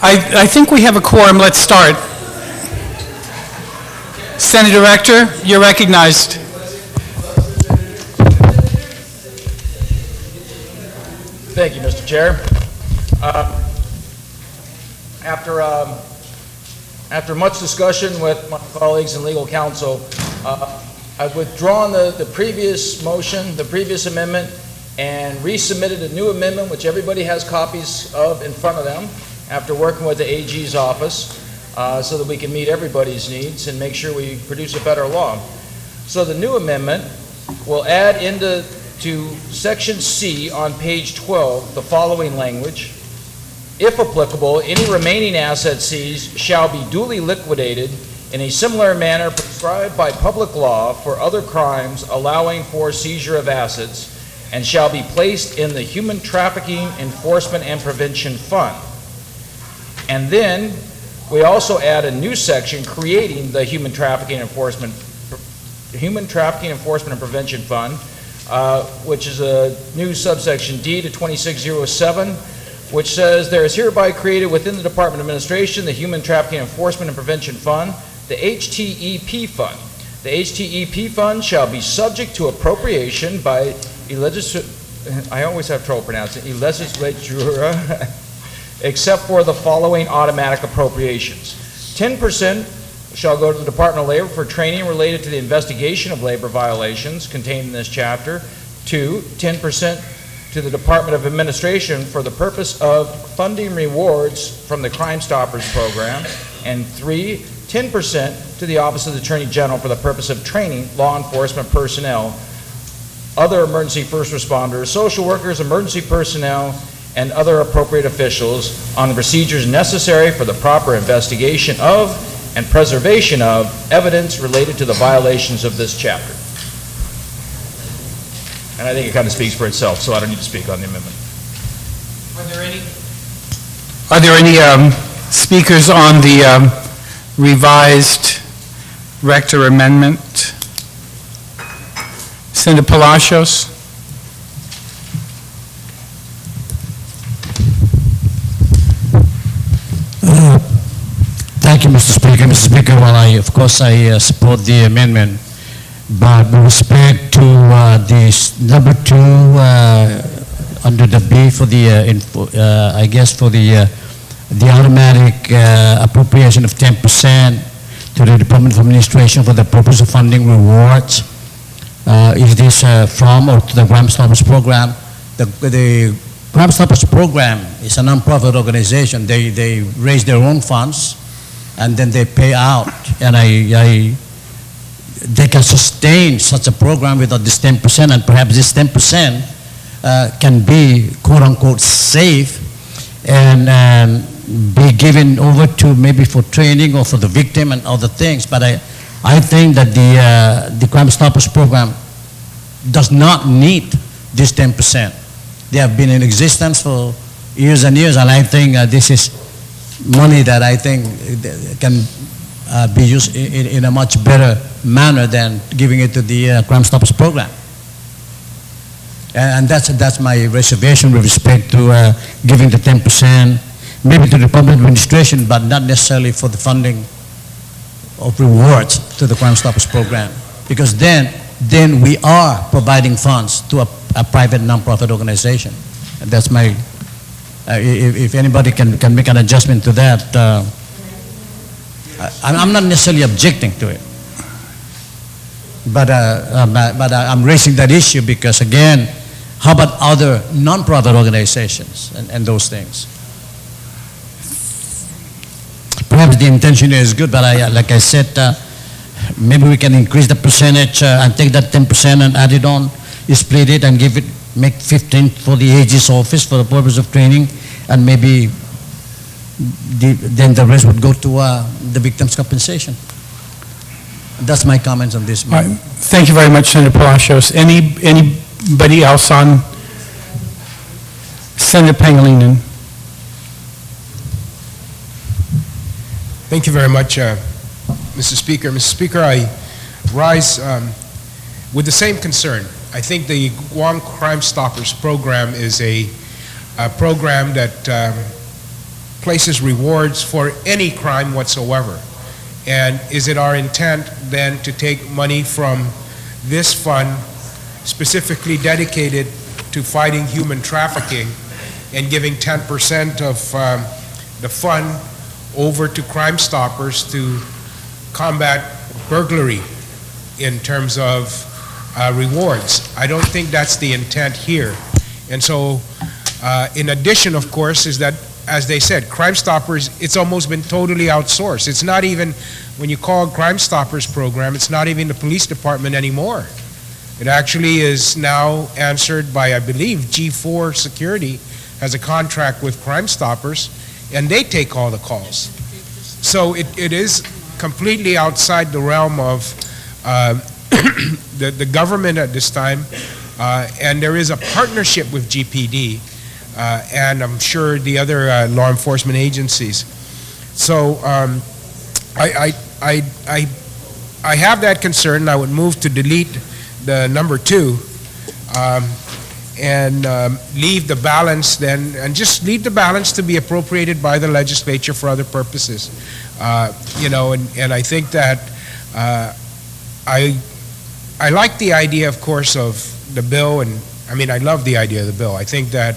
I think we have a quorum. Let's start. Senator Rector, you're recognized. Thank you, Mr. Chair. After much discussion with my colleagues in legal counsel, I've withdrawn the previous motion, the previous amendment, and resubmitted a new amendment, which everybody has copies of in front of them, after working with the AG's office, so that we can meet everybody's needs and make sure we produce a better law. So the new amendment will add into Section C on page 12 the following language: if applicable, any remaining asset seized shall be duly liquidated in a similar manner prescribed by public law for other crimes allowing for seizure of assets, and shall be placed in the Human Trafficking Enforcement and Prevention Fund. And then we also add a new section creating the Human Trafficking Enforcement and Prevention Fund, which is a new subsection D to 2607, which says there is hereby created within the Department of Administration the Human Trafficking Enforcement and Prevention Fund, the HTEP Fund. The HTEP Fund shall be subject to appropriation by I always have trouble pronouncing legislature, except for the following automatic appropriations. 10% shall go to the Department of Labor for training related to the investigation of labor violations contained in this chapter. 2, 10% to the Department of Administration for the purpose of funding rewards from the Crime Stoppers program. And 3, 10% to the Office of the Attorney General for the purpose of training law enforcement personnel, other emergency first responders, social workers, emergency personnel, and other appropriate officials on the procedures necessary for the proper investigation of and preservation of evidence related to the violations of this chapter. And I think it kind of speaks for itself, so I don't need to speak on the amendment. Are there any speakers on the revised Rector amendment? Senator Palacios. Thank you, Mr. Speaker. Mr. Speaker, well, of course, I support the amendment, but with respect to this number 2 under the B for the, I guess for the automatic appropriation of 10% to the Department of Administration for the purpose of funding rewards, is this from or to the Crime Stoppers program? The Crime Stoppers program is a non-profit organization. They raise their own funds, and then they pay out, and they can sustain such a program without this 10%, and perhaps this 10% can be quote-unquote safe and be given over to maybe for training or for the victim and other things. But I think that the Crime Stoppers program does not need this 10%. They have been in existence for years and years, and I think this is money that I think can be used in a much better manner than giving it to the Crime Stoppers program. And that's my reservation with respect to giving the 10%, maybe to the Department of Administration, but not necessarily for the funding of rewards to the Crime Stoppers program, because then we are providing funds to a private nonprofit organization. And that's my. If anybody can make an adjustment to that, I'm not necessarily objecting to it, but I'm raising that issue because, again, how about other non-profit organizations and those things? Perhaps the intention is good, but like I said, maybe we can increase the percentage and take that 10% and add it on, split it and make 15 for the AG's office for the purpose of training, and maybe then the rest would go to the victim's compensation. That's my comments on this. Right. Thank you very much, Senator Palacios. Anybody else on? Senator Pangilinan. Thank you very much, Mr. Speaker. Mr. Speaker, I rise with the same concern. I think the Guam Crime Stoppers program is a program that places rewards for any crime whatsoever. And is it our intent then to take money from this fund specifically dedicated to fighting human trafficking and giving 10% of the fund over to Crime Stoppers to combat burglary in terms of rewards? I don't think that's the intent here. And so, in addition, of course, is that, as they said, Crime Stoppers, it's almost been totally outsourced. It's not even, when you call Crime Stoppers program, it's not even the police department anymore. It actually is now answered by, I believe, G4 Security has a contract with Crime Stoppers, and they take all the calls. So it is completely outside the realm of the government at this time, and there is a partnership with GPD, and I'm sure the other law enforcement agencies. So I have that concern. I would move to delete the number 2 and leave the balance then, and just leave the balance to be appropriated by the legislature for other purposes. You know, and I think that I like the idea, of course, of the bill, and I mean, I love the idea of the bill. I think that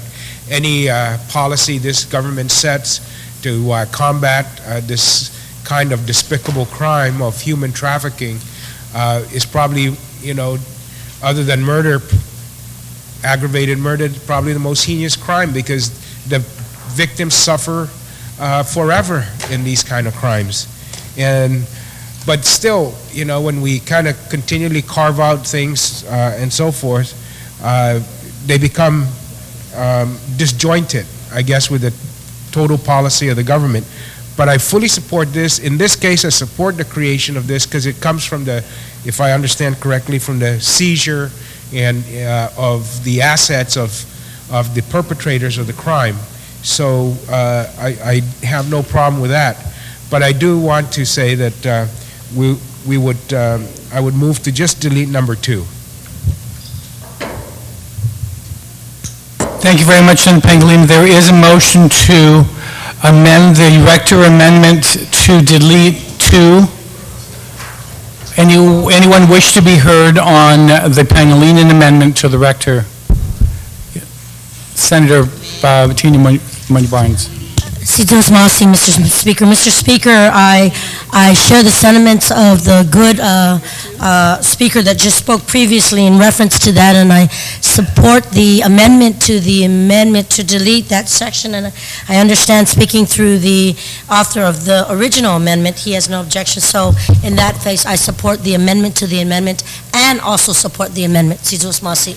any policy this government sets to combat this kind of despicable crime of human trafficking is probably, you know, other than murder, aggravated murder, probably the most heinous crime, because the victims suffer forever in these kind of crimes. But still, you know, when we kind of continually carve out things and so forth, they become disjointed, I guess, with the total policy of the government. But I fully support this. In this case, I support the creation of this because it comes from the, if I understand correctly, from the seizure and of the assets of the perpetrators of the crime. So I have no problem with that. But I do want to say that I would move to just delete number 2. Thank you very much, Senator Pangilinan. There is a motion to amend the Rector amendment to delete 2. Anyone wish to be heard on the Pangilinan amendment to the Rector? Senator Tina Money-Barnes. Sitos Masi, Mr. Speaker. Mr. Speaker, I share the sentiments of the good speaker that just spoke previously in reference to that, and I support the amendment to delete that section, and I understand, speaking through the author of the original amendment, he has no objection. So in that case, I support the amendment to the amendment and also support the amendment. Sitos Masi.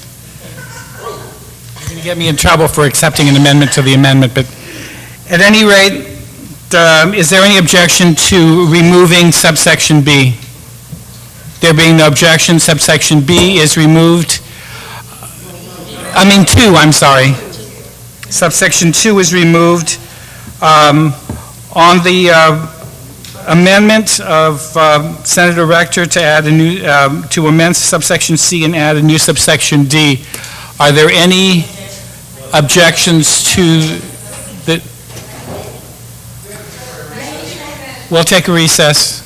You're going to get me in trouble for accepting an amendment to the amendment, but at any rate, is there any objection to removing subsection B? There being no objection, subsection B is removed. 2, I'm sorry. Subsection 2 is removed. On the amendment of Senator Rector to add a new, to amend subsection C and add a new subsection D, are there any objections to the? We'll take a recess.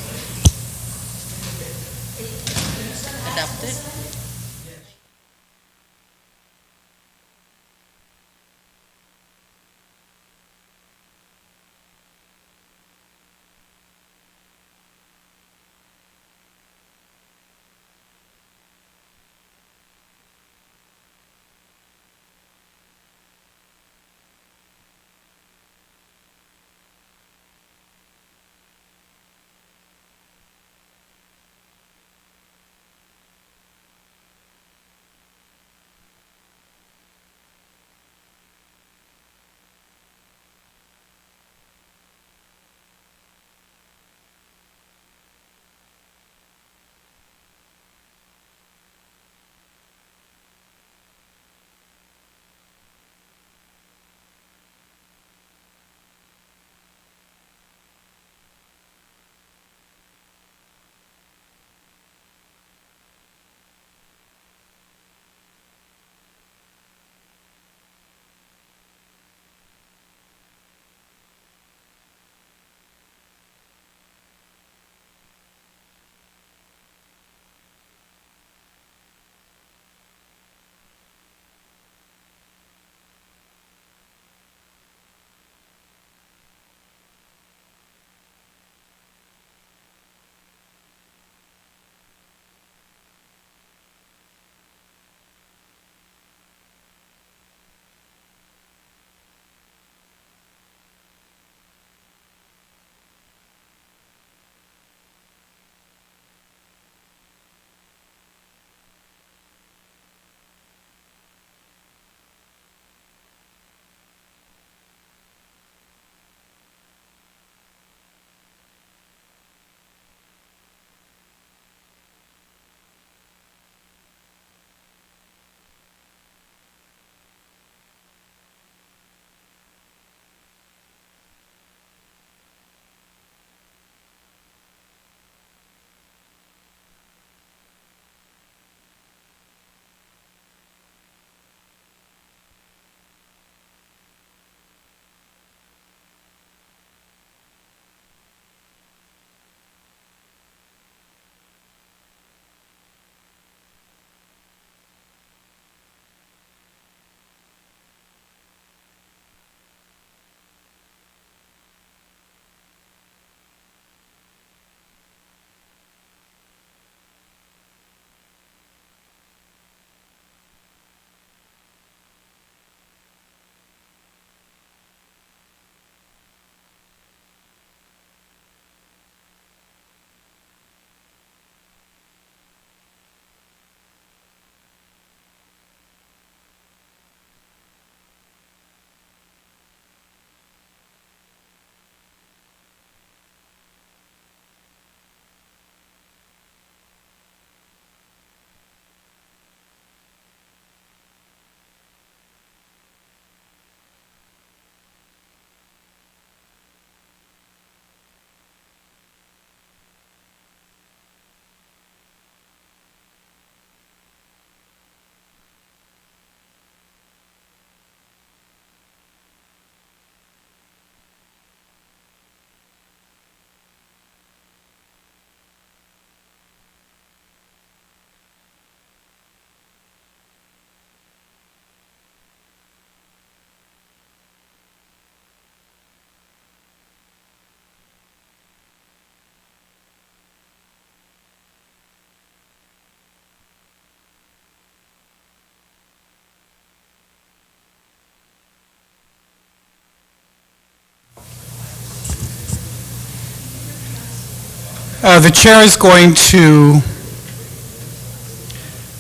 The chair is going to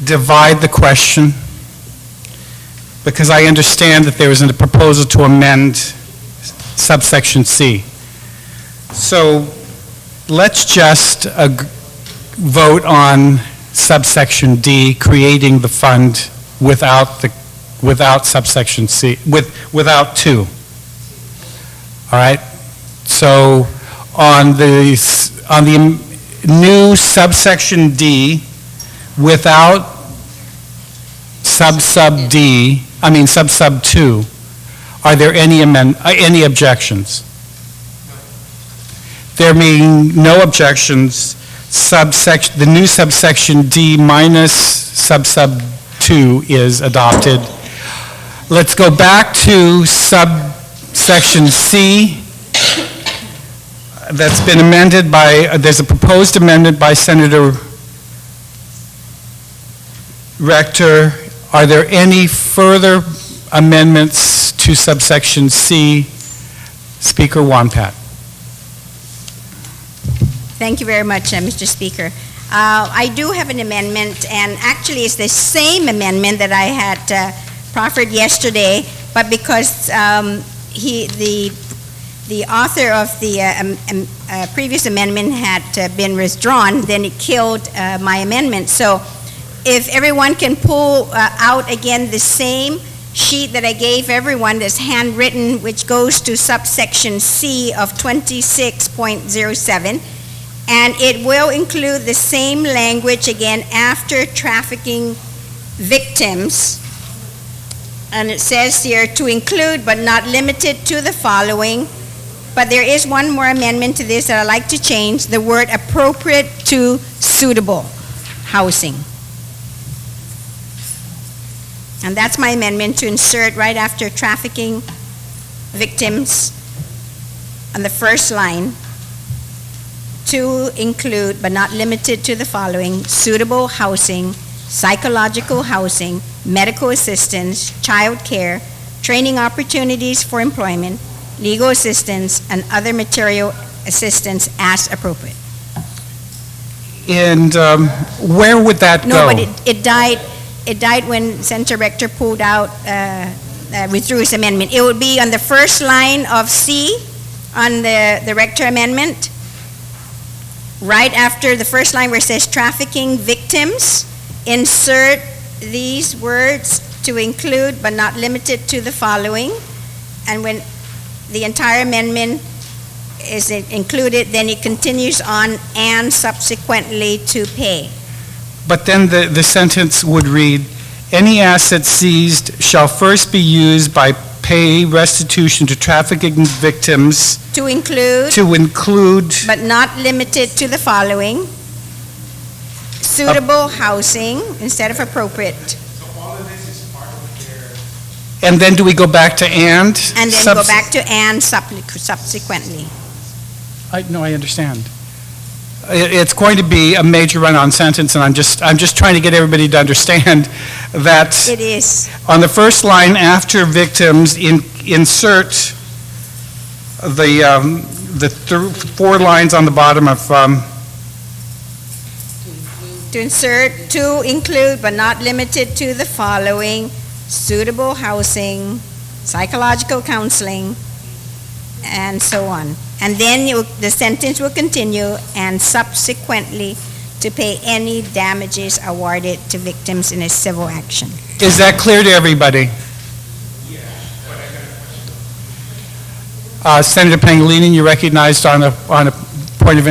divide the question because I understand that there is a proposal to amend subsection C. So let's just vote on subsection D, creating the fund without subsection C, without 2. All right? So on the new subsection D, without sub D, sub 2, are there any objections? There being no objections, the new subsection D minus sub 2 is adopted. Let's go back to subsection C. That's been amended there's a proposed amendment by Senator Rector. Are there any further amendments to subsection C? Speaker Wampat. Thank you very much, Mr. Speaker. I do have an amendment, and actually it's the same amendment that I had proffered yesterday, but because the author of the previous amendment had been withdrawn, then it killed my amendment. So if everyone can pull out again the same sheet that I gave everyone that's handwritten, which goes to subsection C of 26.07, and it will include the same language again after trafficking victims. And it says here to include but not limited to the following. But there is one more amendment to this that I'd like to change, the word appropriate to suitable housing. And that's my amendment, to insert right after trafficking victims on the first line, to include but not limited to the following: suitable housing, psychological housing, medical assistance, child care, training opportunities for employment, legal assistance, and other material assistance as appropriate. And where would that go? No, but it died when Senator Rector pulled out, withdrew his amendment. It would be on the first line of C on the Rector amendment, right after the first line where it says trafficking victims, insert these words, to include but not limited to the following. And when the entire amendment is included, then it continues on, and subsequently to pay. But then the sentence would read, any asset seized shall first be used by pay restitution to trafficking victims To include but not limited to the following: suitable housing instead of appropriate. And then do we go back to and? And then go back to and subsequently. No, I understand. It's going to be a major run-on sentence, and I'm just trying to get everybody to understand that It is. on the first line after victims, insert the 4 lines on the bottom of To insert, to include but not limited to the following: suitable housing, psychological counseling, and so on. And then the sentence will continue, and subsequently to pay any damages awarded to victims in a civil action. Is that clear to everybody? Senator Pangilinan, you recognized on a point of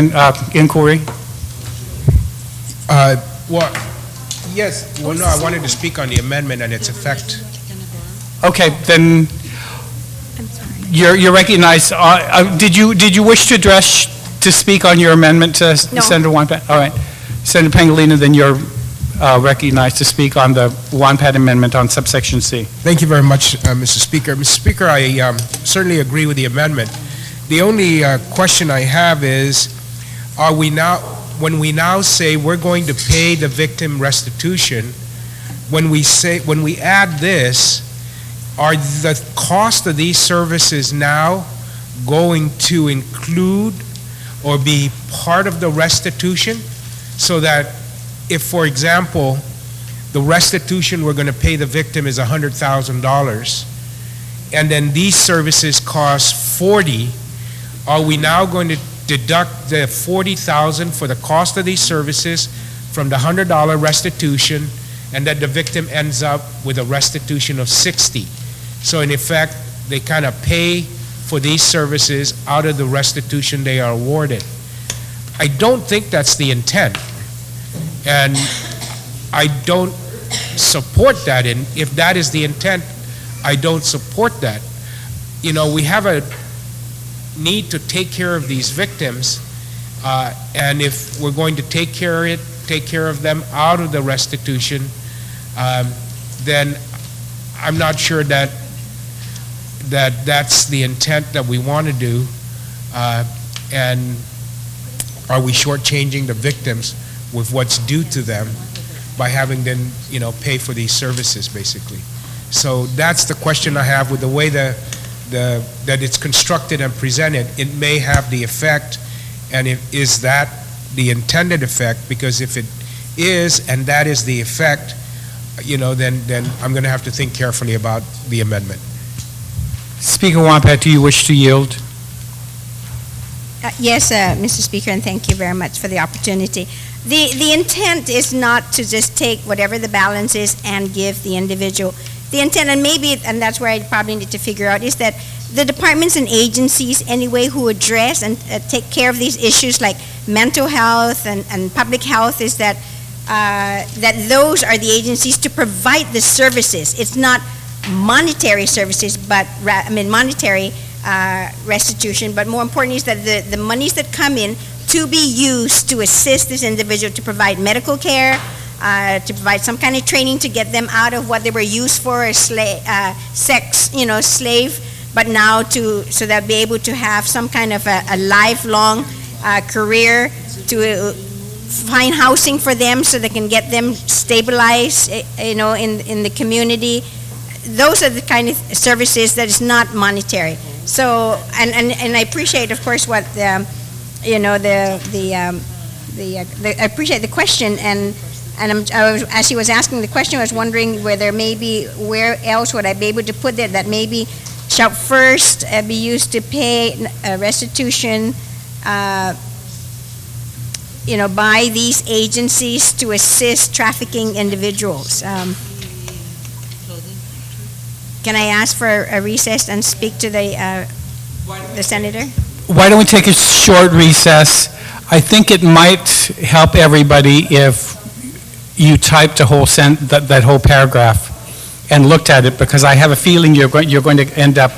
inquiry? Well, yes, well, no, I wanted to speak on the amendment and its effect. Okay, then you're recognized. Did you wish to speak on your amendment to No. Senator Wampat? All right. Senator Pangilinan, then you're recognized to speak on the Wampat amendment on subsection C. Thank you very much, Mr. Speaker. Mr. Speaker, I certainly agree with the amendment. The only question I have is, when we now say we're going to pay the victim restitution, when we add this, are the cost of these services now going to include or be part of the restitution, so that if, for example, the restitution we're going to pay the victim is $100,000, and then these services cost 40, are we now going to deduct the 40,000 for the cost of these services from the $100 restitution, and that the victim ends up with a restitution of 60? So in effect, they kind of pay for these services out of the restitution they are awarded. I don't think that's the intent, and I don't support that. And if that is the intent, I don't support that. You know, we have a need to take care of these victims, and if we're going to take care of them out of the restitution, then I'm not sure that that's the intent that we want to do. And are we shortchanging the victims with what's due to them by having them, you know, pay for these services, basically? So that's the question I have with the way that it's constructed and presented. It may have the effect, and is that the intended effect? Because if it is, and that is the effect, you know, then I'm going to have to think carefully about the amendment. Speaker Wampat, do you wish to yield? Yes, Mr. Speaker, and thank you very much for the opportunity. The intent is not to just take whatever the balance is and give the individual. The intent, and that's where I probably need to figure out, is that the departments and agencies anyway who address and take care of these issues like mental health and public health, is that those are the agencies to provide the services. It's not monetary services, but monetary restitution, but more importantly is that the monies that come in to be used to assist this individual to provide medical care, to provide some kind of training to get them out of what they were used for, slave, but now so they'll be able to have some kind of a lifelong career, to find housing for them so they can get them stabilized, in the community. Those are the kind of services that is not monetary. So, and I appreciate, of course, what I appreciate the question, and as he was asking the question, I was wondering whether maybe where else would I be able to put that maybe shall first be used to pay restitution, by these agencies to assist trafficking individuals. Can I ask for a recess and speak to the senator? Why don't we take a short recess? I think it might help everybody if you typed a whole that whole paragraph and looked at it, because I have a feeling you're going to end up.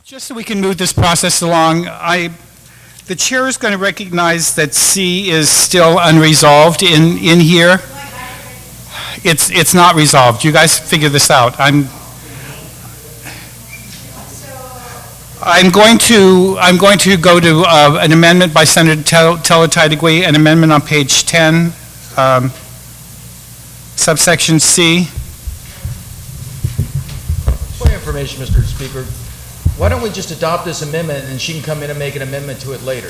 Just so we can move this process along, the chair is going to recognize that C is still unresolved in here. It's not resolved. You guys figure this out. I'm going to go to an amendment by Senator Teletadigui, an amendment on page 10, subsection C. For your information, Mr. Speaker, why don't we just adopt this amendment and she can come in and make an amendment to it later?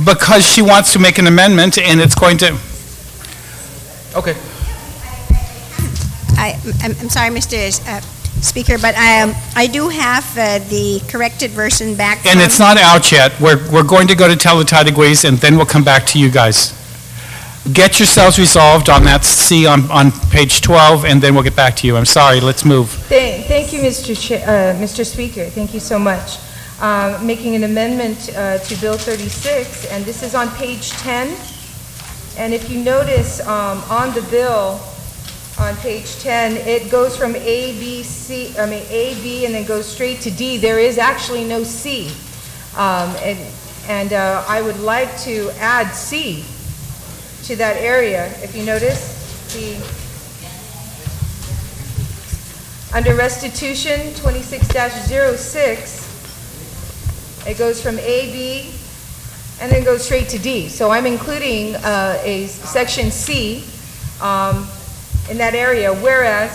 Because she wants to make an amendment and it's going to, Okay. I'm sorry, Mr. Speaker, but I do have the corrected version back. and it's not out yet. We're going to go to Teletadigui and then we'll come back to you guys. Get yourselves resolved on that C on page 12 and then we'll get back to you. I'm sorry, let's move. Thank you, Mr. Speaker. Thank you so much. Making an amendment to Bill 36, and this is on page 10. And if you notice on the bill, on page 10, it goes from A, B, and then goes straight to D. There is actually no C. And I would like to add C to that area. If you notice, under restitution 26-06, it goes from A, B, and then goes straight to D. So I'm including a section C in that area, whereas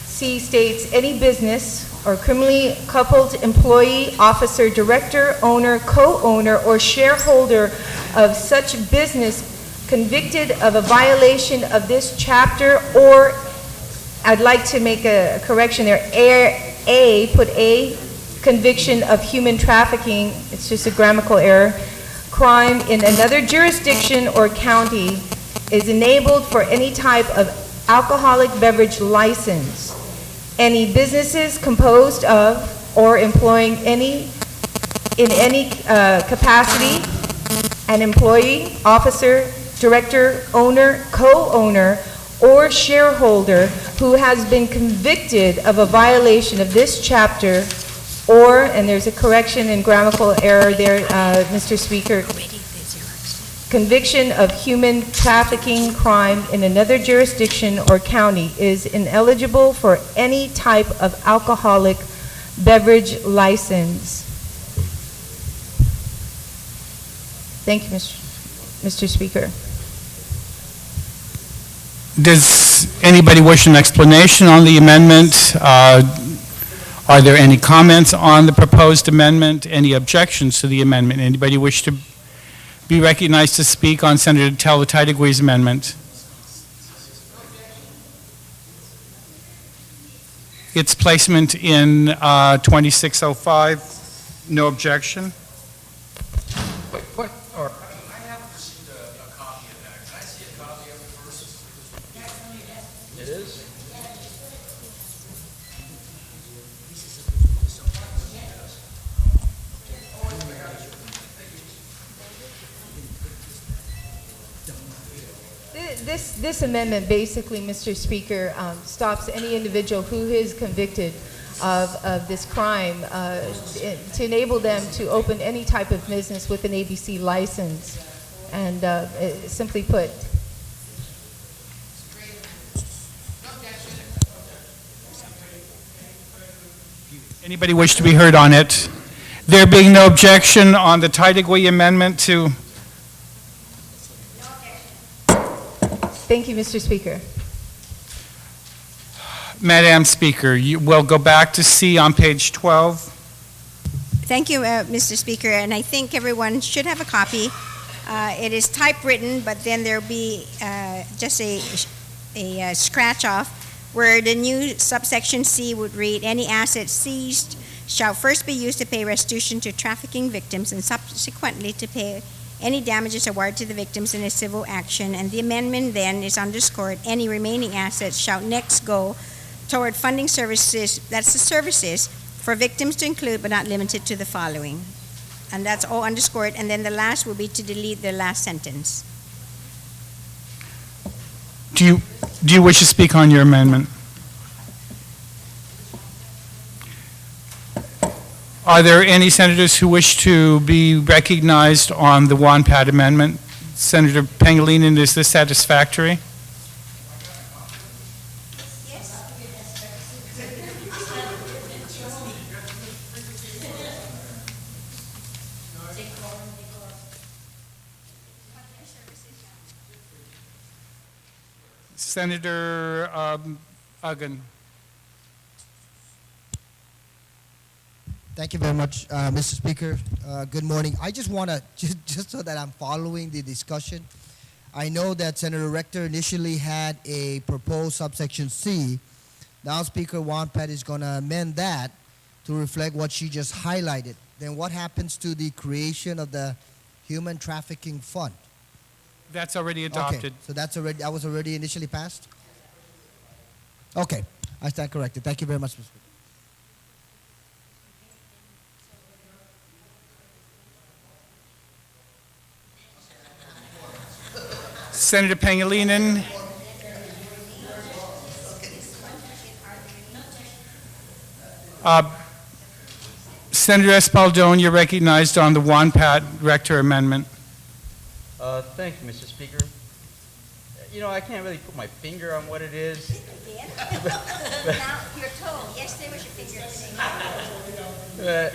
C states any business or criminally coupled employee, officer, director, owner, co-owner, or shareholder of such business convicted of a violation of this chapter, or I'd like to make a correction there, put A, conviction of human trafficking, it's just a grammatical error, crime in another jurisdiction or county is enabled for any type of alcoholic beverage license. Any businesses composed of or employing in any capacity, an employee, officer, director, owner, co-owner, or shareholder who has been convicted of a violation of this chapter, or, and there's a correction in grammatical error there, Mr. Speaker, conviction of human trafficking crime in another jurisdiction or county is ineligible for any type of alcoholic beverage license. Thank you, Mr. Speaker. Does anybody wish an explanation on the amendment? Are there any comments on the proposed amendment? Any objections to the amendment? Anybody wish to be recognized to speak on Senator Teletidigui's amendment? Its placement in 2605, no objection. Wait, what? Or, it is? This amendment basically, Mr. Speaker, stops any individual who is convicted of this crime to enable them to open any type of business with an ABC license. And simply put, Anybody wish to be heard on it? There being no objection on the Tidigui amendment to, thank you, Mr. Speaker. Madam Speaker, you will go back to C on page 12. Thank you, Mr. Speaker, and I think everyone should have a copy. It is typewritten, but then there'll be just a scratch off where the new subsection C would read, any asset seized shall first be used to pay restitution to trafficking victims and subsequently to pay any damages awarded to the victims in a civil action. And the amendment then is underscored, any remaining assets shall next go toward funding services, that's the services, for victims to include but not limited to the following. And that's all underscored, and then the last will be to delete the last sentence. Do you wish to speak on your amendment? Are there any senators who wish to be recognized on the WANPAT amendment? Senator Pangilinan, is this satisfactory? Senator Uggan. Thank you very much, Mr. Speaker. Good morning. I just want to, just so that I'm following the discussion, I know that Senator Rector initially had a proposed subsection C. Now Speaker WANPAT is going to amend that to reflect what she just highlighted. Then what happens to the creation of the Human Trafficking Fund? That's already adopted. Okay, so that was already initially passed? Okay, I stand corrected. Thank you very much, Mr. Speaker. Senator Pangilinan. Senator Espaldon, you're recognized on the WANPAT Rector amendment. Thank you, Mr. Speaker. You know, I can't really put my finger on what it is. Now, your toe. Yesterday was your finger today.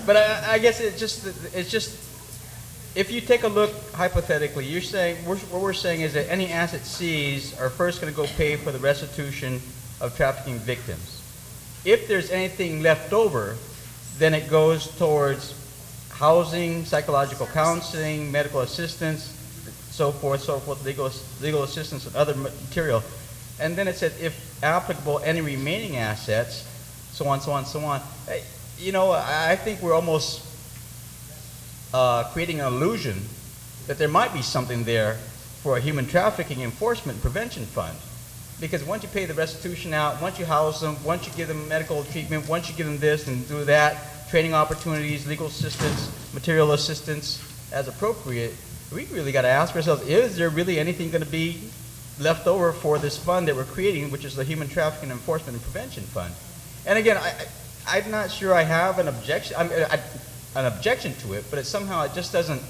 But I guess it's just, if you take a look hypothetically, you're saying, what we're saying is that any asset seized are first going to go pay for the restitution of trafficking victims. If there's anything left over, then it goes towards housing, psychological counseling, medical assistance, so forth, legal assistance and other material. And then it said, if applicable, any remaining assets, so on, so on, so on. You know, I think we're almost creating an illusion that there might be something there for a human trafficking enforcement prevention fund. Because once you pay the restitution out, once you house them, once you give them medical treatment, once you give them this and do that, training opportunities, legal assistance, material assistance as appropriate, we really got to ask ourselves, is there really anything going to be left over for this fund that we're creating, which is the Human Trafficking Enforcement and Prevention Fund? And again, I'm not sure I have an objection. An objection to it, but it just doesn't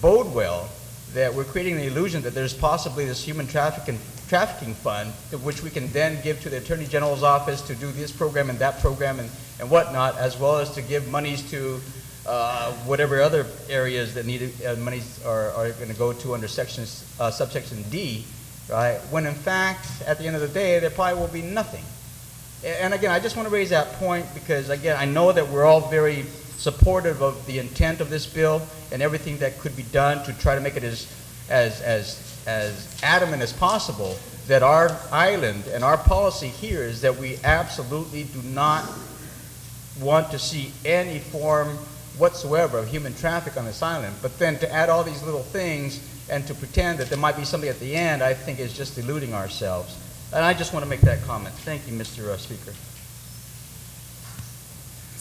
bode well that we're creating the illusion that there's possibly this human trafficking fund, which we can then give to the Attorney General's office to do this program and that program and whatnot, as well as to give monies to whatever other areas that need monies are going to go to under subsection D, right? When in fact, at the end of the day, there probably will be nothing. And again, I just want to raise that point because again, I know that we're all very supportive of the intent of this bill and everything that could be done to try to make it as adamant as possible that our island and our policy here is that we absolutely do not want to see any form whatsoever of human traffic on this island. But then to add all these little things and to pretend that there might be something at the end, I think is just deluding ourselves. And I just want to make that comment. Thank you, Mr. Speaker.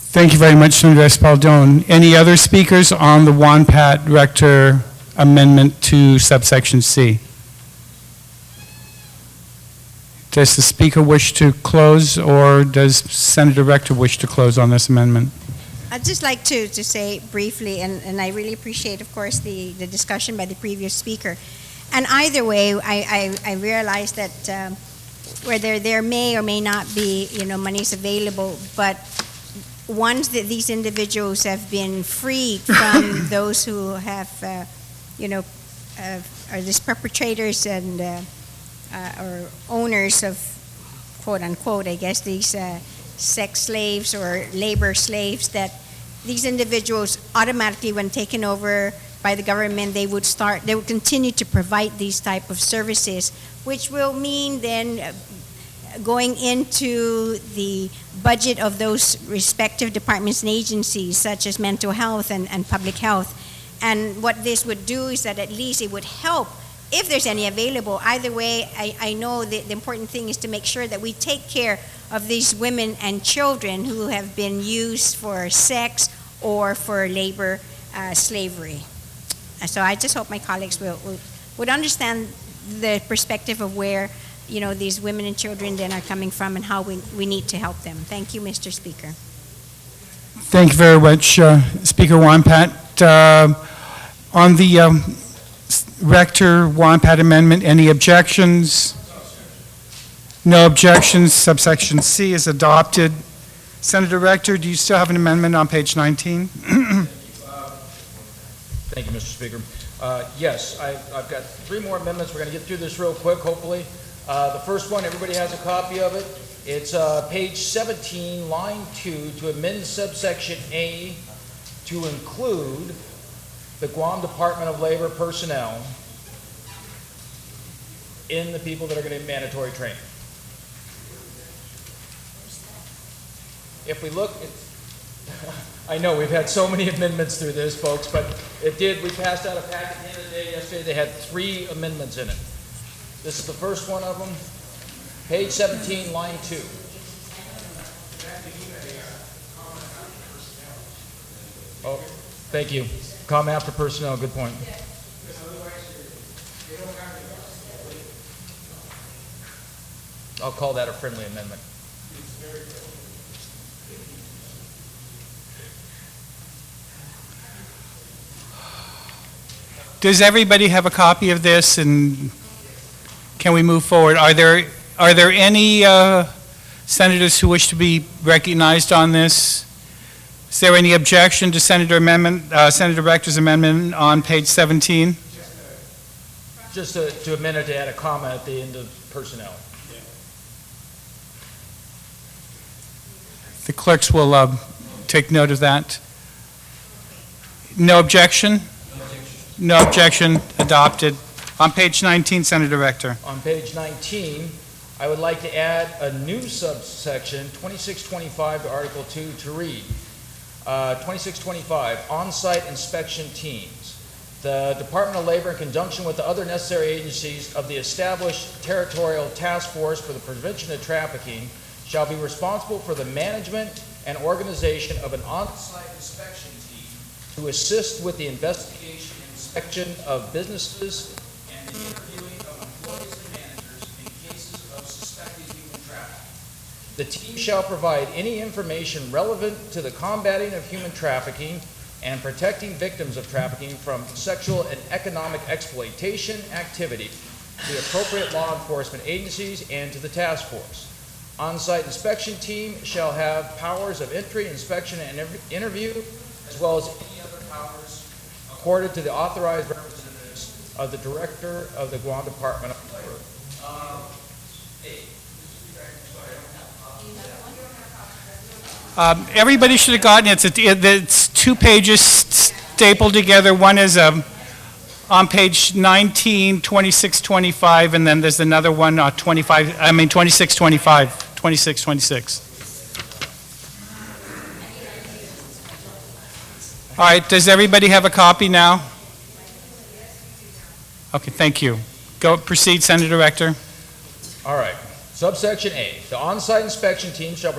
Thank you very much, Senator Espaldon. Any other speakers on the WANPAT Rector amendment to subsection C? Does the Speaker wish to close, or does Senator Rector wish to close on this amendment? I'd just like to say briefly, and I really appreciate, of course, the discussion by the previous speaker. And either way, I realize that whether there may or may not be, monies available, but once that these individuals have been freed from those who have, are these perpetrators and or owners of, quote unquote, I guess, these sex slaves or labor slaves, that these individuals automatically, when taken over by the government, they would continue to provide these type of services, which will mean then going into the budget of those respective departments and agencies, such as mental health and public health. And what this would do is that at least it would help if there's any available. Either way, I know the important thing is to make sure that we take care of these women and children who have been used for sex or for labor slavery. So I just hope my colleagues would understand the perspective of where these women and children then are coming from and how we need to help them. Thank you, Mr. Speaker. Thank you very much, Speaker Wampat. On the Rector Wampat amendment, any objections? No objections. Subsection C is adopted. Senator Rector, do you still have an amendment on page 19? Thank you, Mr. Speaker. Yes, I've got 3 more amendments. We're going to get through this real quick, hopefully. The first one, everybody has a copy of it. It's page 17, line 2, to amend subsection A to include the Guam Department of Labor personnel in the people that are going to get mandatory training. If we look, I know we've had so many amendments through this, folks, but we passed out a packet at the end of the day yesterday. They had 3 amendments in it. This is the first one of them. Page 17, line 2. Oh, thank you. Comment after personnel, good point. I'll call that a friendly amendment. Does everybody have a copy of this, and can we move forward? Are there any senators who wish to be recognized on this? Is there any objection to Senator Rector's amendment on page 17? Just to amend it to add a comment at the end of personnel. The clerks will take note of that. No objection? No objection. Adopted. On page 19, Senator Rector. On page 19, I would like to add a new subsection, 2625 to Article 2 to read. 2625, on-site inspection teams. The Department of Labor, in conjunction with the other necessary agencies of the established Territorial Task Force for the Prevention of Trafficking, shall be responsible for the management and organization of an on-site inspection team to assist with the investigation and inspection of businesses and the interviewing of employees and managers in cases of suspected human trafficking. The team shall provide any information relevant to the combating of human trafficking and protecting victims of trafficking from sexual and economic exploitation activity to the appropriate law enforcement agencies and to the task force. On-site inspection team shall have powers of entry, inspection, and interview, as well as any other powers accorded to the authorized representatives of the Director of the Guam Department of Labor. Everybody should have gotten it. It's 2 pages stapled together. One is on page 19, 2625, and then there's another one, 2625, 2626. All right, does everybody have a copy now? Okay, thank you. Proceed, Senator Rector. All right. Subsection A, the on-site inspection team shall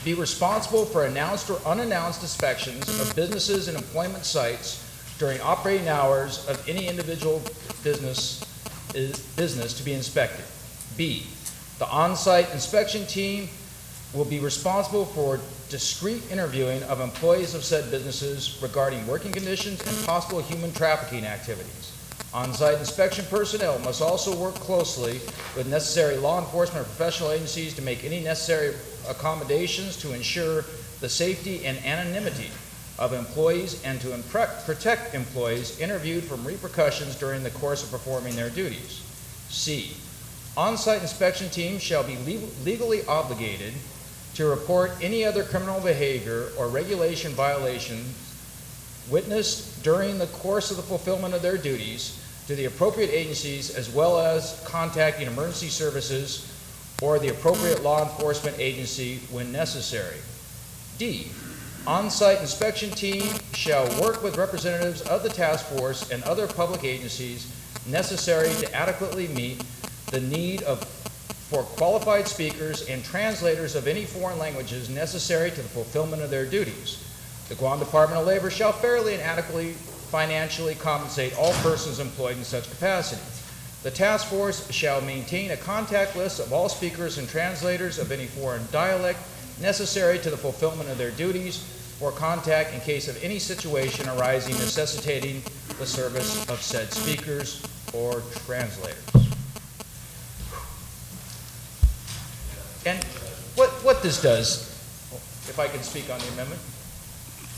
be responsible for announced or unannounced inspections of businesses and employment sites during operating hours of any individual business to be inspected. B, the on-site inspection team will be responsible for discreet interviewing of employees of said businesses regarding working conditions and possible human trafficking activities. On-site inspection personnel must also work closely with necessary law enforcement or professional agencies to make any necessary accommodations to ensure the safety and anonymity of employees and to protect employees interviewed from repercussions during the course of performing their duties. C, on-site inspection teams shall be legally obligated to report any other criminal behavior or regulation violation witnessed during the course of the fulfillment of their duties to the appropriate agencies, as well as contacting emergency services or the appropriate law enforcement agency when necessary. D, on-site inspection team shall work with representatives of the task force and other public agencies necessary to adequately meet the need for qualified speakers and translators of any foreign languages necessary to the fulfillment of their duties. The Guam Department of Labor shall fairly and adequately financially compensate all persons employed in such capacity. The task force shall maintain a contact list of all speakers and translators of any foreign dialect necessary to the fulfillment of their duties, for contact in case of any situation arising necessitating the service of said speakers or translators. And what this does, if I can speak on the amendment?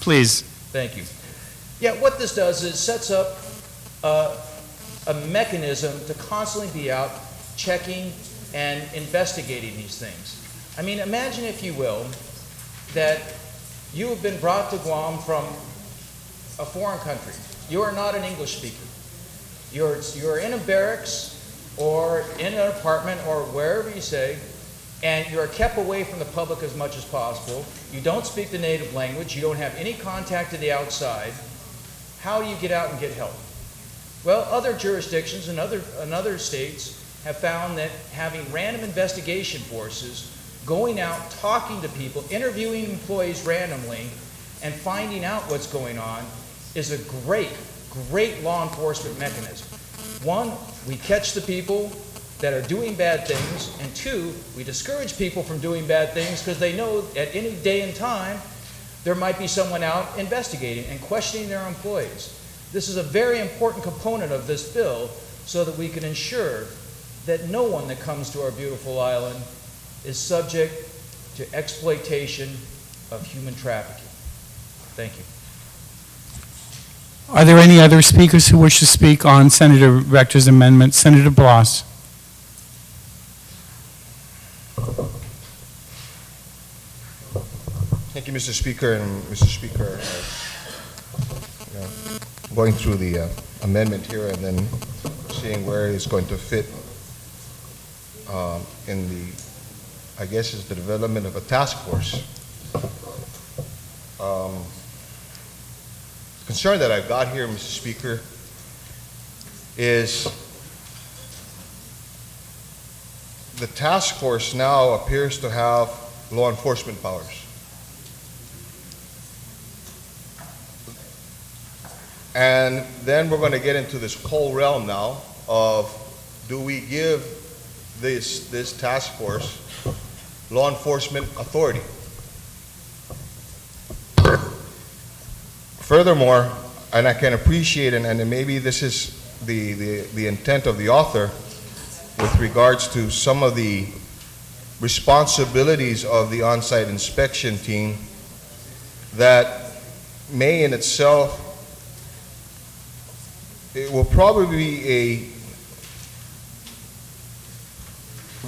Please. Thank you. Yeah, what this does is sets up a mechanism to constantly be out checking and investigating these things. I mean, imagine, if you will, that you have been brought to Guam from a foreign country. You are not an English speaker. You're in a barracks or in an apartment or wherever you say, and you're kept away from the public as much as possible. You don't speak the native language. You don't have any contact to the outside. How do you get out and get help? Well, other jurisdictions and other states have found that having random investigation forces going out, talking to people, interviewing employees randomly, and finding out what's going on is a great law enforcement mechanism. One, we catch the people that are doing bad things, and two, we discourage people from doing bad things because they know at any day and time there might be someone out investigating and questioning their employees. This is a very important component of this bill so that we can ensure that no one that comes to our beautiful island is subject to exploitation of human trafficking. Thank you. Are there any other speakers who wish to speak on Senator Rector's amendment? Senator Bloss. Thank you, Mr. Speaker. And Mr. Speaker, going through the amendment here and then seeing where it's going to fit in the, I guess, is the development of a task force. The concern that I've got here, Mr. Speaker, is the task force now appears to have law enforcement powers. And then we're going to get into this whole realm now of, do we give this task force law enforcement authority? Furthermore, and I can appreciate, and maybe this is the intent of the author with regards to some of the responsibilities of the on-site inspection team, that may in itself, it will probably be a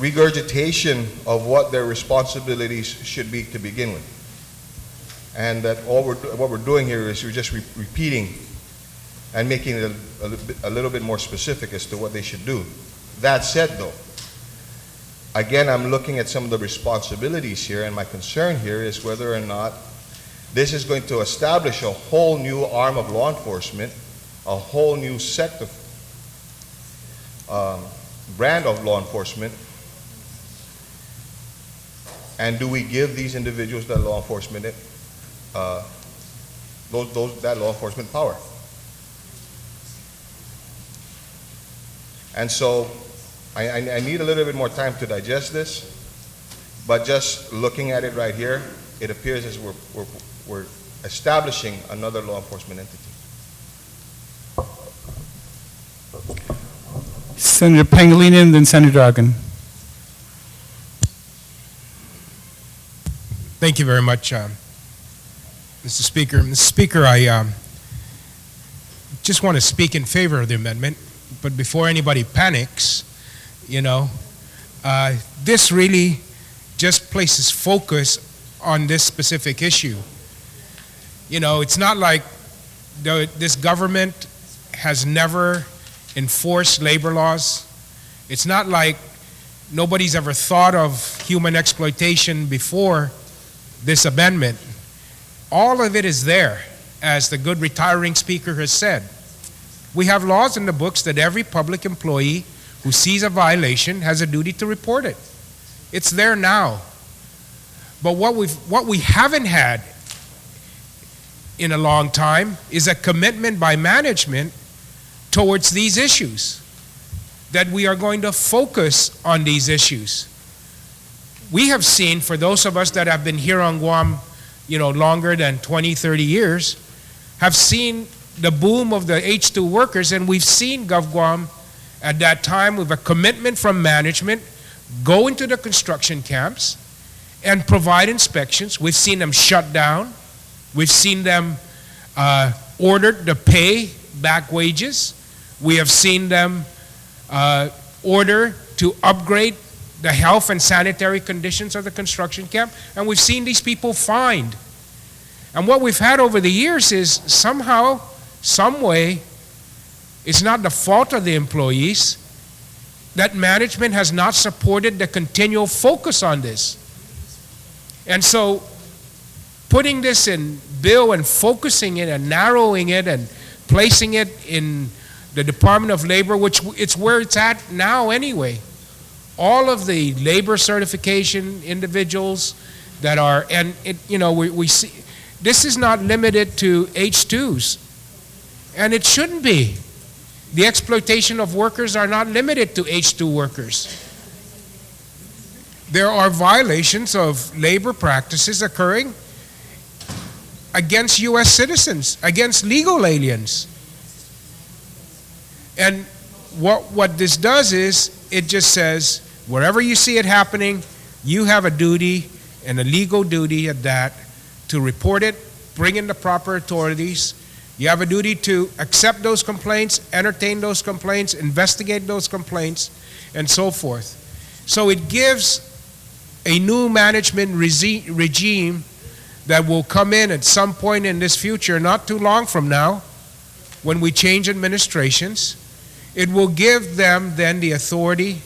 regurgitation of what their responsibilities should be to begin with. And that what we're doing here is we're just repeating and making it a little bit more specific as to what they should do. That said, though, again, I'm looking at some of the responsibilities here, and my concern here is whether or not this is going to establish a whole new arm of law enforcement, a whole new sect of brand of law enforcement. And do we give these individuals that law enforcement that law enforcement power? And so I need a little bit more time to digest this, but just looking at it right here, it appears as we're establishing another law enforcement entity. Senator Pangilinan, then Senator Argan. Thank you very much, Mr. Speaker. Mr. Speaker, I just want to speak in favor of the amendment, but before anybody panics, this really just places focus on this specific issue. It's not like this government has never enforced labor laws. It's not like nobody's ever thought of human exploitation before this amendment. All of it is there, as the good retiring speaker has said. We have laws in the books that every public employee who sees a violation has a duty to report it. It's there now. But what we haven't had in a long time is a commitment by management towards these issues, that we are going to focus on these issues. We have seen, for those of us that have been here on Guam longer than 20, 30 years, have seen the boom of the H2 workers, and we've seen GovGuam at that time with a commitment from management go into the construction camps and provide inspections. We've seen them shut down. We've seen them ordered to pay back wages. We have seen them order to upgrade the health and sanitary conditions of the construction camp, and we've seen these people fined. And what we've had over the years is somehow, some way, it's not the fault of the employees that management has not supported the continual focus on this. And so putting this in bill and focusing it and narrowing it and placing it in the Department of Labor, which it's where it's at now anyway. All of the labor certification individuals that are, and we see, this is not limited to H2s, and it shouldn't be. The exploitation of workers are not limited to H2 workers. There are violations of labor practices occurring against U.S. citizens, against legal aliens. And what this does is, it just says, wherever you see it happening, you have a duty, and a legal duty at that, to report it, bring in the proper authorities. You have a duty to accept those complaints, entertain those complaints, investigate those complaints, and so forth. So it gives a new management regime that will come in at some point in this future, not too long from now, when we change administrations. It will give them then the authority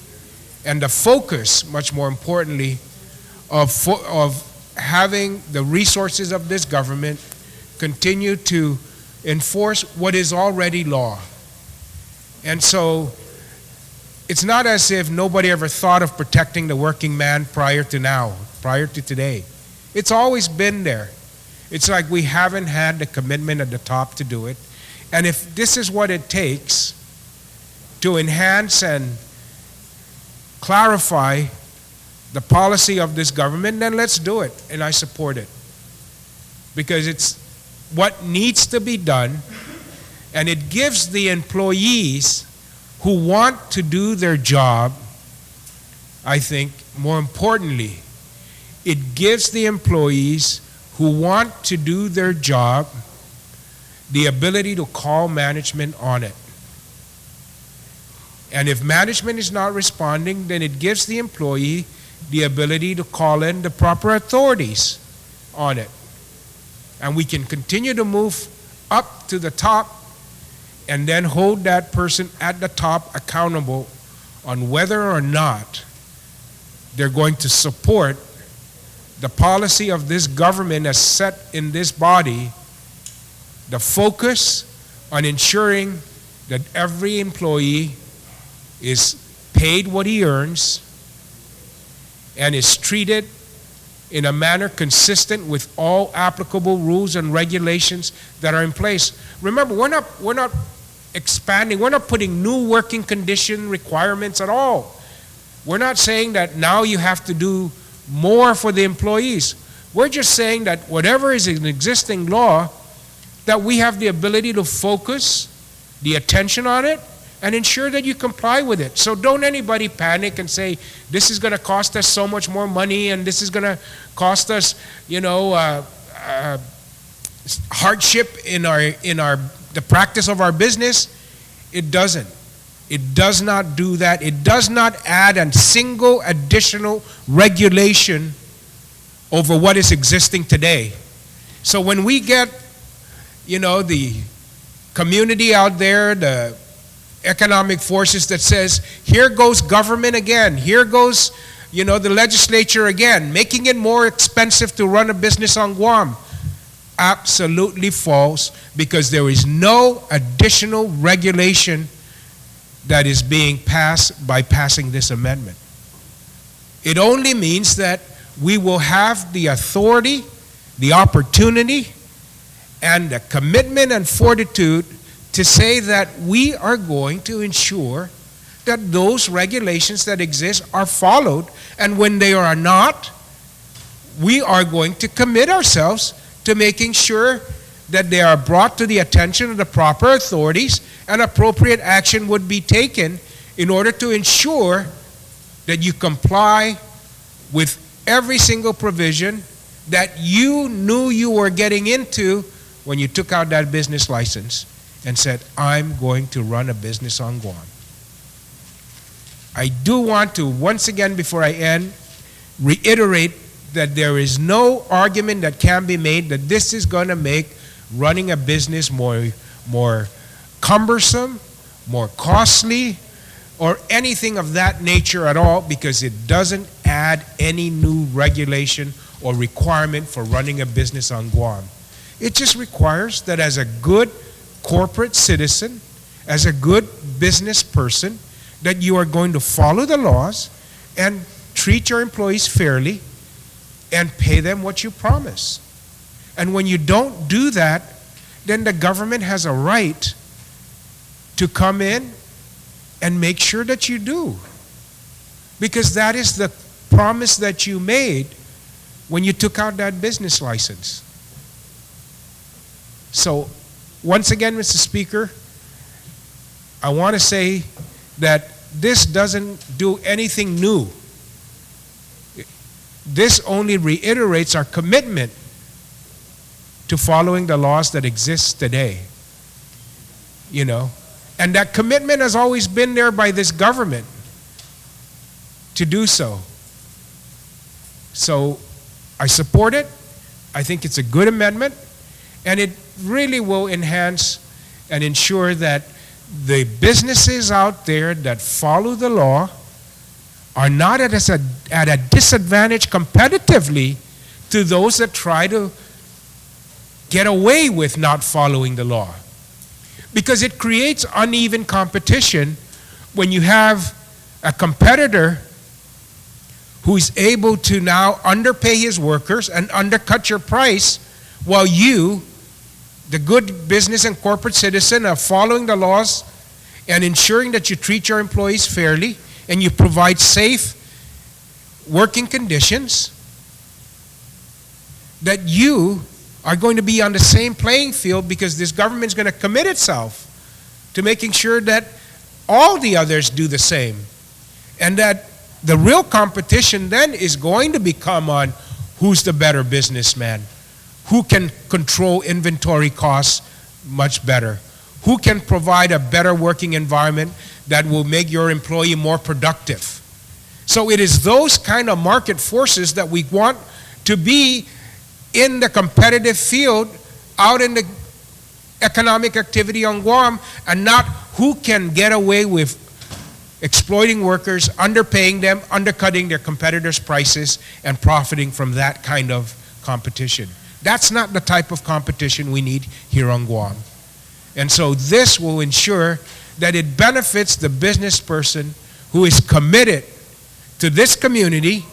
and the focus, much more importantly, of having the resources of this government continue to enforce what is already law. And so it's not as if nobody ever thought of protecting the working man prior to now, prior to today. It's always been there. It's like we haven't had the commitment at the top to do it. And if this is what it takes to enhance and clarify the policy of this government, then let's do it, and I support it. Because it's what needs to be done, and it gives the employees who want to do their job, I think, more importantly, it gives the employees who want to do their job the ability to call management on it. And if management is not responding, then it gives the employee the ability to call in the proper authorities on it. And we can continue to move up to the top and then hold that person at the top accountable on whether or not they're going to support the policy of this government as set in this body, the focus on ensuring that every employee is paid what he earns and is treated in a manner consistent with all applicable rules and regulations that are in place. Remember, we're not expanding, we're not putting new working condition requirements at all. We're not saying that now you have to do more for the employees. We're just saying that whatever is in existing law, that we have the ability to focus the attention on it and ensure that you comply with it. So don't anybody panic and say, this is going to cost us so much more money and this is going to cost us, hardship in the practice of our business. It doesn't. It does not do that. It does not add a single additional regulation over what is existing today. So when we get, the community out there, the economic forces that says, here goes government again, here goes, the legislature again, making it more expensive to run a business on Guam. Absolutely false, because there is no additional regulation that is being passed by passing this amendment. It only means that we will have the authority, the opportunity, and the commitment and fortitude to say that we are going to ensure that those regulations that exist are followed, and when they are not, we are going to commit ourselves to making sure that they are brought to the attention of the proper authorities and appropriate action would be taken in order to ensure that you comply with every single provision that you knew you were getting into when you took out that business license and said, I'm going to run a business on Guam. I do want to, once again before I end, reiterate that there is no argument that can be made that this is going to make running a business more cumbersome, more costly, or anything of that nature at all, because it doesn't add any new regulation or requirement for running a business on Guam. It just requires that as a good corporate citizen, as a good business person, that you are going to follow the laws and treat your employees fairly and pay them what you promise. And when you don't do that, then the government has a right to come in and make sure that you do. Because that is the promise that you made when you took out that business license. So, once again, Mr. Speaker, I want to say that this doesn't do anything new. This only reiterates our commitment to following the laws that exist today. You know, and that commitment has always been there by this government to do so. So I support it. I think it's a good amendment, and it really will enhance and ensure that the businesses out there that follow the law are not at a disadvantage competitively to those that try to get away with not following the law. Because it creates uneven competition when you have a competitor who is able to now underpay his workers and undercut your price, while you, the good business and corporate citizen, are following the laws and ensuring that you treat your employees fairly and you provide safe working conditions, that you are going to be on the same playing field, because this government is going to commit itself to making sure that all the others do the same. And that the real competition then is going to become on who's the better businessman, who can control inventory costs much better, who can provide a better working environment that will make your employee more productive. So it is those kind of market forces that we want to be in the competitive field out in the economic activity on Guam, and not who can get away with exploiting workers, underpaying them, undercutting their competitors' prices, and profiting from that kind of competition. That's not the type of competition we need here on Guam. And so this will ensure that it benefits the business person who is committed to this community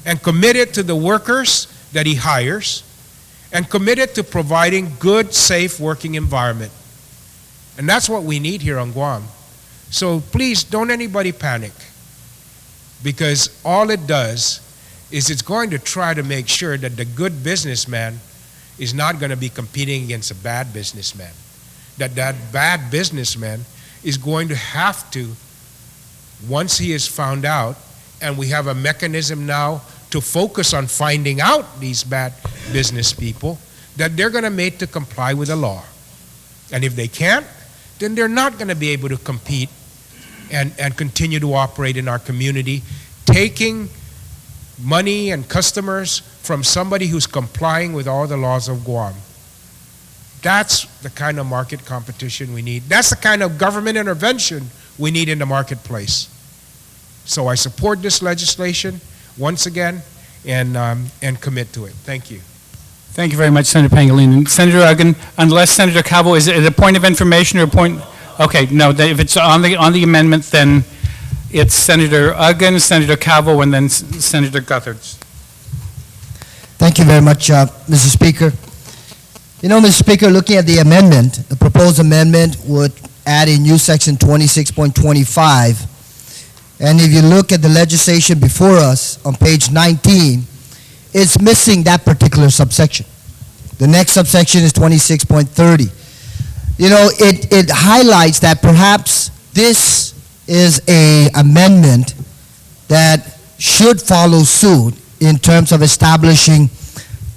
and committed to the workers that he hires and committed to providing good, safe working environment. And that's what we need here on Guam. So please, don't anybody panic, because all it does is it's going to try to make sure that the good businessman is not going to be competing against a bad businessman. That bad businessman is going to have to, once he is found out, and we have a mechanism now to focus on finding out these bad business people, that they're going to make to comply with the law. And if they can't, then they're not going to be able to compete and continue to operate in our community, taking money and customers from somebody who's complying with all the laws of Guam. That's the kind of market competition we need. That's the kind of government intervention we need in the marketplace. So I support this legislation once again and commit to it. Thank you. Thank you very much, Senator Pangilinan. Senator Uggan, unless Senator Calvo, is it a point of information or a point? Okay, no, if it's on the amendment, then it's Senator Uggan, Senator Calvo, and then Senator Gutherts. Thank you very much, Mr. Speaker. You know, Mr. Speaker, looking at the amendment, the proposed amendment would add a new section 26.25. And if you look at the legislation before us on page 19, it's missing that particular subsection. The next subsection is 26.30. You know, it highlights that perhaps this is a amendment that should follow suit in terms of establishing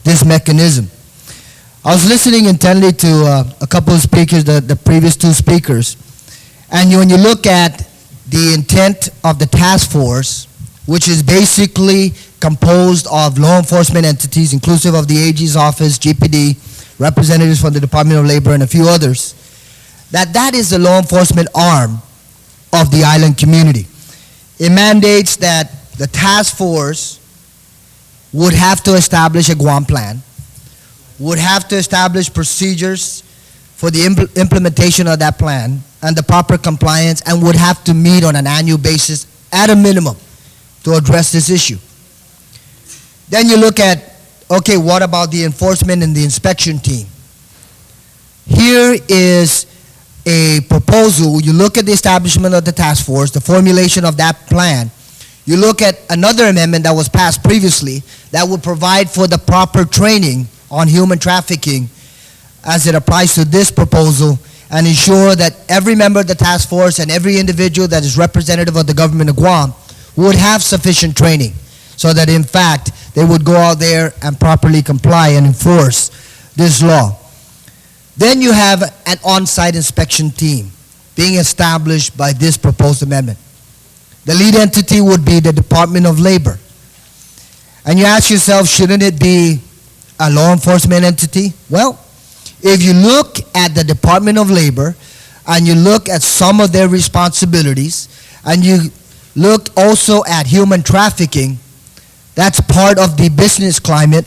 this mechanism. I was listening intently to a couple of speakers, the previous two speakers, and when you look at the intent of the task force, which is basically composed of law enforcement entities, inclusive of the AG's office, GPD, representatives from the Department of Labor, and a few others, that is the law enforcement arm of the island community. It mandates that the task force would have to establish a Guam plan, would have to establish procedures for the implementation of that plan and the proper compliance, and would have to meet on an annual basis at a minimum to address this issue. Then you look at, okay, what about the enforcement and the inspection team? Here is a proposal. You look at the establishment of the task force, the formulation of that plan. You look at another amendment that was passed previously that would provide for the proper training on human trafficking as it applies to this proposal, and ensure that every member of the task force and every individual that is representative of the government of Guam would have sufficient training so that in fact they would go out there and properly comply and enforce this law. Then you have an on-site inspection team being established by this proposed amendment. The lead entity would be the Department of Labor. And you ask yourself, shouldn't it be a law enforcement entity? Well, if you look at the Department of Labor and you look at some of their responsibilities and you look also at human trafficking, that's part of the business climate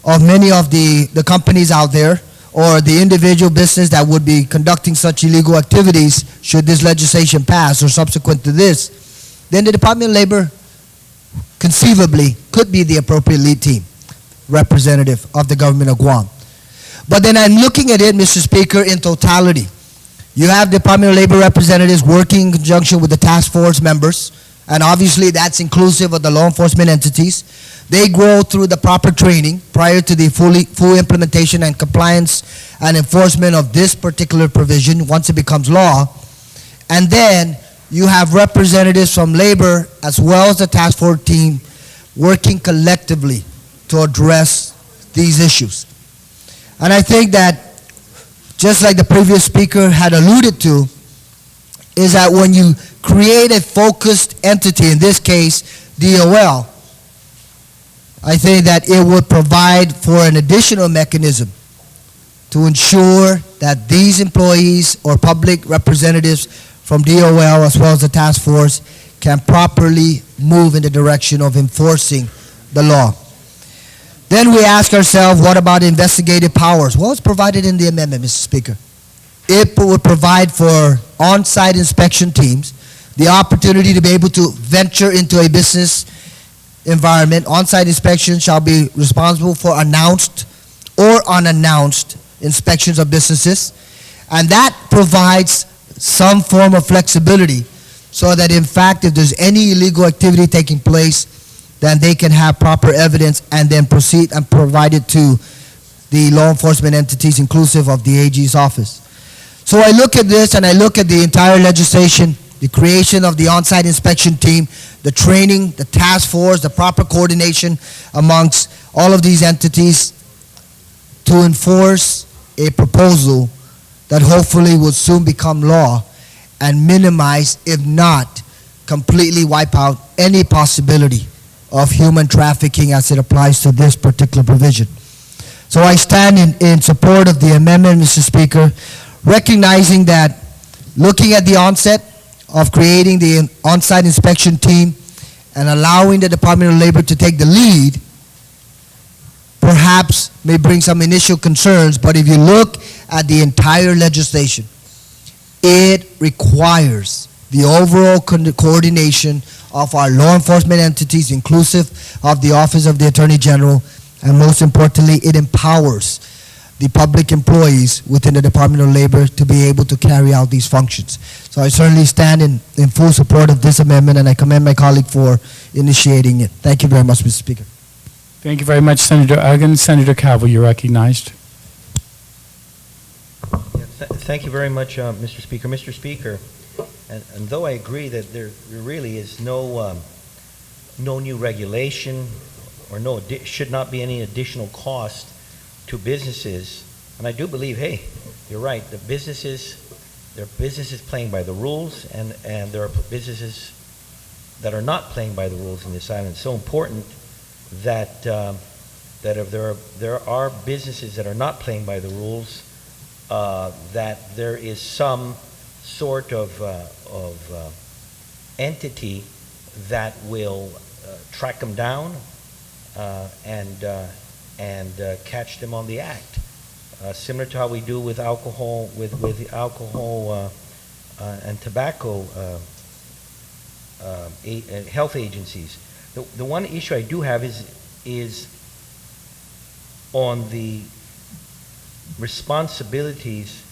of many of the companies out there, or the individual business that would be conducting such illegal activities should this legislation pass or subsequent to this. Then the Department of Labor conceivably could be the appropriate lead team representative of the government of Guam. But then I'm looking at it, Mr. Speaker, in totality. You have Department of Labor representatives working in conjunction with the task force members, and obviously that's inclusive of the law enforcement entities. They go through the proper training prior to the full implementation and compliance and enforcement of this particular provision once it becomes law. And then you have representatives from labor as well as the task force team working collectively to address these issues. And I think that, just like the previous speaker had alluded to, is that when you create a focused entity, in this case, DOL, I think that it would provide for an additional mechanism to ensure that these employees or public representatives from DOL as well as the task force can properly move in the direction of enforcing the law. Then we ask ourselves, what about investigative powers? Well, it's provided in the amendment, Mr. Speaker. It would provide for on-site inspection teams the opportunity to be able to venture into a business environment. On-site inspection shall be responsible for announced or unannounced inspections of businesses, and that provides some form of flexibility so that in fact if there's any illegal activity taking place, then they can have proper evidence and then proceed and provide it to the law enforcement entities inclusive of the AG's office. So I look at this and I look at the entire legislation, the creation of the on-site inspection team, the training, the task force, the proper coordination amongst all of these entities to enforce a proposal that hopefully will soon become law and minimize, if not completely wipe out, any possibility of human trafficking as it applies to this particular provision. So I stand in support of the amendment, Mr. Speaker, recognizing that looking at the onset of creating the on-site inspection team and allowing the Department of Labor to take the lead perhaps may bring some initial concerns, but if you look at the entire legislation, it requires the overall coordination of our law enforcement entities, inclusive of the Office of the Attorney General, and most importantly, it empowers the public employees within the Department of Labor to be able to carry out these functions. So I certainly stand in full support of this amendment, and I commend my colleague for initiating it. Thank you very much, Mr. Speaker. Thank you very much, Senator Uggan. Senator Calvo, you're recognized. Thank you very much, Mr. Speaker. Mr. Speaker, and though I agree that there really is no new regulation or should not be any additional cost to businesses, and I do believe, hey, you're right, there are businesses playing by the rules, and there are businesses that are not playing by the rules in this island. It's so important that that if there are businesses that are not playing by the rules, that there is some sort of entity that will track them down and catch them on the act, similar to how we do with alcohol, with the alcohol and tobacco health agencies. The one issue I do have is on the responsibilities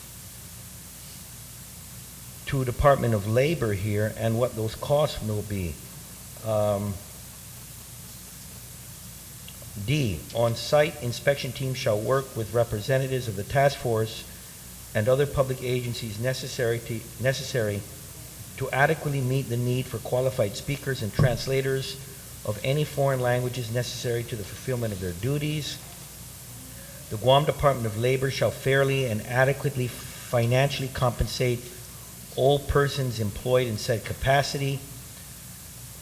to Department of Labor here and what those costs will be. D, on-site inspection team shall work with representatives of the task force and other public agencies necessary to adequately meet the need for qualified speakers and translators of any foreign languages necessary to the fulfillment of their duties. The Guam Department of Labor shall fairly and adequately financially compensate all persons employed in said capacity.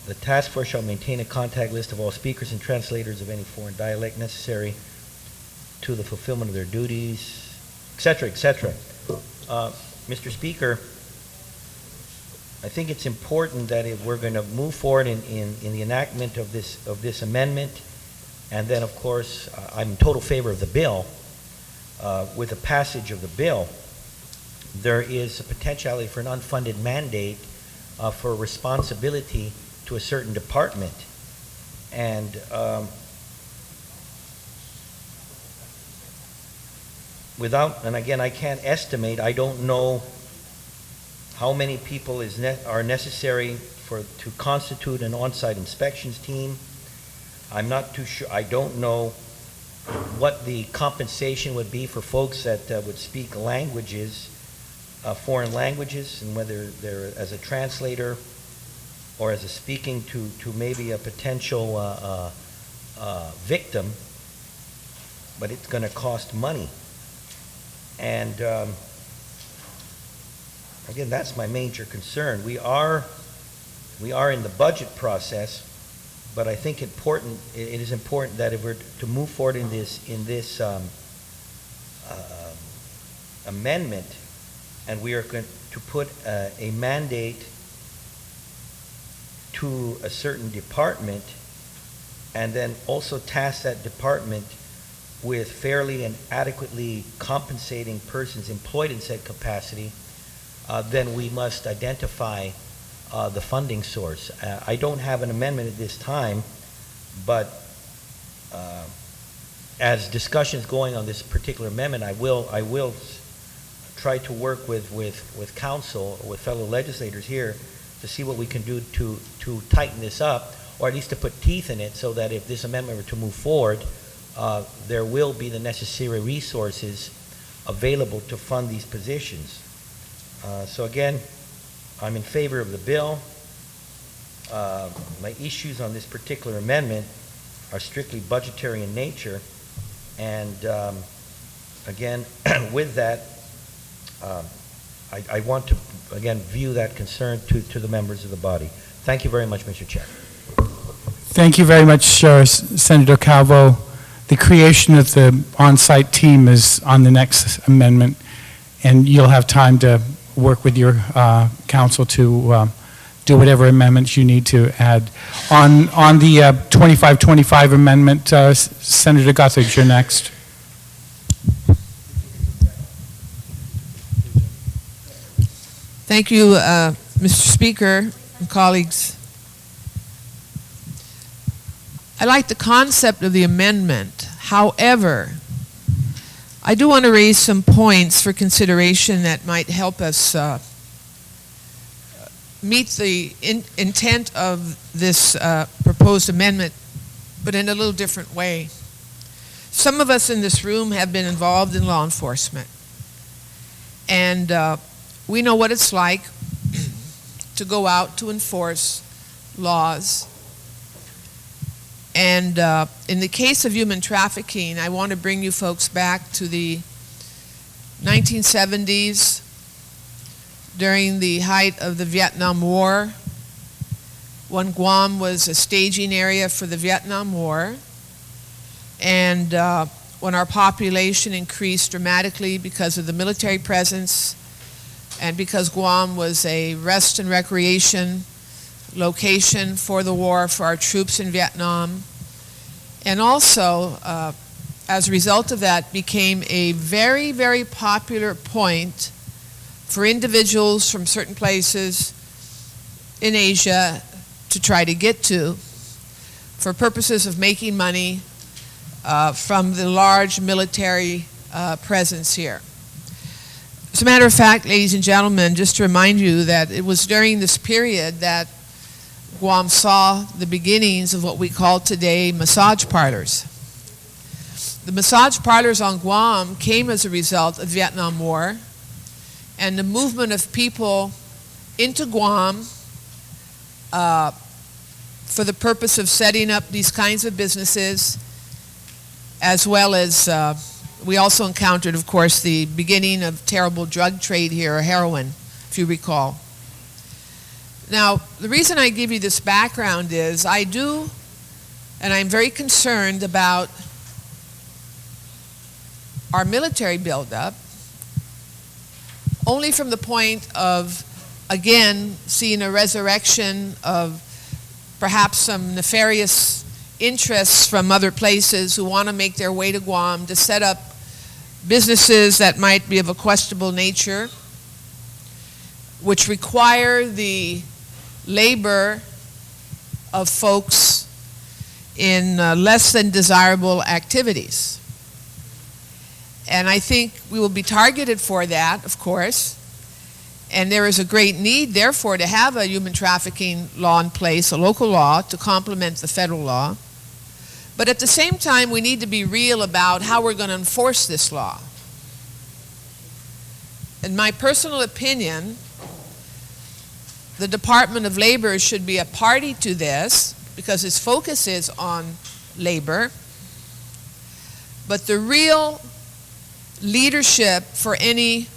The task force shall maintain a contact list of all speakers and translators of any foreign dialect necessary to the fulfillment of their duties, etc., etc. Mr. Speaker, I think it's important that if we're going to move forward in the enactment of this amendment, and then, of course, I'm in total favor of the bill. With the passage of the bill, there is a potentiality for an unfunded mandate for responsibility to a certain department. And and again, I can't estimate, I don't know how many people are necessary to constitute an on-site inspections team. I'm not too sure. I don't know what the compensation would be for folks that would speak languages, foreign languages, and whether they're as a translator or as a speaking to maybe a potential victim, but it's going to cost money. And again, that's my major concern. We are in the budget process, but I think it is important that if we're to move forward in this amendment, and we are going to put a mandate to a certain department, and then also task that department with fairly and adequately compensating persons employed in said capacity, then we must identify the funding source. I don't have an amendment at this time, but as discussions going on this particular amendment, I will try to work with council or with fellow legislators here to see what we can do to tighten this up, or at least to put teeth in it, so that if this amendment were to move forward, there will be the necessary resources available to fund these positions. So again, I'm in favor of the bill. My issues on this particular amendment are strictly budgetary in nature, and again, with that, I want to again view that concern to the members of the body. Thank you very much, Mr. Chair. Thank you very much, Senator Calvo. The creation of the on-site team is on the next amendment, and you'll have time to work with your council to do whatever amendments you need to add. On the 2525 amendment, Senator Guthridge, you're next. Thank you, Mr. Speaker and colleagues. I like the concept of the amendment. However, I do want to raise some points for consideration that might help us meet the intent of this proposed amendment but in a little different way. Some of us in this room have been involved in law enforcement, and we know what it's like to go out to enforce laws. And in the case of human trafficking, I want to bring you folks back to the 1970s, during the height of the Vietnam War, when Guam was a staging area for the Vietnam War, and when our population increased dramatically because of the military presence and because Guam was a rest and recreation location for the war for our troops in Vietnam. And also, as a result of that, became a very, very popular point for individuals from certain places in Asia to try to get to for purposes of making money from the large military presence here. As a matter of fact, ladies and gentlemen, just to remind you that it was during this period that Guam saw the beginnings of what we call today massage parlors. The massage parlors on Guam came as a result of the Vietnam War and the movement of people into Guam for the purpose of setting up these kinds of businesses, as well as we also encountered, of course, the beginning of terrible drug trade here, heroin, if you recall. Now, the reason I give you this background is and I'm very concerned about our military buildup, only from the point of, again, seeing a resurrection of perhaps some nefarious interests from other places who want to make their way to Guam to set up businesses that might be of a questionable nature, which require the labor of folks in less than desirable activities. And I think we will be targeted for that, of course. And there is a great need, therefore, to have a human trafficking law in place, a local law, to complement the federal law. But at the same time, we need to be real about how we're going to enforce this law. In my personal opinion, the Department of Labor should be a party to this because its focus is on labor. But the real leadership for any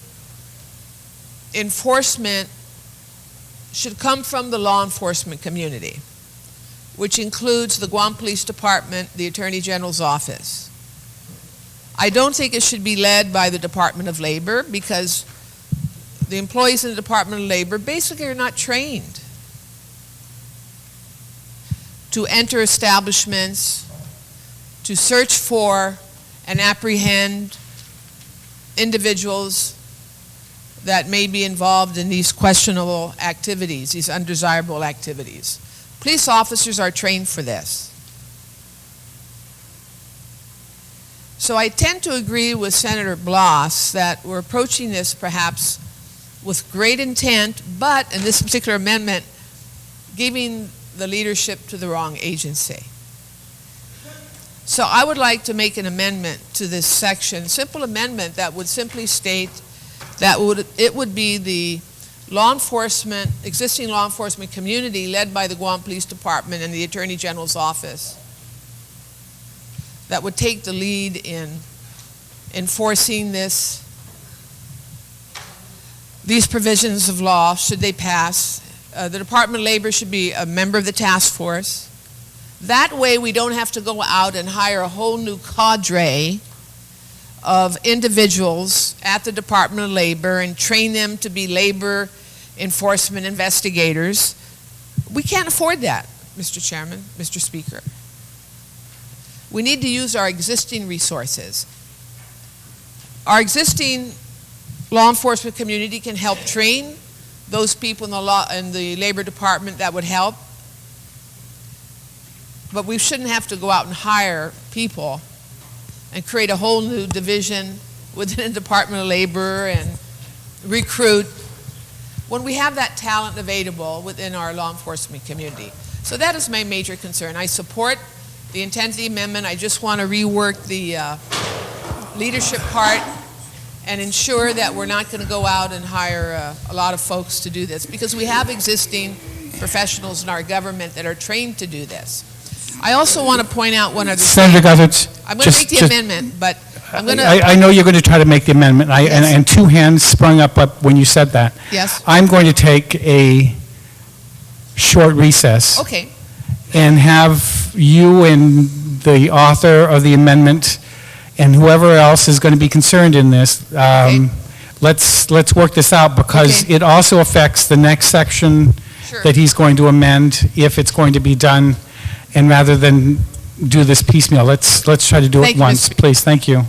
enforcement should come from the law enforcement community, which includes the Guam Police Department, the Attorney General's office. I don't think it should be led by the Department of Labor because the employees in the Department of Labor basically are not trained to enter establishments, to search for and apprehend individuals that may be involved in these questionable activities, these undesirable activities. Police officers are trained for this. So I tend to agree with Senator Bloss that we're approaching this perhaps with great intent, but in this particular amendment, giving the leadership to the wrong agency. So I would like to make an amendment to this section, simple amendment that would simply state that it would be the law enforcement, existing law enforcement community led by the Guam Police Department and the Attorney General's office that would take the lead in enforcing these provisions of law, should they pass. The Department of Labor should be a member of the task force. That way we don't have to go out and hire a whole new cadre of individuals at the Department of Labor and train them to be labor enforcement investigators. We can't afford that, Mr. Chairman, Mr. Speaker. We need to use our existing resources. Our existing law enforcement community can help train those people in the Labor Department that would help. But we shouldn't have to go out and hire people and create a whole new division within the Department of Labor and recruit when we have that talent available within our law enforcement community. So that is my major concern. I support the intent of the amendment. I just want to rework the leadership part and ensure that we're not going to go out and hire a lot of folks to do this, because we have existing professionals in our government that are trained to do this. I also want to point out one other thing. Senator Gothard, I'm going to make the amendment, but I'm going to... I know you're going to try to make the amendment, Yes. and two hands sprung up when you said that. Yes, I'm going to take a short recess okay. and have you and the author of the amendment and whoever else is going to be concerned in this, let's work this out, because Okay. it also affects the next section Sure. that he's going to amend, if it's going to be done, and rather than do this piecemeal, let's try to do Thank it you, once, Mr. please. Thank you.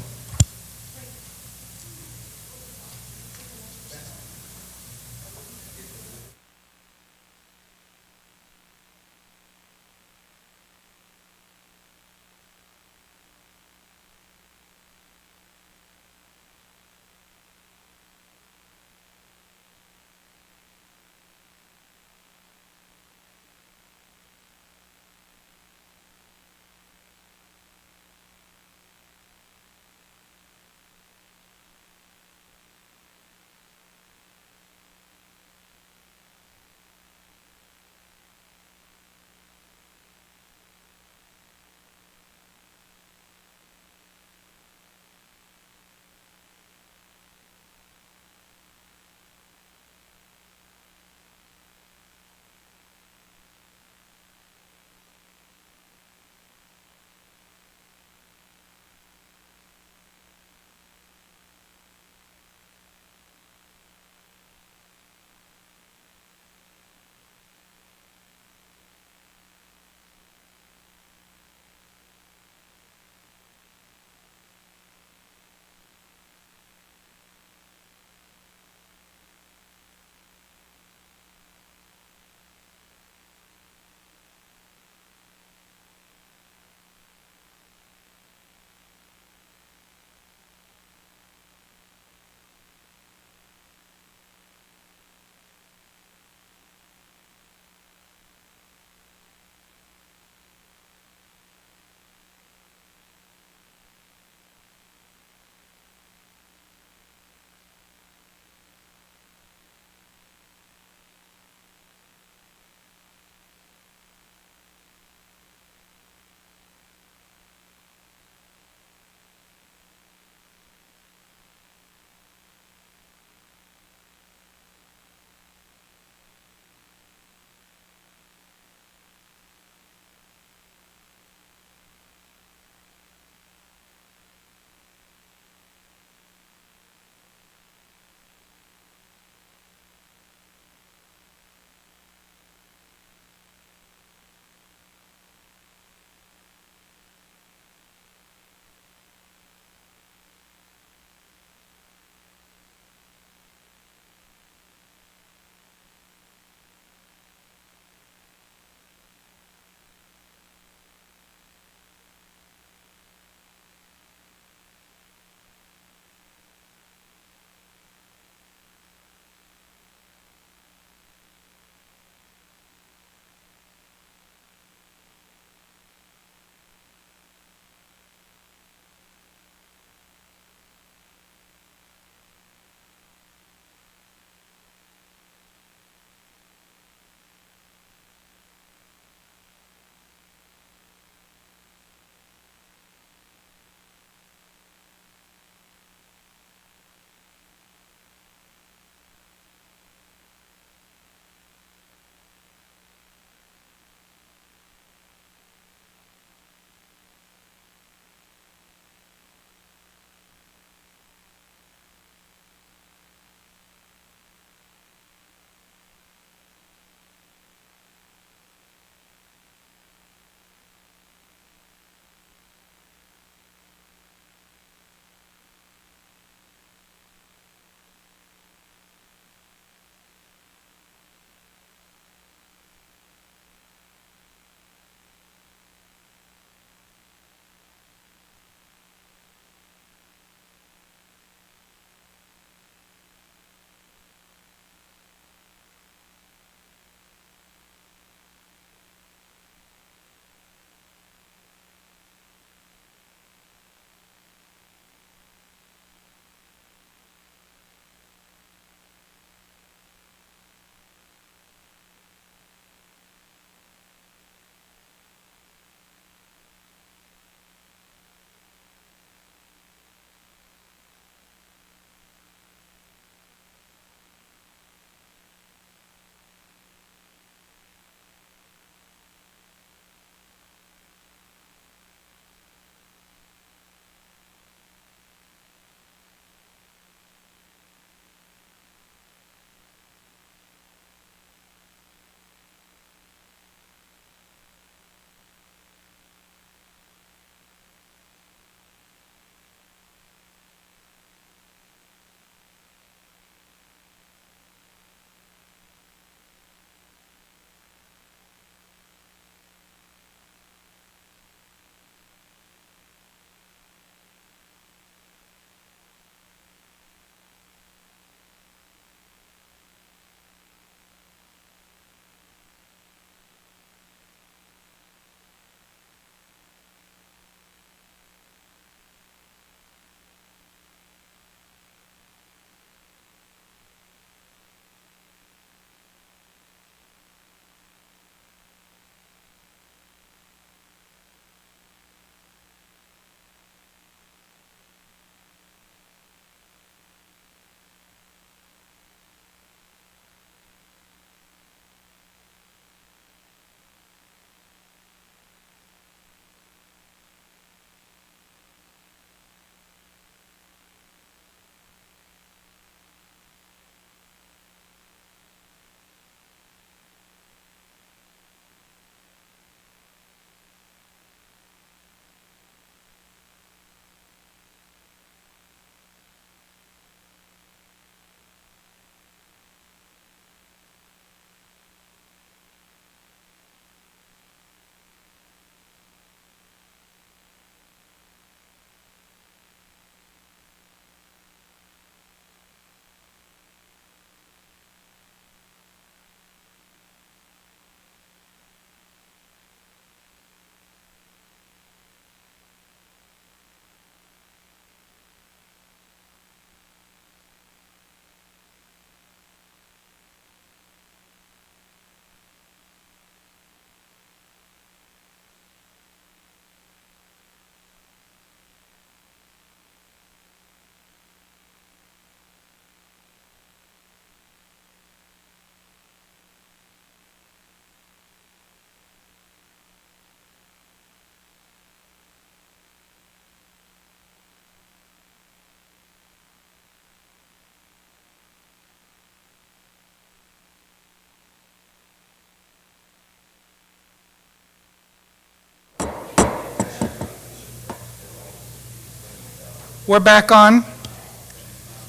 We're back on.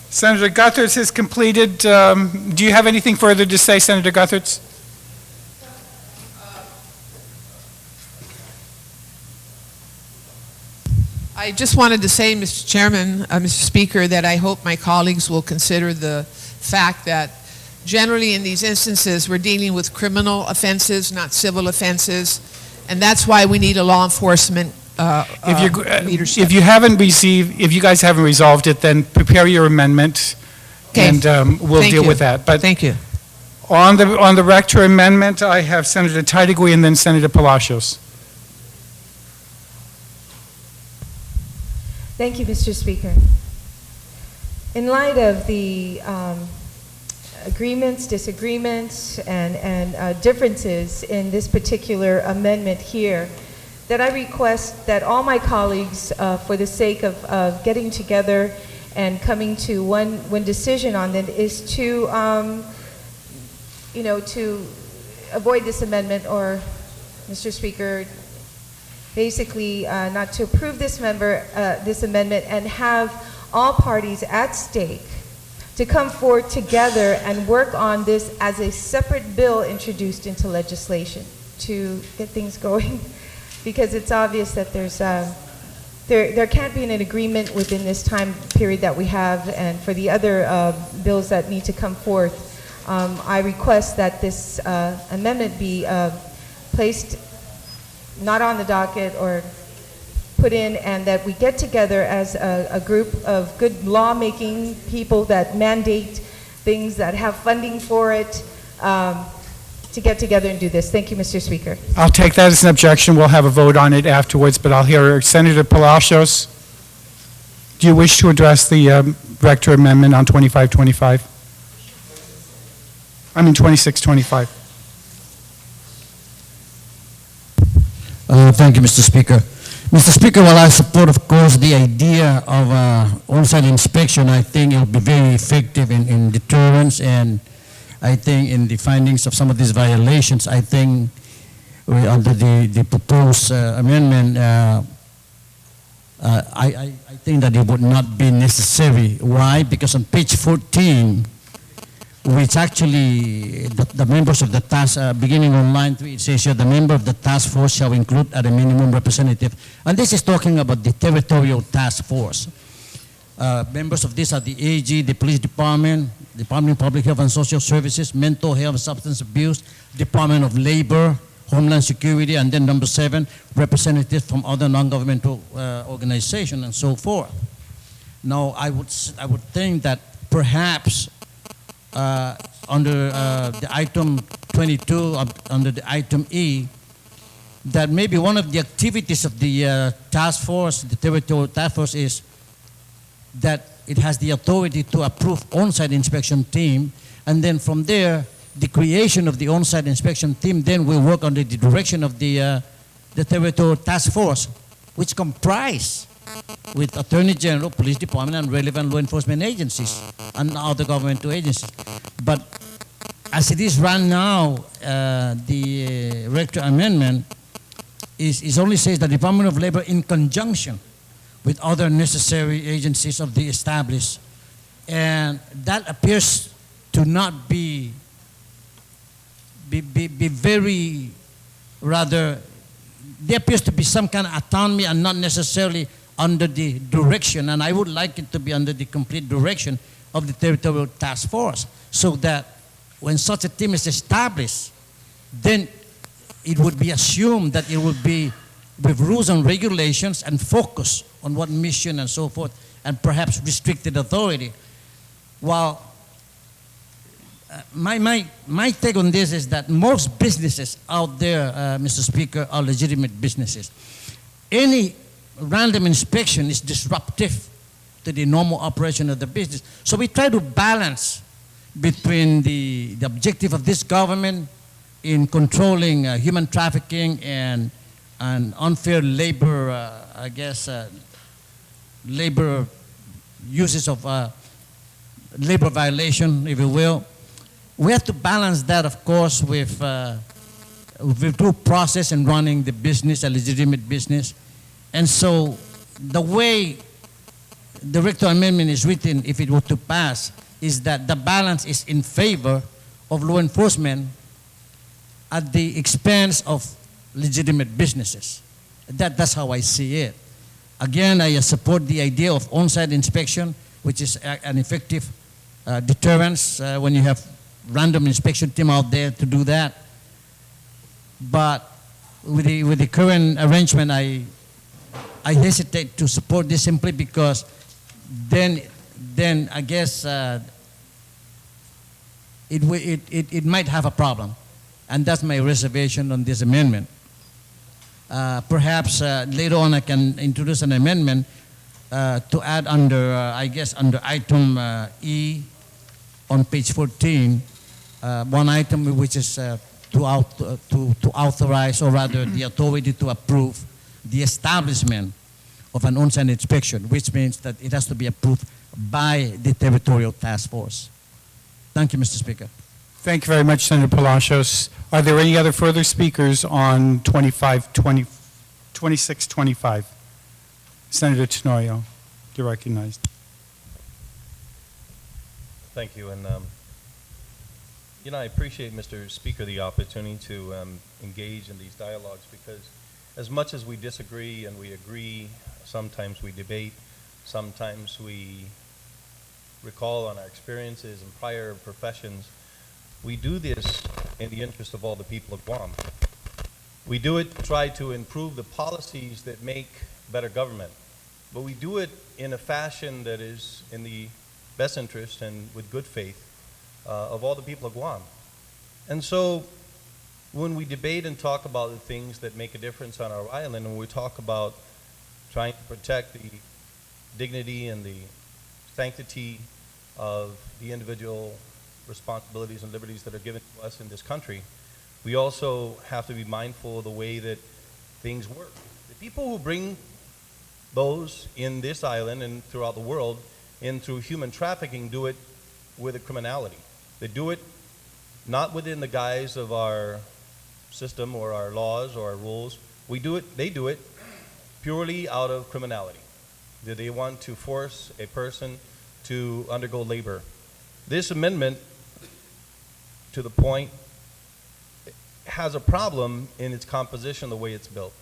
Senator Guthertz has completed. Do you have anything further to say, Senator Guthertz? I just wanted to say, Mr. Chairman, Mr. Speaker, that I hope my colleagues will consider the fact that generally in these instances, we're dealing with criminal offenses, not civil offenses, and that's why we need a law enforcement leadership. If you guys haven't resolved it, then prepare your amendment, Okay. and we'll Thank deal you. with that. But Thank you. on the Rector amendment, I have Senator Teitigui and then Senator Palacios. Thank you, Mr. Speaker. In light of the agreements, disagreements, and differences in this particular amendment here, that I request that all my colleagues, for the sake of getting together and coming to one decision on it, is to, to avoid this amendment, or, Mr. Speaker, basically not to approve this amendment, and have all parties at stake to come forward together and work on this as a separate bill introduced into legislation to get things going, because it's obvious that there can't be an agreement within this time period that we have, and for the other bills that need to come forth, I request that this amendment be placed not on the docket or put in, and that we get together as a group of good lawmaking people that mandate things, that have funding for it, to get together and do this. Thank you, Mr. Speaker. I'll take that as an objection. We'll have a vote on it afterwards, but I'll hear Senator Palacios. Do you wish to address the Rector amendment on 2525? I mean 2625. Thank you, Mr. Speaker. Mr. Speaker, while I support, of course, the idea of on-site inspection, I think it will be very effective in deterrence, and I think in the findings of some of these violations, I think under the proposed amendment, I think that it would not be necessary. Why? Because on page 14, which actually the members of the task, beginning on line 3, it says here, the member of the task force shall include at a minimum representative. And this is talking about the territorial task force. Members of this are the AG, the Police Department, Department of Public Health and Social Services, Mental Health and Substance Abuse, Department of Labor, Homeland Security, and then number 7, representatives from other non-governmental organizations and so forth. Now, I would think that perhaps under the item 22, under the item E, that maybe one of the activities of the task force, the territorial task force, is that it has the authority to approve on-site inspection team, and then from there, the creation of the on-site inspection team then will work under the direction of the territorial task force, which comprise with Attorney General, Police Department, and relevant law enforcement agencies and other governmental agencies. But as it is run now, the Rector amendment is only says the Department of Labor in conjunction with other necessary agencies of the established. And that appears to not be very, rather, there appears to be some kind of autonomy and not necessarily under the direction, and I would like it to be under the complete direction of the territorial task force, so that when such a team is established, then it would be assumed that it would be with rules and regulations and focus on what mission and so forth, and perhaps restricted authority. While my take on this is that most businesses out there, Mr. Speaker, are legitimate businesses. Any random inspection is disruptive to the normal operation of the business. So we try to balance between the objective of this government in controlling human trafficking and unfair labor, labor uses of labor violation, if you will. We have to balance that, of course, with due process in running the business, a legitimate business. And so the way the rector amendment is written, if it were to pass, is that the balance is in favor of law enforcement at the expense of legitimate businesses. That's how I see it. Again, I support the idea of on-site inspection, which is an effective deterrence when you have random inspection team out there to do that. But with the current arrangement, I hesitate to support this simply because then I guess it might have a problem. And that's my reservation on this amendment. Perhaps later on I can introduce an amendment to add under, I guess, under item E on page 14, one item which is to authorize, or rather the authority to approve the establishment of an on-site inspection, which means that it has to be approved by the territorial task force. Thank you, Mr. Speaker. Thank you very much, Senator Palacios. Are there any other further speakers on 2625? Senator Tenorio, you're recognized. Thank you, and I appreciate, Mr. Speaker, the opportunity to engage in these dialogues, because as much as we disagree and we agree, sometimes we debate, sometimes we recall on our experiences and prior professions. We do this in the interest of all the people of Guam. We do it to try to improve the policies that make better government, but we do it in a fashion that is in the best interest and with good faith of all the people of Guam. And so when we debate and talk about the things that make a difference on our island, and we talk about trying to protect the dignity and the sanctity of the individual responsibilities and liberties that are given to us in this country, we also have to be mindful of the way that things work. The people who bring those in this island and throughout the world in through human trafficking do it with a criminality. They do it not within the guise of our system or our laws or our rules. They do it purely out of criminality. Do they want to force a person to undergo labor? This amendment, to the point, has a problem in its composition, the way it's built.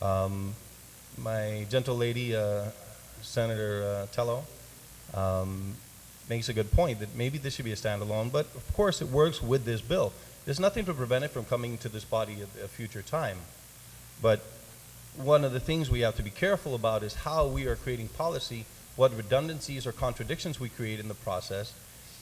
My gentle lady, Senator Tello, makes a good point that maybe this should be a standalone, but of course it works with this bill. There's nothing to prevent it from coming to this body at a future time. But one of the things we have to be careful about is how we are creating policy, what redundancies or contradictions we create in the process,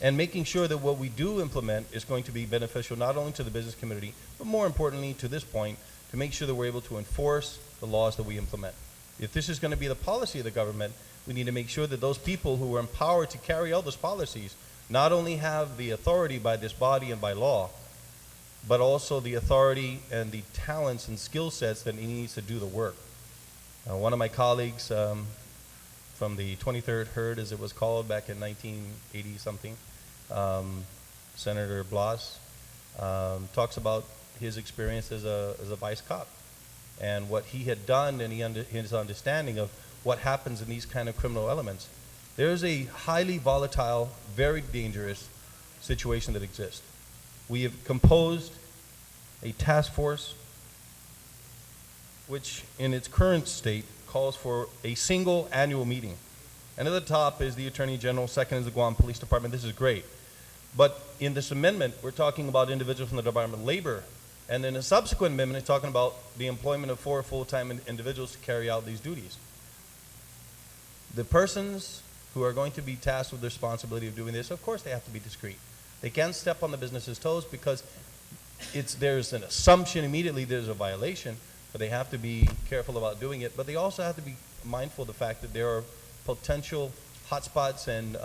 and making sure that what we do implement is going to be beneficial not only to the business community, but more importantly to this point, to make sure that we're able to enforce the laws that we implement. If this is going to be the policy of the government, we need to make sure that those people who are empowered to carry out those policies not only have the authority by this body and by law, but also the authority and the talents and skill sets that he needs to do the work. One of my colleagues from the 23rd Herd, as it was called back in 1980-something, Senator Blas, talks about his experience as a vice cop and what he had done and his understanding of what happens in these kind of criminal elements. There's a highly volatile, very dangerous situation that exists. We have composed a task force which in its current state calls for a single annual meeting. And at the top is the Attorney General, second is the Guam Police Department. This is great. But in this amendment, we're talking about individuals from the Department of Labor. And in a subsequent amendment, it's talking about the employment of 4 full-time individuals to carry out these duties. The persons who are going to be tasked with the responsibility of doing this, of course they have to be discreet. They can't step on the business's toes because there's an assumption immediately there's a violation, but they have to be careful about doing it. But they also have to be mindful of the fact that there are potential hotspots and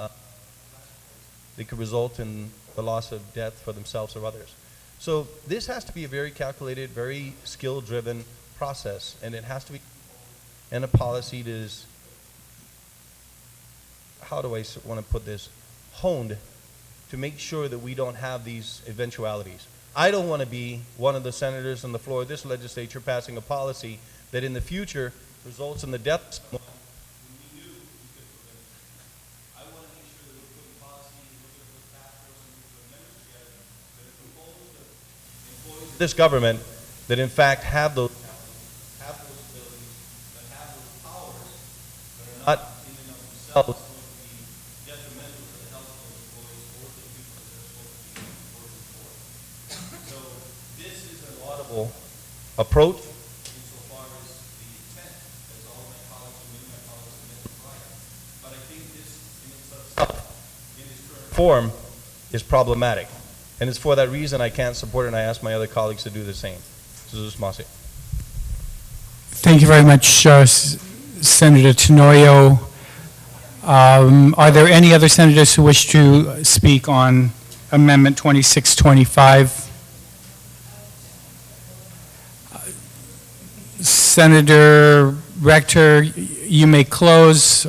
they could result in the loss of death for themselves or others. So this has to be a very calculated, very skill-driven process, and it has to be in a policy that is, how do I want to put this, honed to make sure that we don't have these eventualities. I don't want to be one of the senators on the floor of this legislature passing a policy that in the future results in the death of someone who we knew we could this government that in fact have those abilities, that have those powers, that are not in and of themselves going to be detrimental to the health of those employees or to the people that they're supposed to be working for. So this is a laudable approach insofar as the intent, as all of my colleagues and many of my colleagues have mentioned prior. But I think this in itself, in its current form, is problematic. And it's for that reason I can't support it, and I ask my other colleagues to do the same. Thank you very much, Senator Tenorio. Are there any other senators who wish to speak on Amendment 2625? Senator Rector, you may close.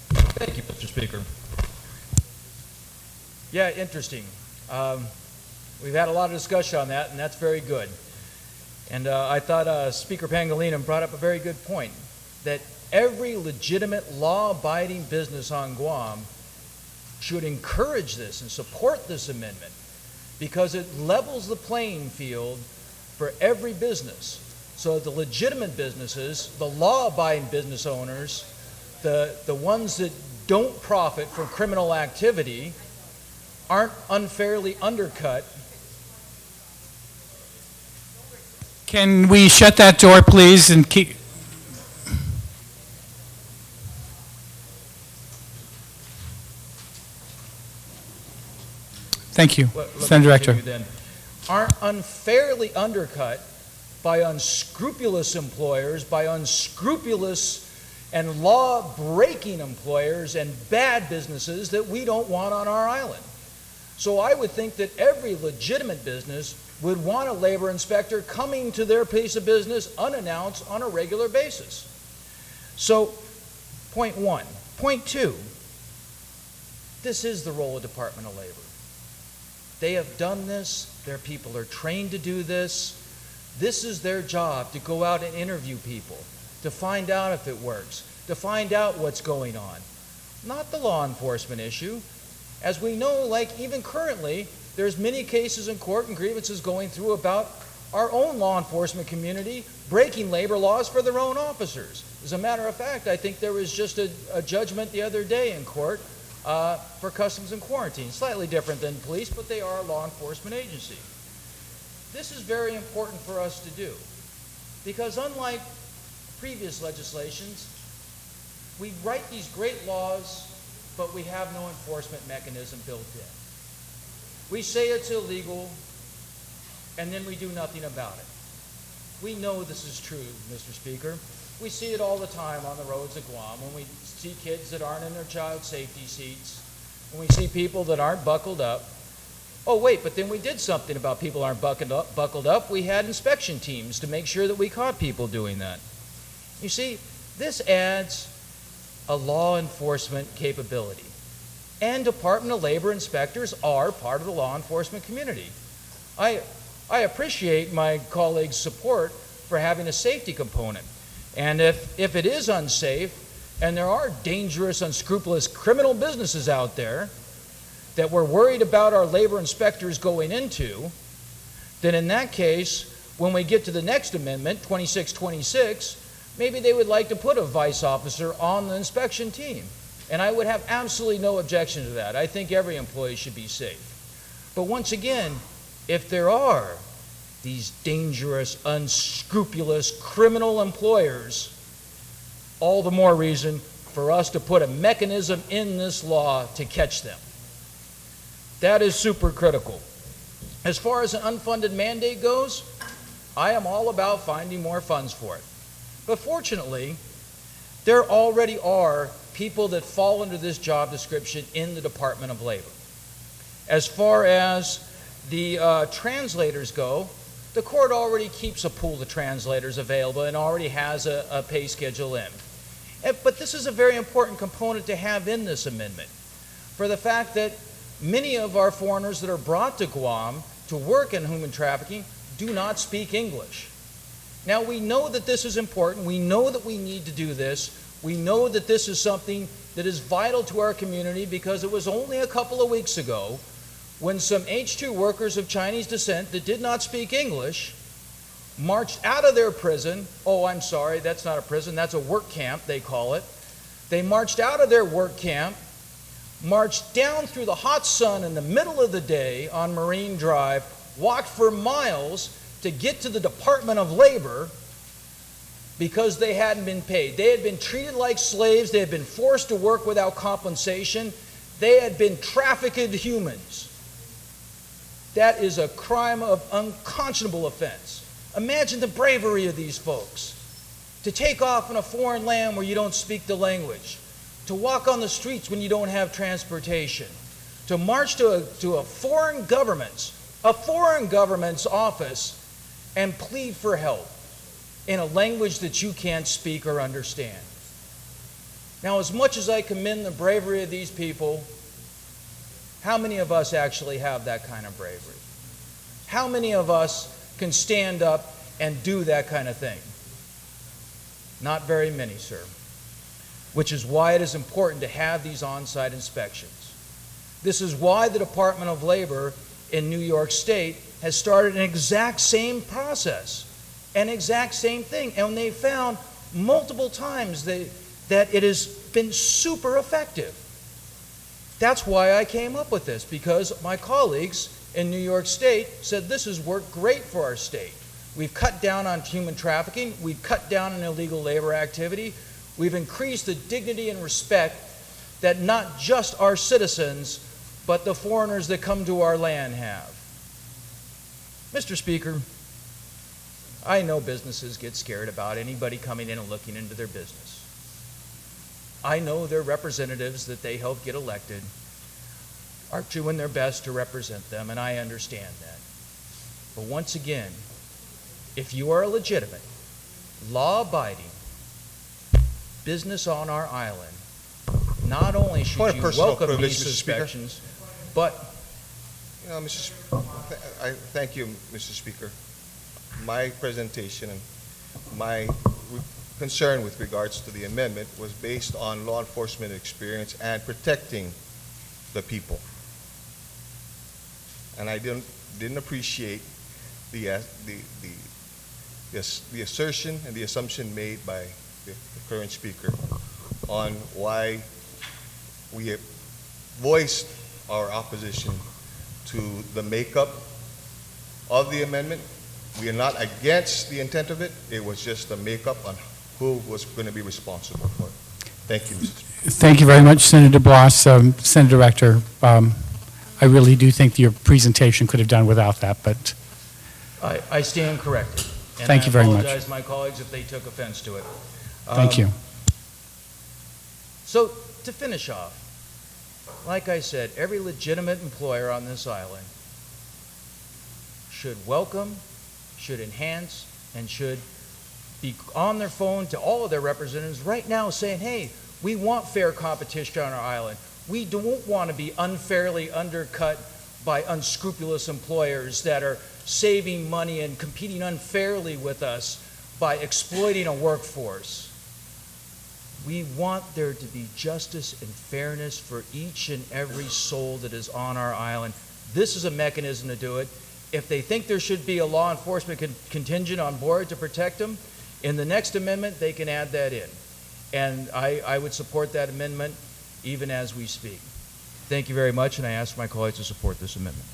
Thank you, Mr. Speaker. Yeah, interesting. We've had a lot of discussion on that, and that's very good. And I thought Speaker Pangilinan brought up a very good point, that every legitimate law-abiding business on Guam should encourage this and support this amendment because it levels the playing field for every business. So the legitimate businesses, the law-abiding business owners, the ones that don't profit from criminal activity aren't unfairly undercut. Can we shut that door, please, and keep... Thank you, Senator Rector. Then, aren't unfairly undercut by unscrupulous employers, by unscrupulous and law-breaking employers and bad businesses that we don't want on our island. So I would think that every legitimate business would want a labor inspector coming to their piece of business unannounced on a regular basis. So, point one. Point two, this is the role of Department of Labor. They have done this. Their people are trained to do this. This is their job, to go out and interview people, to find out if it works, to find out what's going on. Not the law enforcement issue. As we know, like even currently, there's many cases in court and grievances going through about our own law enforcement community breaking labor laws for their own officers. As a matter of fact, I think there was just a judgment the other day in court for customs and quarantine. Slightly different than police, but they are a law enforcement agency. This is very important for us to do because unlike previous legislations, we write these great laws, but we have no enforcement mechanism built in. We say it's illegal, and then we do nothing about it. We know this is true, Mr. Speaker. We see it all the time on the roads of Guam when we see kids that aren't in their child safety seats, when we see people that aren't buckled up. Oh, wait, but then we did something about people aren't buckled up. We had inspection teams to make sure that we caught people doing that. You see, this adds a law enforcement capability. And Department of Labor inspectors are part of the law enforcement community. I appreciate my colleagues' support for having a safety component. And if it is unsafe, and there are dangerous, unscrupulous criminal businesses out there that we're worried about our labor inspectors going into, then in that case, when we get to the next amendment, 2626, maybe they would like to put a vice officer on the inspection team. And I would have absolutely no objection to that. I think every employee should be safe. But once again, if there are these dangerous, unscrupulous, criminal employers, all the more reason for us to put a mechanism in this law to catch them. That is super critical. As far as an unfunded mandate goes, I am all about finding more funds for it. But fortunately, there already are people that fall under this job description in the Department of Labor. As far as the translators go, the court already keeps a pool of translators available and already has a pay schedule in. But this is a very important component to have in this amendment, for the fact that many of our foreigners that are brought to Guam to work in human trafficking do not speak English. Now, we know that this is important. We know that we need to do this. We know that this is something that is vital to our community because it was only a couple of weeks ago when some H-2 workers of Chinese descent that did not speak English marched out of their prison. Oh, I'm sorry, that's not a prison, that's a work camp, they call it. They marched out of their work camp, marched down through the hot sun in the middle of the day on Marine Drive, walked for miles to get to the Department of Labor because they hadn't been paid. They had been treated like slaves. They had been forced to work without compensation. They had been trafficked humans. That is a crime of unconscionable offense. Imagine the bravery of these folks. To take off in a foreign land where you don't speak the language. To walk on the streets when you don't have transportation. To march to a foreign government's office and plead for help in a language that you can't speak or understand. Now, as much as I commend the bravery of these people, how many of us actually have that kind of bravery? How many of us can stand up and do that kind of thing? Not very many, sir. Which is why it is important to have these on-site inspections. This is why the Department of Labor in New York State has started an exact same process, an exact same thing. And they found multiple times that it has been super effective. That's why I came up with this, because my colleagues in New York State said this has worked great for our state. We've cut down on human trafficking, we've cut down on illegal labor activity, we've increased the dignity and respect that not just our citizens, but the foreigners that come to our land have. Mr. Speaker, I know businesses get scared about anybody coming in and looking into their business. I know their representatives that they help get elected are doing their best to represent them, and I understand that. But once again, if you are a legitimate, law-abiding business on our island, not only should you welcome these inspections, but... You know, I thank you, Mr. Speaker. My presentation and my concern with regards to the amendment was based on law enforcement experience and protecting the people. And I didn't appreciate the assertion and the assumption made by the current speaker on why we have voiced our opposition to the makeup of the amendment. We are not against the intent of it. It was just the makeup on who was going to be responsible for it. Thank you, Mr. Speaker. Thank you very much, Senator Blas. Senator Rector, I really do think your presentation could have done without that, but... I stand corrected. And Thank you very much. I apologize to my colleagues if they took offense to it. Thank you. So, to finish off, like I said, every legitimate employer on this island should welcome, should enhance, and should be on their phone to all of their representatives right now saying, hey, we want fair competition on our island. We don't want to be unfairly undercut by unscrupulous employers that are saving money and competing unfairly with us by exploiting a workforce. We want there to be justice and fairness for each and every soul that is on our island. This is a mechanism to do it. If they think there should be a law enforcement contingent on board to protect them, in the next amendment, they can add that in. And I would support that amendment even as we speak. Thank you very much, and I ask my colleagues to support this amendment.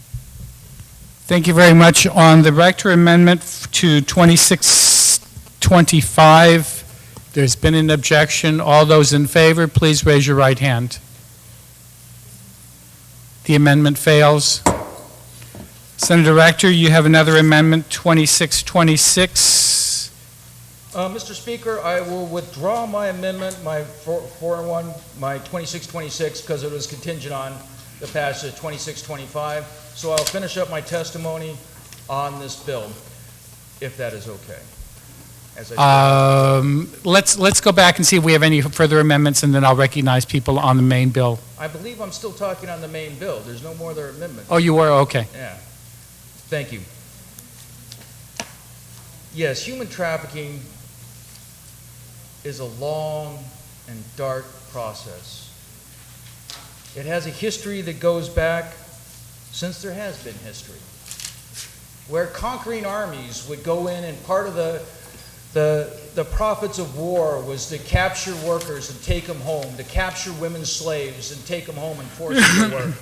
Thank you very much. On the Rector Amendment to 2625, there's been an objection. All those in favor, please raise your right hand. The amendment fails. Senator Rector, you have another amendment, 2626. Mr. Speaker, I will withdraw my amendment, my 2626, because it was contingent on the passage of 2625. So I'll finish up my testimony on this bill, if that is okay. Let's go back and see if we have any further amendments, and then I'll recognize people on the main bill. I believe I'm still talking on the main bill. There's no more other amendments. Oh, you were? Okay. Yeah. Thank you. Yes, human trafficking is a long and dark process. It has a history that goes back since there has been history, where conquering armies would go in, and part of the profits of war was to capture workers and take them home, to capture women slaves and take them home and force them to work.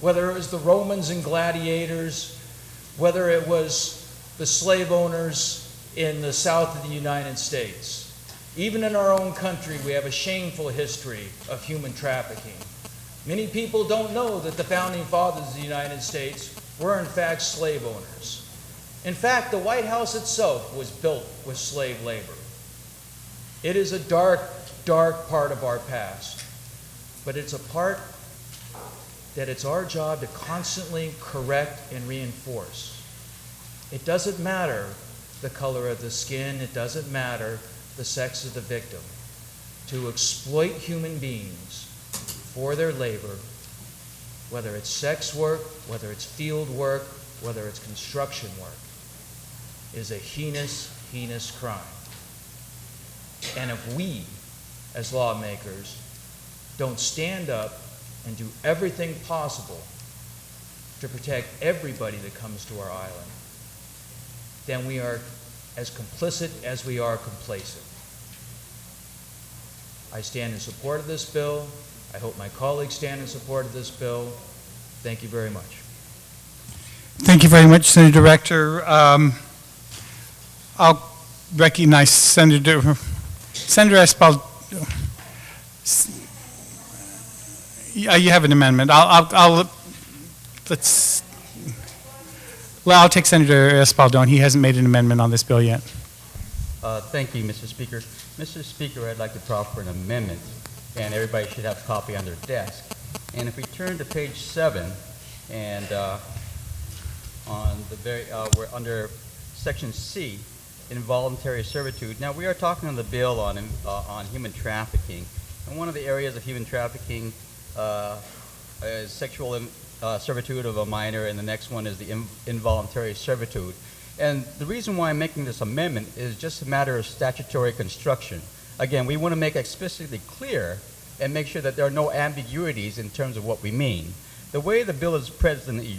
Whether it was the Romans and gladiators, whether it was the slave owners in the south of the United States. Even in our own country, we have a shameful history of human trafficking. Many people don't know that the founding fathers of the United States were in fact slave owners. In fact, the White House itself was built with slave labor. It is a dark, dark part of our past, but it's a part that it's our job to constantly correct and reinforce. It doesn't matter the color of the skin, it doesn't matter the sex of the victim. To exploit human beings for their labor, whether it's sex work, whether it's field work, whether it's construction work, is a heinous, heinous crime. And if we, as lawmakers, don't stand up and do everything possible to protect everybody that comes to our island, then we are as complicit as we are complacent. I stand in support of this bill. I hope my colleagues stand in support of this bill. Thank you very much. Thank you very much, Senator Rector. I'll recognize Senator Espal. You have an amendment. I'll take Senator Espaldon. He hasn't made an amendment on this bill yet. Thank you, Mr. Speaker. Mr. Speaker, I'd like to proffer an amendment, and everybody should have a copy on their desk. And if we turn to page 7, and on the we're under section C, involuntary servitude. Now, we are talking on the bill on human trafficking, and one of the areas of human trafficking is sexual servitude of a minor, and the next one is the involuntary servitude. And the reason why I'm making this amendment is just a matter of statutory construction. Again, we want to make explicitly clear and make sure that there are no ambiguities in terms of what we mean. The way the bill is presently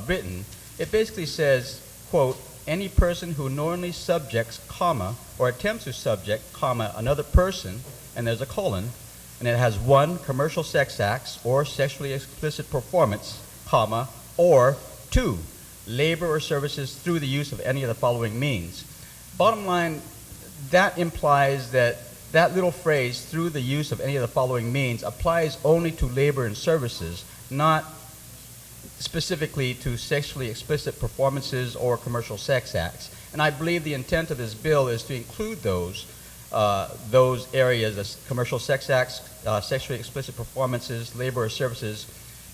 written, it basically says, quote, any person who knowingly subjects, comma, or attempts to subject, comma, another person, and there's a colon, and it has 1, commercial sex acts or sexually explicit performance, comma, or 2, labor or services through the use of any of the following means. Bottom line, that implies that that little phrase, through the use of any of the following means, applies only to labor and services, not specifically to sexually explicit performances or commercial sex acts. And I believe the intent of this bill is to include those areas, as commercial sex acts, sexually explicit performances, labor or services,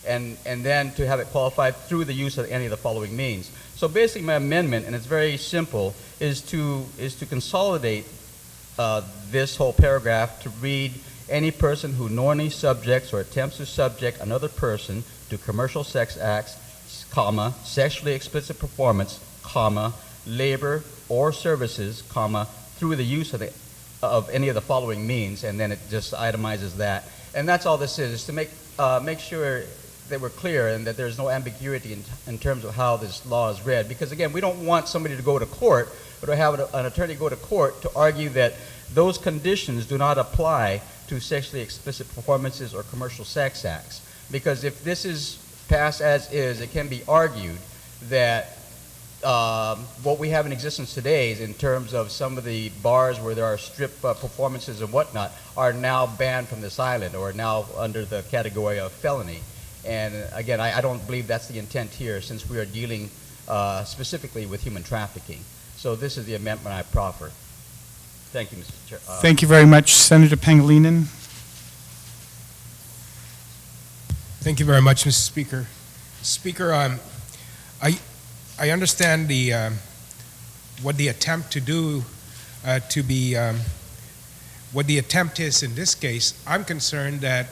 and then to have it qualified through the use of any of the following means. So basically my amendment, and it's very simple, is to consolidate this whole paragraph to read any person who knowingly subjects or attempts to subject another person to commercial sex acts, comma, sexually explicit performance, comma, labor or services, comma, through the use of any of the following means, and then it just itemizes that. And that's all this is to make sure that we're clear and that there's no ambiguity in terms of how this law is read. Because again, we don't want somebody to go to court, or to have an attorney go to court to argue that those conditions do not apply to sexually explicit performances or commercial sex acts. Because if this is passed as is, it can be argued that what we have in existence today is in terms of some of the bars where there are strip performances and whatnot are now banned from this island or now under the category of felony. And again, I don't believe that's the intent here, since we are dealing specifically with human trafficking. So this is the amendment I proffer. Thank you, Mr. Chair. Thank you very much, Senator Pangilinan. Thank you very much, Mr. Speaker. Speaker, I understand what the attempt to do what the attempt is in this case. I'm concerned that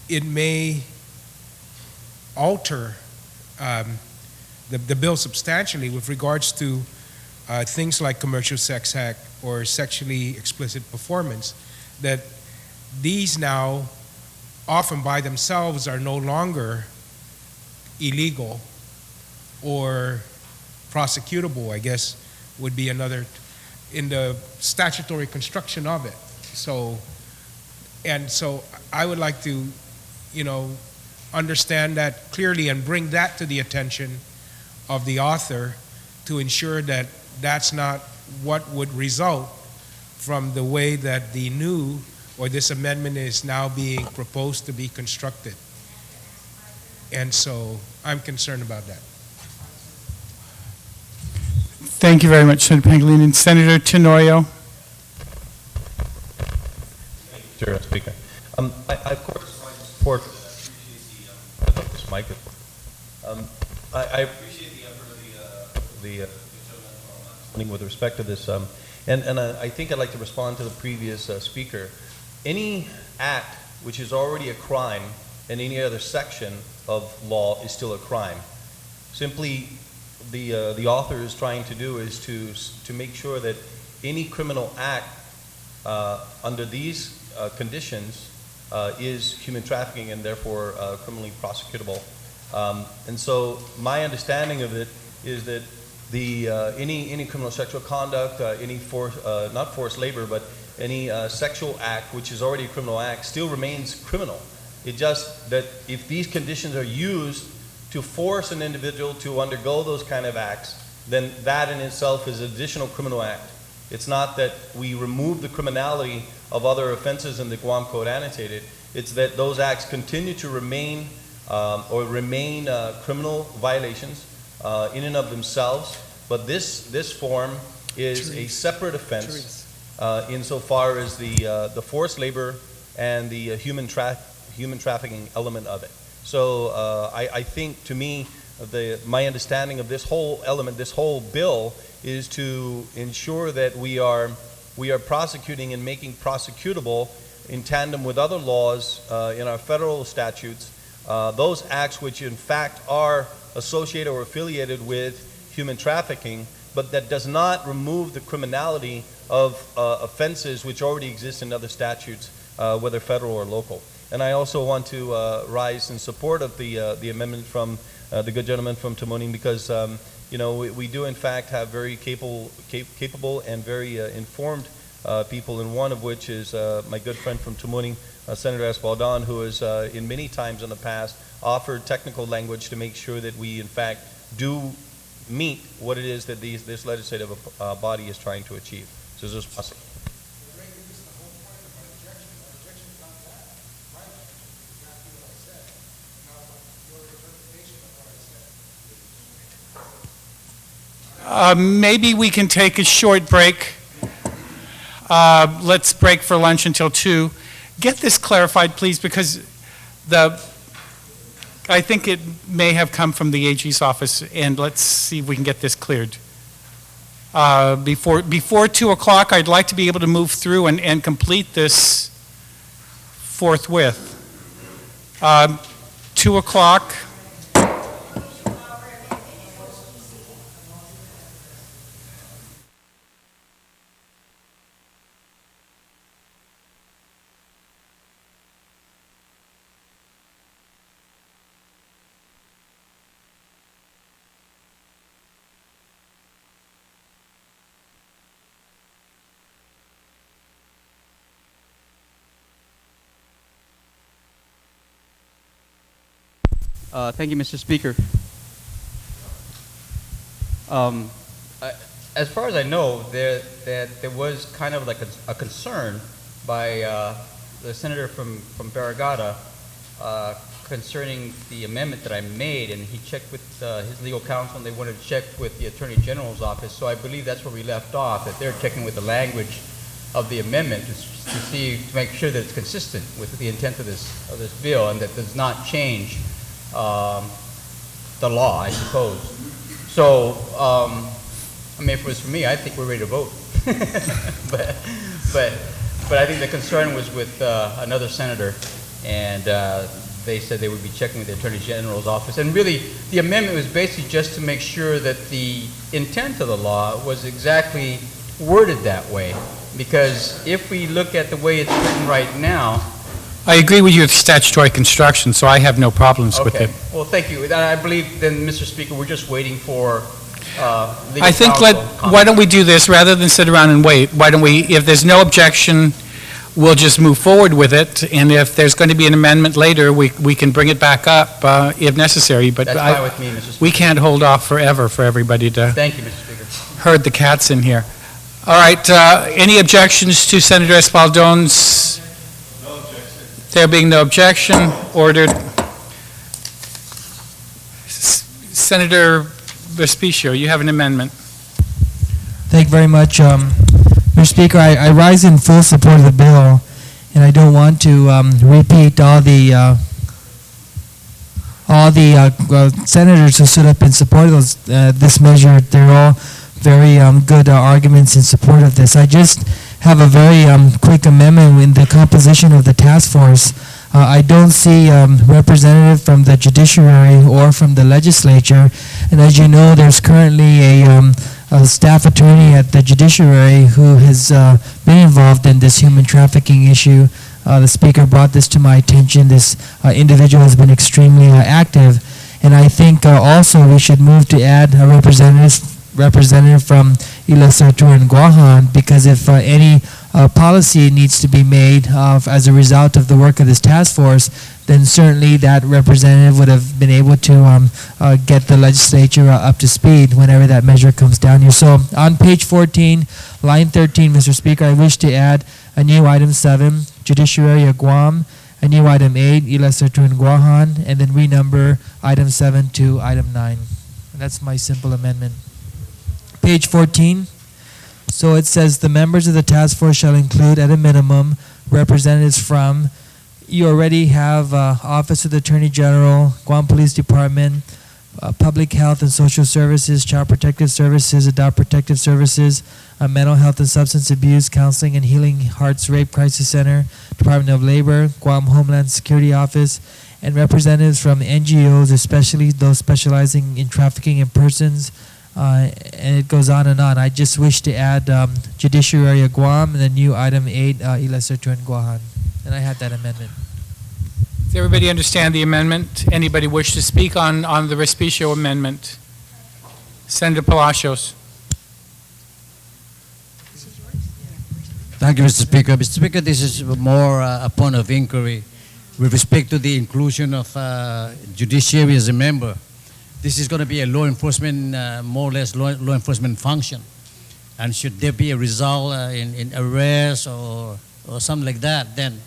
it may alter the bill substantially with regards to things like commercial sex act or sexually explicit performance, that these now often by themselves are no longer illegal or prosecutable, I guess, would be another, in the statutory construction of it. So I would like to, understand that clearly and bring that to the attention of the author to ensure that that's not what would result from the way that the new, or this amendment is now being proposed to be constructed. And so I'm concerned about that. Thank you very much, Senator Pangilinan. Senator Tenorio. Mr. Speaker. I of course support this microphone. I appreciate the effort of the gentleman with respect to this, and I think I'd like to respond to the previous speaker. Any act which is already a crime in any other section of law is still a crime. Simply, the author is trying to do is to make sure that any criminal act under these conditions is human trafficking and therefore criminally prosecutable. And so my understanding of it is that any criminal sexual conduct, any not forced labor, but any sexual act which is already a criminal act still remains criminal. It just that if these conditions are used to force an individual to undergo those kind of acts, then that in itself is an additional criminal act. It's not that we remove the criminality of other offenses in the Guam Code annotated. It's that those acts continue to remain criminal violations in and of themselves. But this form is a separate offense insofar as the forced labor and the human trafficking element of it. So I think, to me, my understanding of this whole element, this whole bill, is to ensure that we are prosecuting and making prosecutable in tandem with other laws in our federal statutes, those acts which in fact are associated or affiliated with human trafficking, but that does not remove the criminality of offenses which already exist in other statutes, whether federal or local. And I also want to rise in support of the amendment from the good gentleman from Tamuning, because we do in fact have very capable and very informed people, and one of which is my good friend from Tamuning, Senator Espaldon, who has in many times in the past offered technical language to make sure that we in fact do meet what it is that this legislative body is trying to achieve. So this is possible. Maybe we can take a short break. Let's break for lunch until 2. Get this clarified, please, because I think it may have come from the AG's office, and let's see if we can get this cleared. Before 2 o'clock, I'd like to be able to move through and complete this forthwith. 2 o'clock. Thank you, Mr. Speaker. As far as I know, there was kind of like a concern by the senator from Barragata concerning the amendment that I made, and he checked with his legal counsel, and they wanted to check with the Attorney General's office. So I believe that's where we left off, that they're checking with the language of the amendment to make sure that it's consistent with the intent of this bill, and that does not change the law, I suppose. So, I mean, if it was for me, I think we're ready to vote. but I think the concern was with another senator, and they said they would be checking with the Attorney General's office. And really, the amendment was basically just to make sure that the intent of the law was exactly worded that way. Because if we look at the way it's written right now, I agree with you with statutory construction, so I have no problems with Okay. it. Well, thank you. I believe then, Mr. Speaker, we're just waiting for legal I think counsel why comment. don't we do this, rather than sit around and wait, why don't we, if there's no objection, we'll just move forward with it, and if there's going to be an amendment later, we can bring it back up if necessary, but That's fine with me, Mr. Speaker. we can't hold off forever for everybody to Thank you, Mr. Speaker. herd the cats in here. All right, any objections to Senator Espaldon's? No objection. There being no objection, ordered. Senator Vespicio, you have an amendment. Thank you very much. Mr. Speaker, I rise in full support of the bill, and I don't want to repeat all the senators who stood up in support of this measure. They're all very good arguments in support of this. I just have a very quick amendment in the composition of the task force. I don't see representative from the judiciary or from the legislature, and as you know, there's currently a staff attorney at the judiciary who has been involved in this human trafficking issue. The speaker brought this to my attention. This individual has been extremely active, and I think also we should move to add a representative from Legislature and Guahan, because if any policy needs to be made as a result of the work of this task force, then certainly that representative would have been able to get the legislature up to speed whenever that measure comes down here. So on page 14, line 13, Mr. Speaker, I wish to add a new item 7, Judiciary of Guam, a new item 8, Legislature and Guahan, and then renumber item 7 to item 9. And that's my simple amendment. Page 14. So it says the members of the task force shall include at a minimum representatives from, you already have Office of the Attorney General, Guam Police Department, Public Health and Social Services, Child Protective Services, Adult Protective Services, Mental Health and Substance Abuse, Counseling and Healing Hearts Rape Crisis Center, Department of Labor, Guam Homeland Security Office, and representatives from NGOs, especially those specializing in trafficking in persons, and it goes on and on. I just wish to add Judiciary of Guam and the new item 8, Legislature and Guahan. And I had that amendment. Does everybody understand the amendment? Anybody wish to speak on the Respicio amendment? Senator Palacios. Thank you, Mr. Speaker. Mr. Speaker, this is more a point of inquiry with respect to the inclusion of judiciary as a member. This is going to be a law enforcement, more or less law enforcement function. And should there be a result in arrest or something like that, then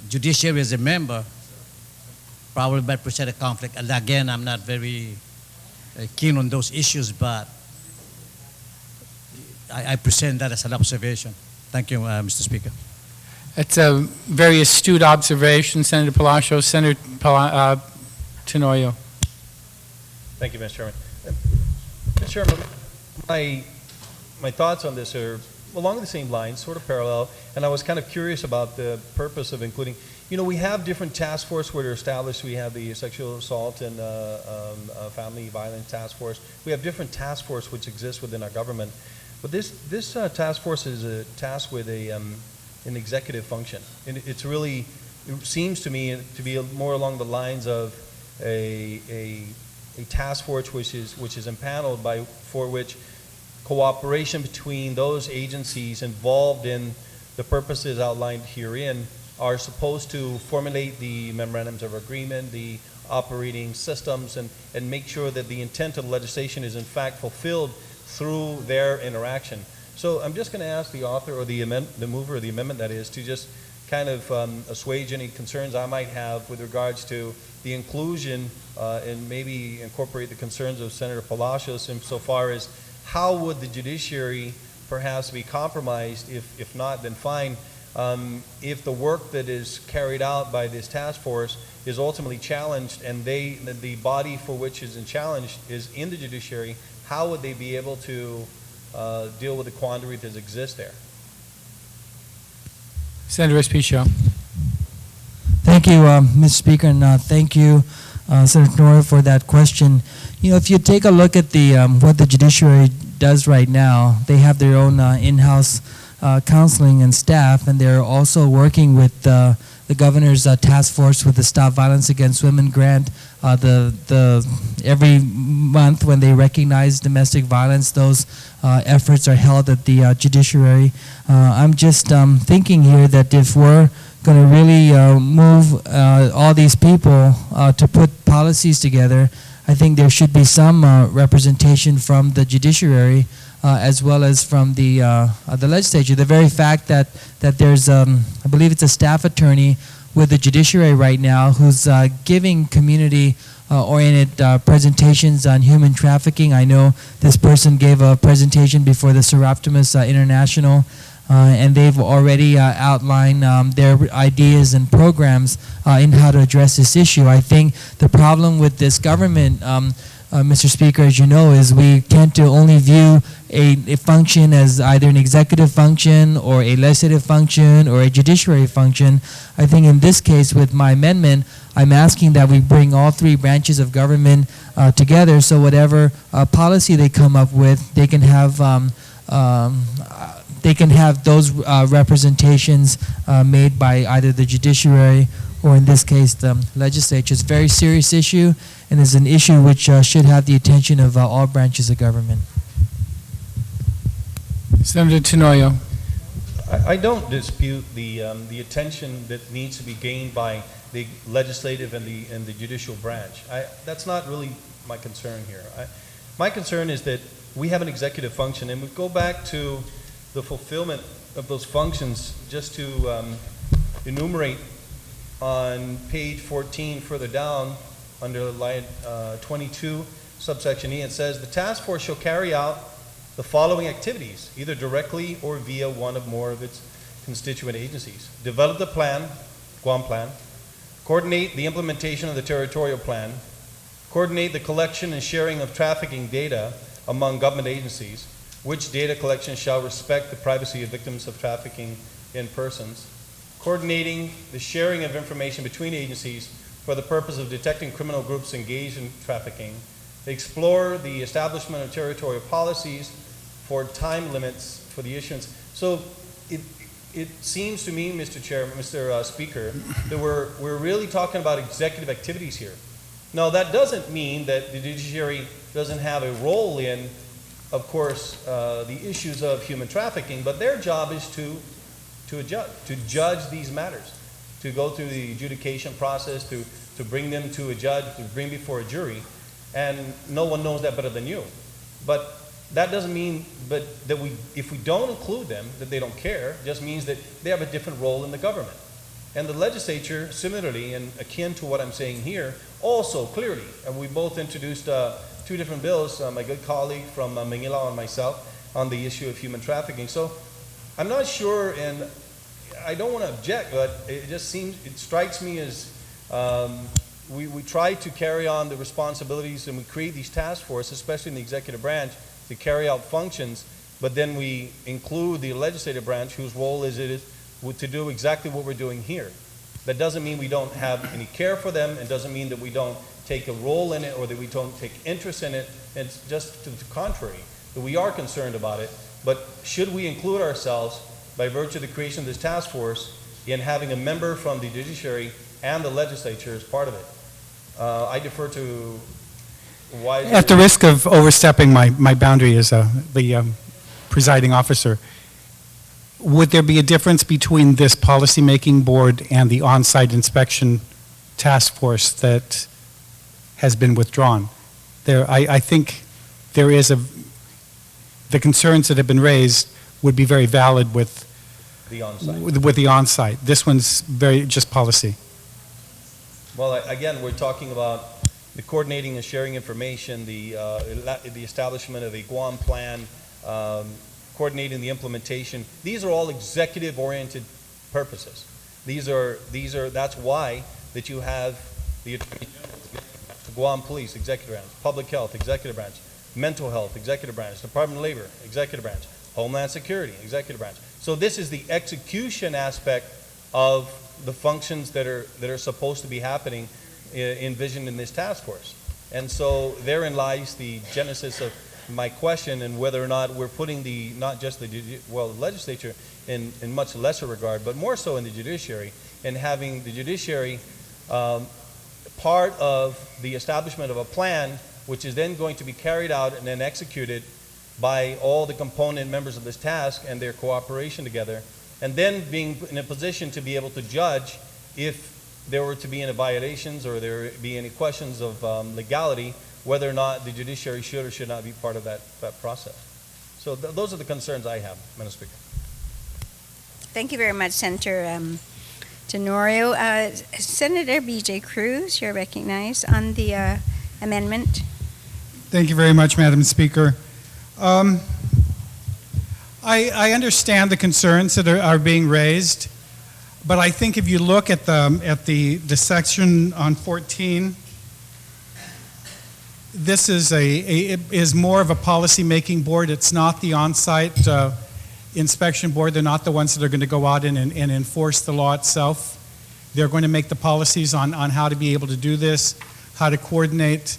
judiciary as a member probably might present a conflict. And again, I'm not very keen on those issues, but I present that as an observation. Thank you, Mr. Speaker. It's a very astute observation, Senator Palacios. Senator Tenorio. Thank you, Mr. Chairman. Mr. Chairman, my thoughts on this are along the same lines, sort of parallel, and I was kind of curious about the purpose of including, you know, we have different task force where they're established. We have the sexual assault and family violence task force. We have different task force which exists within our government. But this task force is tasked with an executive function. And it seems to me to be more along the lines of a task force which is impaneled for which cooperation between those agencies involved in the purposes outlined herein are supposed to formulate the memorandums of agreement, the operating systems, and make sure that the intent of the legislation is in fact fulfilled through their interaction. So I'm just going to ask the author or the mover of the amendment, that is, to just kind of assuage any concerns I might have with regards to the inclusion and maybe incorporate the concerns of Senator Palacios insofar as how would the judiciary perhaps be compromised, if not, then fine, if the work that is carried out by this task force is ultimately challenged and the body for which is challenged is in the judiciary, how would they be able to deal with the quandary that exists there? Senator Respicio. Thank you, Mr. Speaker, and thank you, Senator Nora, for that question. You know, if you take a look at what the judiciary does right now, they have their own in-house counseling and staff, and they're also working with the governor's task force with the Stop Violence Against Women grant. Every month when they recognize domestic violence, those efforts are held at the judiciary. I'm just thinking here that if we're going to really move all these people to put policies together, I think there should be some representation from the judiciary as well as from the legislature. The very fact that there's, I believe it's a staff attorney with the judiciary right now who's giving community-oriented presentations on human trafficking. I know this person gave a presentation before the Seraptimus International, and they've already outlined their ideas and programs in how to address this issue. I think the problem with this government, Mr. Speaker, as you know, is we tend to only view a function as either an executive function or a legislative function or a judiciary function. I think in this case with my amendment, I'm asking that we bring all three branches of government together, so whatever policy they come up with, they can have those representations made by either the judiciary or in this case the legislature. It's a very serious issue and is an issue which should have the attention of all branches of government. Senator Tenoyo. I don't dispute the attention that needs to be gained by the legislative and the judicial branch. That's not really my concern here. My concern is that we have an executive function, and we go back to the fulfillment of those functions just to enumerate on page 14 further down under line 22, subsection E. It says, the task force shall carry out the following activities, either directly or via one or more of its constituent agencies. Develop the plan, Guam plan, coordinate the implementation of the territorial plan, coordinate the collection and sharing of trafficking data among government agencies, which data collection shall respect the privacy of victims of trafficking in persons, coordinating the sharing of information between agencies for the purpose of detecting criminal groups engaged in trafficking, explore the establishment of territorial policies for time limits for the issuance. So it seems to me, Mr. Chairman, Mr. Speaker, that we're really talking about executive activities here. Now, that doesn't mean that the judiciary doesn't have a role in, of course, the issues of human trafficking, but their job is to judge these matters, to go through the adjudication process, to bring them to a judge, to bring before a jury, and no one knows that better than you. But that doesn't mean that if we don't include them, that they don't care. It just means that they have a different role in the government. And the legislature, similarly, and akin to what I'm saying here, also clearly, and we both introduced two different bills, my good colleague from Manila and myself, on the issue of human trafficking. So I'm not sure, and I don't want to object, but it strikes me as we try to carry on the responsibilities and we create these task forces, especially in the executive branch, to carry out functions, but then we include the legislative branch whose role is to do exactly what we're doing here. That doesn't mean we don't have any care for them. It doesn't mean that we don't take a role in it or that we don't take interest in it. It's just to the contrary, that we are concerned about it. But should we include ourselves, by virtue of the creation of this task force, in having a member from the judiciary and the legislature as part of it? I defer to wise... At the risk of overstepping my boundary as the presiding officer, would there be a difference between this policymaking board and the on-site inspection task force that has been withdrawn? I think there is the concerns that have been raised would be very valid with the on-site. With the on-site. This one's very just policy. Well, again, we're talking about the coordinating and sharing information, the establishment of a Guam plan, coordinating the implementation. These are all executive-oriented purposes. That's why that you have the Guam Police, executive branch, Public Health, executive branch, Mental Health, executive branch, Department of Labor, executive branch, Homeland Security, executive branch. So this is the execution aspect of the functions that are supposed to be happening envisioned in this task force. And so therein lies the genesis of my question, and whether or not we're putting not just the legislature in much lesser regard, but more so in the judiciary, and having the judiciary part of the establishment of a plan, which is then going to be carried out and then executed by all the component members of this task and their cooperation together, and then being in a position to be able to judge if there were to be any violations or there be any questions of legality, whether or not the judiciary should or should not be part of that process. So those are the concerns I have, Madam Speaker. Thank you very much, Senator Tenorio. Senator B.J. Cruz, you're recognized on the amendment. Thank you very much, Madam Speaker. I understand the concerns that are being raised, but I think if you look at the section on 14, this is more of a policy-making board. It's not the on-site inspection board. They're not the ones that are going to go out and enforce the law itself. They're going to make the policies on how to be able to do this, how to coordinate.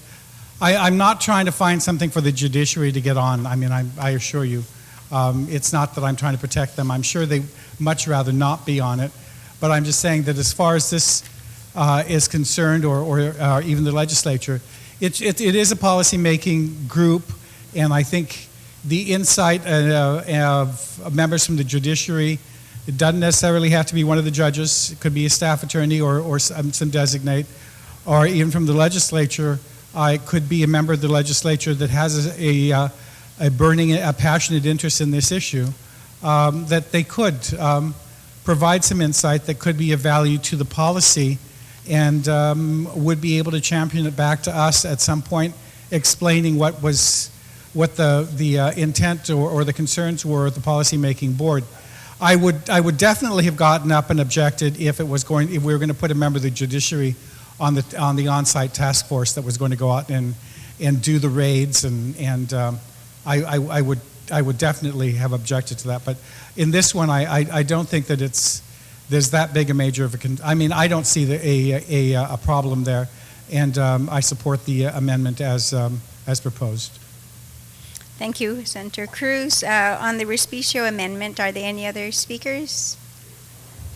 I'm not trying to find something for the judiciary to get on. I mean, I assure you. It's not that I'm trying to protect them. I'm sure they much rather not be on it. But I'm just saying that as far as this is concerned, or even the legislature, it is a policy-making group, and I think the insight of members from the judiciary, it doesn't necessarily have to be one of the judges. It could be a staff attorney or some designate, or even from the legislature. It could be a member of the legislature that has a passionate interest in this issue, that they could provide some insight that could be of value to the policy, and would be able to champion it back to us at some point, explaining what the intent or the concerns were of the policy-making board. I would definitely have gotten up and objected if we were going to put a member of the judiciary on the on-site task force that was going to go out and do the raids, and I would definitely have objected to that. But in this one, I don't think that there's that big a major of I mean, I don't see a problem there, and I support the amendment as proposed. Thank you, Senator Cruz. On the Respicio amendment, are there any other speakers?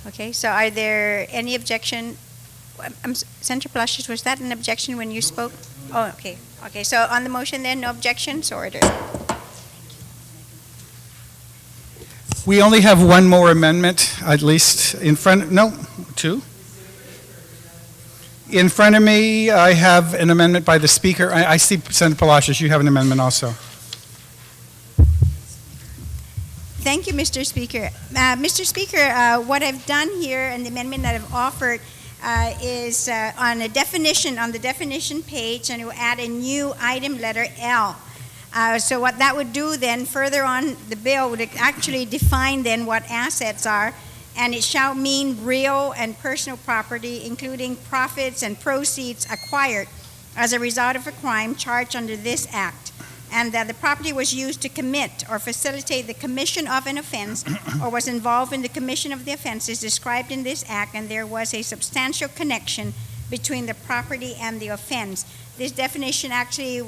Okay, so are there any objection? Senator Palacios, was that an objection when you spoke? Oh, okay. Okay, so on the motion then, no objections, order. We only have one more amendment, at least in front, no, two. In front of me, I have an amendment by the speaker. I see Senator Palacios, you have an amendment also. Thank you, Mr. Speaker. Mr. Speaker, what I've done here and the amendment that I've offered is on the definition page, and it will add a new item letter L. So what that would do then, further on the bill, would actually define then what assets are, and it shall mean real and personal property, including profits and proceeds acquired as a result of a crime charged under this act, and that the property was used to commit or facilitate the commission of an offense or was involved in the commission of the offenses described in this act, and there was a substantial connection between the property and the offense. This definition actually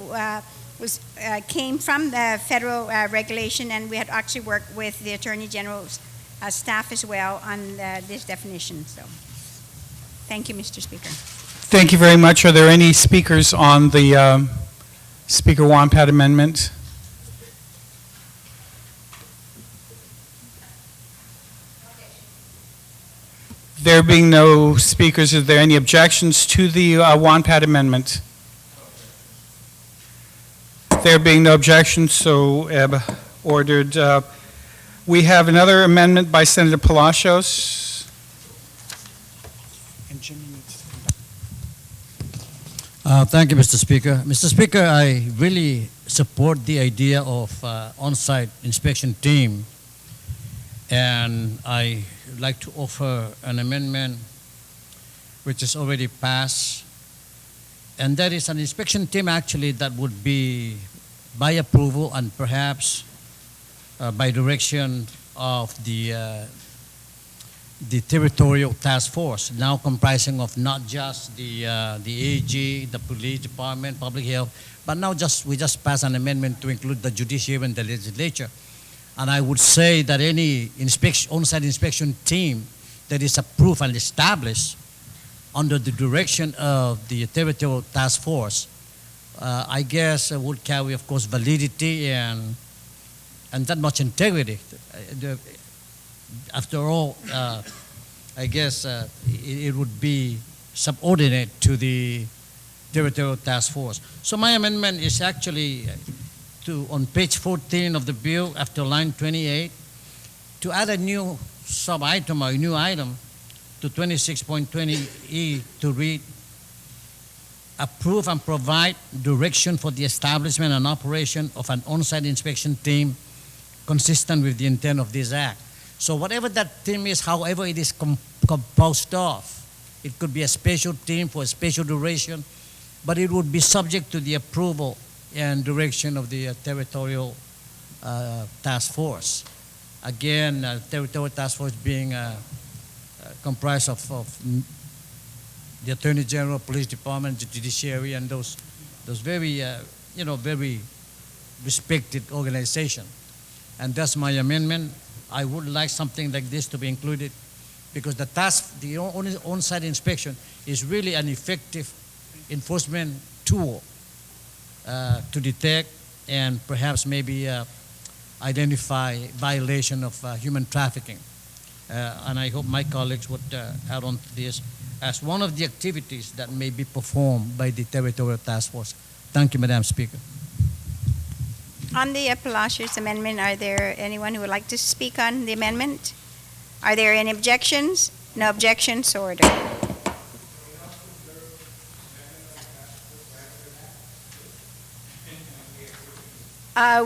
came from the federal regulation, and we had actually worked with the Attorney General's staff as well on this definition. So, thank you, Mr. Speaker. Thank you very much. Are there any speakers on the Speaker Wampat amendment? There being no speakers, is there any objections to the Wampat amendment? There being no objections, so ordered. We have another amendment by Senator Palacios. And Jimmy needs to come back. Thank you, Mr. Speaker. Mr. Speaker, I really support the idea of on-site inspection team, and I would like to offer an amendment which is already passed, and that is an inspection team actually that would be by approval and perhaps by direction of the territorial task force, now comprising of not just the AG, the police department, public health, but now we just passed an amendment to include the judiciary and the legislature. And I would say that any on-site inspection team that is approved and established under the direction of the Territorial Task Force, I guess would carry, of course, validity and that much integrity. After all, I guess it would be subordinate to the Territorial Task Force. So my amendment is actually on page 14 of the bill, after line 28, to add a new sub-item or a new item to 26.20E to read, approve and provide direction for the establishment and operation of an on-site inspection team consistent with the intent of this act. So whatever that team is, however it is composed of, it could be a special team for a special duration, but it would be subject to the approval and direction of the Territorial Task Force. Again, Territorial Task Force being comprised of the Attorney General, Police Department, the Judiciary, and those very, very respected organizations. And that's my amendment. I would like something like this to be included because the on-site inspection is really an effective enforcement tool to detect and perhaps maybe identify violation of human trafficking. And I hope my colleagues would add on to this as one of the activities that may be performed by the Territorial Task Force. Thank you, Madam Speaker. On the Palacios amendment, are there anyone who would like to speak on the amendment? Are there any objections? No objections, so ordered.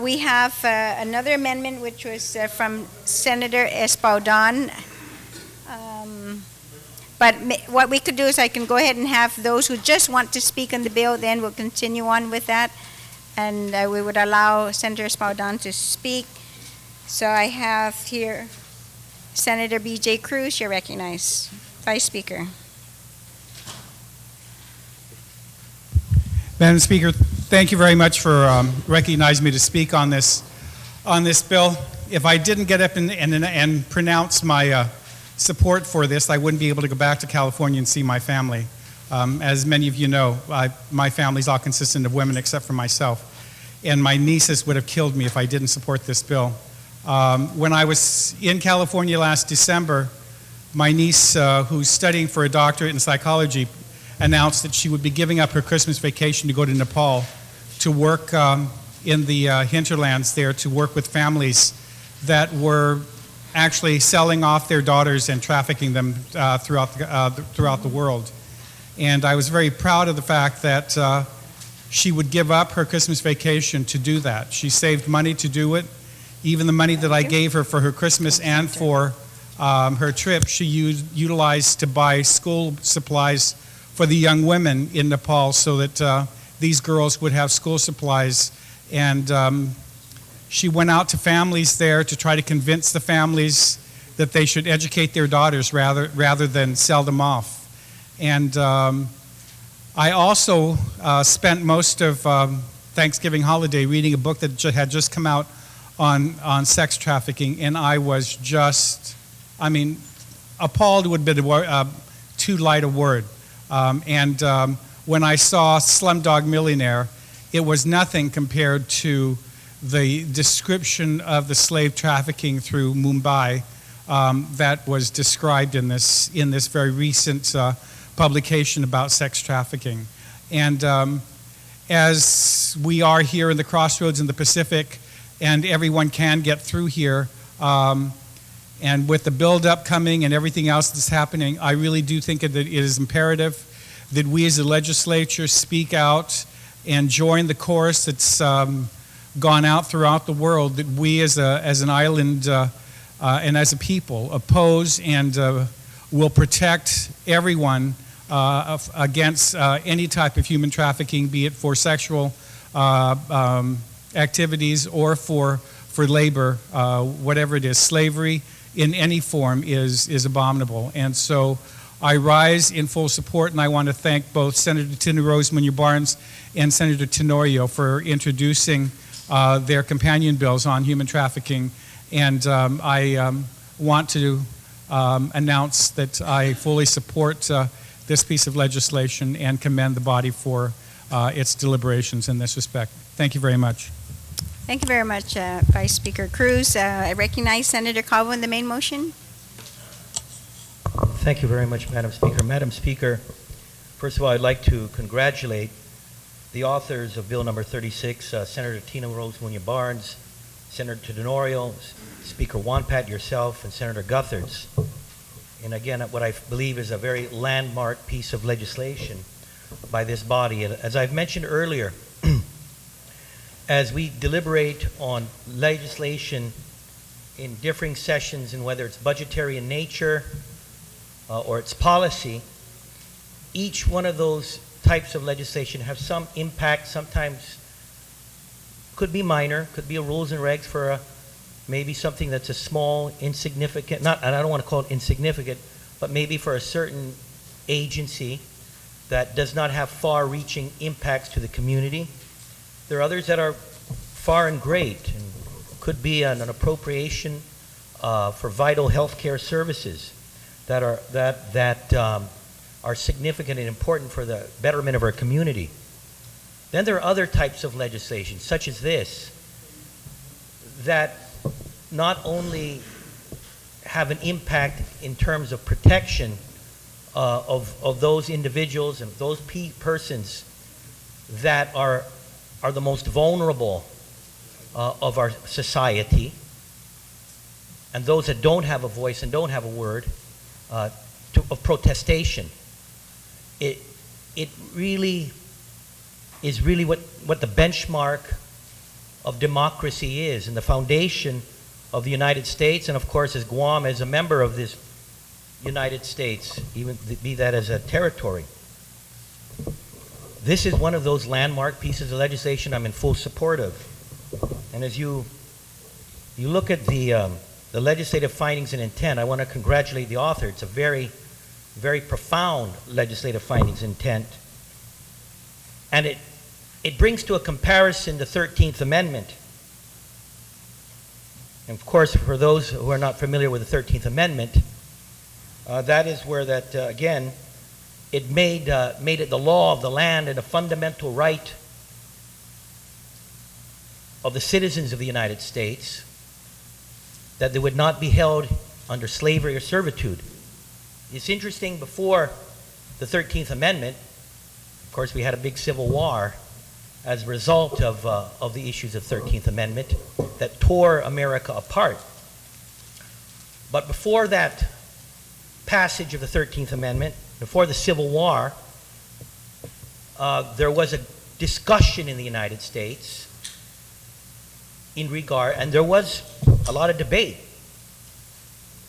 We have another amendment which was from Senator Espaldon. But what we could do is I can go ahead and have those who just want to speak on the bill, then we'll continue on with that. And we would allow Senator Espaldon to speak. So I have here Senator B.J. Cruz, you're recognized. Vice Speaker. Madam Speaker, thank you very much for recognizing me to speak on this bill. If I didn't get up and pronounce my support for this, I wouldn't be able to go back to California and see my family. As many of you know, my family's all consistent of women except for myself. And my nieces would have killed me if I didn't support this bill. When I was in California last December, my niece, who's studying for a doctorate in psychology, announced that she would be giving up her Christmas vacation to go to Nepal to work in the hinterlands there, to work with families that were actually selling off their daughters and trafficking them throughout the world. And I was very proud of the fact that she would give up her Christmas vacation to do that. She saved money to do it. Even the money that I gave her for her Christmas and for her trip, she utilized to buy school supplies for the young women in Nepal so that these girls would have school supplies. And she went out to families there to try to convince the families that they should educate their daughters rather than sell them off. And I also spent most of Thanksgiving holiday reading a book that had just come out on sex trafficking, and I was just, appalled would have been too light a word. When I saw Slumdog Millionaire, it was nothing compared to the description of the slave trafficking through Mumbai that was described in this very recent publication about sex trafficking. And as we are here in the crossroads in the Pacific, and everyone can get through here, and with the build-up coming and everything else that's happening, I really do think that it is imperative that we as a legislature speak out and join the chorus that's gone out throughout the world, that we as an island and as a people oppose and will protect everyone against any type of human trafficking, be it for sexual activities or for labor, whatever it is. Slavery in any form is abominable. And so I rise in full support, and I want to thank both Senator Tina Roseman Barnes and Senator Tenorio for introducing their companion bills on human trafficking. And I want to announce that I fully support this piece of legislation and commend the body for its deliberations in this respect. Thank you very much. Thank you very much, Vice Speaker Cruz. I recognize Senator Calvo in the main motion. Thank you very much, Madam Speaker. Madam Speaker, first of all, I'd like to congratulate the authors of Bill number 36, Senator Tina Rose Munoz Barnes, Senator Tenorio, Speaker Wampat, yourself, and Senator Gutherds. And again, what I believe is a very landmark piece of legislation by this body. And as I've mentioned earlier, as we deliberate on legislation in differing sessions, and whether it's budgetary in nature or its policy, each one of those types of legislation have some impact. Sometimes could be minor, could be a rules and regs for maybe something that's a small, insignificant, and I don't want to call it insignificant, but maybe for a certain agency that does not have far-reaching impacts to the community. There are others that are far and great, and could be an appropriation for vital healthcare services that are significant and important for the betterment of our community. Then there are other types of legislation, such as this, that not only have an impact in terms of protection of those individuals and those persons that are the most vulnerable of our society, and those that don't have a voice and don't have a word of protestation. It really is really what the benchmark of democracy is, and the foundation of the United States, and of course as Guam as a member of this United States, even be that as a territory. This is one of those landmark pieces of legislation I'm in full support of. And as you look at the legislative findings and intent, I want to congratulate the author. It's a very, very profound legislative findings intent. And it brings to a comparison the 13th Amendment. And of course, for those who are not familiar with the 13th Amendment, that is where again, it made it the law of the land and a fundamental right of the citizens of the United States that they would not be held under slavery or servitude. It's interesting, before the 13th Amendment, of course, we had a big civil war as a result of the issues of 13th Amendment that tore America apart. But before that passage of the 13th Amendment, before the Civil War, there was a discussion in the United States in regard, and there was a lot of debate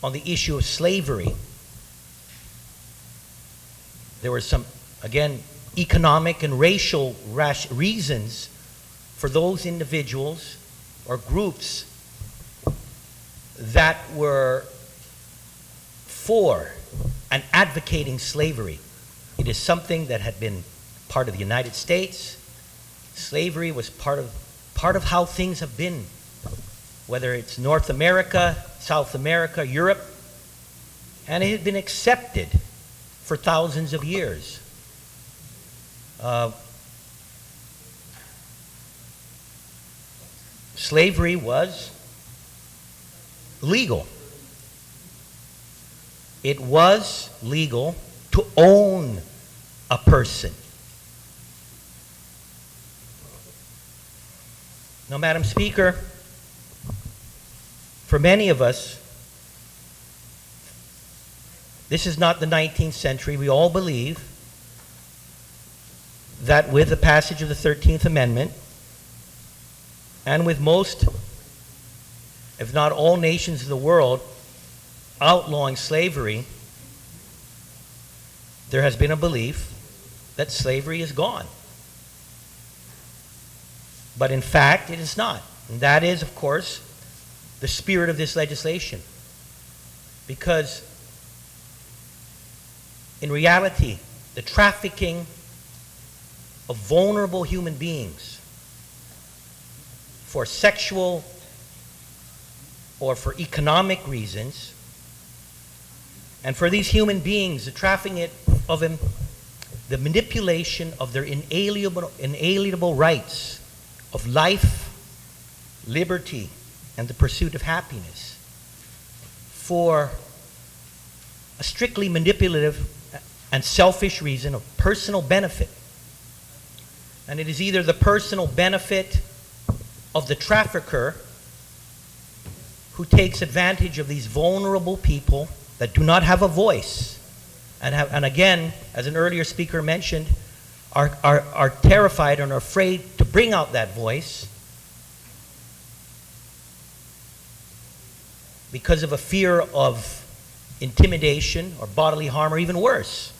on the issue of slavery. There were some, again, economic and racial reasons for those individuals or groups that were for and advocating slavery. It is something that had been part of the United States. Slavery was part of how things have been, whether it's North America, South America, Europe, and it had been accepted for thousands of years. Slavery was legal. It was legal to own a person. Now, Madam Speaker, for many of us, this is not the 19th century. We all believe that with the passage of the 13th Amendment, and with most, if not all nations of the world outlawing slavery, there has been a belief that slavery is gone. But in fact, it is not. And that is, of course, the spirit of this legislation. Because in reality, the trafficking of vulnerable human beings for sexual or for economic reasons And for these human beings, the trafficking of them, the manipulation of their inalienable rights of life, liberty, and the pursuit of happiness for a strictly manipulative and selfish reason of personal benefit. And it is either the personal benefit of the trafficker who takes advantage of these vulnerable people that do not have a voice, and again, as an earlier speaker mentioned, are terrified and are afraid to bring out that voice because of a fear of intimidation or bodily harm, or even worse.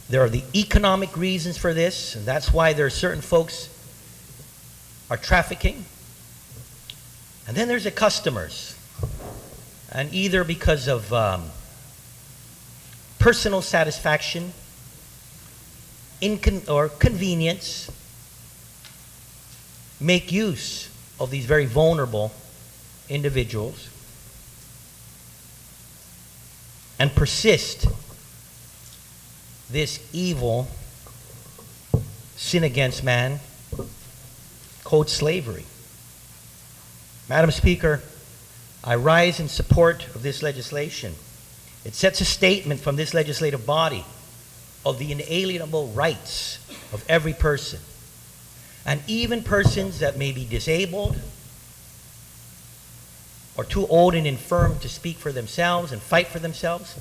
There are the economic reasons for this, and that's why there are certain folks are trafficking. And then there's the customers. And either because of personal satisfaction or convenience, make use of these very vulnerable individuals and persist this evil sin against man called slavery. Madam Speaker, I rise in support of this legislation. It sets a statement from this legislative body of the inalienable rights of every person, and even persons that may be disabled or too old and infirm to speak for themselves and fight for themselves,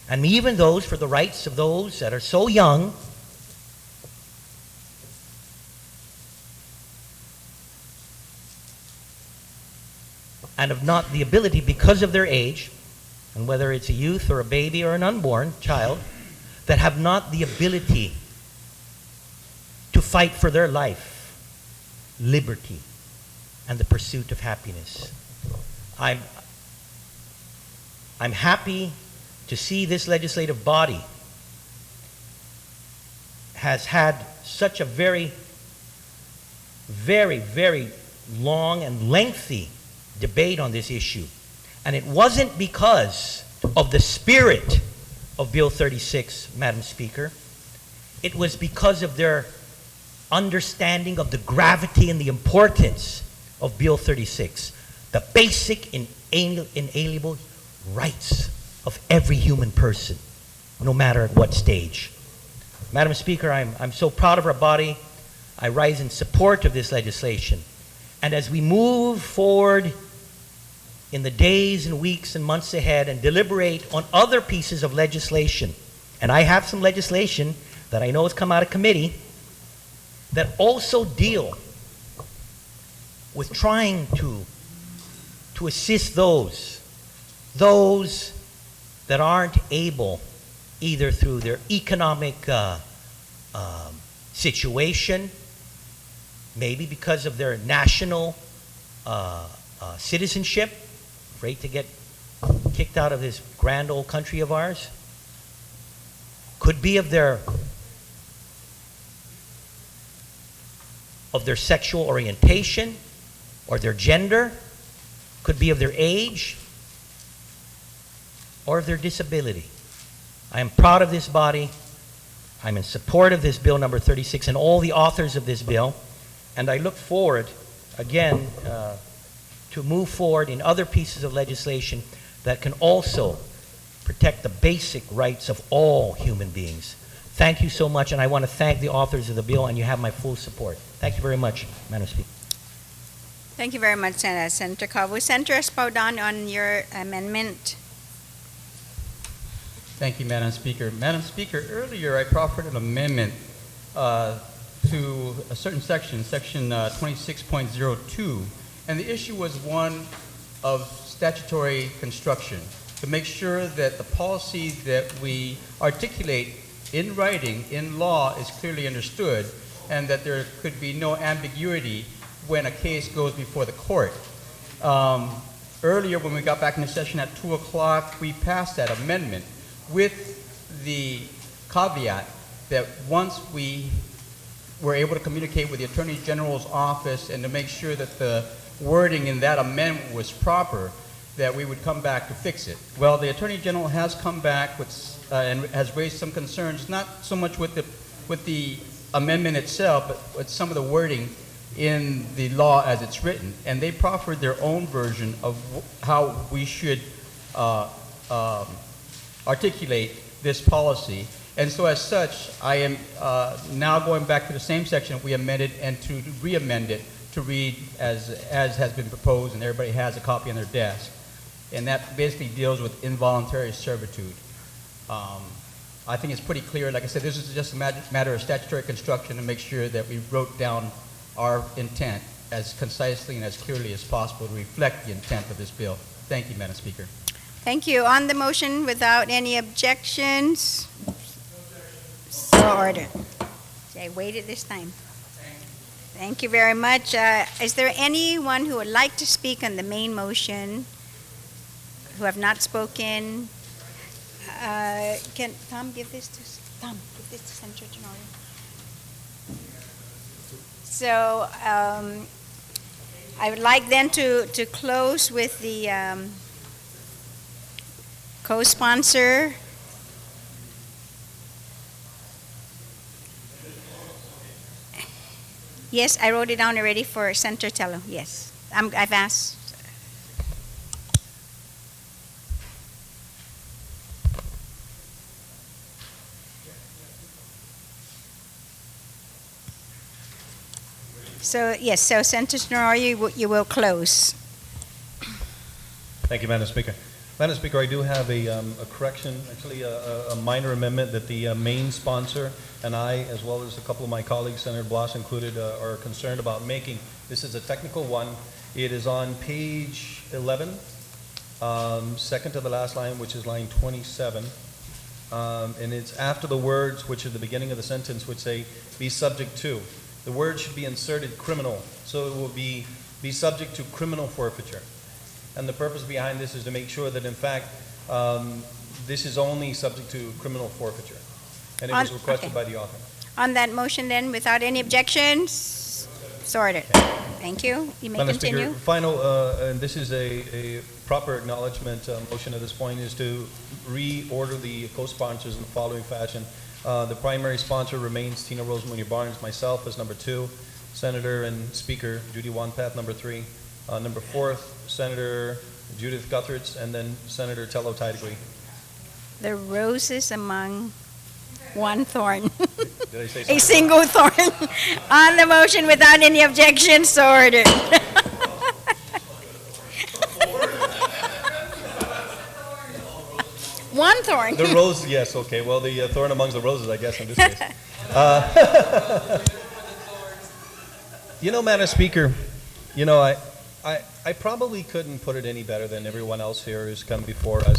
and even those for the rights of those that are so young and have not the ability, because of their age, and whether it's a youth or a baby or an unborn child, that have not the ability to fight for their life, liberty, and the pursuit of happiness. I'm happy to see this legislative body has had such a very, very, very long and lengthy debate on this issue. And it wasn't because of the spirit of Bill 36, Madam Speaker. It was because of their understanding of the gravity and the importance of Bill 36, the basic inalienable rights of every human person, no matter at what stage. Madam Speaker, I'm so proud of our body. I rise in support of this legislation. And as we move forward in the days and weeks and months ahead and deliberate on other pieces of legislation, and I have some legislation that I know has come out of committee that also deal with trying to assist those that aren't able, either through their economic situation, maybe because of their national citizenship, afraid to get kicked out of this grand old country of ours, could be of their sexual orientation or their gender, could be of their age or of their disability. I am proud of this body. I'm in support of this bill number 36 and all the authors of this bill, and I look forward again to move forward in other pieces of legislation that can also protect the basic rights of all human beings. Thank you so much, and I want to thank the authors of the bill, and you have my full support. Thank you very much, Madam Speaker. Thank you very much, Senator Calvo. Senator Espaldon, on your amendment. Thank you, Madam Speaker. Madam Speaker, earlier I proffered an amendment to a certain section, section 26.02, and the issue was one of statutory construction, to make sure that the policy that we articulate in writing, in law, is clearly understood, and that there could be no ambiguity when a case goes before the court. Earlier, when we got back into session at 2 o'clock, we passed that amendment with the caveat that once we were able to communicate with the Attorney General's office and to make sure that the wording in that amendment was proper, that we would come back to fix it. Well, the Attorney General has come back with, and has raised some concerns, not so much with the amendment itself, but with some of the wording in the law as it's written. And they proffered their own version of how we should articulate this policy. And so as such, I am now going back to the same section we amended and to re-amend it to read as has been proposed, and everybody has a copy on their desk. And that basically deals with involuntary servitude. I think it's pretty clear. Like I said, this is just a matter of statutory construction to make sure that we wrote down our intent as concisely and as clearly as possible to reflect the intent of this bill. Thank you, Madam Speaker. Thank you. On the motion, without any objections? So ordered. I waited this time. Thank you very much. Is there anyone who would like to speak on the main motion who have not spoken? Can Tom give this to Senator Tenorio? So I would like then to close with the co-sponsor. Yes, I wrote it down already for Senator Tello. Yes, I've asked. So, yes, so Senator Tenorio, you will close. Thank you, Madam Speaker. Madam Speaker, I do have a correction, actually a minor amendment that the main sponsor and I, as well as a couple of my colleagues, Senator Blas included, are concerned about making. This is a technical one. It is on page 11, second to the last line, which is line 27. And it's after the words, which are the beginning of the sentence, which say, be subject to. The word should be inserted criminal, so it will be subject to criminal forfeiture. And the purpose behind this is to make sure that, in fact, this is only subject to criminal forfeiture. And it was requested by the author. On that motion then, without any objections, sorted. Thank you. You may Madam continue. Speaker, final, and this is a proper acknowledgement motion at this point, is to reorder the co-sponsors in the following fashion. The primary sponsor remains Tina Rose Mooney Barnes, myself as number 2, Senator and Speaker Judy Wanpath number 3, number 4th, Senator Judith Guthrie's, and then Senator Tello Tidegui. The roses among one thorn. Did I say something? A single thorn. On the motion, without any objections, so ordered. One thorn. The rose, yes, okay. Well, the thorn amongst the roses, I guess, in this case. You know, Madam Speaker, you know, I probably couldn't put it any better than everyone else here who's come before us.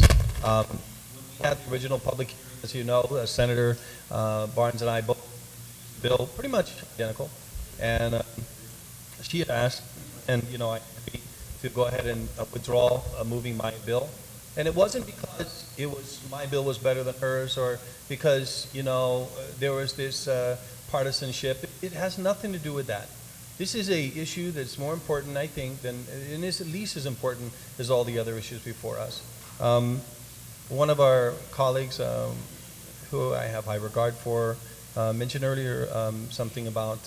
We had the original public hearing, as you know, Senator Barnes and I both bill pretty much identical. And she had asked, and, you know, I agreed to go ahead and withdraw moving my bill. And it wasn't because my bill was better than hers, or because, you know, there was this partisanship. It has nothing to do with that. This is a issue that's more important, I think, and is at least as important as all the other issues before us. One of our colleagues, who I have high regard for, mentioned earlier something about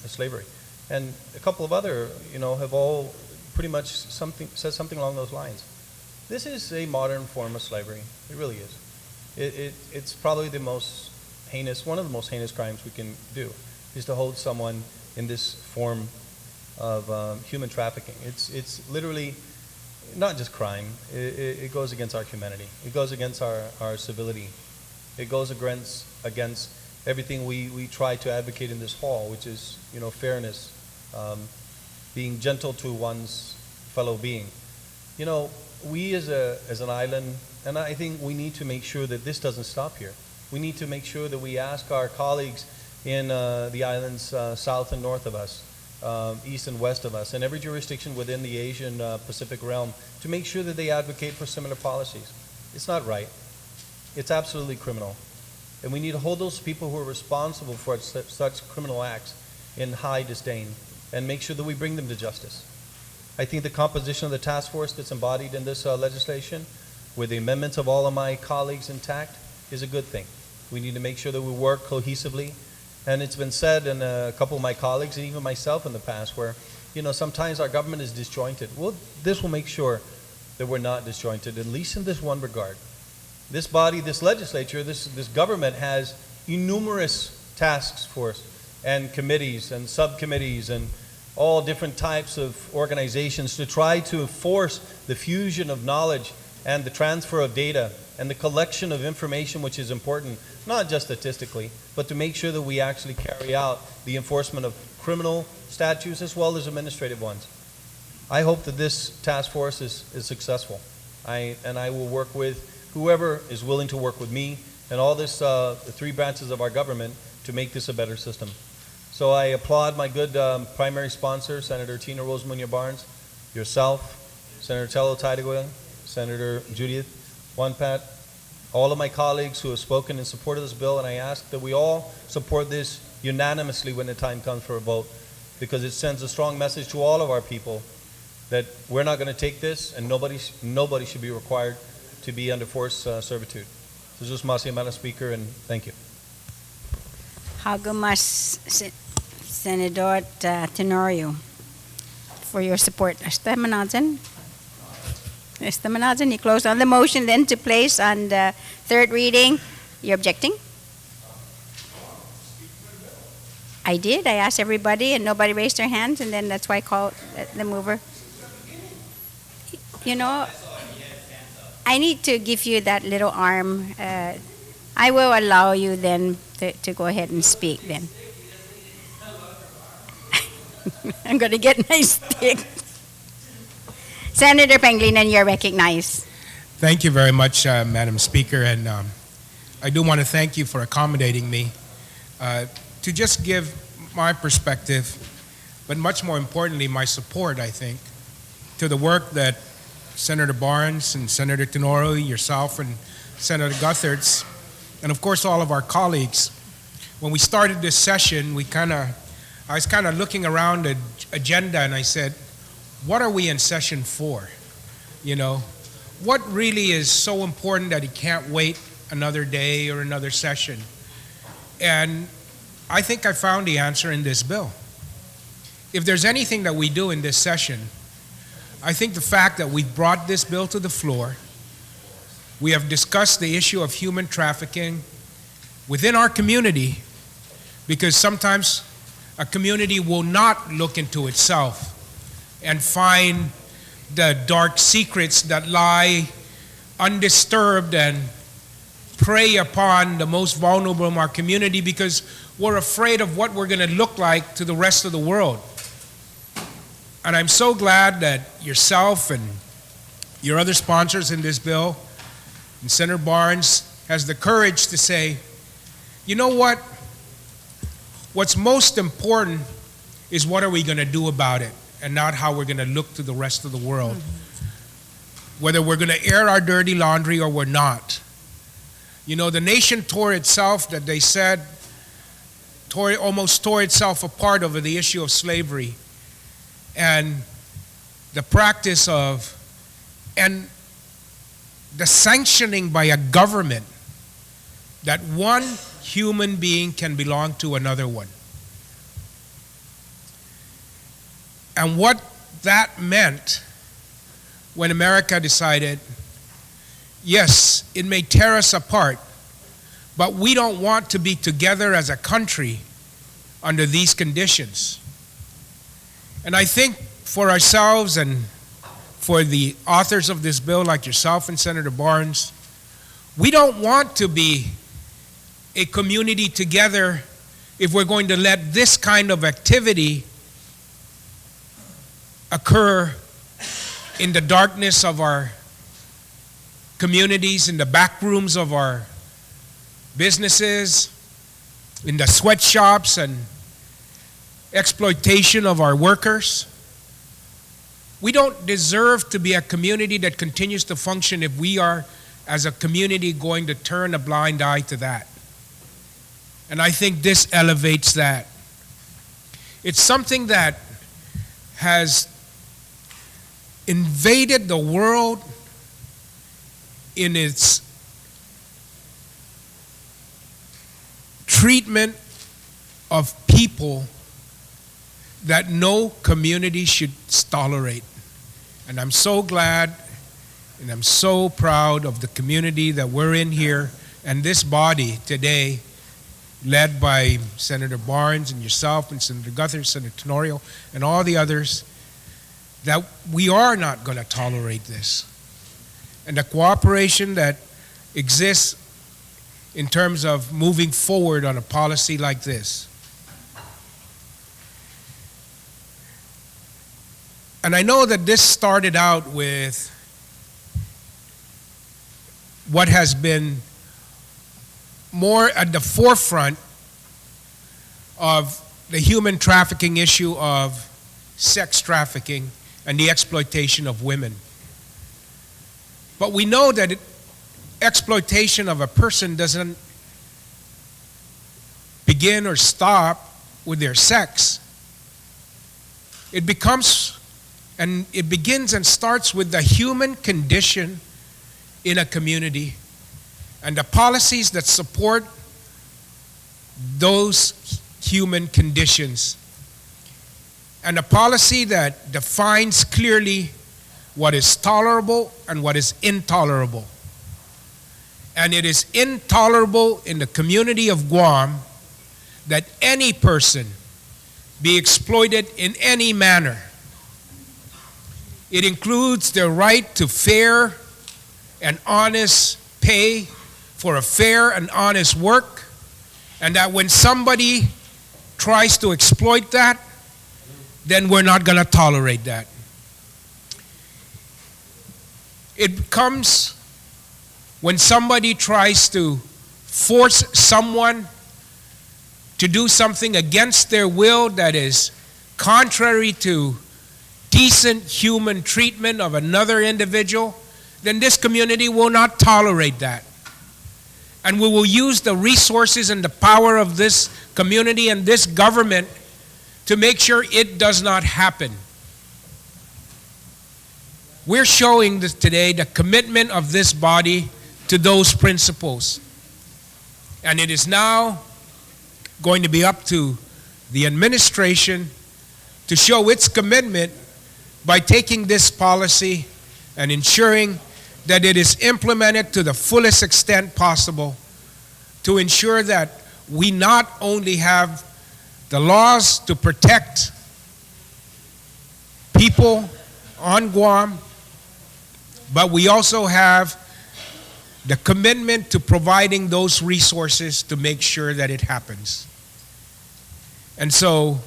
slavery. And a couple of other, you know, have all pretty much said something along those lines. This is a modern form of slavery. It really is. It's probably the most heinous, one of the most heinous crimes we can do, is to hold someone in this form of human trafficking. It's literally not just crime. It goes against our humanity. It goes against our civility. It goes against everything we try to advocate in this hall, which is, you know, fairness, being gentle to one's fellow being. You know, we as an island, and I think we need to make sure that this doesn't stop here. We need to make sure that we ask our colleagues in the islands south and north of us, east and west of us, and every jurisdiction within the Asian Pacific realm, to make sure that they advocate for similar policies. It's not right. It's absolutely criminal. And we need to hold those people who are responsible for such criminal acts in high disdain and make sure that we bring them to justice. I think the composition of the task force that's embodied in this legislation, with the amendments of all of my colleagues intact, is a good thing. We need to make sure that we work cohesively. And it's been said, and a couple of my colleagues, and even myself in the past, where, sometimes our government is disjointed. Well, this will make sure that we're not disjointed, at least in this one regard. This body, this legislature, this government has numerous task force and committees and subcommittees and all different types of organizations to try to force the fusion of knowledge and the transfer of data and the collection of information, which is important, not just statistically, but to make sure that we actually carry out the enforcement of criminal statutes as well as administrative ones. I hope that this task force is successful. I will work with whoever is willing to work with me and all this, the three branches of our government, to make this a better system. So I applaud my good primary sponsor, Senator Tina Rose Muñoz Barnes, yourself, Senator Tello Taidagoyan, Senator Judith Juanpat, all of my colleagues who have spoken in support of this bill, and I ask that we all support this unanimously when the time comes for a vote, because it sends a strong message to all of our people that we're not going to take this, and nobody should be required to be under forced servitude. Jesus Masi, Madam Speaker, and thank you. Hagamas, Senator Tenorio, for your support. Está manadyan? You close on the motion then to place on the third reading. You're objecting? I did. I asked everybody and nobody raised their hands, and then that's why I called the mover. I need to give you that little arm. I will allow you then to go ahead and speak then. I'm going to get my stick. Senator Pangilinan, you're recognized. Thank you very much, Madam Speaker, and I do want to thank you for accommodating me to just give my perspective, but much more importantly, my support, I think, to the work that Senator Barnes and Senator Tenorio, yourself and Senator Guthertz, and of course all of our colleagues. When we started this session, I was kind of looking around the agenda and I said, what are we in session for? What really is so important that it can't wait another day or another session? And I think I found the answer in this bill. If there's anything that we do in this session, I think the fact that we brought this bill to the floor, we have discussed the issue of human trafficking within our community, because sometimes a community will not look into itself and find the dark secrets that lie undisturbed and prey upon the most vulnerable in our community, because we're afraid of what we're going to look like to the rest of the world. And I'm so glad that yourself and your other sponsors in this bill, and Senator Barnes, has the courage to say, you know what? What's most important is what are we going to do about it, and not how we're going to look to the rest of the world. Whether we're going to air our dirty laundry or we're not. The nation tore itself, that they said, almost tore itself apart over the issue of slavery. And the practice of, and the sanctioning by a government that one human being can belong to another one. And what that meant when America decided, yes, it may tear us apart, but we don't want to be together as a country under these conditions. And I think for ourselves and for the authors of this bill, like yourself and Senator Barnes, we don't want to be a community together if we're going to let this kind of activity occur in the darkness of our communities, in the back rooms of our businesses, in the sweatshops and exploitation of our workers. We don't deserve to be a community that continues to function if we are, as a community, going to turn a blind eye to that. And I think this elevates that. It's something that has invaded the world in its treatment of people that no community should tolerate. And I'm so glad and I'm so proud of the community that we're in here and this body today, led by Senator Barnes and yourself and Senator Guthrie, Senator Tenorio, and all the others, that we are not going to tolerate this. And the cooperation that exists in terms of moving forward on a policy like this. And I know that this started out with what has been more at the forefront of the human trafficking issue of sex trafficking and the exploitation of women. But we know that exploitation of a person doesn't begin or stop with their sex. It begins and starts with the human condition in a community and the policies that support those human conditions. And a policy that defines clearly what is tolerable and what is intolerable. And it is intolerable in the community of Guam that any person be exploited in any manner. It includes their right to fair and honest pay for a fair and honest work, and that when somebody tries to exploit that, then we're not going to tolerate that. It comes when somebody tries to force someone to do something against their will that is contrary to decent human treatment of another individual, then this community will not tolerate that. And we will use the resources and the power of this community and this government to make sure it does not happen. We're showing this today the commitment of this body to those principles. And it is now going to be up to the administration to show its commitment by taking this policy and ensuring that it is implemented to the fullest extent possible to ensure that we not only have the laws to protect people on Guam, but we also have the commitment to providing those resources to make sure that it happens. And so,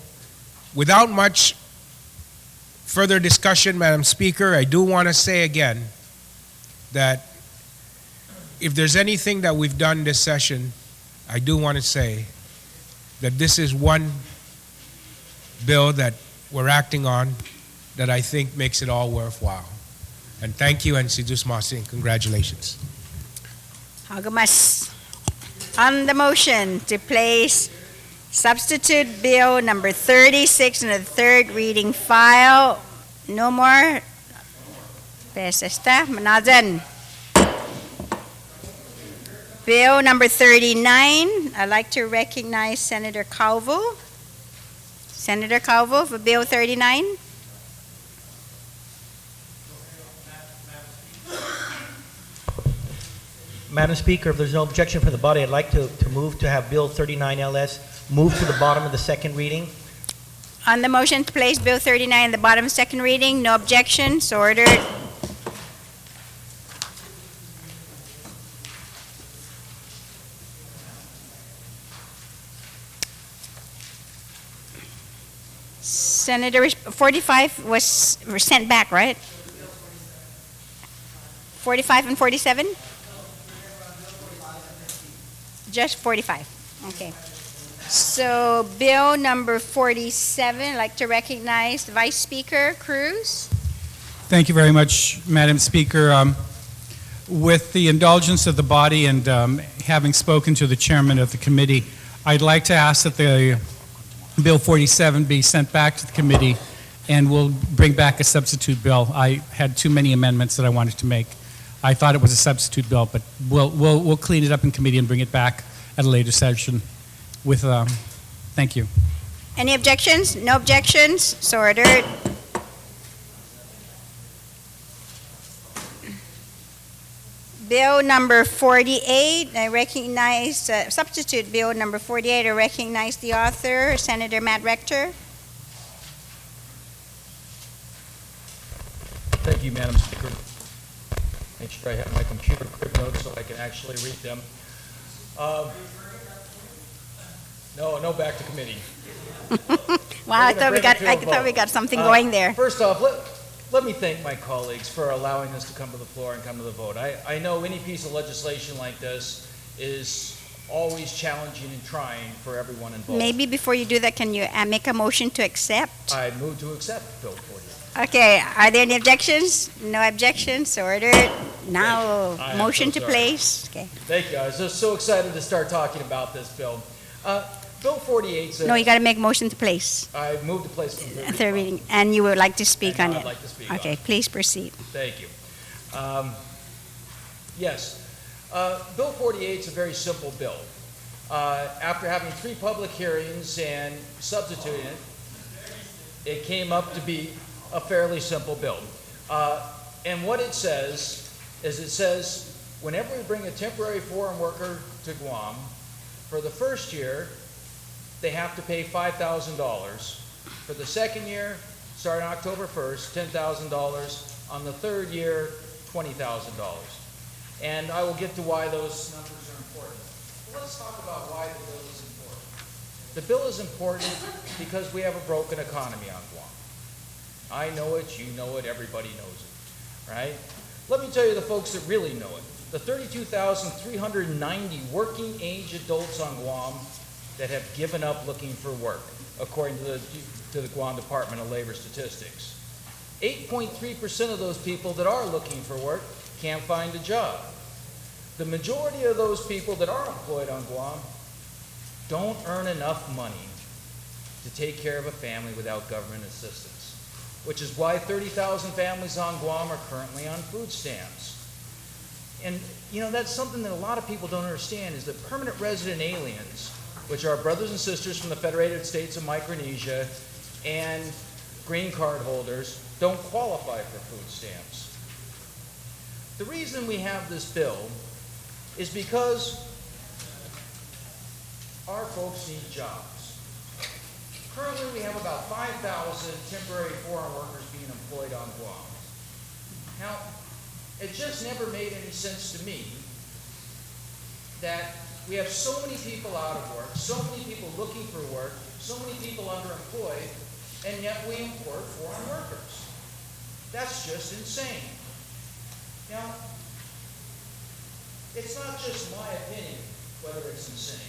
without much further discussion, Madam Speaker, I do want to say again that if there's anything that we've done this session, I do want to say that this is one bill that we're acting on that I think makes it all worthwhile. And thank you, and Sidus Masi, and congratulations. Hagamas. On the motion to place substitute bill number 36 in the third reading file, no more. Pesesta, Manajan. Bill number 39, I'd like to recognize Senator Calvo. Senator Calvo for Bill 39. Madam Speaker, if there's no objection from the body, I'd like to move to have Bill 39 LS move to the bottom of the second reading. On the motion to place Bill 39 in the bottom of second reading, no objection, so ordered. Senator, 45 was sent back, right? 45 and 47? Just 45, okay. So bill number 47, I'd like to recognize the Vice Speaker Cruz. Thank you very much, Madam Speaker. With the indulgence of the body and having spoken to the chairman of the committee, I'd like to ask that the Bill 47 be sent back to the committee and we'll bring back a substitute bill. I had too many amendments that I wanted to make. I thought it was a substitute bill, but we'll clean it up in committee and bring it back at a later session with, thank you. Any objections? No objections? So ordered. Bill number 48, I recognize, substitute bill number 48, I recognize the author, Senator Matt Rector. Thank you, Madam Speaker. Make sure I have my computer crib notes so I can actually read them. No, back to committee. Wow, I thought we got something going there. First off, let me thank my colleagues for allowing this to come to the floor and come to the vote. I know any piece of legislation like this is always challenging and trying for everyone involved. Maybe before you do that, can you make a motion to accept? I move to accept Bill 48. Okay, are there any objections? No objections, so ordered. Now, motion to place. Okay. Thank you. I was just so excited to start talking about this bill. Bill 48 says... No, you got to make motion to place. I move to place from third reading. And you would like to speak on it? I'd like to speak Okay, please proceed. Thank you. Yes. Bill 48 is a very simple bill. After having 3 public hearings and substituting it came up to be a fairly simple bill. And what it says is whenever we bring a temporary foreign worker to Guam, for the first year, they have to pay $5,000. For the second year, starting October 1st, $10,000. On the third year, $20,000. And I will get to why those numbers are important. But let's talk about why the bill is important. The bill is important because we have a broken economy on Guam. I know it, you know it, everybody knows it, right? Let me tell you the folks that really know it. The 32,390 working age adults on Guam that have given up looking for work, according to the Guam Department of Labor Statistics. 8.3% of those people that are looking for work can't find a job. The majority of those people that are employed on Guam don't earn enough money to take care of a family without government assistance, which is why 30,000 families on Guam are currently on food stamps. And, you know, that's something that a lot of people don't understand is that permanent resident aliens, which are brothers and sisters from the Federated States of Micronesia and green card holders, don't qualify for food stamps. The reason we have this bill is because our folks need jobs. Currently, we have about 5,000 temporary foreign workers being employed on Guam. Now, it just never made any sense to me that we have so many people out of work, so many people looking for work, so many people underemployed, and yet we import foreign workers. That's just insane. Now, it's not just my opinion whether it's insane.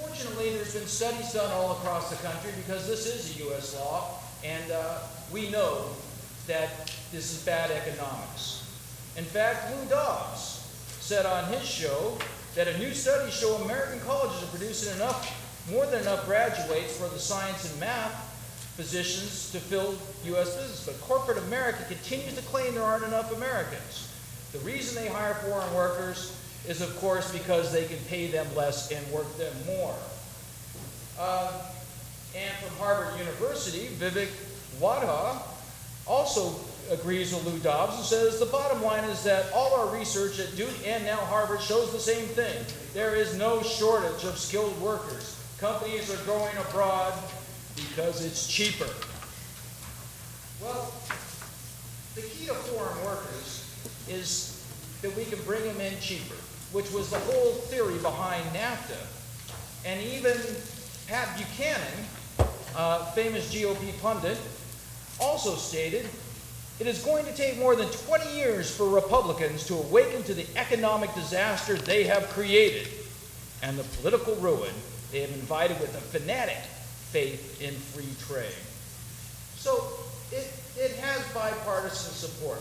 Fortunately, there's been studies done all across the country because this is a U.S. law, and we know that this is bad economics. In fact, Lou Dobbs said on his show that a new study show American colleges are producing more than enough graduates for the science and math positions to fill U.S. business. But corporate America continues to claim there aren't enough Americans. The reason they hire foreign workers is, of course, because they can pay them less and work them more. And from Harvard University, Vivek Wadha also agrees with Lou Dobbs and says the bottom line is that all our research at Duke and now Harvard shows the same thing. There is no shortage of skilled workers. Companies are going abroad because it's cheaper. Well, the key to foreign workers is that we can bring them in cheaper, which was the whole theory behind NAFTA. And even Pat Buchanan, famous GOP pundit, also stated, it is going to take more than 20 years for Republicans to awaken to the economic disaster they have created and the political ruin they have invited with a fanatic faith in free trade. So it has bipartisan support.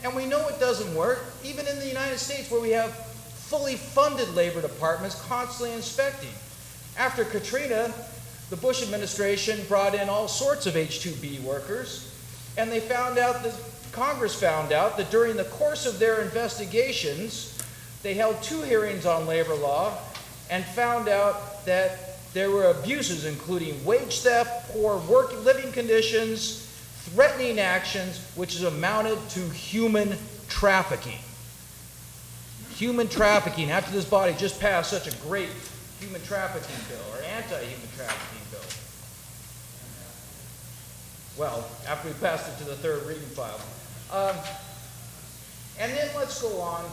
And we know it doesn't work, even in the United States where we have fully funded labor departments constantly inspecting. After Katrina, The Bush administration brought in all sorts of H-2B workers, and they found out that Congress found out that during the course of their investigations, they held 2 hearings on labor law and found out that there were abuses including wage theft, poor living conditions, threatening actions, which has amounted to human trafficking. Human trafficking, after this body just passed such a great human trafficking bill, or anti-human trafficking bill. Well, after we passed it to the 3rd reading file. And then let's go on,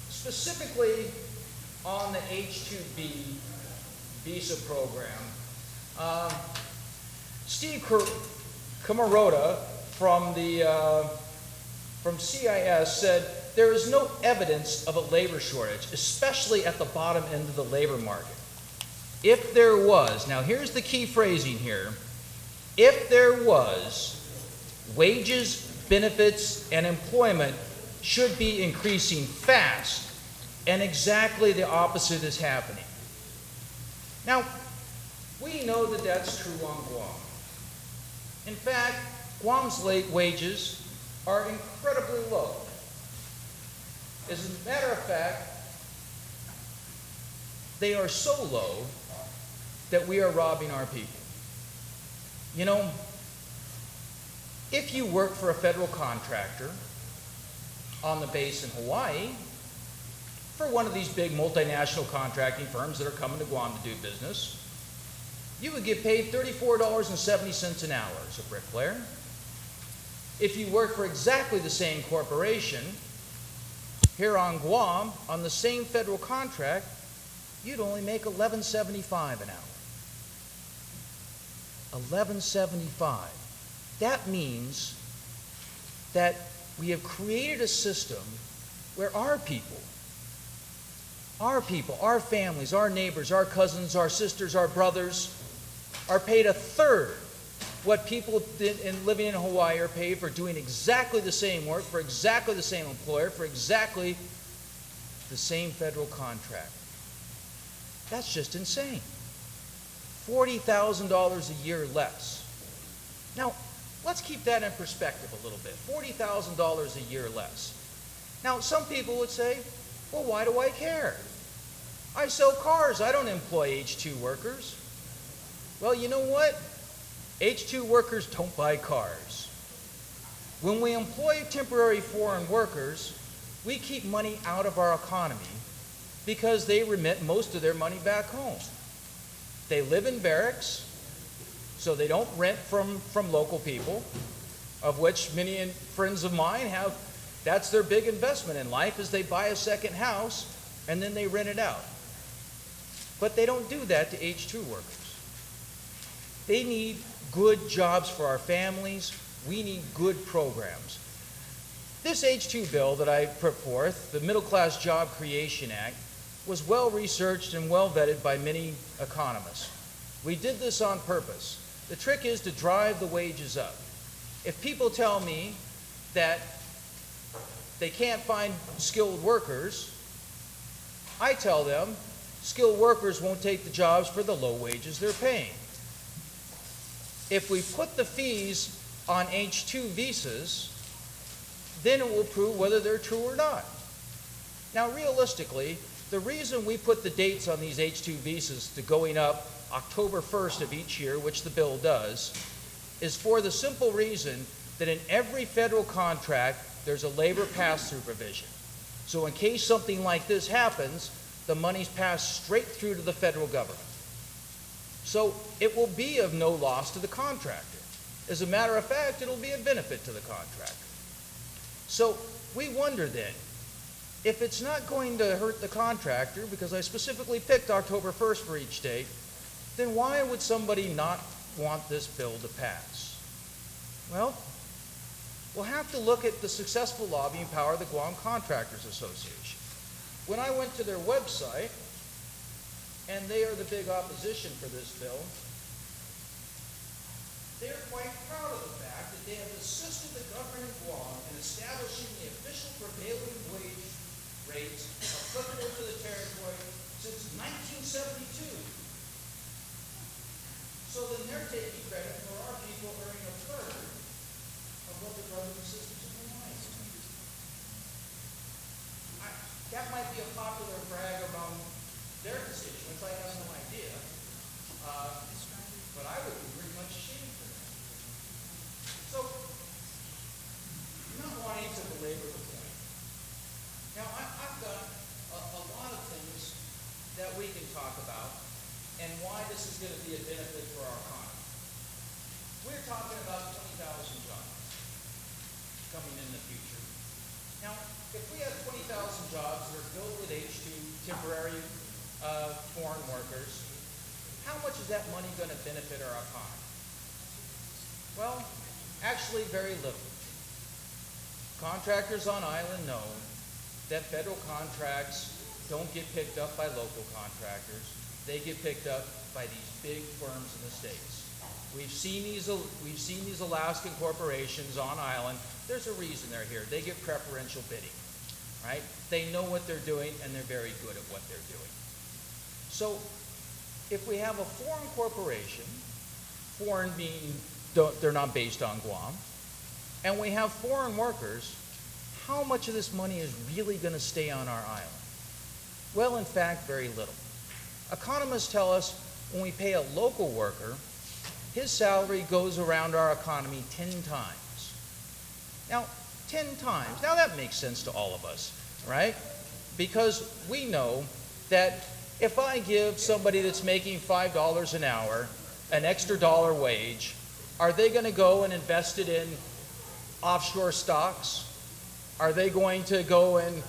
specifically on the H-2B visa program. Steve Camarota from CIS said there is no evidence of a labor shortage, especially at the bottom end of the labor market. If there was, now here's the key phrasing here, if there was, wages, benefits, and employment should be increasing fast, and exactly the opposite is happening. Now, we know that that's true on Guam. In fact, Guam's wages are incredibly low. As a matter of fact, they are so low that we are robbing our people. You know, if you work for a federal contractor on the base in Hawaii, for one of these big multinational contracting firms that are coming to Guam to do business, you would get paid $34.70 an hour as a bricklayer. If you work for exactly the same corporation here on Guam on the same federal contract, you'd only make $11.75 an hour. $11.75. That means that we have created a system where our people, our families, our neighbors, our cousins, our sisters, our brothers are paid a third what people living in Hawaii are paid for doing exactly the same work, for exactly the same employer, for exactly the same federal contract. That's just insane. $40,000 a year less. Now, let's keep that in perspective a little bit. $40,000 a year less. Now, some people would say, well, why do I care? I sell cars. I don't employ H-2 workers. Well, you know what? H-2 workers don't buy cars. When we employ temporary foreign workers, we keep money out of our economy because they remit most of their money back home. They live in barracks, so they don't rent from local people, of which many friends of mine have. That's their big investment in life, is they buy a second house and then they rent it out. But they don't do that to H-2 workers. They need good jobs for our families. We need good programs. This H-2 bill that I put forth, the Middle Class Job Creation Act, was well researched and well vetted by many economists. We did this on purpose. The trick is to drive the wages up. If people tell me that they can't find skilled workers, I tell them skilled workers won't take the jobs for the low wages they're paying. If we put the fees on H-2 visas, then it will prove whether they're true or not. Now, realistically, the reason we put the dates on these H-2 visas to going up October 1st of each year, which the bill does, is for the simple reason that in every federal contract, there's a labor pass-through provision. So in case something like this happens, the money's passed straight through to the federal government. So it will be of no loss to the contractor. As a matter of fact, it'll be a benefit to the contractor. So we wonder then, if it's not going to hurt the contractor, because I specifically picked October 1st for each date, then why would somebody not want this bill to pass? Well, we'll have to look at the successful lobbying power of the Guam Contractors Association. When I went to their website, and they are the big opposition for this bill, they're quite proud of the fact that they have assisted the government of Guam in establishing the official prevailing wage rates applicable to the territory since 1972. So then they're taking credit for our people earning a third of what the brothers and sisters in Hawaii are. That might be a popular brag among their constituents, I have no idea. But I would be very much ashamed for that. So, I'm not wanting to belabor the point. Now, I've got a lot of things that we can talk about and why this is going to be a benefit for our economy. We're talking about 20,000 jobs coming in the future. Now, if we have 20,000 jobs that are filled with H-2 temporary foreign workers, how much is that money going to benefit our economy? Well, actually very little. Contractors on island know that federal contracts don't get picked up by local contractors. They get picked up by these big firms in the States. We've seen these Alaskan corporations on island. There's a reason they're here. They get preferential bidding, right? They know what they're doing, and they're very good at what they're doing. So if we have a foreign corporation, foreign being they're not based on Guam, and we have foreign workers, how much of this money is really going to stay on our island? Well, in fact, very little. Economists tell us when we pay a local worker, his salary goes around our economy 10 times. Now, 10 times. Now that makes sense to all of us, right? Because we know that if I give somebody that's making $5 an hour an extra dollar wage, are they going to go and invest it in offshore stocks? Are they going to go and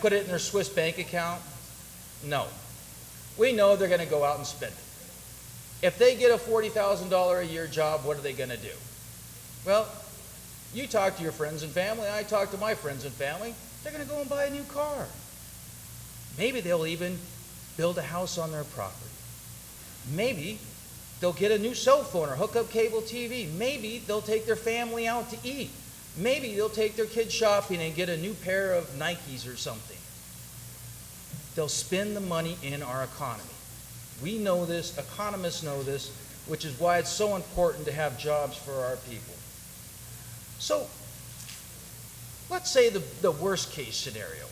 put it in their Swiss bank account? No. We know they're going to go out and spend it. If they get a $40,000 a year job, what are they going to do? Well, you talk to your friends and family, I talk to my friends and family, they're going to go and buy a new car. Maybe they'll even build a house on their property. Maybe they'll get a new cell phone or hook up cable TV. Maybe they'll take their family out to eat. Maybe they'll take their kids shopping and get a new pair of Nikes or something. They'll spend the money in our economy. We know this, economists know this, which is why it's so important to have jobs for our people. So, let's say the worst case scenario,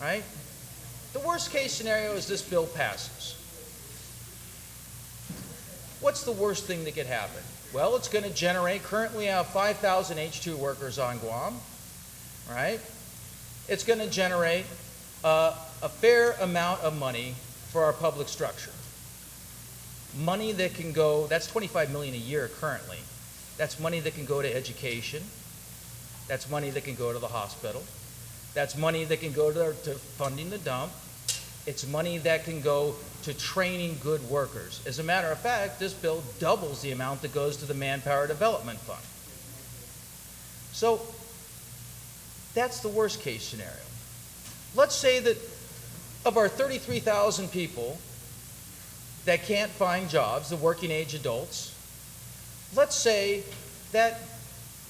right? The worst case scenario is this bill passes. What's the worst thing that could happen? Well, it's going to generate, currently we have 5,000 H-2 workers on Guam, right? It's going to generate a fair amount of money for our public structure. Money that can go, that's $25 million a year currently. That's money that can go to education. That's money that can go to the hospital. That's money that can go to funding the dump. It's money that can go to training good workers. As a matter of fact, this bill doubles the amount that goes to the Manpower Development Fund. So that's the worst case scenario. Let's say that of our 33,000 people that can't find jobs, the working age adults, let's say that,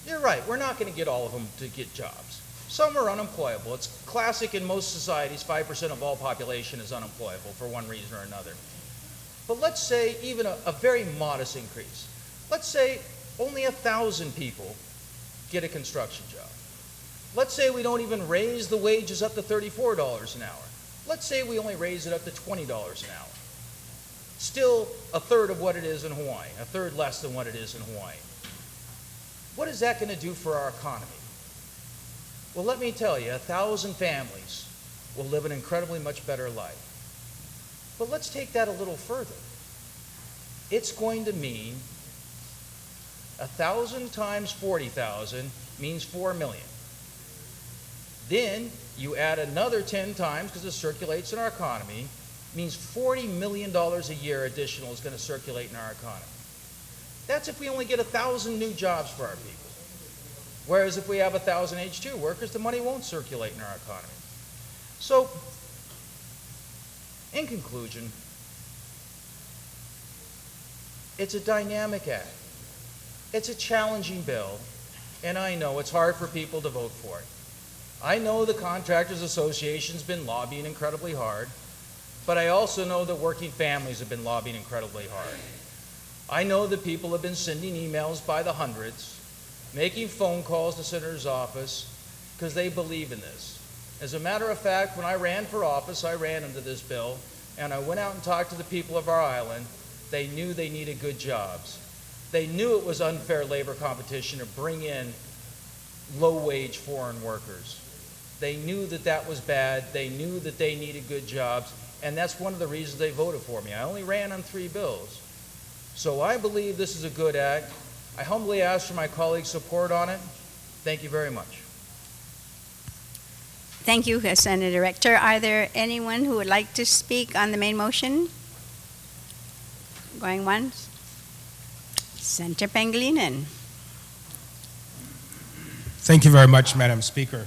you're right, we're not going to get all of them to get jobs. Some are unemployable. It's classic in most societies, 5% of all population is unemployable for one reason or another. But let's say even a very modest increase. Let's say only 1,000 people get a construction job. Let's say we don't even raise the wages up to $34 an hour. Let's say we only raise it up to $20 an hour. Still a third of what it is in Hawaii, a third less than what it is in Hawaii. What is that going to do for our economy? Well, let me tell you, 1,000 families will live an incredibly much better life. But let's take that a little further. It's going to mean 1,000 times 40,000 means 4 million. Then you add another 10 times, because it circulates in our economy, means $40 million a year additional is going to circulate in our economy. That's if we only get 1,000 new jobs for our people. Whereas if we have 1,000 H-2 workers, the money won't circulate in our economy. So, in conclusion, it's a dynamic act. It's a challenging bill, and I know it's hard for people to vote for it. I know the Contractors Association's been lobbying incredibly hard, but I also know that working families have been lobbying incredibly hard. I know that people have been sending emails by the hundreds, making phone calls to Senator's office, because they believe in this. As a matter of fact, when I ran for office, I ran into this bill, and I went out and talked to the people of our island. They knew they needed good jobs. They knew it was unfair labor competition to bring in low-wage foreign workers. They knew that that was bad. They knew that they needed good jobs, and that's one of the reasons they voted for me. I only ran on 3 bills. So I believe this is a good act. I humbly ask for my colleagues' support on it. Thank you very much. Thank you, Senator Rector. Are there anyone who would like to speak on the main motion? Going once? Senator Pangilinan. Thank you very much, Madam Speaker.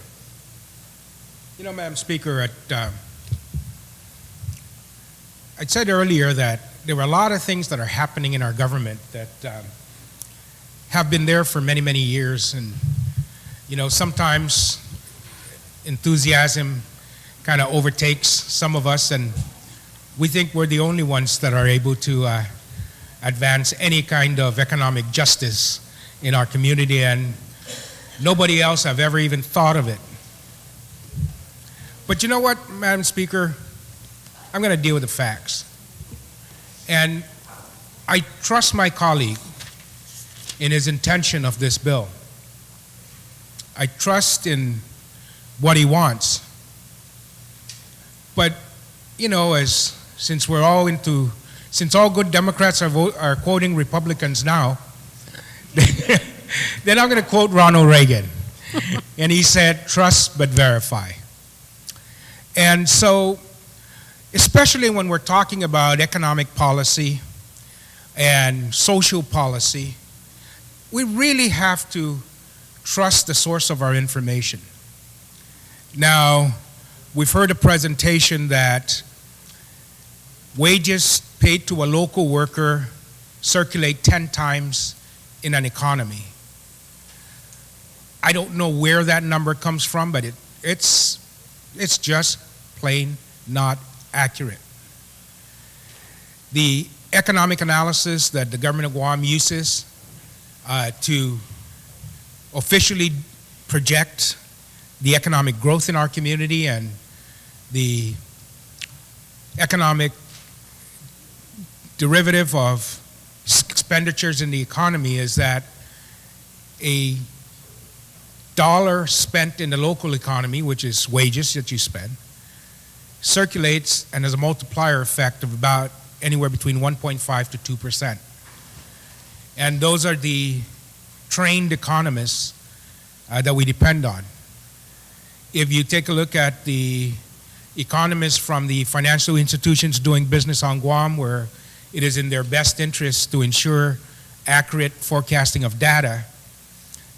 You know, Madam Speaker, I said earlier that there were a lot of things that are happening in our government that have been there for many, many years. And, you know, sometimes enthusiasm kind of overtakes some of us, and we think we're the only ones that are able to advance any kind of economic justice in our community, and nobody else have ever even thought of it. But you know what, Madam Speaker? I'm going to deal with the facts. And I trust my colleague in his intention of this bill. I trust in what he wants. But, you know, since all good Democrats are quoting Republicans now, then I'm going to quote Ronald Reagan. And he said, trust but verify. And so, especially when we're talking about economic policy and social policy, we really have to trust the source of our information. Now, we've heard a presentation that wages paid to a local worker circulate 10 times in an economy. I don't know where that number comes from, but it's just plain not accurate. The economic analysis that the government of Guam uses to officially project the economic growth in our community and the economic derivative of expenditures in the economy is that a dollar spent in the local economy, which is wages that you spend, circulates and has a multiplier effect of about anywhere between 1.5 to 2%. And those are the trained economists that we depend on. If you take a look at the economists from the financial institutions doing business on Guam, where it is in their best interest to ensure accurate forecasting of data,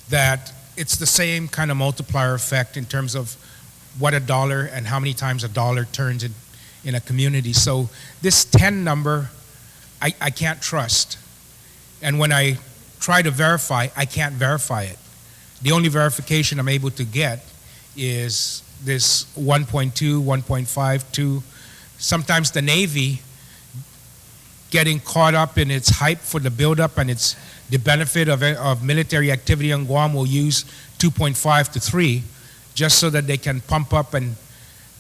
that it's the same kind of multiplier effect in terms of what a dollar and how many times a dollar turns in a community. So this 10 number, I can't trust. And when I try to verify, I can't verify it. The only verification I'm able to get is this 1.2, 1.5, 2. Sometimes the Navy, getting caught up in its hype for the buildup and the benefit of military activity on Guam, will use 2.5 to 3 just so that they can pump up and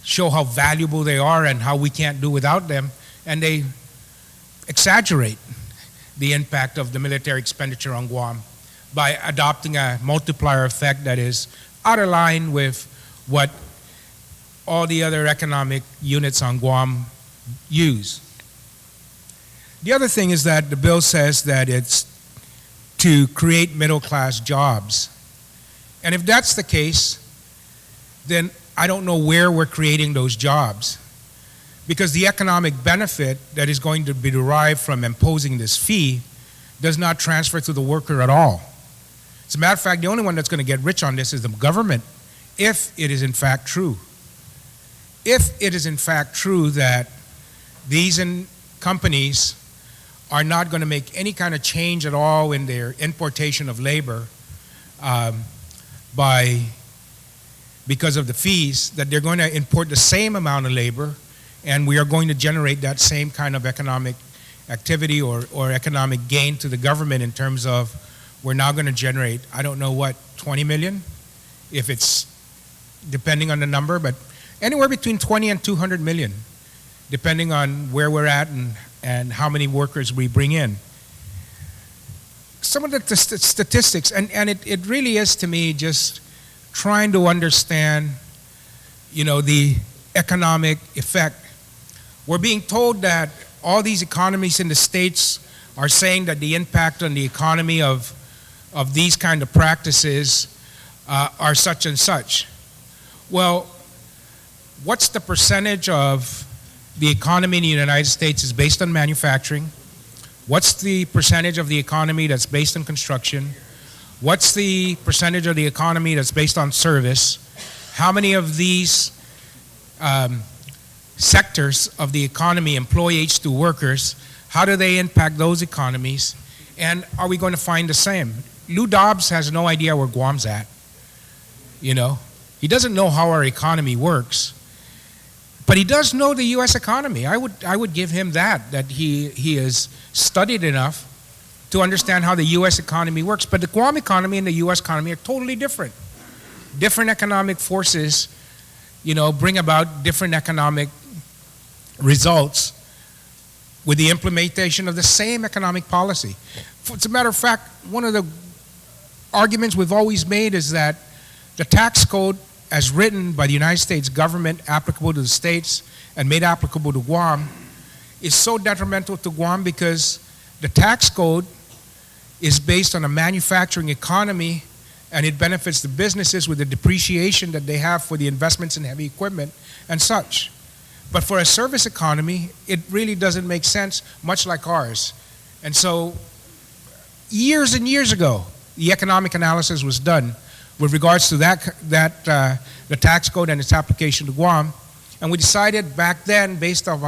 show how valuable they are and how we can't do without them. And they exaggerate the impact of the military expenditure on Guam by adopting a multiplier effect that is out of line with what all the other economic units on Guam use. The other thing is that the bill says that it's to create middle-class jobs. And if that's the case, then I don't know where we're creating those jobs, because the economic benefit that is going to be derived from imposing this fee does not transfer to the worker at all. As a matter of fact, the only one that's going to get rich on this is the government, if it is in fact true. If it is in fact true that these companies are not going to make any kind of change at all in their importation of labor because of the fees, that they're going to import the same amount of labor, and we are going to generate that same kind of economic activity or economic gain to the government in terms of we're now going to generate, I don't know what, 20 million? If it's, depending on the number, but anywhere between 20 and 200 million, depending on where we're at and how many workers we bring in. Some of the statistics, and it really is to me just trying to understand, the economic effect. We're being told that all these economies in the States are saying that the impact on the economy of these kind of practices are such and such. Well, what's the percentage of the economy in the United States is based on manufacturing? What's the percentage of the economy that's based on construction? What's the percentage of the economy that's based on service? How many of these sectors of the economy employ H2 workers? How do they impact those economies? And are we going to find the same? Lou Dobbs has no idea where Guam's at. He doesn't know how our economy works. But he does know the U.S. economy. I would give him that he has studied enough to understand how the U.S. economy works. But the Guam economy and the U.S. economy are totally different. Different economic forces, bring about different economic results with the implementation of the same economic policy. As a matter of fact, one of the arguments we've always made is that the tax code as written by the United States government, applicable to the states and made applicable to Guam, is so detrimental to Guam because the tax code is based on a manufacturing economy and it benefits the businesses with the depreciation that they have for the investments in heavy equipment and such. But for a service economy, it really doesn't make sense, much like ours. And so, years and years ago, the economic analysis was done with regards to the tax code and its application to Guam. And we decided back then, based on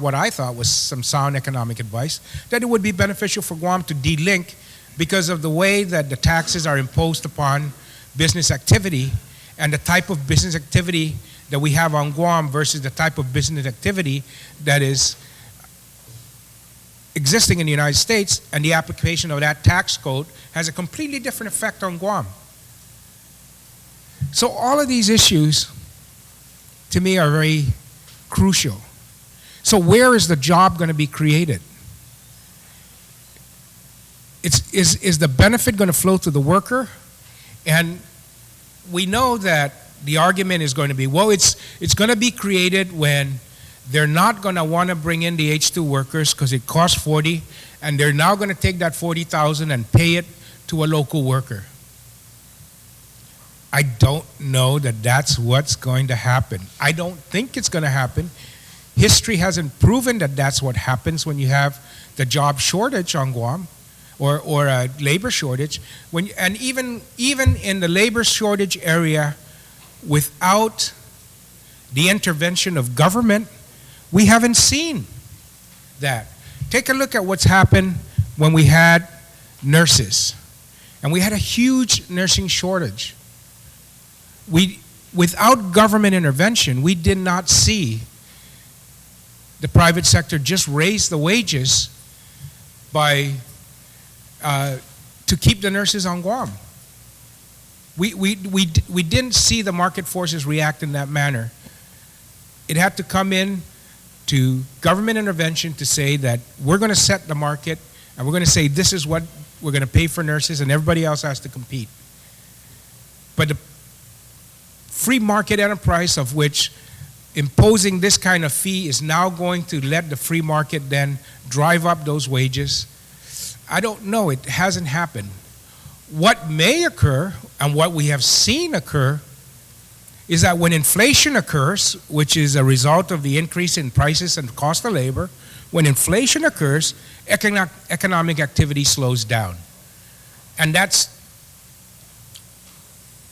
what I thought was some sound economic advice, that it would be beneficial for Guam to delink because of the way that the taxes are imposed upon business activity and the type of business activity that we have on Guam versus the type of business activity that is existing in the United States, and the application of that tax code has a completely different effect on Guam. So all of these issues, to me, are very crucial. So where is the job going to be created? Is the benefit going to flow to the worker? And we know that the argument is going to be, well, it's going to be created when they're not going to want to bring in the H2 workers because it costs 40, and they're now going to take that 40,000 and pay it to a local worker. I don't know that that's what's going to happen. I don't think it's going to happen. History hasn't proven that that's what happens when you have the job shortage on Guam or a labor shortage. And even in the labor shortage area, without the intervention of government, we haven't seen that. Take a look at what's happened when we had nurses. And we had a huge nursing shortage. Without government intervention, we did not see the private sector just raise the wages to keep the nurses on Guam. We didn't see the market forces react in that manner. It had to come in to government intervention to say that we're going to set the market and we're going to say this is what we're going to pay for nurses and everybody else has to compete. But the free market enterprise of which imposing this kind of fee is now going to let the free market then drive up those wages, I don't know. It hasn't happened. What may occur, and what we have seen occur, is that when inflation occurs, which is a result of the increase in prices and cost of labor, when inflation occurs, economic activity slows down. And that's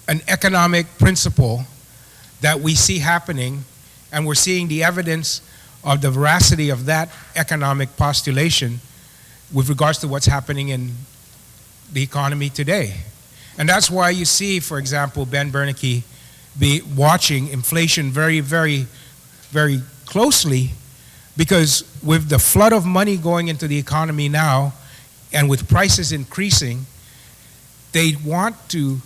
an economic principle that we see happening, and we're seeing the evidence of the veracity of that economic postulation with regards to what's happening in the economy today. And that's why you see, for example, Ben Bernanke be watching inflation very, very, very closely Because with the flood of money going into the economy now, and with prices increasing, they want to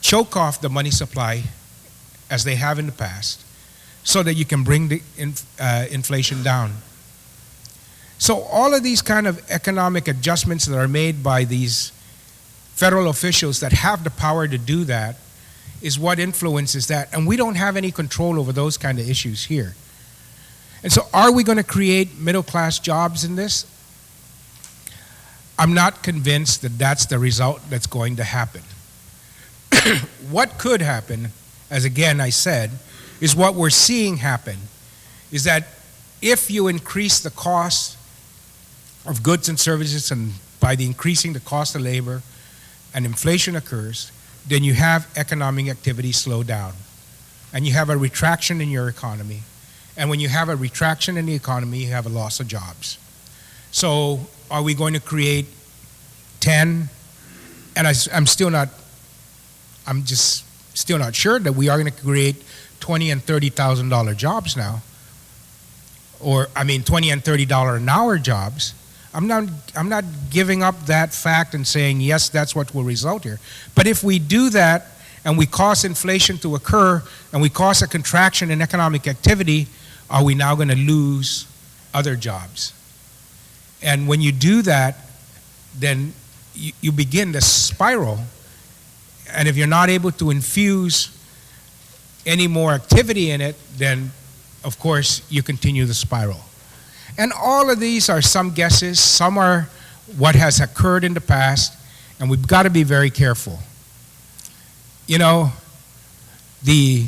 choke off the money supply as they have in the past so that you can bring the inflation down. So all of these kind of economic adjustments that are made by these federal officials that have the power to do that is what influences that. And we don't have any control over those kind of issues here. And so are we going to create middle-class jobs in this? I'm not convinced that that's the result that's going to happen. What could happen, as again I said, is what we're seeing happen, is that if you increase the cost of goods and services, and by the increasing the cost of labor, and inflation occurs, then you have economic activity slow down. And you have a retraction in your economy. And when you have a retraction in the economy, you have a loss of jobs. So are we going to create 10? And I'm just still not sure that we are going to create $20,000 and $30,000 jobs now. Or, I mean, $20 and $30 an hour jobs. I'm not giving up that fact and saying, yes, that's what will result here. But if we do that and we cause inflation to occur and we cause a contraction in economic activity, are we now going to lose other jobs? And when you do that, then you begin the spiral. And if you're not able to infuse any more activity in it, then of course you continue the spiral. And all of these are some guesses, some are what has occurred in the past, and we've got to be very careful. You know, the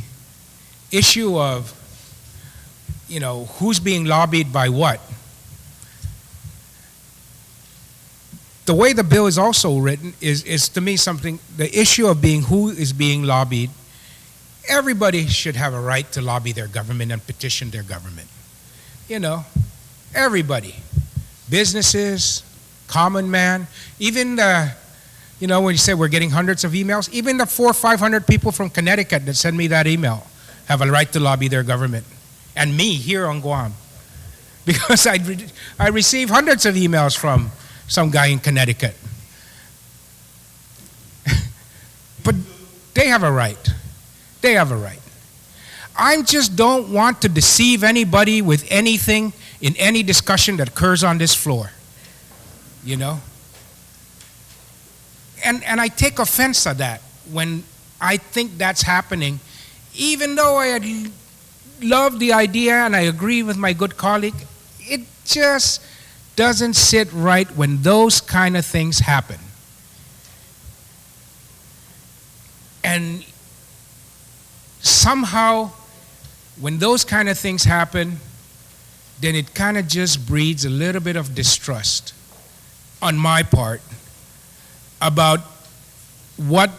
issue of, you know, who's being lobbied by what. The way the bill is also written is to me something, the issue of being who is being lobbied, everybody should have a right to lobby their government and petition their government. You know, everybody. Businesses, common man, even the, you know, when you say we're getting hundreds of emails, even the 400 or 500 people from Connecticut that send me that email have a right to lobby their government. And me here on Guam. Because I receive hundreds of emails from some guy in Connecticut. But they have a right. They have a right. I just don't want to deceive anybody with anything in any discussion that occurs on this floor. You know? And I take offense at that when I think that's happening, even though I love the idea and I agree with my good colleague, it just doesn't sit right when those kind of things happen. And somehow, when those kind of things happen, then it kind of just breeds a little bit of distrust on my part about what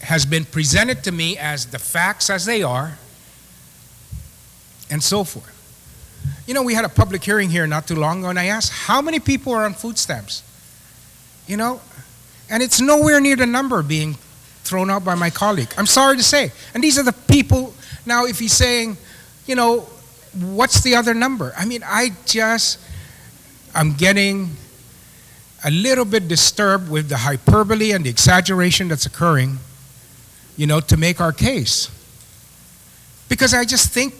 has been presented to me as the facts as they are, and so forth. You know, we had a public hearing here not too long ago, and I asked, how many people are on food stamps? You know, and it's nowhere near the number being thrown out by my colleague. I'm sorry to say. And these are the people, now if he's saying, you know, what's the other number? I mean, I'm getting a little bit disturbed with the hyperbole and the exaggeration that's occurring, you know, to make our case. Because I just think,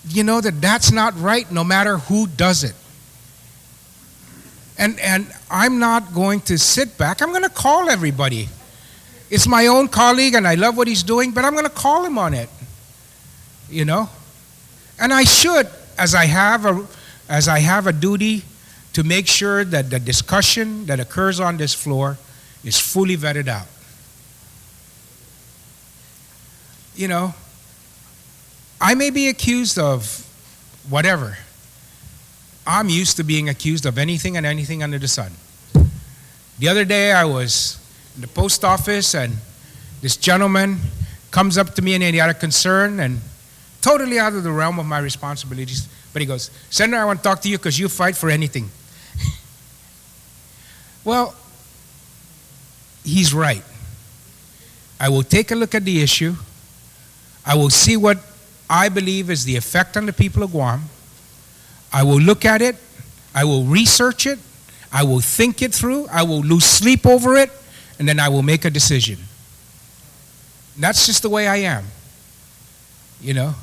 you know, that's not right no matter who does it. And I'm not going to sit back. I'm going to call everybody. It's my own colleague and I love what he's doing, but I'm going to call him on it. You know? And I should, as I have a duty to make sure that the discussion that occurs on this floor is fully vetted out. You know, I may be accused of whatever. I'm used to being accused of anything and anything under the sun. The other day I was in the post office and this gentleman comes up to me and he had a concern and totally out of the realm of my responsibilities. But he goes, Senator, I want to talk to you because you fight for anything. Well, he's right. I will take a look at the issue. I will see what I believe is the effect on the people of Guam. I will look at it, I will research it, I will think it through, I will lose sleep over it, and then I will make a decision. That's just the way I am, you know.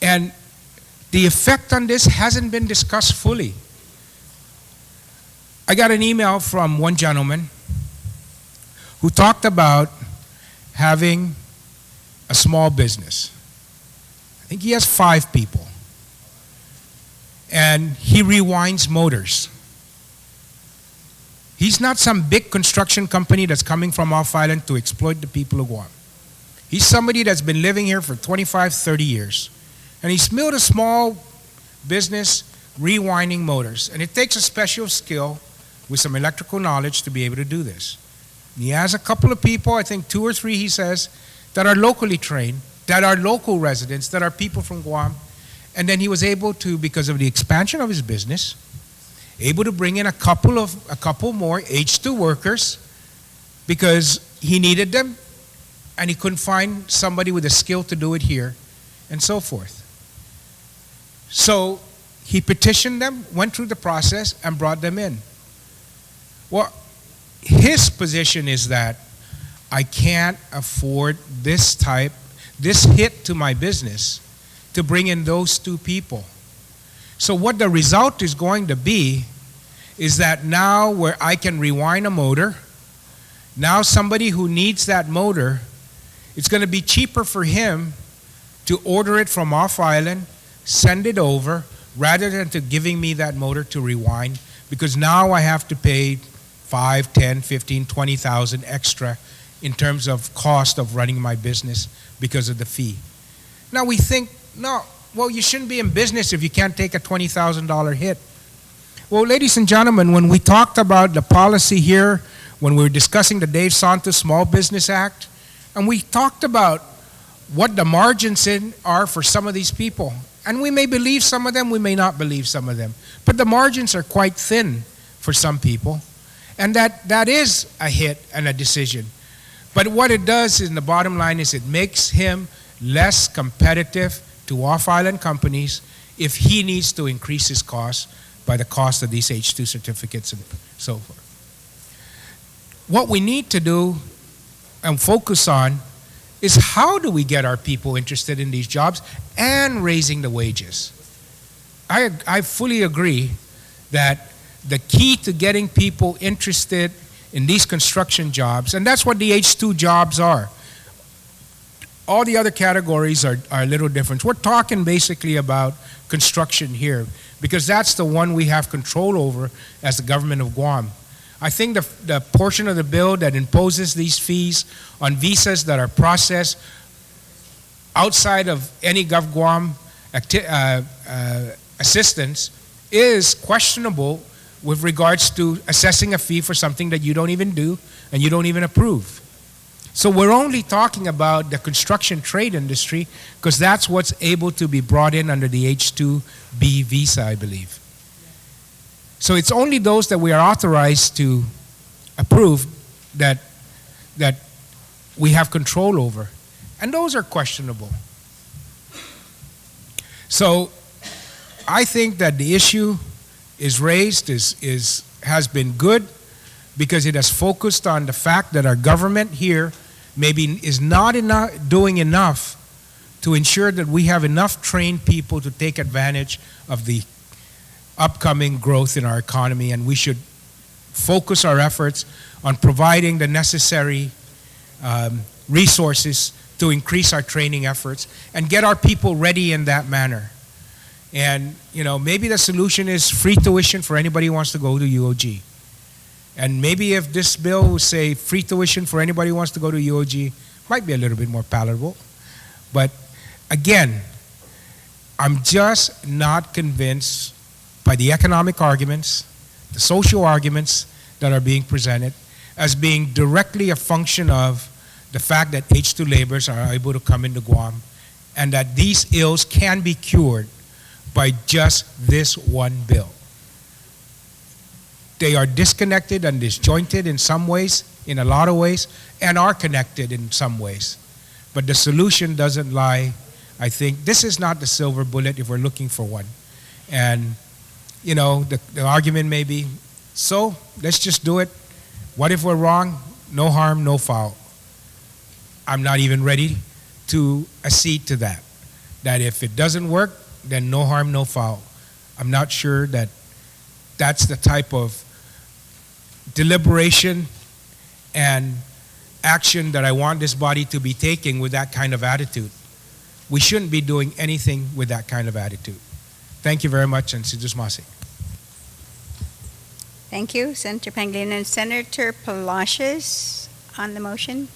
And the effect on this hasn't been discussed fully. I got an email from one gentleman who talked about having a small business. I think he has 5 people. And he rewinds motors. He's not some big construction company that's coming from off island to exploit the people of Guam. He's somebody that's been living here for 25, 30 years. And he's built a small business rewinding motors. And it takes a special skill with some electrical knowledge to be able to do this. He has a couple of people, I think 2 or 3, he says, that are locally trained, that are local residents, that are people from Guam. And then he was able to, because of the expansion of his business, able to bring in a couple more H2 workers because he needed them and he couldn't find somebody with the skill to do it here and so forth. So he petitioned them, went through the process and brought them in. Well, his position is that I can't afford this hit to my business to bring in those 2 people. So what the result is going to be is that now where I can rewind a motor, now somebody who needs that motor, it's going to be cheaper for him to order it from off island, send it over, rather than to giving me that motor to rewind, because now I have to pay 5, 10, 15, 20,000 extra in terms of cost of running my business because of the fee. Now we think, no, well, you shouldn't be in business if you can't take a $20,000 hit. Well, ladies and gentlemen, when we talked about the policy here, when we were discussing the Dave Santos Small Business Act, and we talked about what the margins are for some of these people, and we may believe some of them, we may not believe some of them, but the margins are quite thin for some people, and that is a hit and a decision. But what it does in the bottom line is it makes him less competitive to off-island companies if he needs to increase his costs by the cost of these H2 certificates and so forth. What we need to do and focus on is how do we get our people interested in these jobs and raising the wages. I fully agree that the key to getting people interested in these construction jobs, and that's what the H2 jobs are. All the other categories are a little different. We're talking basically about construction here because that's the one we have control over as the government of Guam. I think the portion of the bill that imposes these fees on visas that are processed outside of any GovGuam assistance is questionable with regards to assessing a fee for something that you don't even do and you don't even approve. So we're only talking about the construction trade industry because that's what's able to be brought in under the H-2B visa, I believe. So it's only those that we are authorized to approve that we have control over. And those are questionable. So I think that the issue is raised, has been good because it has focused on the fact that our government here maybe is not doing enough to ensure that we have enough trained people to take advantage of the upcoming growth in our economy, and we should focus our efforts on providing the necessary resources to increase our training efforts and get our people ready in that manner. And, you know, maybe the solution is free tuition for anybody who wants to go to UOG. And maybe if this bill would say free tuition for anybody who wants to go to UOG, might be a little bit more palatable. But again, I'm just not convinced by the economic arguments, the social arguments that are being presented as being directly a function of the fact that H2 laborers are able to come into Guam and that these ills can be cured by just this one bill. They are disconnected and disjointed in some ways, in a lot of ways, and are connected in some ways. But the solution doesn't lie, I think, this is not the silver bullet if we're looking for one. And, you know, the argument may be, so let's just do it. What if we're wrong? No harm, no foul. I'm not even ready to accede to that. That if it doesn't work, then no harm, no foul. I'm not sure that that's the type of deliberation and action that I want this body to be taking with that kind of attitude. We shouldn't be doing anything with that kind of attitude. Thank you very much, and Sidusmasi. Thank you, Senator Pangilinan. Senator Palacios on the motion.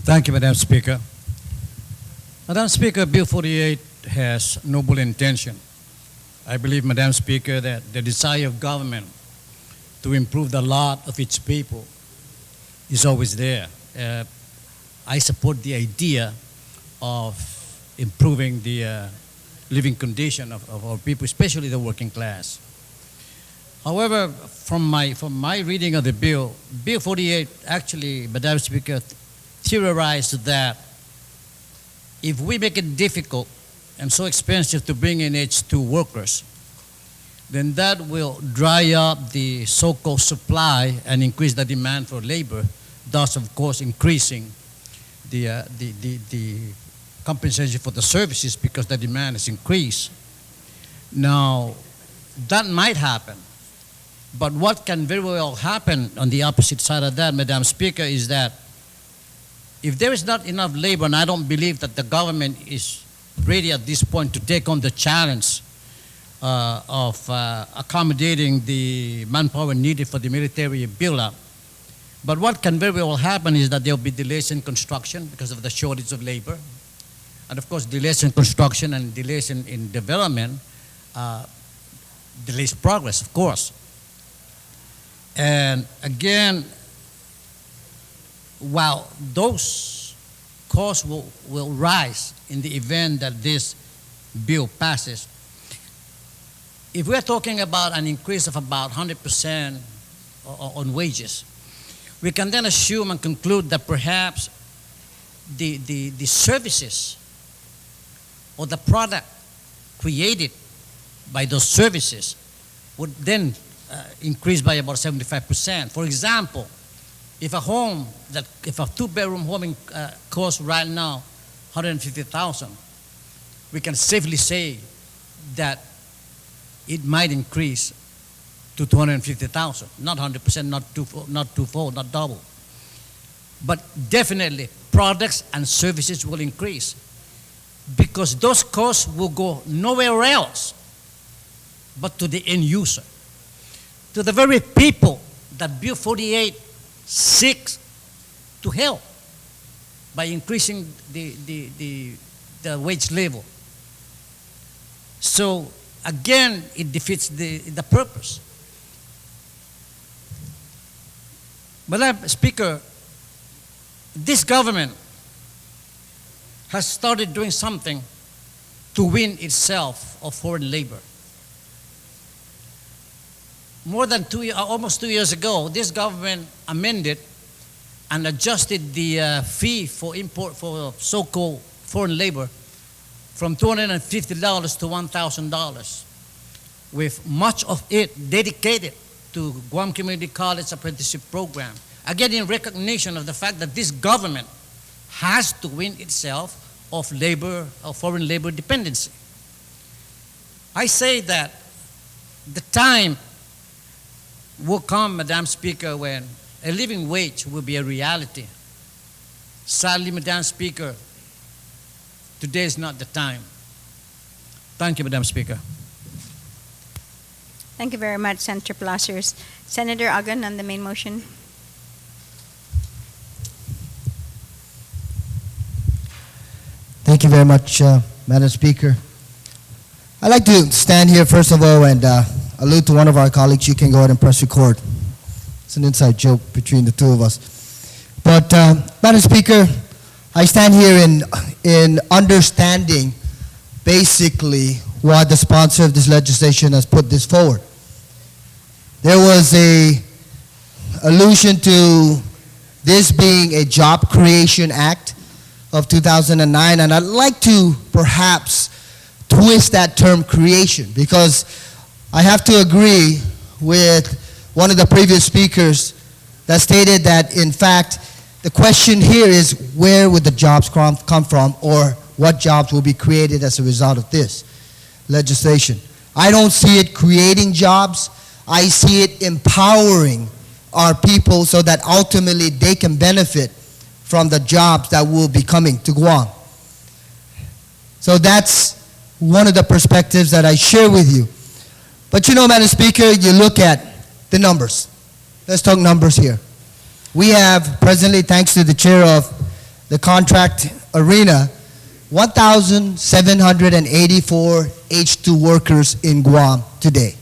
Thank you, Madam Speaker. Madam Speaker, Bill 48 has noble intention. I believe, Madam Speaker, that the desire of government to improve the lot of its people is always there. I support the idea of improving the living condition of our people, especially the working class. However, from my reading of the bill, Bill 48 actually, Madam Speaker, theorized that if we make it difficult and so expensive to bring in H2 workers, then that will dry up the so-called supply and increase the demand for labor, thus, of course, increasing the compensation for the services because the demand has increased. Now, that might happen, but what can very well happen on the opposite side of that, Madam Speaker, is that if there is not enough labor, and I don't believe that the government is ready at this point to take on the challenge of accommodating the manpower needed for the military build-up. But what can very well happen is that there will be delays in construction because of the shortage of labor. And of course, delays in construction and delays in development delays progress, of course. And again, while those costs will rise in the event that this bill passes, if we're talking about an increase of about 100% on wages, we can then assume and conclude that perhaps the services or the product created by those services would then increase by about 75%. For example, if a two-bedroom home costs right now $150,000, we can safely say that it might increase to $250,000. Not 100%, not twofold, not double. But definitely, products and services will increase because those costs will go nowhere else but to the end user, to the very people that Bill 48 seeks to help by increasing the wage level. So again, it defeats the purpose. Madam Speaker, this government has started doing something to win itself of foreign labor. More than almost 2 years ago, this government amended and adjusted the fee for import for so-called foreign labor from $250 to $1,000, with much of it dedicated to Guam Community College apprenticeship program. Again, in recognition of the fact that this government has to win itself of foreign labor dependency. I say that the time will come, Madam Speaker, when a living wage will be a reality. Sadly, Madam Speaker, today is not the time. Thank you, Madam Speaker. Thank you very much, Senator Palacios. Senator Agan on the main motion. Thank you very much, Madam Speaker. I'd like to stand here, first of all, and allude to one of our colleagues. You can go ahead and press record. It's an inside joke between the two of us. But, Madam Speaker, I stand here in understanding basically why the sponsor of this legislation has put this forward. There was a allusion to this being a Job Creation Act of 2009, and I'd like to perhaps twist that term creation, because I have to agree with one of the previous speakers that stated that, in fact, the question here is where would the jobs come from, or what jobs will be created as a result of this legislation. I don't see it creating jobs. I see it empowering our people so that ultimately they can benefit from the jobs that will be coming to Guam. So that's one of the perspectives that I share with you. But you know, Madam Speaker, you look at the numbers. Let's talk numbers here. We have presently, thanks to the chair of the contract arena, 1,784 H-2 workers in Guam today.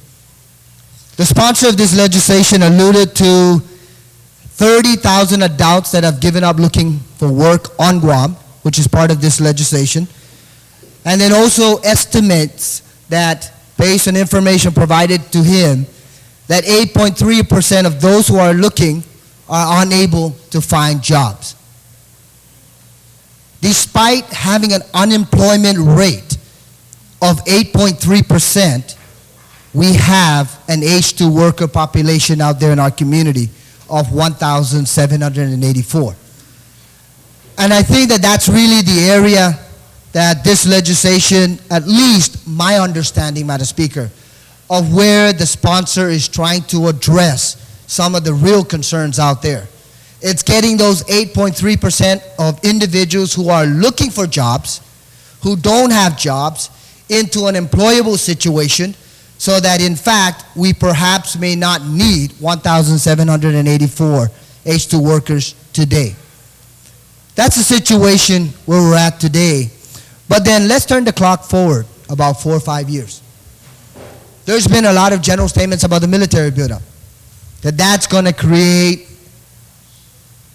The sponsor of this legislation alluded to 30,000 adults that have given up looking for work on Guam, which is part of this legislation, and then also estimates that, based on information provided to him, that 8.3% of those who are looking are unable to find jobs. Despite having an unemployment rate of 8.3%, we have an H-2 worker population out there in our community of 1,784. And I think that that's really the area that this legislation, at least my understanding, Madam Speaker, of where the sponsor is trying to address some of the real concerns out there. It's getting those 8.3% of individuals who are looking for jobs, who don't have jobs, into an employable situation, so that in fact we perhaps may not need 1,784 H-2 workers today. That's the situation where we're at today. But then let's turn the clock forward about 4 or 5 years. There's been a lot of general statements about the military buildup, that's going to create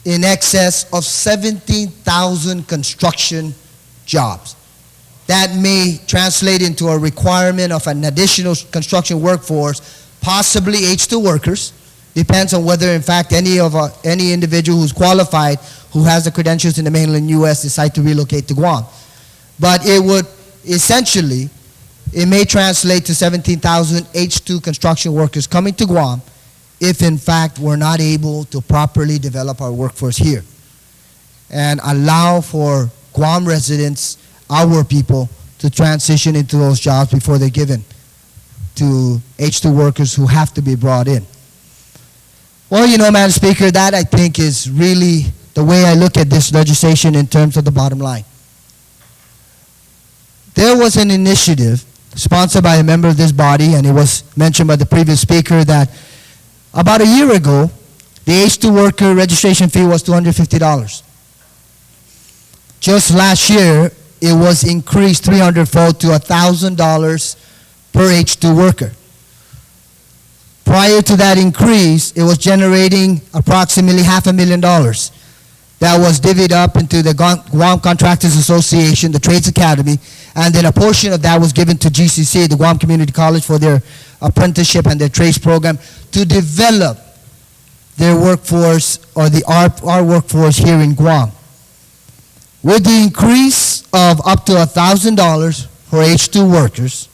in excess of 17,000 construction jobs. That may translate into a requirement of an additional construction workforce, possibly H-2 workers. Depends on whether, in fact, any individual who's qualified, who has the credentials in the mainland U.S., decide to relocate to Guam. But it would essentially, it may translate to 17,000 H-2 construction workers coming to Guam if, in fact, we're not able to properly develop our workforce here and allow for Guam residents, our people, to transition into those jobs before they're given to H-2 workers who have to be brought in. Well, you know, Madam Speaker, that I think is really the way I look at this legislation in terms of the bottom line. There was an initiative sponsored by a member of this body, and it was mentioned by the previous speaker, that about a year ago, the H-2 worker registration fee was $250. Just last year, it was increased 300-fold to $1,000 per H-2 worker. Prior to that increase, it was generating approximately $500,000 that was divvied up into the Guam Contractors Association, the Trades Academy, and then a portion of that was given to GCC, the Guam Community College, for their apprenticeship and their trades program to develop their workforce, or our workforce here in Guam. With the increase of up to $1,000 for H-2 workers,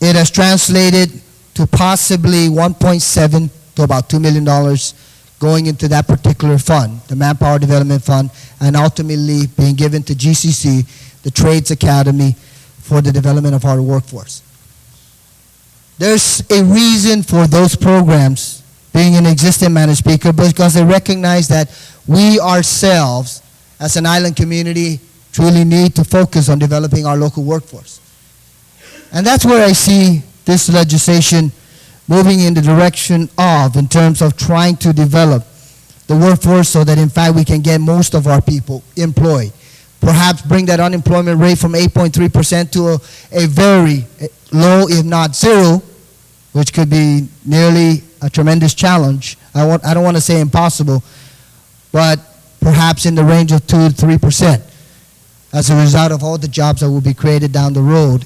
it has translated to possibly 1.7 to about $2 million going into that particular fund, the Manpower Development Fund, and ultimately being given to GCC, the Trades Academy, for the development of our workforce. There's a reason for those programs being in existence, Madam Speaker, because they recognize that we ourselves, as an island community, truly need to focus on developing our local workforce. And that's where I see this legislation moving in the direction of, in terms of trying to develop the workforce so that in fact we can get most of our people employed. Perhaps bring that unemployment rate from 8.3% to a very low, if not zero, which could be nearly a tremendous challenge. I don't want to say impossible, but perhaps in the range of 2 to 3% as a result of all the jobs that will be created down the road,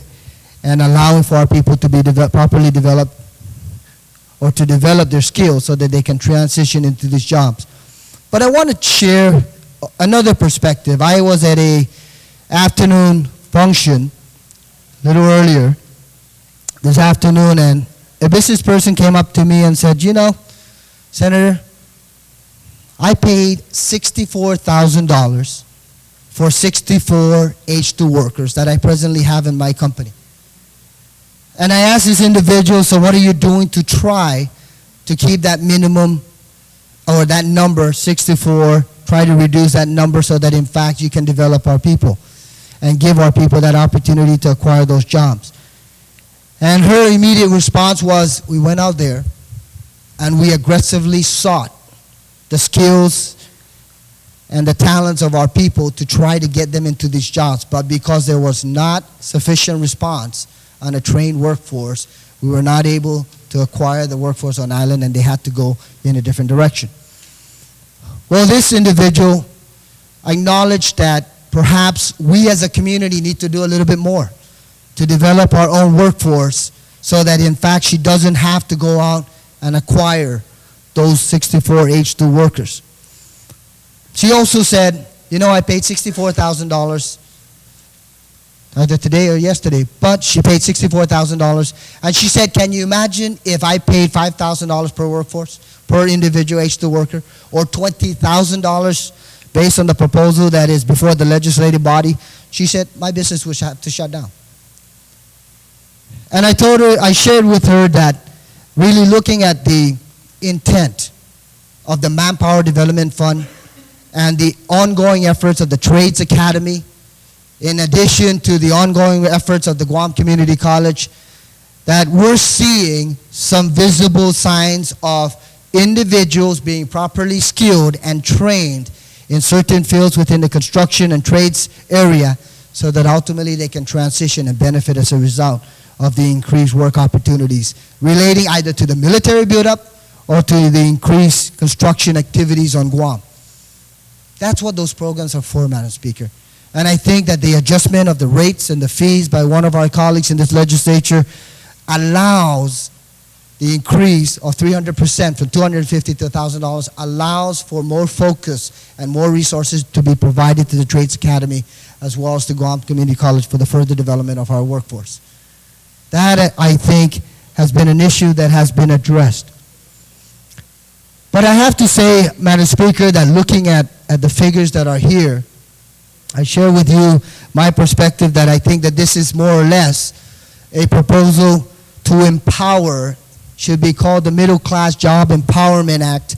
and allowing for our people to be properly developed or to develop their skills so that they can transition into these jobs. But I want to share another perspective. I was at a afternoon function a little earlier this afternoon, and a business person came up to me and said, you know, Senator, I paid $64,000 for 64 H2 workers that I presently have in my company. And I asked this individual, so what are you doing to try to keep that minimum or that number, 64, try to reduce that number so that in fact you can develop our people and give our people that opportunity to acquire those jobs? And her immediate response was, we went out there and we aggressively sought the skills and the talents of our people to try to get them into these jobs. But because there was not sufficient response on a trained workforce, we were not able to acquire the workforce on island, and they had to go in a different direction. Well, this individual acknowledged that perhaps we as a community need to do a little bit more to develop our own workforce so that in fact she doesn't have to go out and acquire those 64 H2 workers. She also said, you know, I paid $64,000 either today or yesterday, but she paid $64,000. And she said, can you imagine if I paid $5,000 per workforce, per individual H2 worker, or $20,000 based on the proposal that is before the legislative body? She said, my business would have to shut down. And I told her, I shared with her that really looking at the intent of the Manpower Development Fund and the ongoing efforts of the Trades Academy, in addition to the ongoing efforts of the Guam Community College, that we're seeing some visible signs of individuals being properly skilled and trained in certain fields within the construction and trades area so that ultimately they can transition and benefit as a result of the increased work opportunities relating either to the military buildup or to the increased construction activities on Guam. That's what those programs are for, Madam Speaker. And I think that the adjustment of the rates and the fees by one of our colleagues in this legislature allows the increase of 300% from $250 to $1,000, allows for more focus and more resources to be provided to the Trades Academy as well as the Guam Community College for the further development of our workforce. That, I think, has been an issue that has been addressed. But I have to say, Madam Speaker, that looking at the figures that are here, I share with you my perspective that I think that this is more or less a proposal to empower, should be called the Middle Class Job Empowerment Act,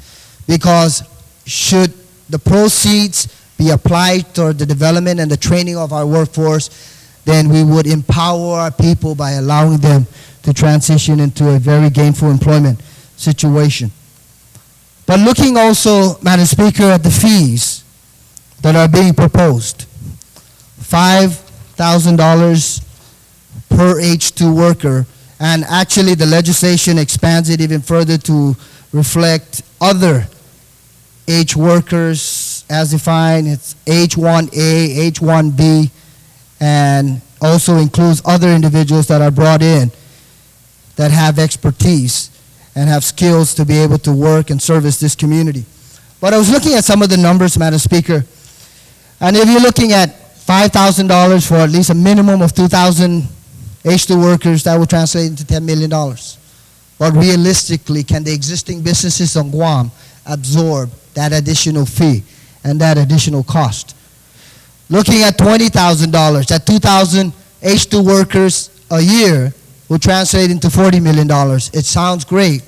because should the proceeds be applied toward the development and the training of our workforce, then we would empower our people by allowing them to transition into a very gainful employment situation. But looking also, Madam Speaker, at the fees that are being proposed, $5,000 per H2 worker, and actually the legislation expands it even further to reflect other H workers as defined. It's H1A, H1B, and also includes other individuals that are brought in that have expertise and have skills to be able to work and service this community. But I was looking at some of the numbers, Madam Speaker, and if you're looking at $5,000 for at least a minimum of 2,000 H2 workers, that will translate into $10 million. But realistically, can the existing businesses on Guam absorb that additional fee and that additional cost? Looking at $20,000, that 2,000 H2 workers a year will translate into $40 million. It sounds great,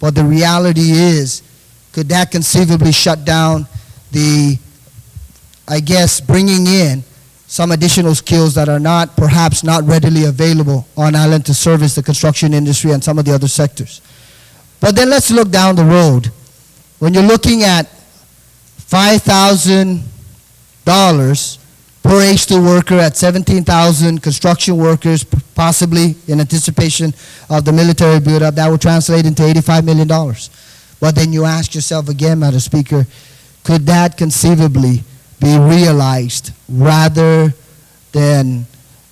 but the reality is, could that conceivably shut down the, I guess, bringing in some additional skills that are not, perhaps not readily available on island to service the construction industry and some of the other sectors? But then let's look down the road. When you're looking at $5,000 per H2 worker at 17,000 construction workers, possibly in anticipation of the military buildup, that will translate into $85 million. But then you ask yourself again, Madam Speaker, could that conceivably be realized rather than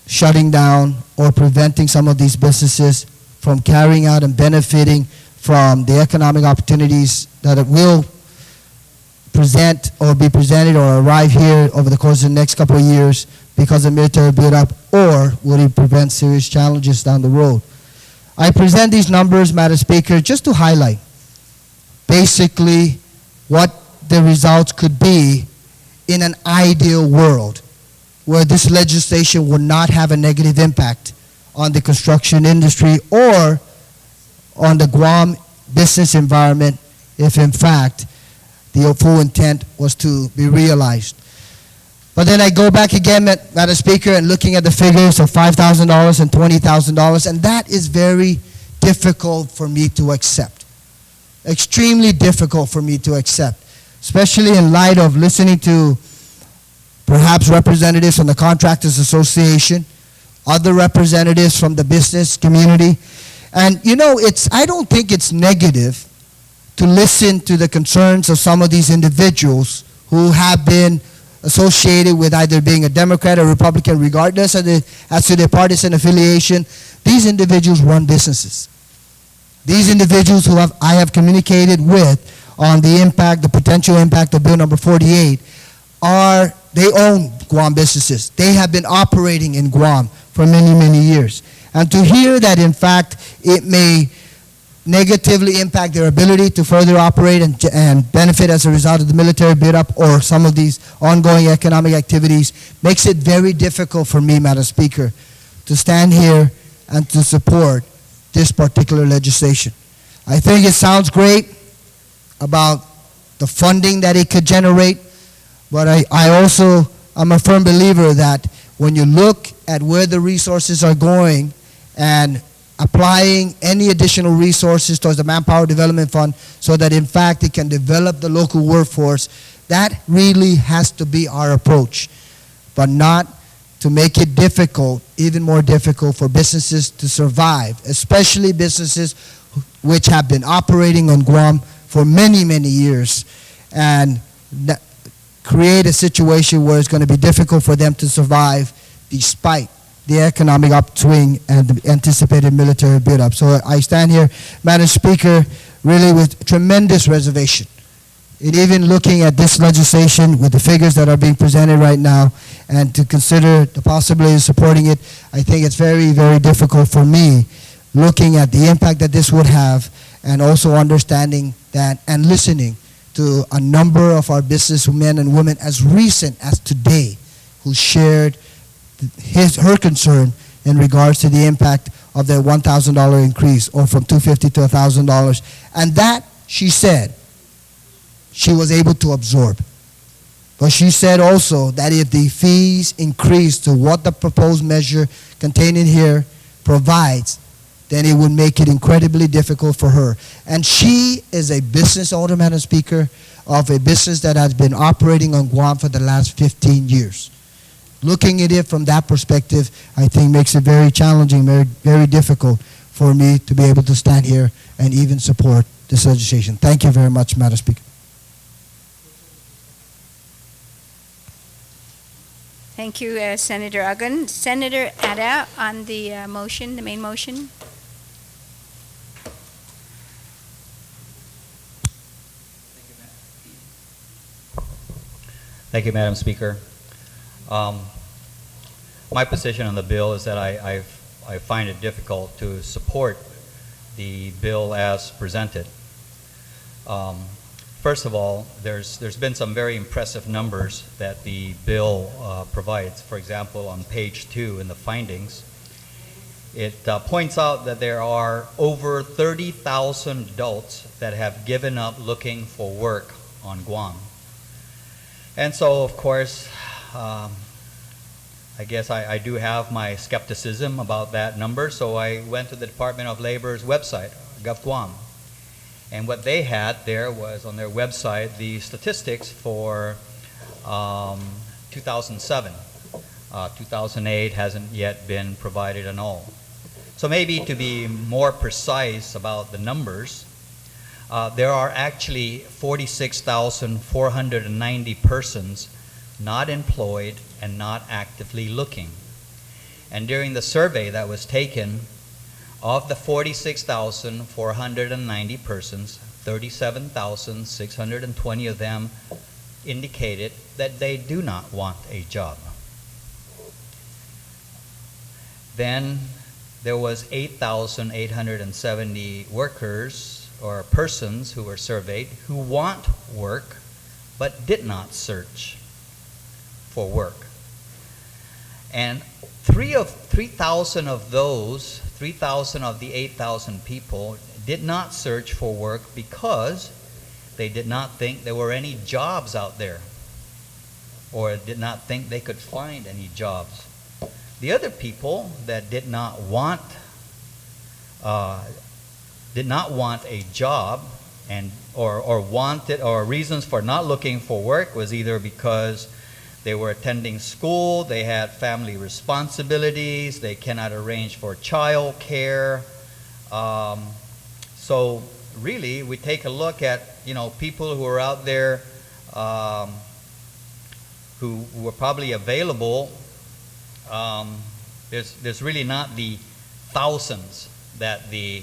shutting down or preventing some of these businesses from carrying out and benefiting from the economic opportunities that it will present or be presented or arrive here over the course of the next couple of years because of military buildup, or would it prevent serious challenges down the road? I present these numbers, Madam Speaker, just to highlight basically what the results could be in an ideal world where this legislation would not have a negative impact on the construction industry or on the Guam business environment if in fact the full intent was to be realized. But then I go back again, Madam Speaker, and looking at the figures of $5,000 and $20,000, and that is very difficult for me to accept. Extremely difficult for me to accept, especially in light of listening to perhaps representatives from the Contractors Association, other representatives from the business community. And you know, I don't think it's negative to listen to the concerns of some of these individuals who have been associated with either being a Democrat or Republican, regardless of as to their partisan affiliation. These individuals run businesses. These individuals who I have communicated with on the impact, the potential impact of Bill number 48, they own Guam businesses. They have been operating in Guam for many, many years. And to hear that, in fact, it may negatively impact their ability to further operate and benefit as a result of the military buildup or some of these ongoing economic activities makes it very difficult for me, Madam Speaker, to stand here and to support this particular legislation. I think it sounds great about the funding that it could generate, but I also am a firm believer that when you look at where the resources are going and applying any additional resources towards the Manpower Development Fund so that in fact it can develop the local workforce, that really has to be our approach, but not to make it difficult, even more difficult for businesses to survive, especially businesses which have been operating on Guam for many, many years, and create a situation where it's going to be difficult for them to survive despite the economic upswing and the anticipated military buildup. So I stand here, Madam Speaker, really with tremendous reservation. And even looking at this legislation with the figures that are being presented right now and to consider the possibility of supporting it, I think it's very, very difficult for me looking at the impact that this would have and also understanding that and listening to a number of our businessmen and women as recent as today who shared her concern in regards to the impact of their $1,000 increase, or from $250 to $1,000. And that, she said, she was able to absorb. But she said also that if the fees increase to what the proposed measure contained in here provides, then it would make it incredibly difficult for her. And she is a business owner, Madam Speaker, of a business that has been operating on Guam for the last 15 years. Looking at it from that perspective, I think makes it very challenging, very, very difficult for me to be able to stand here and even support this legislation. Thank you very much, Madam Speaker. Thank you, Senator Uggan. Senator Ada on the motion, the main motion. Thank you, Madam Speaker. My position on the bill is that I find it difficult to support the bill as presented. First of all, there's been some very impressive numbers that the bill provides. For example, on page 2 in the findings, it points out that there are over 30,000 adults that have given up looking for work on Guam. And so, of course, I guess I do have my skepticism about that number, so I went to the Department of Labor's website, GovGuam. And what they had there was on their website the statistics for 2007. 2008 hasn't yet been provided at all. So maybe to be more precise about the numbers, there are actually 46,490 persons not employed and not actively looking. And during the survey that was taken, Of the 46,490 persons, 37,620 of them indicated that they do not want a job. Then there was 8,870 workers or persons who were surveyed who want work but did not search for work. And 3,000 of those, 3,000 of the 8,000 people did not search for work because they did not think there were any jobs out there, or did not think they could find any jobs. The other people that did not want a job, or reasons for not looking for work was either because they were attending school, they had family responsibilities, they cannot arrange for child care. So really, we take a look at people who are out there who were probably available. There's really not the thousands that the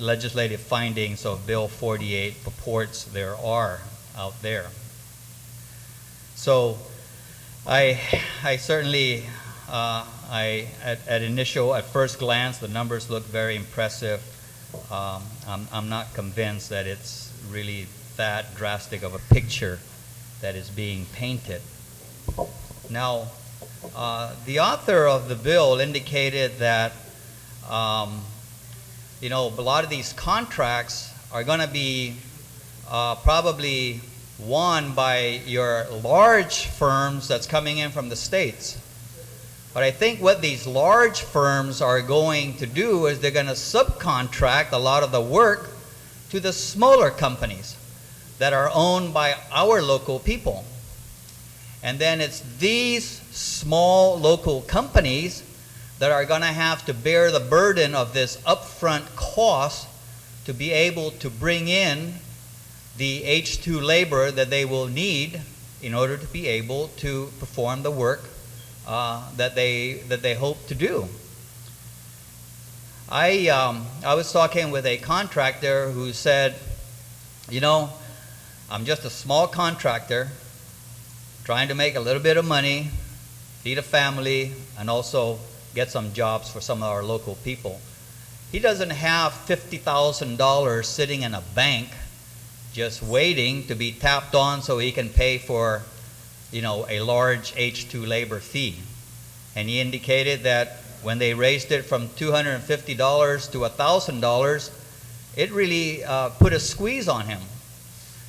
legislative findings of Bill 48 purports there are out there. So I certainly, at first glance, the numbers look very impressive. I'm not convinced that it's really that drastic of a picture that is being painted. Now, the author of the bill indicated that a lot of these contracts are going to be probably won by your large firms that's coming in from the States. But I think what these large firms are going to do is they're going to subcontract a lot of the work to the smaller companies that are owned by our local people. And then it's these small local companies that are going to have to bear the burden of this upfront cost to be able to bring in the H-2 labor that they will need in order to be able to perform the work that they hope to do. I was talking with a contractor who said, I'm just a small contractor trying to make a little bit of money, feed a family, and also get some jobs for some of our local people. He doesn't have $50,000 sitting in a bank just waiting to be tapped on so he can pay for, a large H-2 labor fee. And he indicated that when they raised it from $250 to $1,000, it really put a squeeze on him.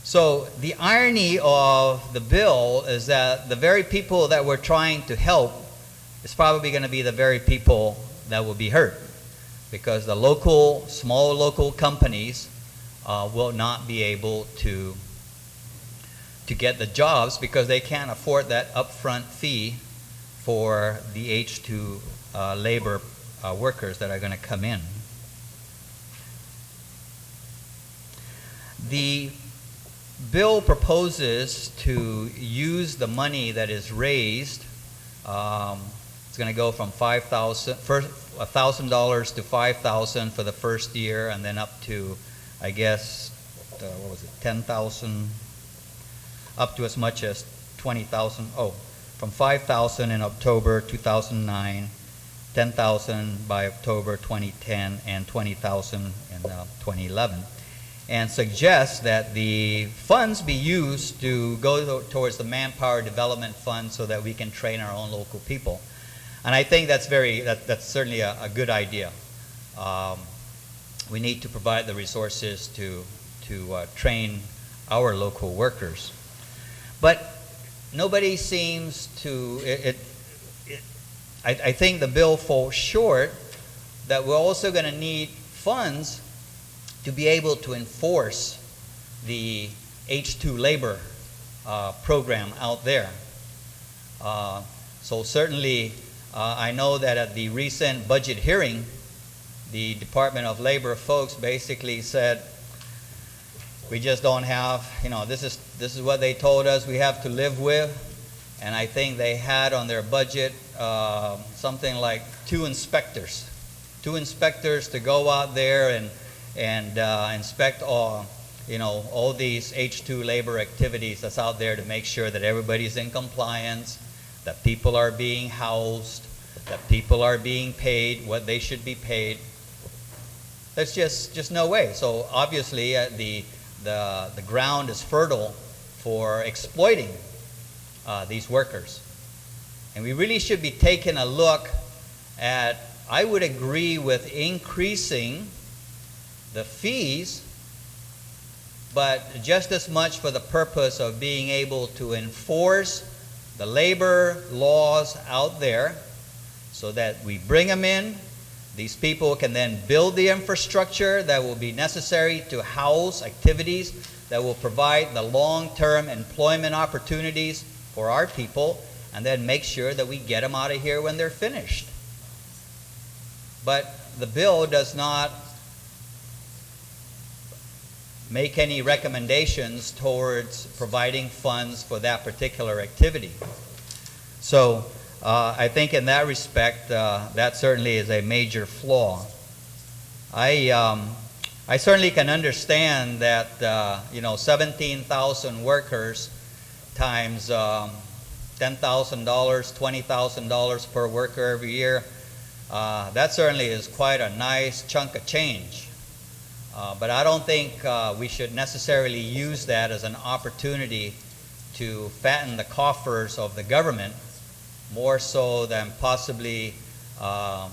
So the irony of the bill is that the very people that we're trying to help is probably going to be the very people that will be hurt, because the small local companies will not be able to get the jobs because they can't afford that upfront fee for the H-2 labor workers that are going to come in. The bill proposes to use the money that is raised. It's going to go from $1,000 to $5,000 for the first year, and then up to, I guess, $10,000, up to as much as $20,000. From $5,000 in October 2009, $10,000 by October 2010, and $20,000 in 2011. And suggests that the funds be used to go towards the Manpower Development Fund so that we can train our own local people. And I think that's certainly a good idea. We need to provide the resources to train our local workers. But nobody seems to, I think the bill falls short that we're also going to need funds to be able to enforce the H-2 labor program out there. So certainly, I know that at the recent budget hearing, the Department of Labor folks basically said, we just don't have, this is what they told us we have to live with. And I think they had on their budget something like 2 inspectors 2 inspectors to go out there and inspect all these H2 labor activities that's out there to make sure that everybody's in compliance, that people are being housed, that people are being paid what they should be paid. There's just no way. So obviously the ground is fertile for exploiting these workers. And we really should be taking a look at, I would agree with increasing the fees, but just as much for the purpose of being able to enforce the labor laws out there so that we bring them in. These people can then build the infrastructure that will be necessary to house activities that will provide the long-term employment opportunities for our people, and then make sure that we get them out of here when they're finished. But the bill does not make any recommendations towards providing funds for that particular activity. So I think in that respect, that certainly is a major flaw. I certainly can understand that 17,000 workers times $10,000, $20,000 per worker every year, that certainly is quite a nice chunk of change. But I don't think we should necessarily use that as an opportunity to fatten the coffers of the government, more so than possibly an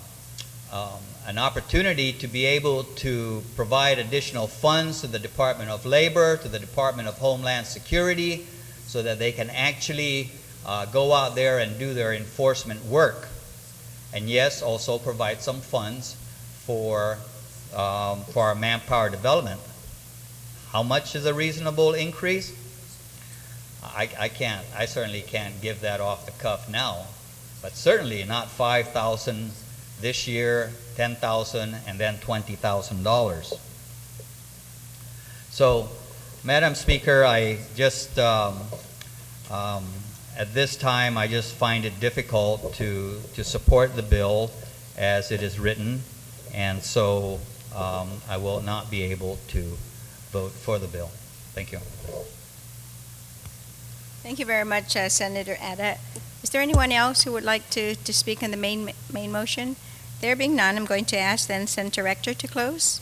opportunity to be able to provide additional funds to the Department of Labor, to the Department of Homeland Security, so that they can actually go out there and do their enforcement work. And yes, also provide some funds for our manpower development. How much is a reasonable increase? I certainly can't give that off the cuff now, but certainly not 5,000 this year, 10,000, and then $20,000. So, Madam Speaker, I just at this time I just find it difficult to support the bill as it is written, and so I will not be able to vote for the bill. Thank you. Thank you very much, Senator Atta. Is there anyone else who would like to speak on the main motion? There being none, I'm going to ask then Senator Rector to close.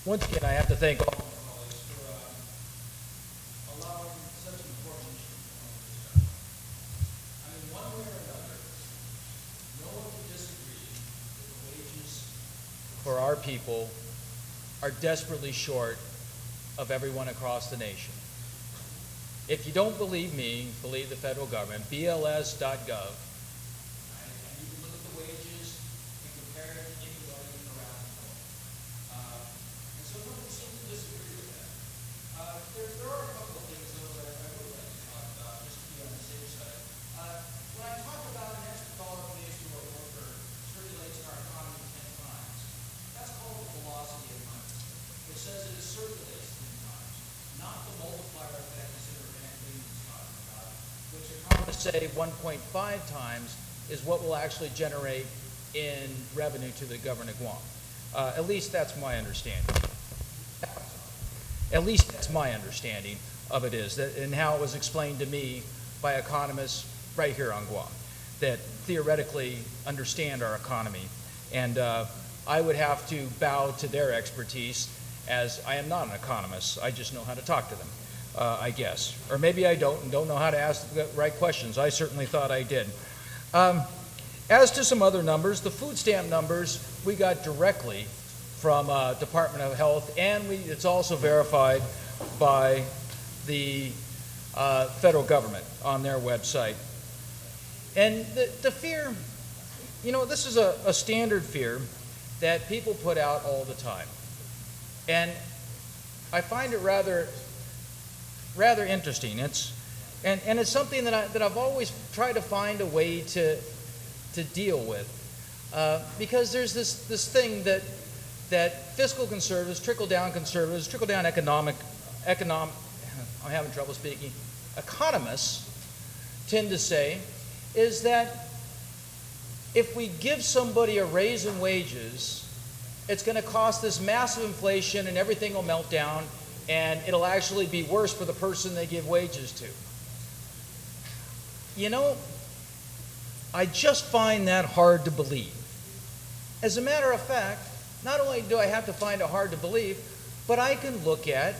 Once again, I have to thank all my colleagues for allowing such important discussion. I mean, one way or another, no one can disagree that the wages for our people are desperately short of everyone across the nation. If you don't believe me, believe the federal government, BLS.gov, and you can look at the wages and compare it to anybody around the world. And so no one seems to disagree with that. There are a couple of things, though, that I would like to talk about, just to be on the safe side. When I talk about an extra dollar pays to a worker circulates in our economy 10 times, that's called the velocity of money, which says it circulates 10 times, not the multiplier effect that Senator Van Cleave was talking about, which economists say 1.5 times is what will actually generate in revenue to the government of Guam. At least that's my understanding. At least that's my understanding of it is, that, and how it was explained to me by economists right here on Guam, that theoretically understand our economy. And I would have to bow to their expertise, as I am not an economist. I just know how to talk to them, I guess. Or maybe I don't know how to ask the right questions. I certainly thought I did. As to some other numbers, the food stamp numbers we got directly from Department of Health, and it's also verified by the federal government on their website. And the fear, this is a standard fear that people put out all the time. And I find it rather interesting. It's something that I've always tried to find a way to deal with, because there's this thing that fiscal conservatives, trickle-down conservatives, trickle-down I'm having trouble speaking, economists tend to say is that if we give somebody a raise in wages, it's going to cost this massive inflation and everything will melt down and it'll actually be worse for the person they give wages to. You know, I just find that hard to believe. As a matter of fact, not only do I have to find it hard to believe, but I can look at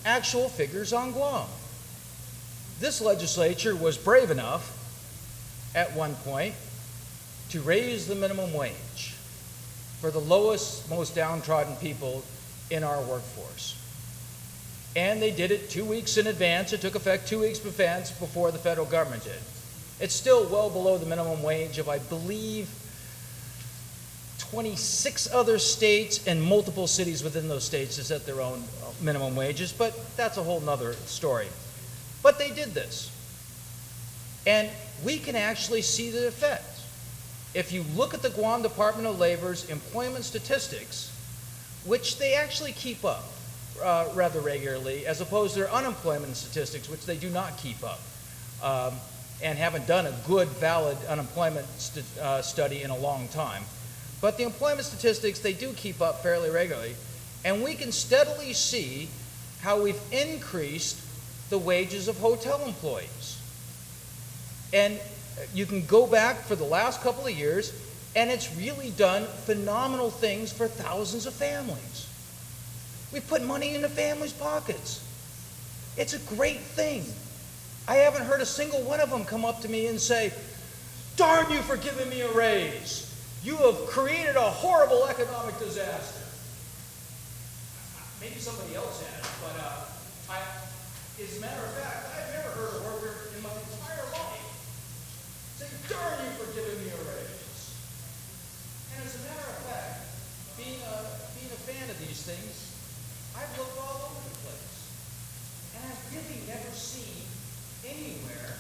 actual figures on Guam. This legislature was brave enough at one point to raise the minimum wage for the lowest, most downtrodden people in our workforce. And they did it 2 weeks in advance. It took effect 2 weeks in advance before the federal government did. It's still well below the minimum wage of, I believe, 26 other states and multiple cities within those states to set their own minimum wages, but that's a whole nother story. But they did this. And we can actually see the effect. If you look at the Guam Department of Labor's employment statistics, which they actually keep up rather regularly, as opposed to their unemployment statistics, which they do not keep up, and haven't done a good, valid unemployment study in a long time. But the employment statistics, they do keep up fairly regularly, and we can steadily see how we've increased the wages of hotel employees. And you can go back for the last couple of years, and it's really done phenomenal things for thousands of families. We put money into families' pockets. It's a great thing. I haven't heard a single one of them come up to me and say, "Darn you for giving me a raise. You have created a horrible economic disaster." Maybe somebody else has, but as a matter of fact, I've never heard a worker in my entire life say, "Darn you for giving me a raise." And as a matter of fact, being a fan of these things, I've looked all over the place. And I've really never seen anywhere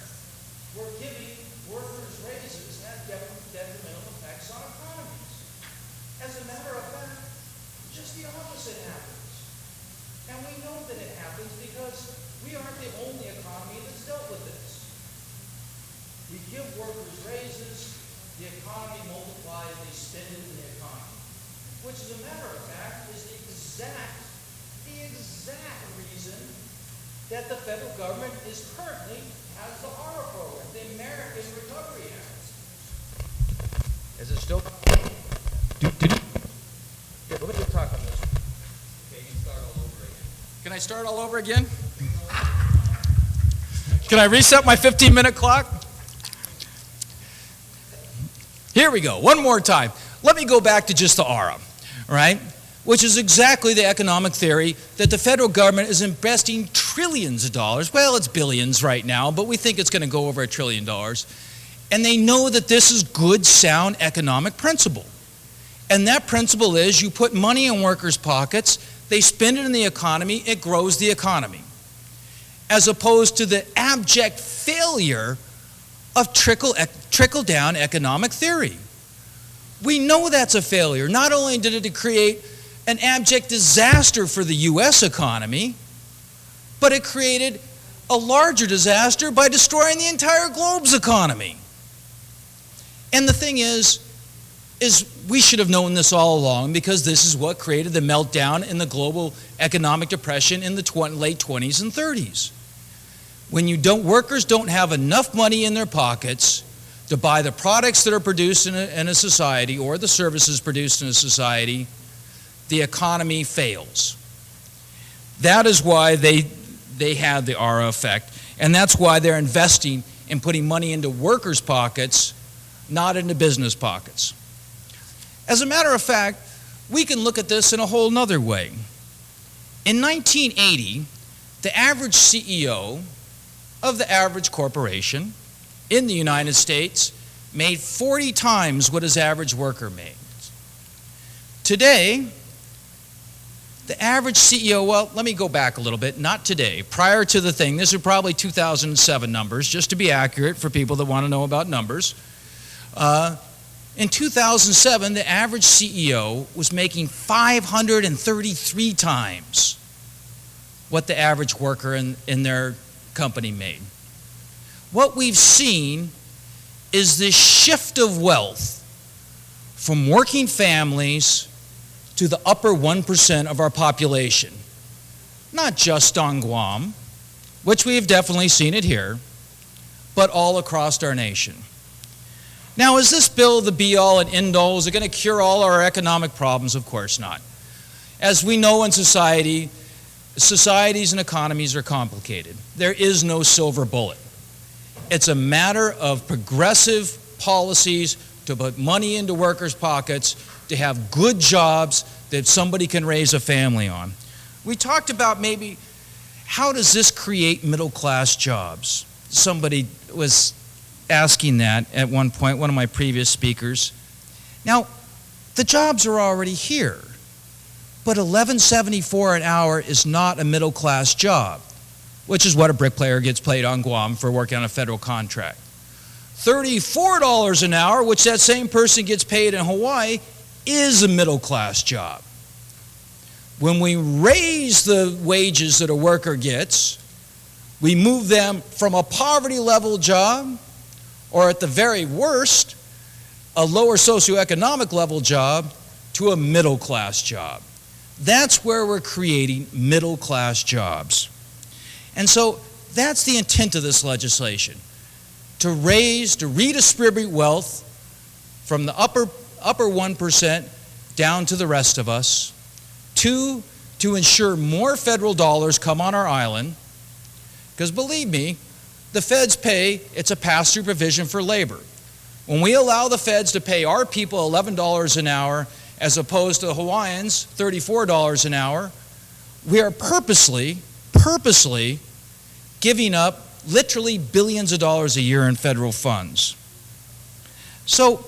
where giving workers raises has detrimental effects on economies. As a matter of fact, just the opposite happens. And we know that it happens because we aren't the only economy that's dealt with this. We give workers raises, the economy multiplies, they spend it in the economy. Which, as a matter of fact, is the exact reason that the federal government is currently has the ARA program, the American Recovery Act. Is it still? Yeah, let me talk on this. Okay, you start all over again. Can I start all over again? Can I reset my 15-minute clock? Here we go, one more time. Let me go back to just the ARA, right? Which is exactly the economic theory that the federal government is investing trillions of dollars. Well, it's billions right now, but we think it's going to go over $1 trillion. And they know that this is good, sound economic principle. And that principle is you put money in workers' pockets, they spend it in the economy, it grows the economy. As opposed to the abject failure of trickle-down economic theory. We know that's a failure. Not only did it create an abject disaster for the U.S. economy, but it created a larger disaster by destroying the entire globe's economy. And the thing is we should have known this all along because this is what created the meltdown in the global economic depression in the late 20s and 30s. When workers don't have enough money in their pockets to buy the products that are produced in a society or the services produced in a society, the economy fails. That is why they had the ARA effect, and that's why they're investing in putting money into workers' pockets, not into business pockets. As a matter of fact, we can look at this in a whole nother way. In 1980, the average CEO of the average corporation in the United States made 40 times what his average worker made. Today, the average CEO, well, let me go back a little bit, not today, prior to the thing, this are probably 2007 numbers, just to be accurate for people that want to know about numbers. In 2007, the average CEO was making 533 times what the average worker in their company made. What we've seen is this shift of wealth from working families to the upper 1% of our population. Not just on Guam, which we have definitely seen it here, but all across our nation. Now, is this bill the be-all and end-all? Is it going to cure all our economic problems? Of course not. As we know in society, societies and economies are complicated. There is no silver bullet. It's a matter of progressive policies to put money into workers' pockets, to have good jobs that somebody can raise a family on. We talked about maybe how does this create middle-class jobs? Somebody was asking that at one point, one of my previous speakers. Now, the jobs are already here, but $11.74 an hour is not a middle-class job, which is what a bricklayer gets paid on Guam for working on a federal contract. $34 an hour, which that same person gets paid in Hawaii, is a middle-class job. When we raise the wages that a worker gets, we move them from a poverty-level job, or at the very worst, a lower socioeconomic level job, to a middle-class job. That's where we're creating middle-class jobs. And so that's the intent of this legislation, to redistribute wealth from the upper 1% down to the rest of us. Two, to ensure more federal dollars come on our island, because believe me, the feds pay, it's a pass-through provision for labor. When we allow the feds to pay our people $11 an hour as opposed to the Hawaiians $34 an hour, we are purposely giving up literally billions of dollars a year in federal funds. So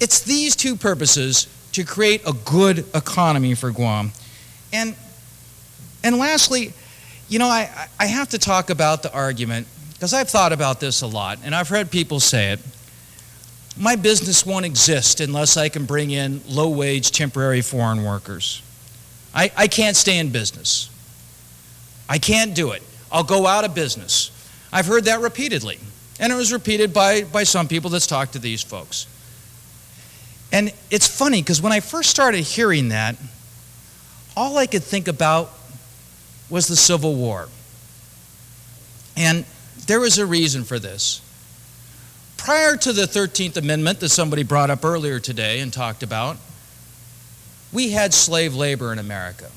it's these two purposes to create a good economy for Guam. And lastly, you know, I have to talk about the argument, because I've thought about this a lot, and I've heard people say it. My business won't exist unless I can bring in low-wage temporary foreign workers. I can't stay in business. I can't do it. I'll go out of business. I've heard that repeatedly, and it was repeated by some people that's talked to these folks. And it's funny, because when I first started hearing that, all I could think about was the Civil War. And there was a reason for this. Prior to the 13th Amendment that somebody brought up earlier today and talked about, we had slave labor in America.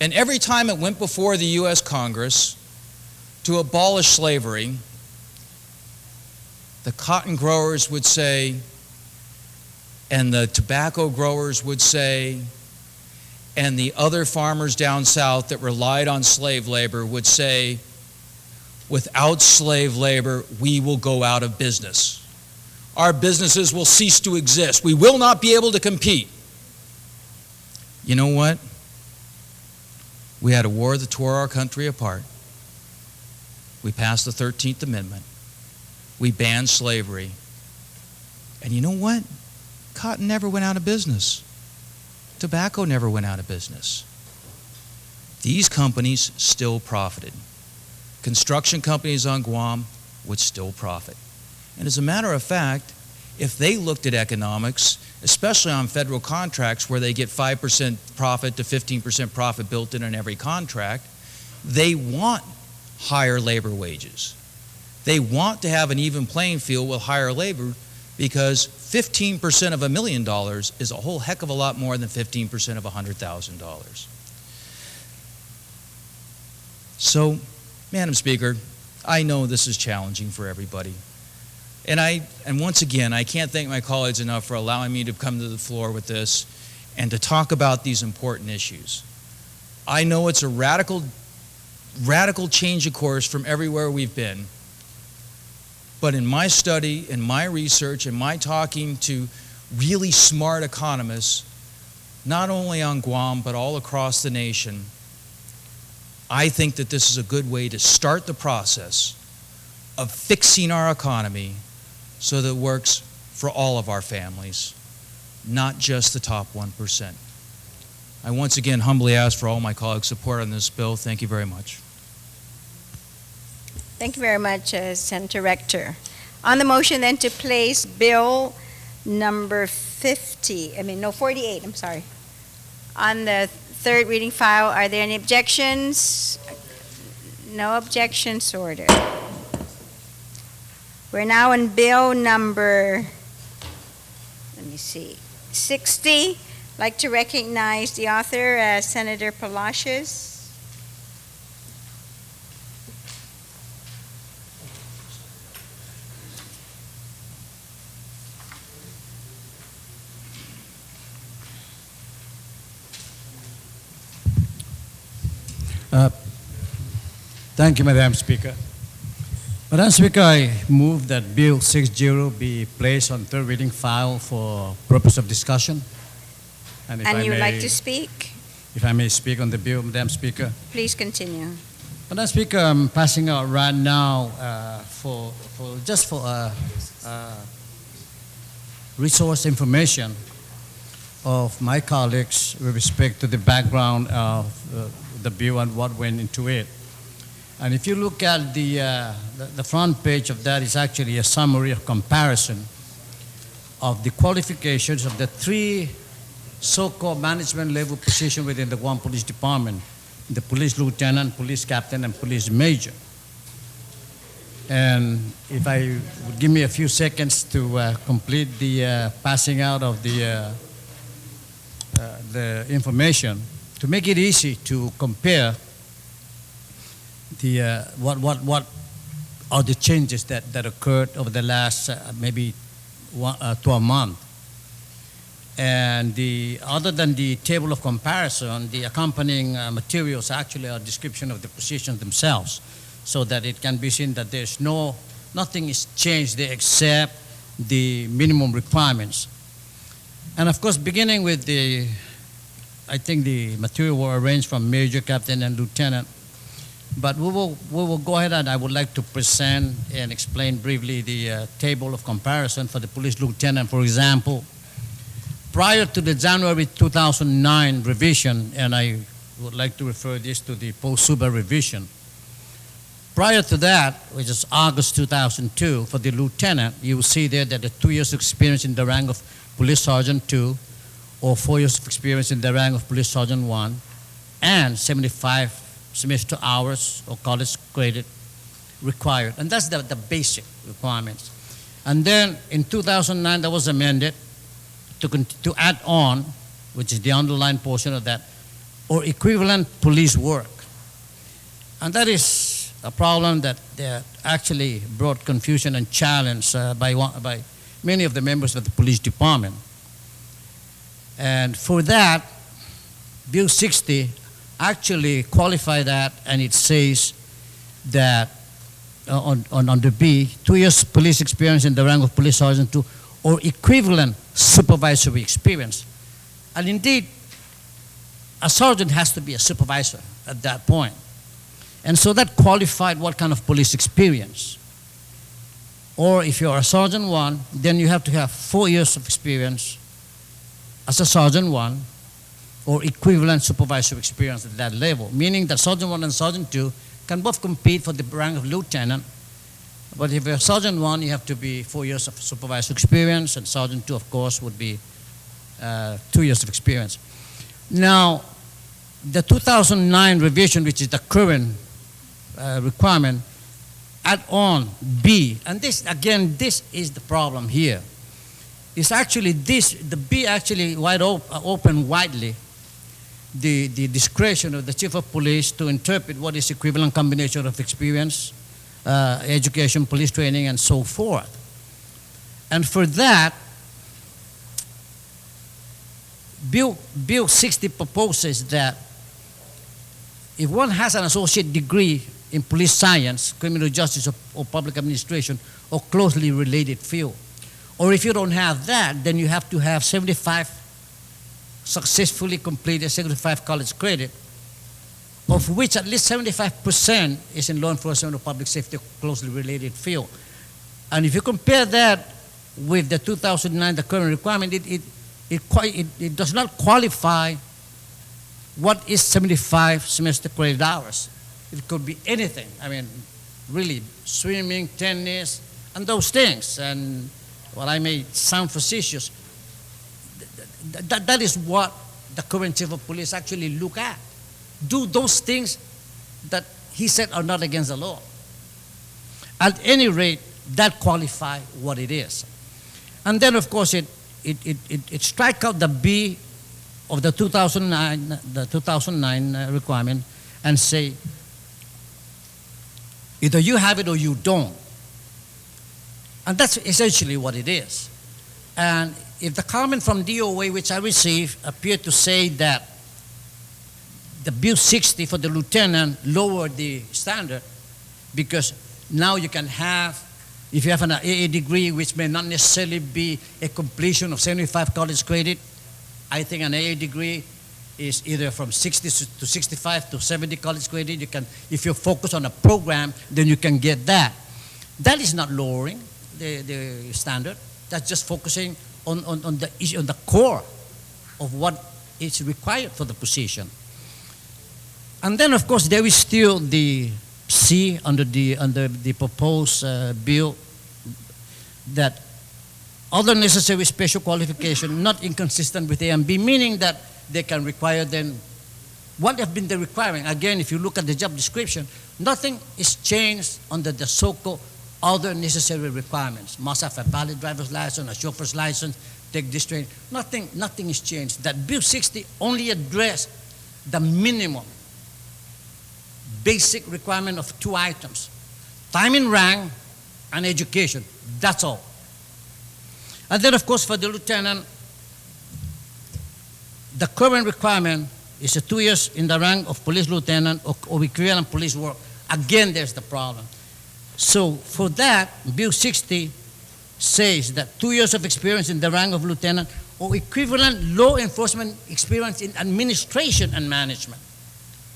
And every time it went before the U.S. Congress to abolish slavery, the cotton growers would say, and the tobacco growers would say, and the other farmers down south that relied on slave labor would say, without slave labor, we will go out of business. Our businesses will cease to exist. We will not be able to compete. You know what? We had a war that tore our country apart. We passed the 13th Amendment. We banned slavery. And you know what? Cotton never went out of business. Tobacco never went out of business. These companies still profited. Construction companies on Guam would still profit. And as a matter of fact, if they looked at economics, especially on federal contracts where they get 5% profit to 15% profit built in every contract, they want higher labor wages. They want to have an even playing field with higher labor, because 15% of $1 million is a whole heck of a lot more than 15% of $100,000. So, Madam Speaker, I know this is challenging for everybody. And once again, I can't thank my colleagues enough for allowing me to come to the floor with this and to talk about these important issues. I know it's a radical change of course from everywhere we've been. But in my study, in my research, in my talking to really smart economists, not only on Guam, but all across the nation, I think that this is a good way to start the process of fixing our economy so that it works for all of our families, not just the top 1%. I once again humbly ask for all my colleagues' support on this bill. Thank you very much. Thank you very much, Senator Rector. On the motion then to place Bill number 48, I'm sorry, on the third reading file, are there any objections? No objections, ordered. We're now on Bill number, 60. I'd like to recognize the author, Senator Palacios. Thank you, Madam Speaker. Madam Speaker, I move that Bill 60 be placed on third reading file for purpose of discussion. And if And I you would may, like to speak? If I may speak on the bill, Madam Speaker. Please continue. Madam Speaker, I'm passing out right now for resource information of my colleagues with respect to the background of the bill and what went into it. And if you look at the front page of that, is actually a summary of comparison of the qualifications of the three so-called management level positions within the Guam Police Department: the police lieutenant, police captain, and police major. And if I would give me a few seconds to complete the passing out of the information, to make it easy to compare the what are the changes that occurred over the last maybe 12 months. And other than the table of comparison, the accompanying materials actually are a description of the positions themselves, so that it can be seen that nothing is changed there except the minimum requirements. And of course, beginning with I think the material will arrange from major, captain, and lieutenant. But we will go ahead, and I would like to present and explain briefly the table of comparison for the police lieutenant. For example, prior to the January 2009 revision, and I would like to refer this to the post-SUBA revision. Prior to that, which is August 2002, for the lieutenant, you will see there that the 2 years of experience in the rank of Police Sergeant 2, or 4 years of experience in the rank of Police Sergeant 1, and 75 semester hours or college credit required. And that's the basic requirements. And then in 2009, that was amended to add on, which is the underlying portion of that, or equivalent police work. And that is a problem that actually brought confusion and challenge by many of the members of the police department. And for that, Bill 60 actually qualify that, and it says that on the B, 2 years police experience in the rank of Police Sergeant 2 or equivalent supervisory experience. And indeed, a sergeant has to be a supervisor at that point. And so that qualified what kind of police experience. Or if you're a Sergeant 1, then you have to have 4 years of experience as a Sergeant 1 or equivalent supervisory experience at that level, meaning that Sergeant 1 and Sergeant 2 can both compete for the rank of lieutenant. But if you're Sergeant 1, you have to be 4 years of supervisory experience, and Sergeant 2, of course, would be 2 years of experience. Now, the 2009 revision, which is the current requirement, add on B, and this is the problem here. It's actually the B actually open widely the discretion of the Chief of Police to interpret what is equivalent combination of experience, education, police training, and so forth. And for that, Bill 60 proposes that if one has an associate degree in police science, criminal justice, or public administration, or closely related field, or if you don't have that, then you have to have 75 successfully completed 75 college credit, of which at least 75% is in law enforcement or public safety, closely related field. And if you compare that with the 2009, the current requirement, it does not qualify what is 75 semester credit hours? It could be anything. I mean, really, swimming, tennis, and those things. And while I may sound facetious, that is what the current chief of police actually look at. Do those things that he said are not against the law. At any rate, that qualify what it is. And then, of course, it strike out the B of the 2009 requirement and say, either you have it or you don't. And that's essentially what it is. And if the comment from DOA, which I received, appeared to say that the Bill 60 for the lieutenant lowered the standard because now you can have, if you have an AA degree, which may not necessarily be a completion of 75 college credit, I think an AA degree is either from 60 to 65 to 70 college credit. You can, if you focus on a program, then you can get that. That is not lowering the standard. That's just focusing on the issue, on the core of what is required for the position. And then, of course, there is still the C under the proposed bill, that other necessary special qualification not inconsistent with A and B, meaning that they can require then what have been the requiring. Again, if you look at the job description, nothing is changed under the so-called other necessary requirements. Must have a valid driver's license, a chauffeur's license, take this training. Nothing is changed. That Bill 60 only addressed the minimum basic requirement of two items: time in rank and education. That's all. And then, of course, for the lieutenant, the current requirement is 2 years in the rank of police lieutenant or equivalent police work. Again, there's the problem. So for that, Bill 60 says that 2 years of experience in the rank of lieutenant or equivalent law enforcement experience in administration and management.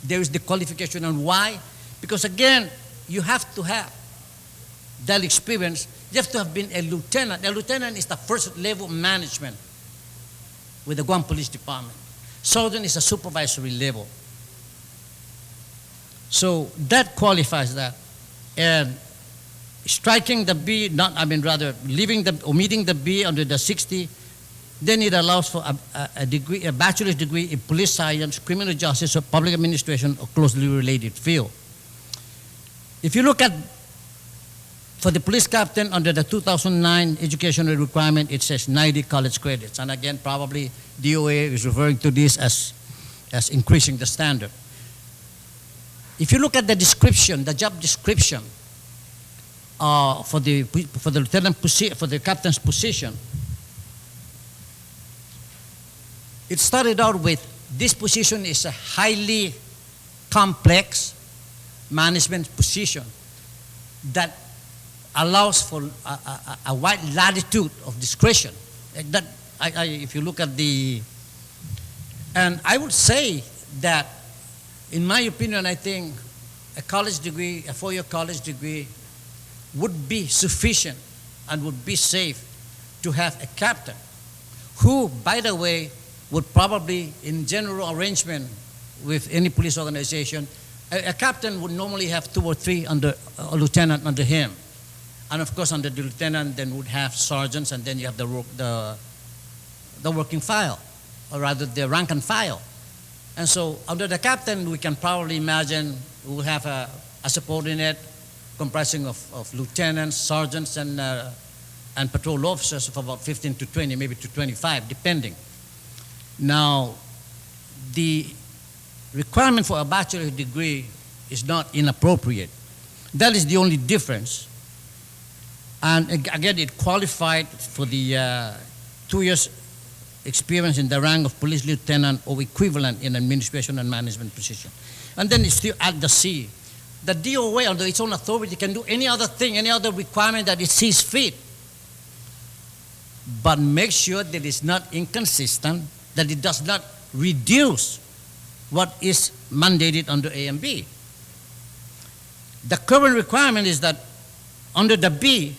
There is the qualification. And why? Because again, you have to have that experience. You have to have been a lieutenant. A lieutenant is the first level of management with the Guam Police Department. Sergeant is a supervisory level. So that qualifies that. And striking the B, omitting the B under the 60, then it allows for a degree, a bachelor's degree in police science, criminal justice, or public administration, or closely related field. If you look at, for the police captain under the 2009 educational requirement, it says 90 college credits. And again, probably DOA is referring to this as increasing the standard. If you look at the description, the job description for the lieutenant position, for the captain's position, it started out with, this position is a highly complex management position that allows for a wide latitude of discretion. That, if you look at the, and I would say that, in my opinion, I think a college degree, a 4-year college degree, would be sufficient and would be safe to have a captain who, by the way, would probably, in general arrangement with any police organization, a captain would normally have 2 or 3 under a lieutenant under him. And of course, under the lieutenant, then would have sergeants, and then you have the working file, or rather the rank and file. And so under the captain, we can probably imagine we'll have a subordinate comprising of lieutenants, sergeants, and patrol officers of about 15 to 20, maybe to 25, depending. Now, the requirement for a bachelor's degree is not inappropriate. That is the only difference. And again, it qualified for the 2 years experience in the rank of police lieutenant or equivalent in administration and management position. And then it's still at the C. The DOA, under its own authority, can do any other thing, any other requirement that it sees fit. But make sure that it's not inconsistent, that it does not reduce what is mandated under A and B. The current requirement is that under the B,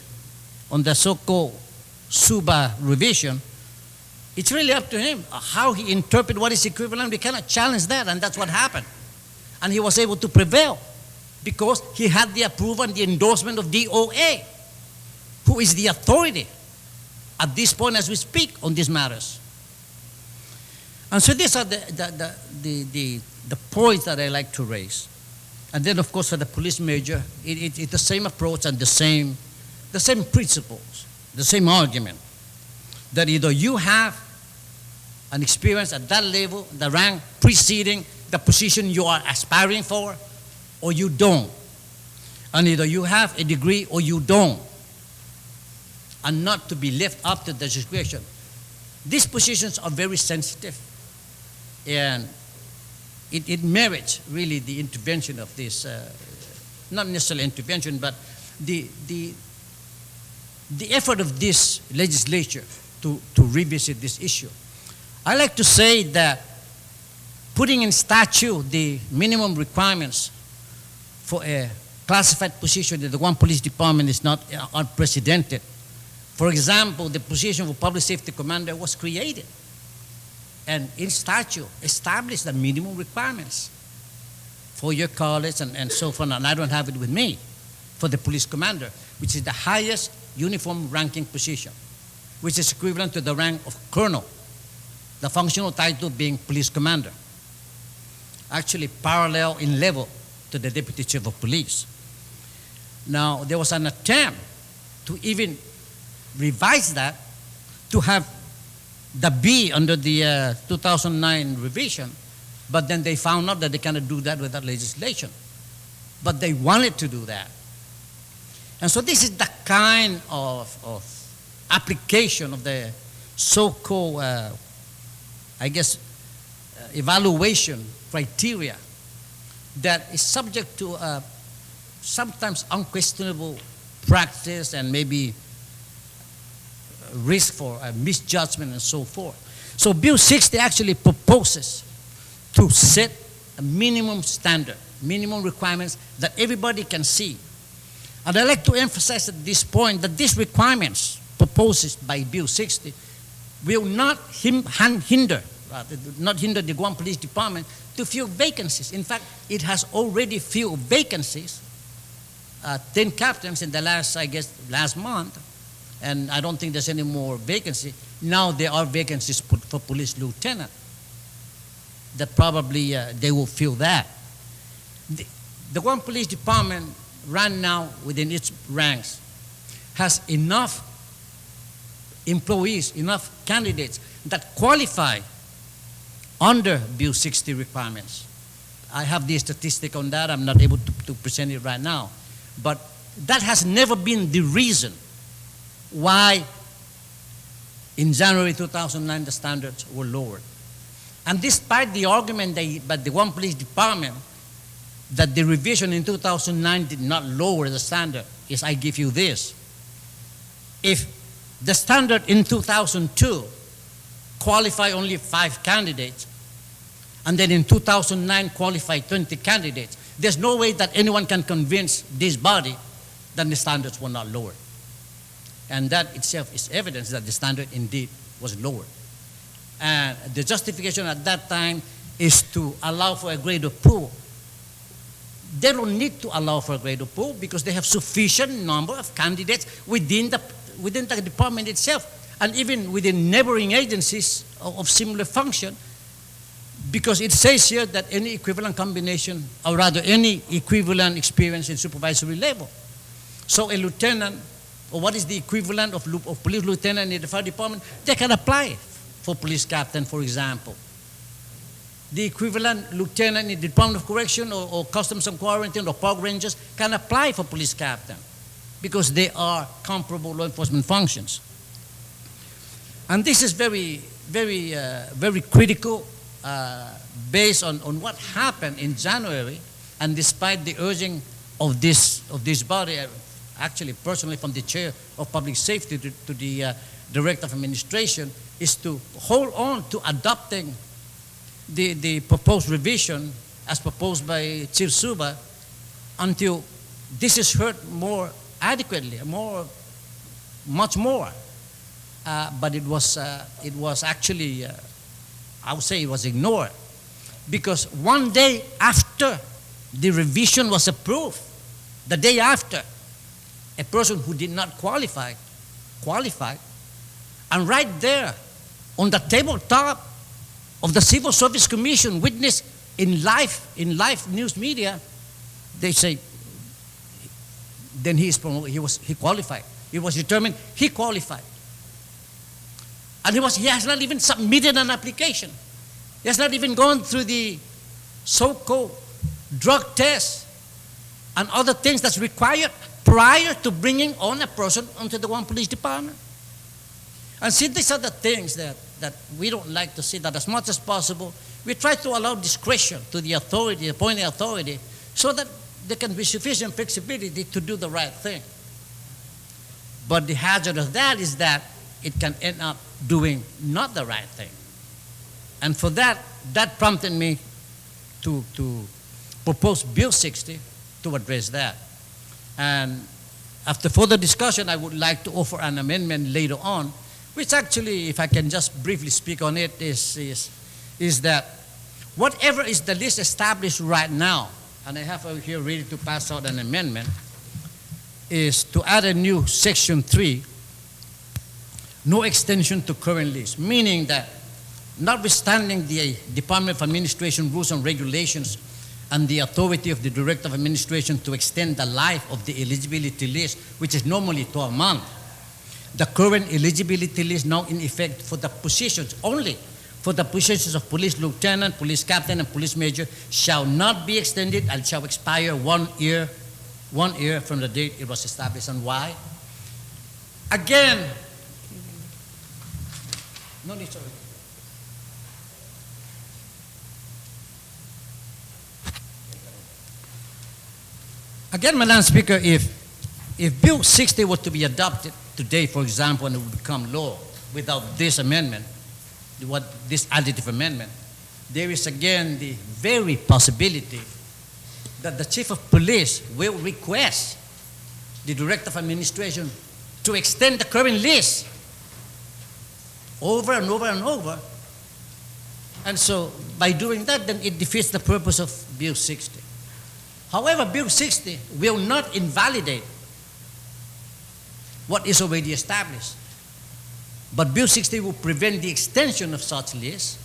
on the so-called SUBA revision, It's really up to him how he interprets what is equivalent. We cannot challenge that, and that's what happened. And he was able to prevail because he had the approval and the endorsement of DOA, who is the authority at this point as we speak on these matters. And so these are the points that I like to raise. And then, of course, for the police major, it's the same approach and the same principles, the same argument, that either you have an experience at that level, the rank preceding the position you are aspiring for, or you don't. And either you have a degree or you don't, and not to be left up to the discretion. These positions are very sensitive, and it merits really the intervention of this, not necessarily intervention, but the effort of this legislature to revisit this issue. I like to say that putting in statute the minimum requirements for a classified position in the Guam Police Department is not unprecedented. For example, the position of Public Safety Commander was created and in statute established the minimum requirements for your college and so forth, and I don't have it with me, for the police commander, which is the highest uniform ranking position, which is equivalent to the rank of colonel, the functional title being police commander. Actually parallel in level to the deputy chief of police. Now, there was an attempt to even revise that to have the B under the 2009 revision, but then they found out that they cannot do that without legislation. But they wanted to do that. And so this is the kind of application of the so-called, evaluation criteria that is subject to sometimes unquestionable practice and maybe risk for misjudgment and so forth. So Bill 60 actually proposes to set a minimum standard, minimum requirements that everybody can see. And I'd like to emphasize at this point that these requirements proposed by Bill 60 will not hinder the Guam Police Department to fill vacancies. In fact, it has already filled vacancies, 10 captains in the last month, and I don't think there's any more vacancy. Now there are vacancies for police lieutenant that probably they will fill that. The Guam Police Department right now within its ranks has enough employees, enough candidates that qualify under Bill 60 requirements. I have the statistic on that. I'm not able to present it right now. But that has never been the reason why in January 2009 the standards were lowered. And despite the argument by the Guam Police Department that the revision in 2009 did not lower the standard, is I give you this. If the standard in 2002 qualified only 5 candidates, and then in 2009 qualified 20 candidates, there's no way that anyone can convince this body that the standards were not lowered. And that itself is evidence that the standard indeed was lowered. And the justification at that time is to allow for a greater pool. They don't need to allow for a greater pool because they have sufficient number of candidates within the department itself, and even within neighboring agencies of similar function, because it says here that any equivalent combination, or rather any equivalent experience in supervisory level. So a lieutenant, or what is the equivalent of police lieutenant in the fire department, they can apply for police captain, for example. The equivalent lieutenant in the Department of Correction or Customs and Quarantine or park rangers can apply for police captain because they are comparable law enforcement functions. And this is very, very, very critical based on what happened in January, and despite the urging of this body, actually personally from the chair of public safety to the director of administration, is to hold on to adopting the proposed revision as proposed by Chief Suba until this is heard more adequately, much more. but it was actually, I would say it was ignored. Because one day after the revision was approved, the day after, a person who did not qualify, and right there on the tabletop of the Civil Service Commission, witnessed in live news media, they say, then he qualified. It was determined he qualified. And he has not even submitted an application. He has not even gone through the so-called drug test and other things that's required prior to bringing on a person onto the Guam Police Department. And see, these are the things that we don't like to see, that as much as possible, we try to allow discretion to the authority, the appointing authority, so that there can be sufficient flexibility to do the right thing. But the hazard of that is that it can end up doing not the right thing. And for that prompted me to propose Bill 60 to address that. And after further discussion, I would like to offer an amendment later on, which actually, if I can just briefly speak on it, is that whatever is the list established right now, and I have over here ready to pass out an amendment, is to add a new Section 3, no extension to current list, meaning that notwithstanding the Department of Administration rules and regulations and the authority of the Director of Administration to extend the life of the eligibility list, which is normally 12 months, the current eligibility list now in effect for the positions, only for the positions of police lieutenant, police captain, and police major shall not be extended and shall expire 1 year from the date it was established. And why? Again, no need, sorry. Again, Madam Speaker, if Bill 60 were to be adopted today, for example, and it would become law without this amendment, this additive amendment, there is again the very possibility that the Chief of Police will request the Director of Administration to extend the current list over and over and over. And so by doing that, then it defeats the purpose of Bill 60. However, Bill 60 will not invalidate what is already established. But Bill 60 will prevent the extension of such lists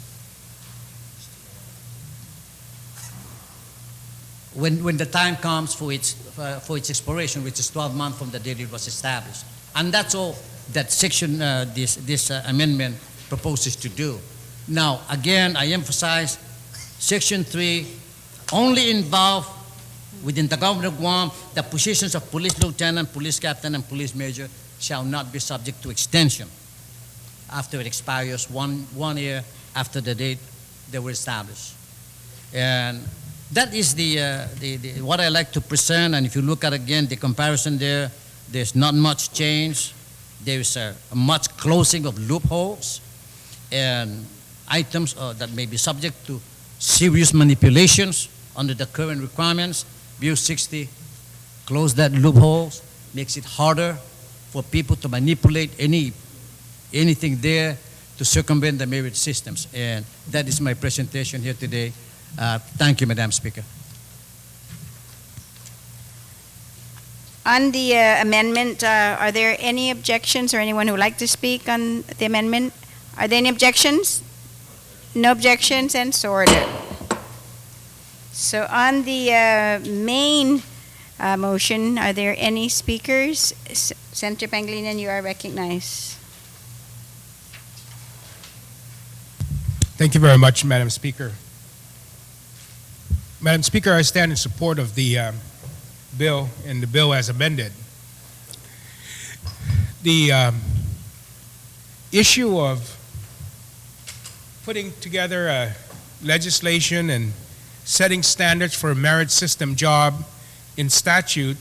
when the time comes for its expiration, which is 12 months from the date it was established. And that's all that section, this amendment proposes to do. Now, again, I emphasize, Section 3 only involve within the government of Guam, the positions of police lieutenant, police captain, and police major shall not be subject to extension after it expires one year after the date they were established. And that is what I like to present. And if you look at again the comparison there, there's not much change. There's a much closing of loopholes and items that may be subject to serious manipulations under the current requirements. Bill 60 close that loopholes, makes it harder for people to manipulate anything there to circumvent the merit systems. And that is my presentation here today. Thank you, Madam Speaker. On the amendment, are there any objections or anyone who would like to speak on the amendment? Are there any objections? No objections, and so ordered. So on the main motion, are there any speakers? Senator Pangilinan, you are recognized. Thank you very much, Madam Speaker. Madam Speaker, I stand in support of the bill and the bill as amended. The issue of putting together a legislation and setting standards for a merit system job in statute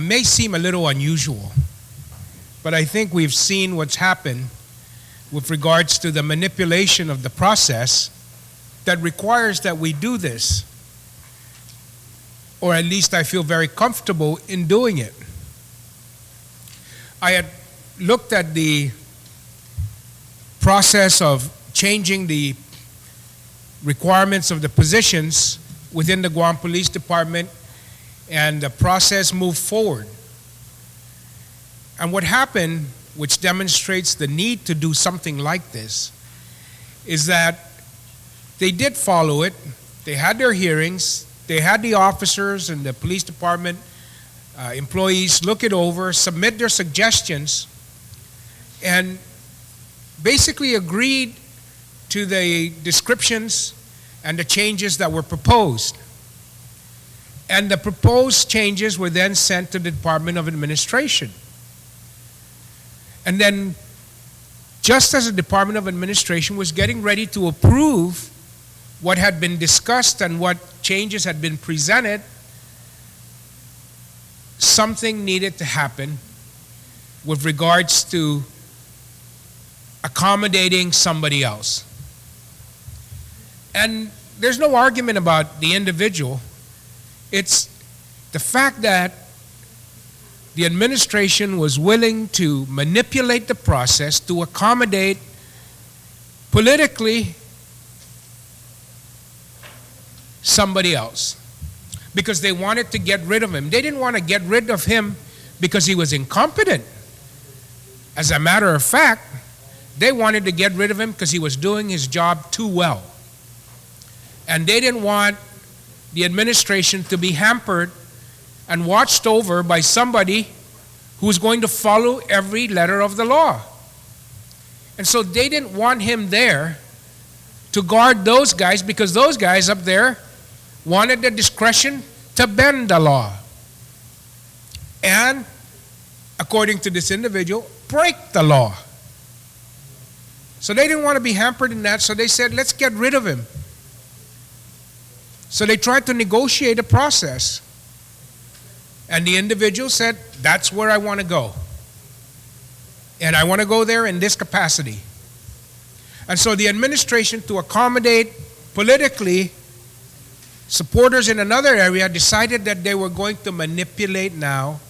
may seem a little unusual, but I think we've seen what's happened with regards to the manipulation of the process that requires that we do this, or at least I feel very comfortable in doing it. I had looked at the process of changing the requirements of the positions within the Guam Police Department, and the process moved forward. And what happened, which demonstrates the need to do something like this, is that they did follow it. They had their hearings. They had the officers and the police department employees look it over, submit their suggestions, and basically agreed to the descriptions and the changes that were proposed. And the proposed changes were then sent to the Department of Administration. And then, just as the Department of Administration was getting ready to approve what had been discussed and what changes had been presented, something needed to happen with regards to accommodating somebody else. And there's no argument about the individual. It's the fact that the administration was willing to manipulate the process to accommodate politically somebody else, because they wanted to get rid of him. They didn't want to get rid of him because he was incompetent. As a matter of fact, they wanted to get rid of him because he was doing his job too well. And they didn't want the administration to be hampered and watched over by somebody who was going to follow every letter of the law. And so they didn't want him there to guard those guys, because those guys up there wanted the discretion to bend the law. And, according to this individual, break the law. So they didn't want to be hampered in that, so they said, let's get rid of him. So they tried to negotiate a process. And the individual said, that's where I want to go. And I want to go there in this capacity. And so the administration, to accommodate politically supporters in another area, decided that they were going to manipulate now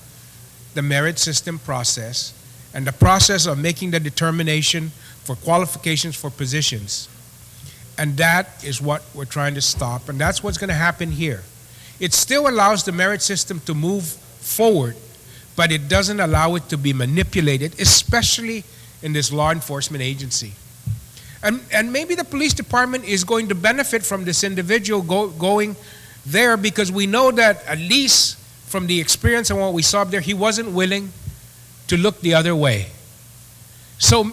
the merit system process and the process of making the determination for qualifications for positions. And that is what we're trying to stop, and that's what's going to happen here. It still allows the merit system to move forward, but it doesn't allow it to be manipulated, especially in this law enforcement agency. And maybe the police department is going to benefit from this individual going there, because we know that, at least from the experience and what we saw up there, he wasn't willing to look the other way. So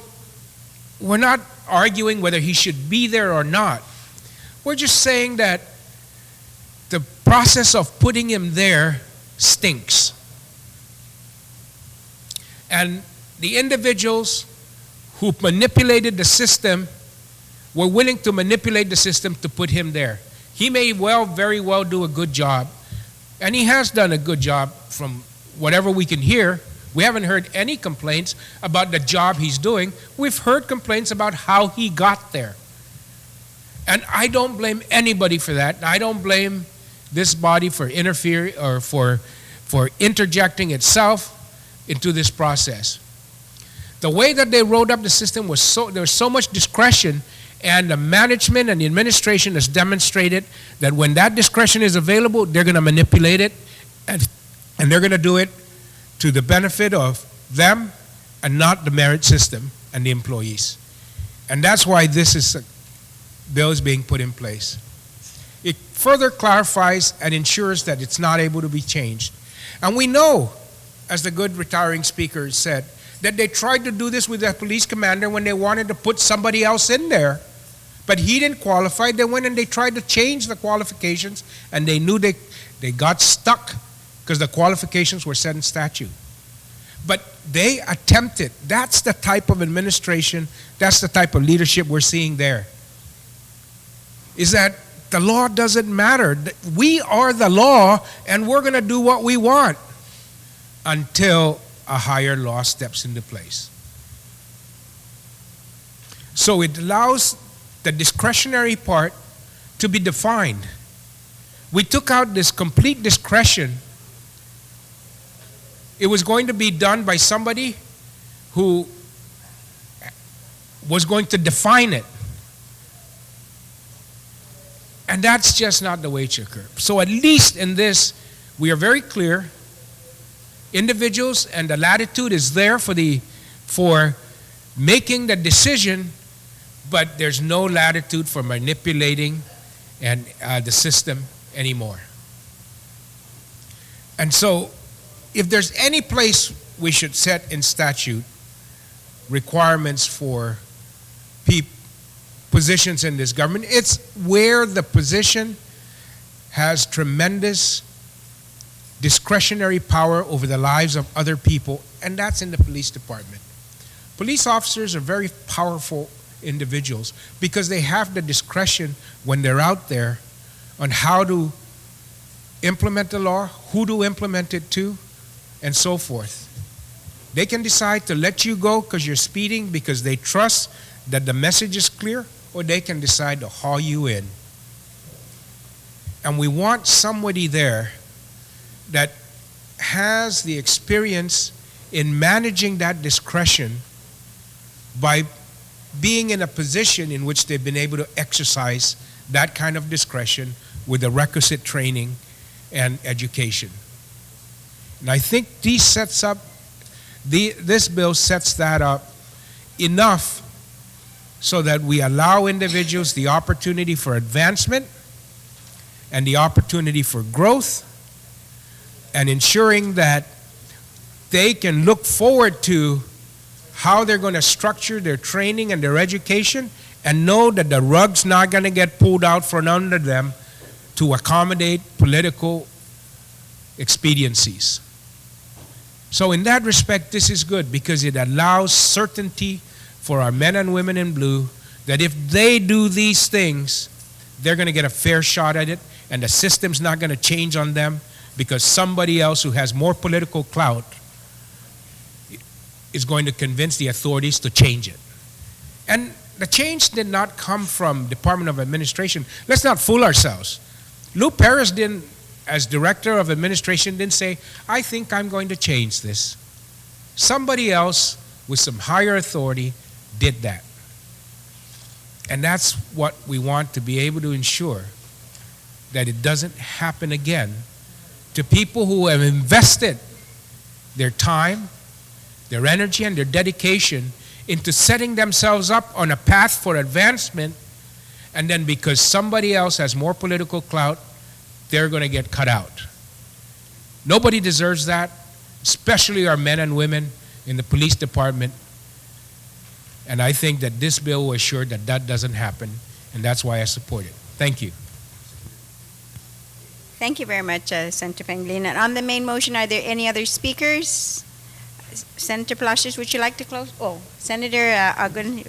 we're not arguing whether he should be there or not. We're just saying that the process of putting him there stinks. And the individuals who manipulated the system were willing to manipulate the system to put him there. He may very well do a good job, and he has done a good job from whatever we can hear. We haven't heard any complaints about the job he's doing. We've heard complaints about how he got there. And I don't blame anybody for that. I don't blame this body for interfering or for interjecting itself into this process. The way that they wrote up the system was there was so much discretion, and the management and the administration has demonstrated that when that discretion is available, they're going to manipulate it, and they're going to do it to the benefit of them and not the merit system and the employees. And that's why this bill is being put in place. It further clarifies and ensures that it's not able to be changed. And we know, as the good retiring speaker said, that they tried to do this with the police commander when they wanted to put somebody else in there. But he didn't qualify. They went and they tried to change the qualifications, and they knew they got stuck because the qualifications were set in statute. But they attempted. That's the type of administration, that's the type of leadership we're seeing there. Is that the law doesn't matter. We are the law, and we're going to do what we want until a higher law steps into place. So it allows the discretionary part to be defined. We took out this complete discretion. It was going to be done by somebody who was going to define it. And that's just not the way it should occur. So at least in this, we are very clear. Individuals and the latitude is there for making the decision, but there's no latitude for manipulating and the system anymore. And so, if there's any place we should set in statute requirements for positions in this government, it's where the position has tremendous discretionary power over the lives of other people, and that's in the police department. Police officers are very powerful individuals because they have the discretion when they're out there on how to implement the law, who to implement it to, and so forth. They can decide to let you go because you're speeding because they trust that the message is clear, or they can decide to haul you in. And we want somebody there that has the experience in managing that discretion by being in a position in which they've been able to exercise that kind of discretion with the requisite training and education. And I think this bill sets that up enough so that we allow individuals the opportunity for advancement and the opportunity for growth, and ensuring that they can look forward to how they're going to structure their training and their education and know that the rug's not going to get pulled out from under them to accommodate political expediencies. So in that respect, this is good because it allows certainty for our men and women in blue that if they do these things, they're going to get a fair shot at it, and the system's not going to change on them because somebody else who has more political clout is going to convince the authorities to change it. And the change did not come from Department of Administration. Let's not fool ourselves. Lou Perez didn't, as Director of Administration, didn't say, I think I'm going to change this. Somebody else with some higher authority did that. And that's what we want to be able to ensure, that it doesn't happen again to people who have invested their time, their energy, and their dedication into setting themselves up on a path for advancement, and then because somebody else has more political clout, they're going to get cut out. Nobody deserves that, especially our men and women in the police department. And I think that this bill will assure that that doesn't happen, and that's why I support it. Thank you. Thank you very much, Senator Pangilinan. On the main motion, are there any other speakers? Senator Palacios, would you like to close? Oh, Senator Agun,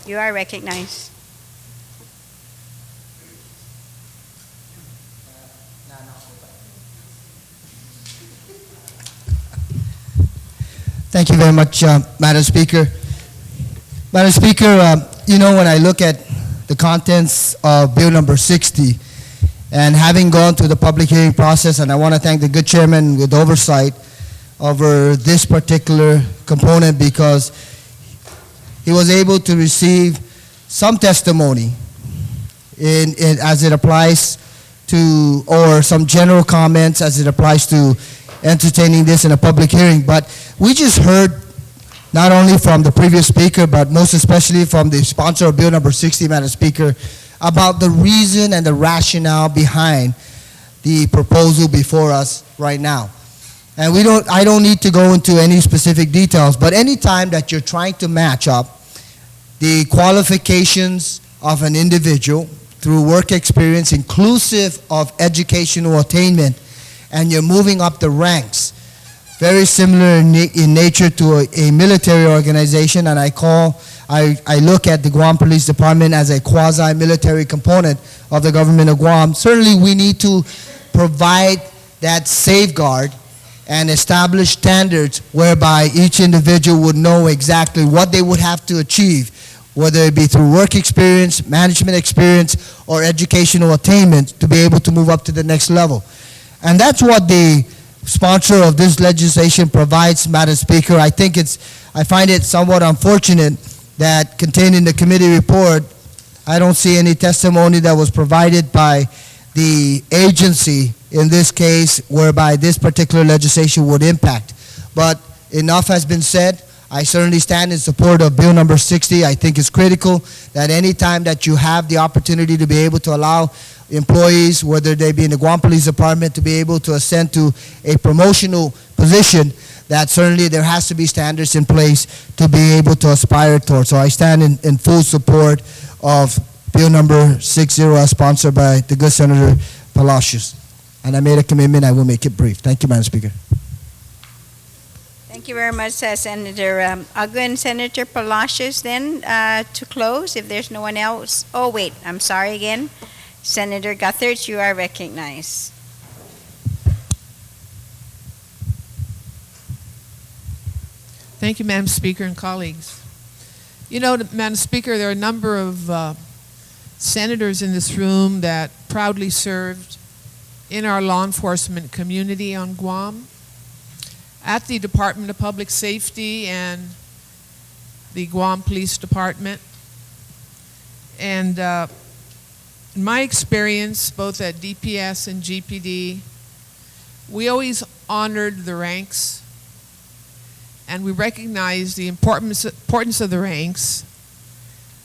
you are recognized. Thank you very much, Madam Speaker. Madam Speaker, when I look at the contents of Bill number 60, and having gone through the public hearing process, and I want to thank the good chairman with oversight over this particular component because he was able to receive some testimony as it applies to, or some general comments as it applies to entertaining this in a public hearing. But we just heard not only from the previous speaker, but most especially from the sponsor of Bill number 60, Madam Speaker, about the reason and the rationale behind the proposal before us right now. And I don't need to go into any specific details, but anytime that you're trying to match up the qualifications of an individual through work experience, inclusive of educational attainment, and you're moving up the ranks, very similar in nature to a military organization, and I look at the Guam Police Department as a quasi-military component of the government of Guam. Certainly we need to provide that safeguard and establish standards whereby each individual would know exactly what they would have to achieve, whether it be through work experience, management experience, or educational attainment to be able to move up to the next level. And that's what the sponsor of this legislation provides, Madam Speaker. I find it somewhat unfortunate that contained in the committee report, I don't see any testimony that was provided by the agency in this case whereby this particular legislation would impact. But enough has been said. I certainly stand in support of Bill number 60. I think it's critical that any time that you have the opportunity to be able to allow employees, whether they be in the Guam Police Department, to be able to ascend to a promotional position, that certainly there has to be standards in place to be able to aspire towards. So I stand in full support of Bill number 60 as sponsored by the good Senator Palacios. And I made a commitment, I will make it brief. Thank you, Madam Speaker. Thank you very much, Senator Uggan. Senator Palacios then to close, if there's no one else. Oh, wait, I'm sorry again. Senator Guthers, you are recognized. Thank you, Madam Speaker and colleagues. You know, Madam Speaker, there are a number of senators in this room that proudly served in our law enforcement community on Guam, at the Department of Public Safety and the Guam Police Department. And in my experience, both at DPS and GPD, we always honored the ranks, and we recognized the importance of the ranks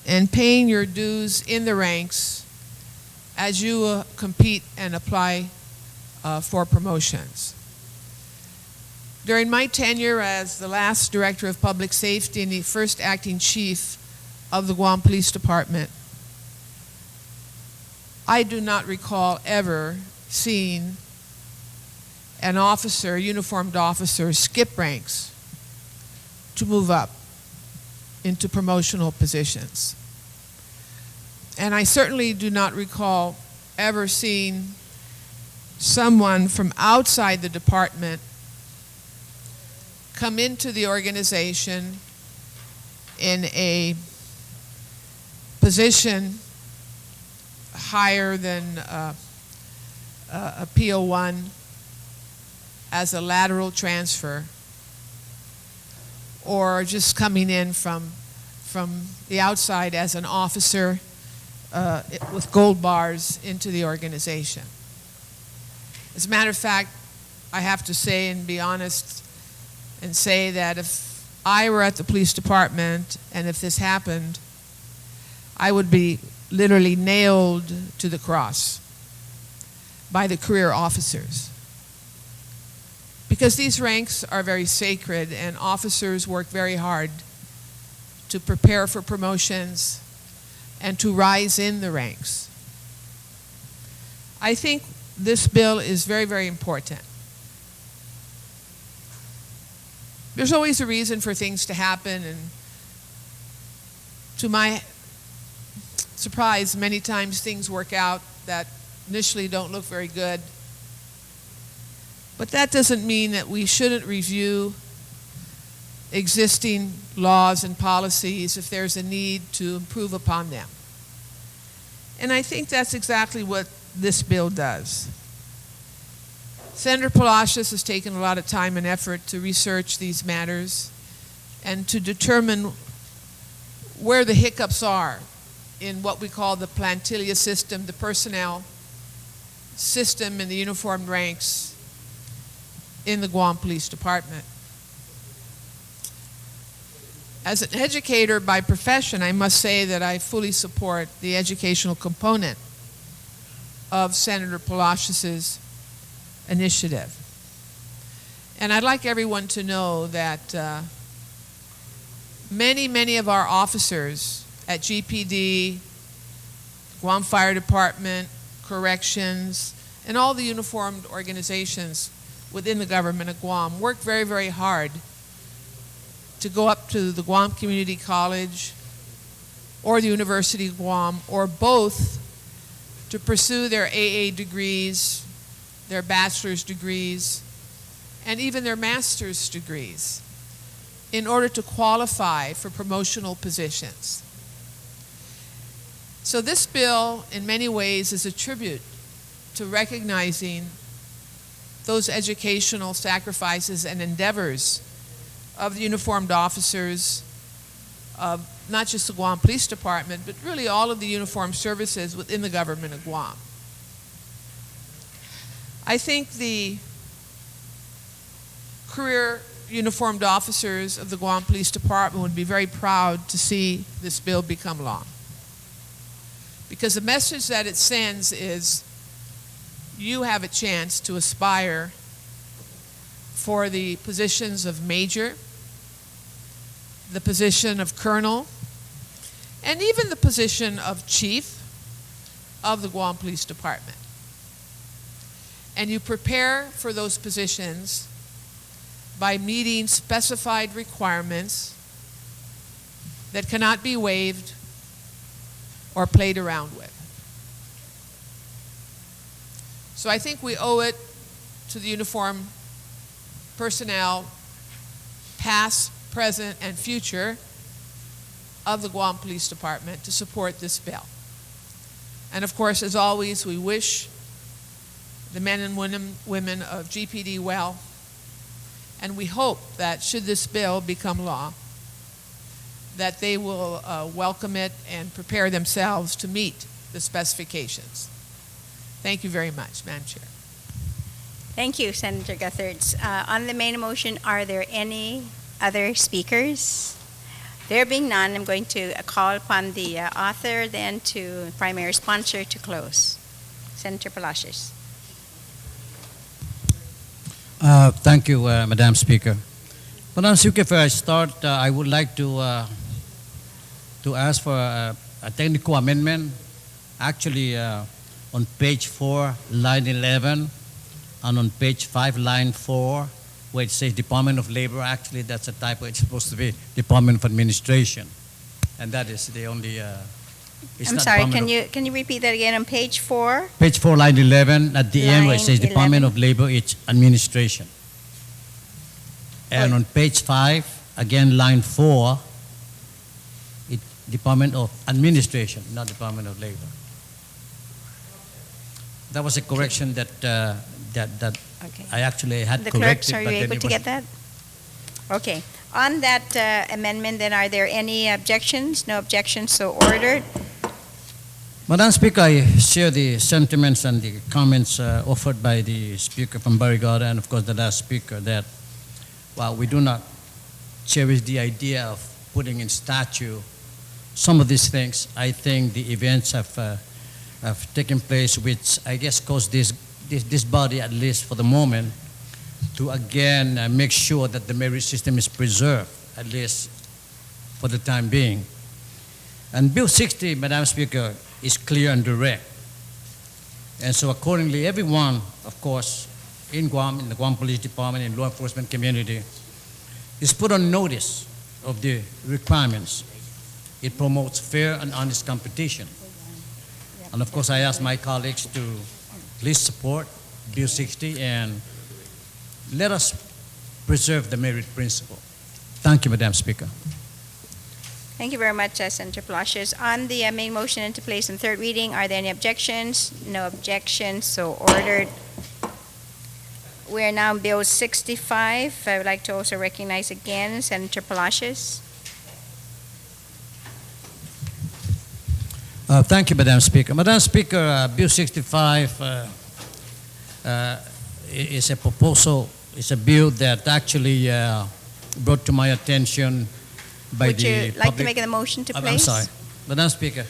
and paying your dues in the ranks as you compete and apply for promotions. During my tenure as the last Director of Public Safety and the first Acting Chief of the Guam Police Department, I do not recall ever seeing an officer, a uniformed officer, skip ranks to move up into promotional positions. And I certainly do not recall ever seeing someone from outside the department come into the organization in a position higher than a PO1 as a lateral transfer, or just coming in from the outside as an officer with gold bars into the organization. As a matter of fact, I have to say and be honest and say that if I were at the police department and if this happened, I would be literally nailed to the cross by the career officers. Because these ranks are very sacred and officers work very hard to prepare for promotions and to rise in the ranks. I think this bill is very, very important. There's always a reason for things to happen, and to my surprise, many times things work out that initially don't look very good. But that doesn't mean that we shouldn't review existing laws and policies if there's a need to improve upon them. And I think that's exactly what this bill does. Senator Palacios has taken a lot of time and effort to research these matters and to determine where the hiccups are in what we call the plantilla system, the personnel system in the uniformed ranks in the Guam Police Department. As an educator by profession, I must say that I fully support the educational component of Senator Palacios's initiative. And I'd like everyone to know that many of our officers at GPD, Guam Fire Department, Corrections, and all the uniformed organizations within the government of Guam work very, very hard to go up to the Guam Community College or the University of Guam, or both, to pursue their AA degrees, their bachelor's degrees, and even their master's degrees in order to qualify for promotional positions. So this bill, in many ways, is a tribute to recognizing those educational sacrifices and endeavors of the uniformed officers of not just the Guam Police Department, but really all of the uniformed services within the government of Guam. I think the career uniformed officers of the Guam Police Department would be very proud to see this bill become law. Because the message that it sends is you have a chance to aspire for the positions of major, the position of colonel, and even the position of chief of the Guam Police Department. And you prepare for those positions by meeting specified requirements that cannot be waived or played around with. So I think we owe it to the uniformed personnel, past, present, and future, of the Guam Police Department to support this bill. And of course, as always, we wish the men and women of GPD well, and we hope that should this bill become law, that they will welcome it and prepare themselves to meet the specifications. Thank you very much, Madam Chair. Thank you, Senator Gutherts. On the main motion, are there any other speakers? There being none, I'm going to call upon the author, then to primary sponsor to close. Senator Palacios. Thank you, Madam Speaker. Madam Speaker, before I start, I would like to ask for a technical amendment. Actually, on page 4, line 11, and on page 5, line 4, where it says Department of Labor, actually that's a typo. It's supposed to be Department of Administration, and that is the only. I'm sorry. Can you repeat that again on page 4? Page 4, line 11, at the end where it says Department of Labor, it's Administration. And on page 5, again line 4, it's Department of Administration, not Department of Labor. That was a correction that Okay. I actually had The corrected. clerks, are you but then able it to was- get that? Okay. On that amendment, then, are there any objections? No objections, so ordered. Madam Speaker, I share the sentiments and the comments offered by the Speaker from Barrigada and, of course, the last Speaker that while we do not cherish the idea of putting in statute some of these things, I think the events have taken place which I guess caused this body, at least for the moment, to again make sure that the merit system is preserved, at least for the time being. And Bill 60, Madam Speaker, is clear and direct. And so accordingly, everyone, of course, in Guam, in the Guam Police Department, in law enforcement community, is put on notice of the requirements. It promotes fair and honest competition. And of course, I ask my colleagues to please support Bill 60 and let us preserve the merit principle. Thank you, Madam Speaker. Thank you very much, Senator Palacios. On the main motion into place in third reading, are there any objections? No objections, so ordered. We are now on Bill 65. I would like to also recognize again Senator Palacios. Thank you, Madam Speaker. Madam Speaker, Bill 65 is a proposal, is a bill that actually brought to my attention by Would the you like to public- make a motion to I'm place? sorry. Madam Speaker,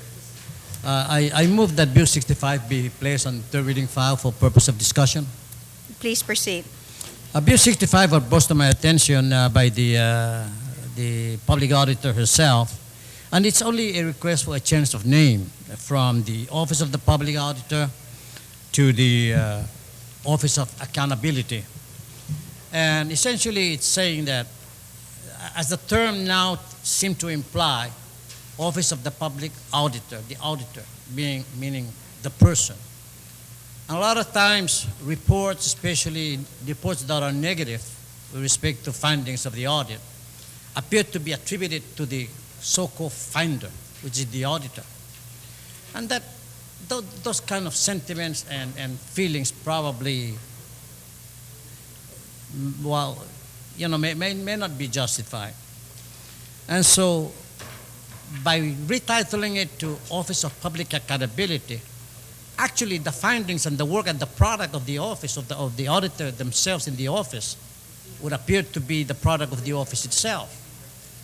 I move that Bill 65 be placed on third reading file for purpose of discussion. Please proceed. Bill 65 was brought to my attention by the public auditor herself, and it's only a request for a change of name from the Office of the Public Auditor to the Office of Accountability. And essentially it's saying that, as the term now seems to imply, Office of the Public Auditor, the auditor meaning the person. And a lot of times reports, especially reports that are negative with respect to findings of the audit, appear to be attributed to the so-called finder, which is the auditor. And that those kind of sentiments and feelings probably, may not be justified. And so by retitling it to Office of Public Accountability, actually the findings and the work and the product of the office of the auditor themselves in the office would appear to be the product of the office itself.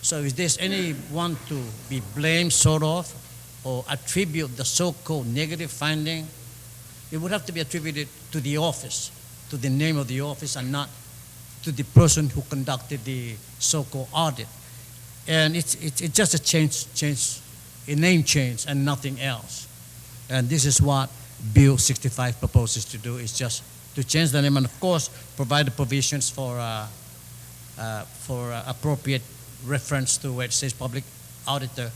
So is there anyone to be blamed, sort of, or attribute the so-called negative finding? It would have to be attributed to the office, to the name of the office, and not to the person who conducted the so-called audit. And it's just a name change and nothing else. And this is what Bill 65 proposes to do, is just to change the name and, of course, provide the provisions for appropriate reference to where it says public auditor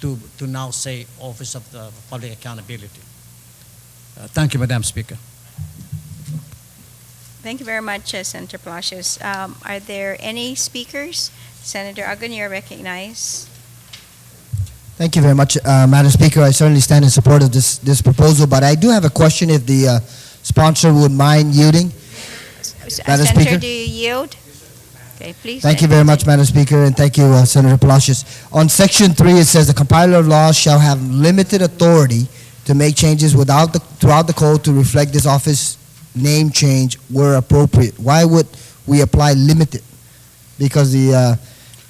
to now say Office of the Public Accountability. Thank you, Madam Speaker. Thank you very much, Senator Palacios. Are there any speakers? Senator Agon, you're recognized. Thank you very much, Madam Speaker. I certainly stand in support of this proposal, but I do have a question if the sponsor would mind yielding. Madam Senator, Speaker? do you yield? Okay, please. Thank you very much, Madam Speaker, and thank you, Senator Palacios. On Section 3, it says the compiler of laws shall have limited authority to make changes throughout the code to reflect this office name change where appropriate. Why would we apply limited? Because the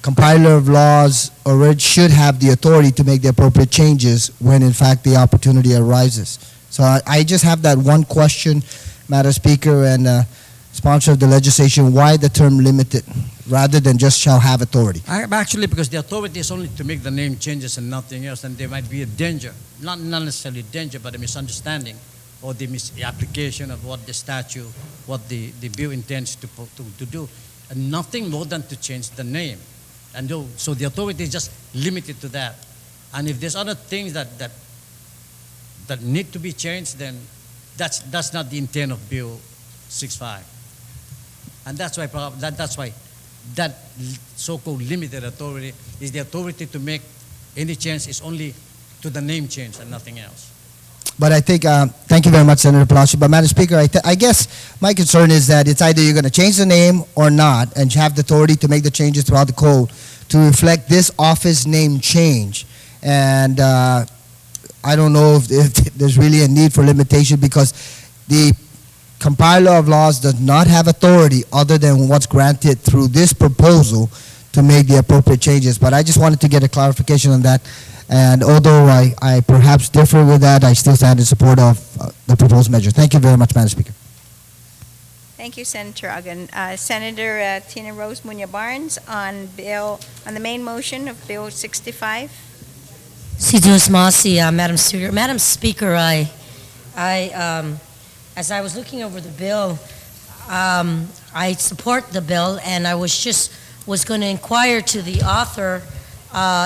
compiler of laws already should have the authority to make the appropriate changes when, in fact, the opportunity arises. So I just have that one question, Madam Speaker, and sponsor of the legislation, why the term limited rather than just shall have authority? Actually, because the authority is only to make the name changes and nothing else, and there might be a danger, not necessarily danger, but a misunderstanding or the misapplication of what the statute, what the bill intends to do, and nothing more than to change the name. And so the authority is just limited to that. And if there's other things that need to be changed, then that's not the intent of Bill 65. And that's why that so-called limited authority is the authority to make any change is only to the name change and nothing else. But I think, thank you very much, Senator Palacios. But Madam Speaker, I guess my concern is that it's either you're going to change the name or not, and you have the authority to make the changes throughout the code to reflect this office name change. And I don't know if there's really a need for limitation, because the compiler of laws does not have authority other than what's granted through this proposal to make the appropriate changes. But I just wanted to get a clarification on that. And although I perhaps differ with that, I still stand in support of the proposed measure. Thank you very much, Madam Speaker. Thank you, Senator Agon. Senator Tina Rose Munya Barnes on the main motion of Bill 65. Madam Speaker. Madam Speaker, as I was looking over the bill, I support the bill, and I was going to inquire to the author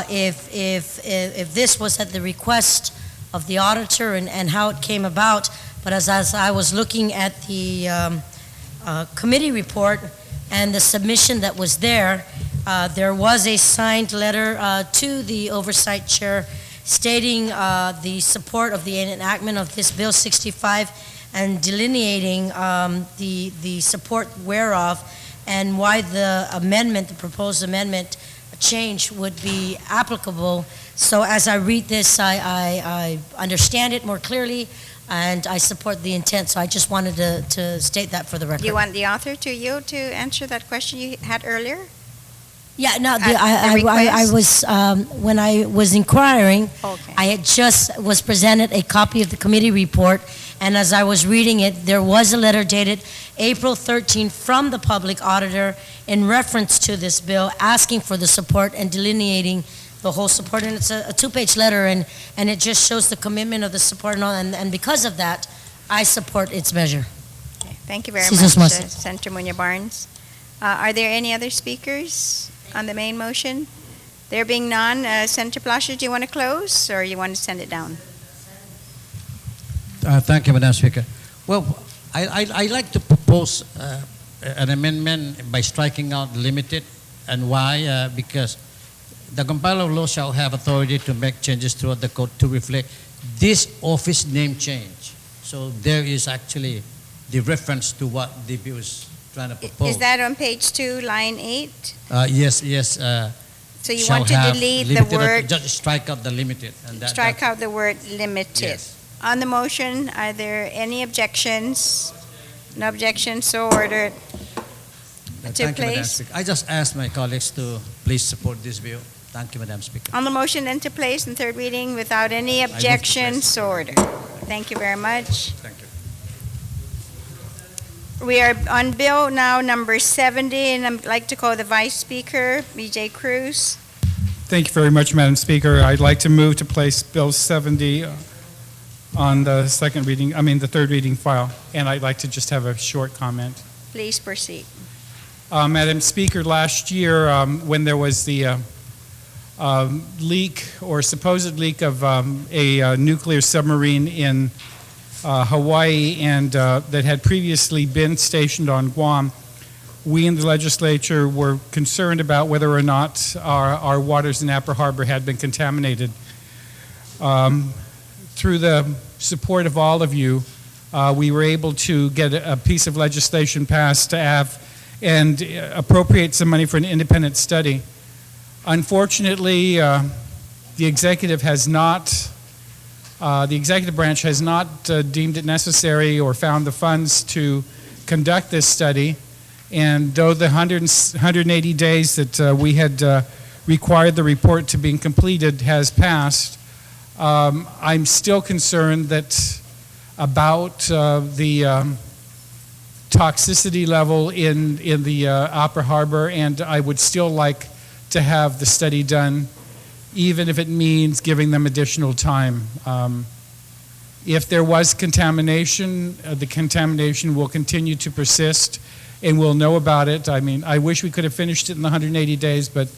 if this was at the request of the auditor and how it came about. But as I was looking at the committee report and the submission that was there was a signed letter to the oversight chair stating the support of the enactment of this Bill 65 and delineating the support whereof and why the proposed amendment change would be applicable. So as I read this, I understand it more clearly, and I support the intent. So I just wanted to state that for the record. Do you want the author to yield to answer that question you had earlier? Yeah, no, I was, when I was inquiring, Okay. I was presented a copy of the committee report, and as I was reading it, there was a letter dated April 13 from the public auditor in reference to this bill, asking for the support and delineating the whole support. And it's a two-page letter, and it just shows the commitment of the support and all, and because of that, I support its measure. Okay. Thank you very Cesar much, Smasi. Senator Munya Barnes. Are there any other speakers on the main motion? There being none, Senator Palacios, do you want to close, or you want to send it down? Thank you, Madam Speaker. Well, I like to propose an amendment by striking out limited. And why? Because the compiler of law shall have authority to make changes throughout the code to reflect this office name change. So there is actually the reference to what the bill is trying to propose. Is that on page 2, line 8? Yes. So you shall want to have delete the limited, word, just strike out the limited. And strike out the word limited. Yes. On the motion, are there any objections? No objections, so ordered. To Thank you, Madam place. Speaker. I just ask my colleagues to please support this bill. Thank you, Madam Speaker. On the motion then to place in third reading without any move to objections, place. so ordered. Thank you very much. Thank you. We are on bill now number 70, and I'd like to call the Vice Speaker, B.J. Cruz. Thank you very much, Madam Speaker. I'd like to move to place Bill 70 on the the third reading file, and I'd like to just have a short comment. Please proceed. Madam Speaker, last year, when there was the leak or supposed leak of a nuclear submarine in Hawaii and that had previously been stationed on Guam, we in the legislature were concerned about whether or not our waters in Apple Harbor had been contaminated. Through the support of all of you, we were able to get a piece of legislation passed to have and appropriate some money for an independent study. Unfortunately, the executive branch has not deemed it necessary or found the funds to conduct this study. And though the 180 days that we had required the report to be completed has passed, I'm still concerned about the toxicity level in the Upper Harbor, and I would still like to have the study done, even if it means giving them additional time. If there was contamination, the contamination will continue to persist, and we'll know about it. I mean, I wish we could have finished it in the 180 days, but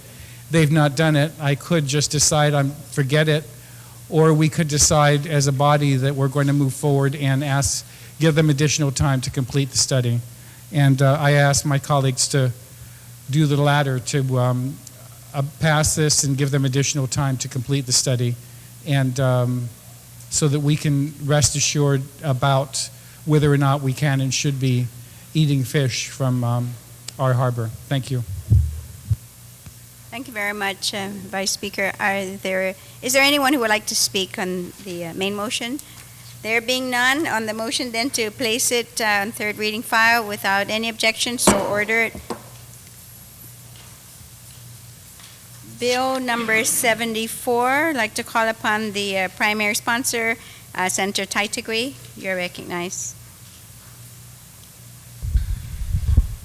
they've not done it. I could just decide forget it, or we could decide as a body that we're going to move forward and give them additional time to complete the study. And I ask my colleagues to do the latter, to pass this and give them additional time to complete the study, and so that we can rest assured about whether or not we can and should be eating fish from our harbor. Thank you. Thank you very much, Vice Speaker. Is there anyone who would like to speak on the main motion? There being none, on the motion then to place it on third reading file without any objection, so ordered. Bill number 74, I'd like to call upon the primary sponsor, Senator Taitigui. You're recognized.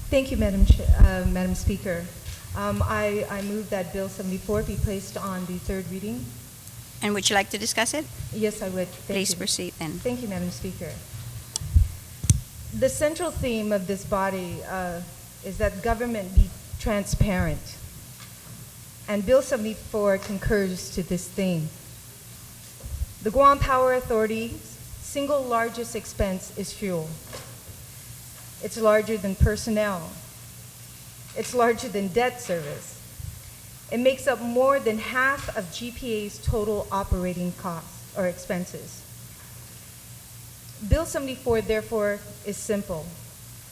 Thank you, Madam Speaker. I move that Bill 74 be placed on the third reading. And would you like to discuss it? Yes, I would. Please proceed then. Thank you, Madam Speaker. The central theme of this body is that government be transparent. And Bill 74 concurs to this theme. The Guam Power Authority's single largest expense is fuel. It's larger than personnel. It's larger than debt service. It makes up more than half of GPA's total operating costs or expenses. Bill 74, therefore, is simple.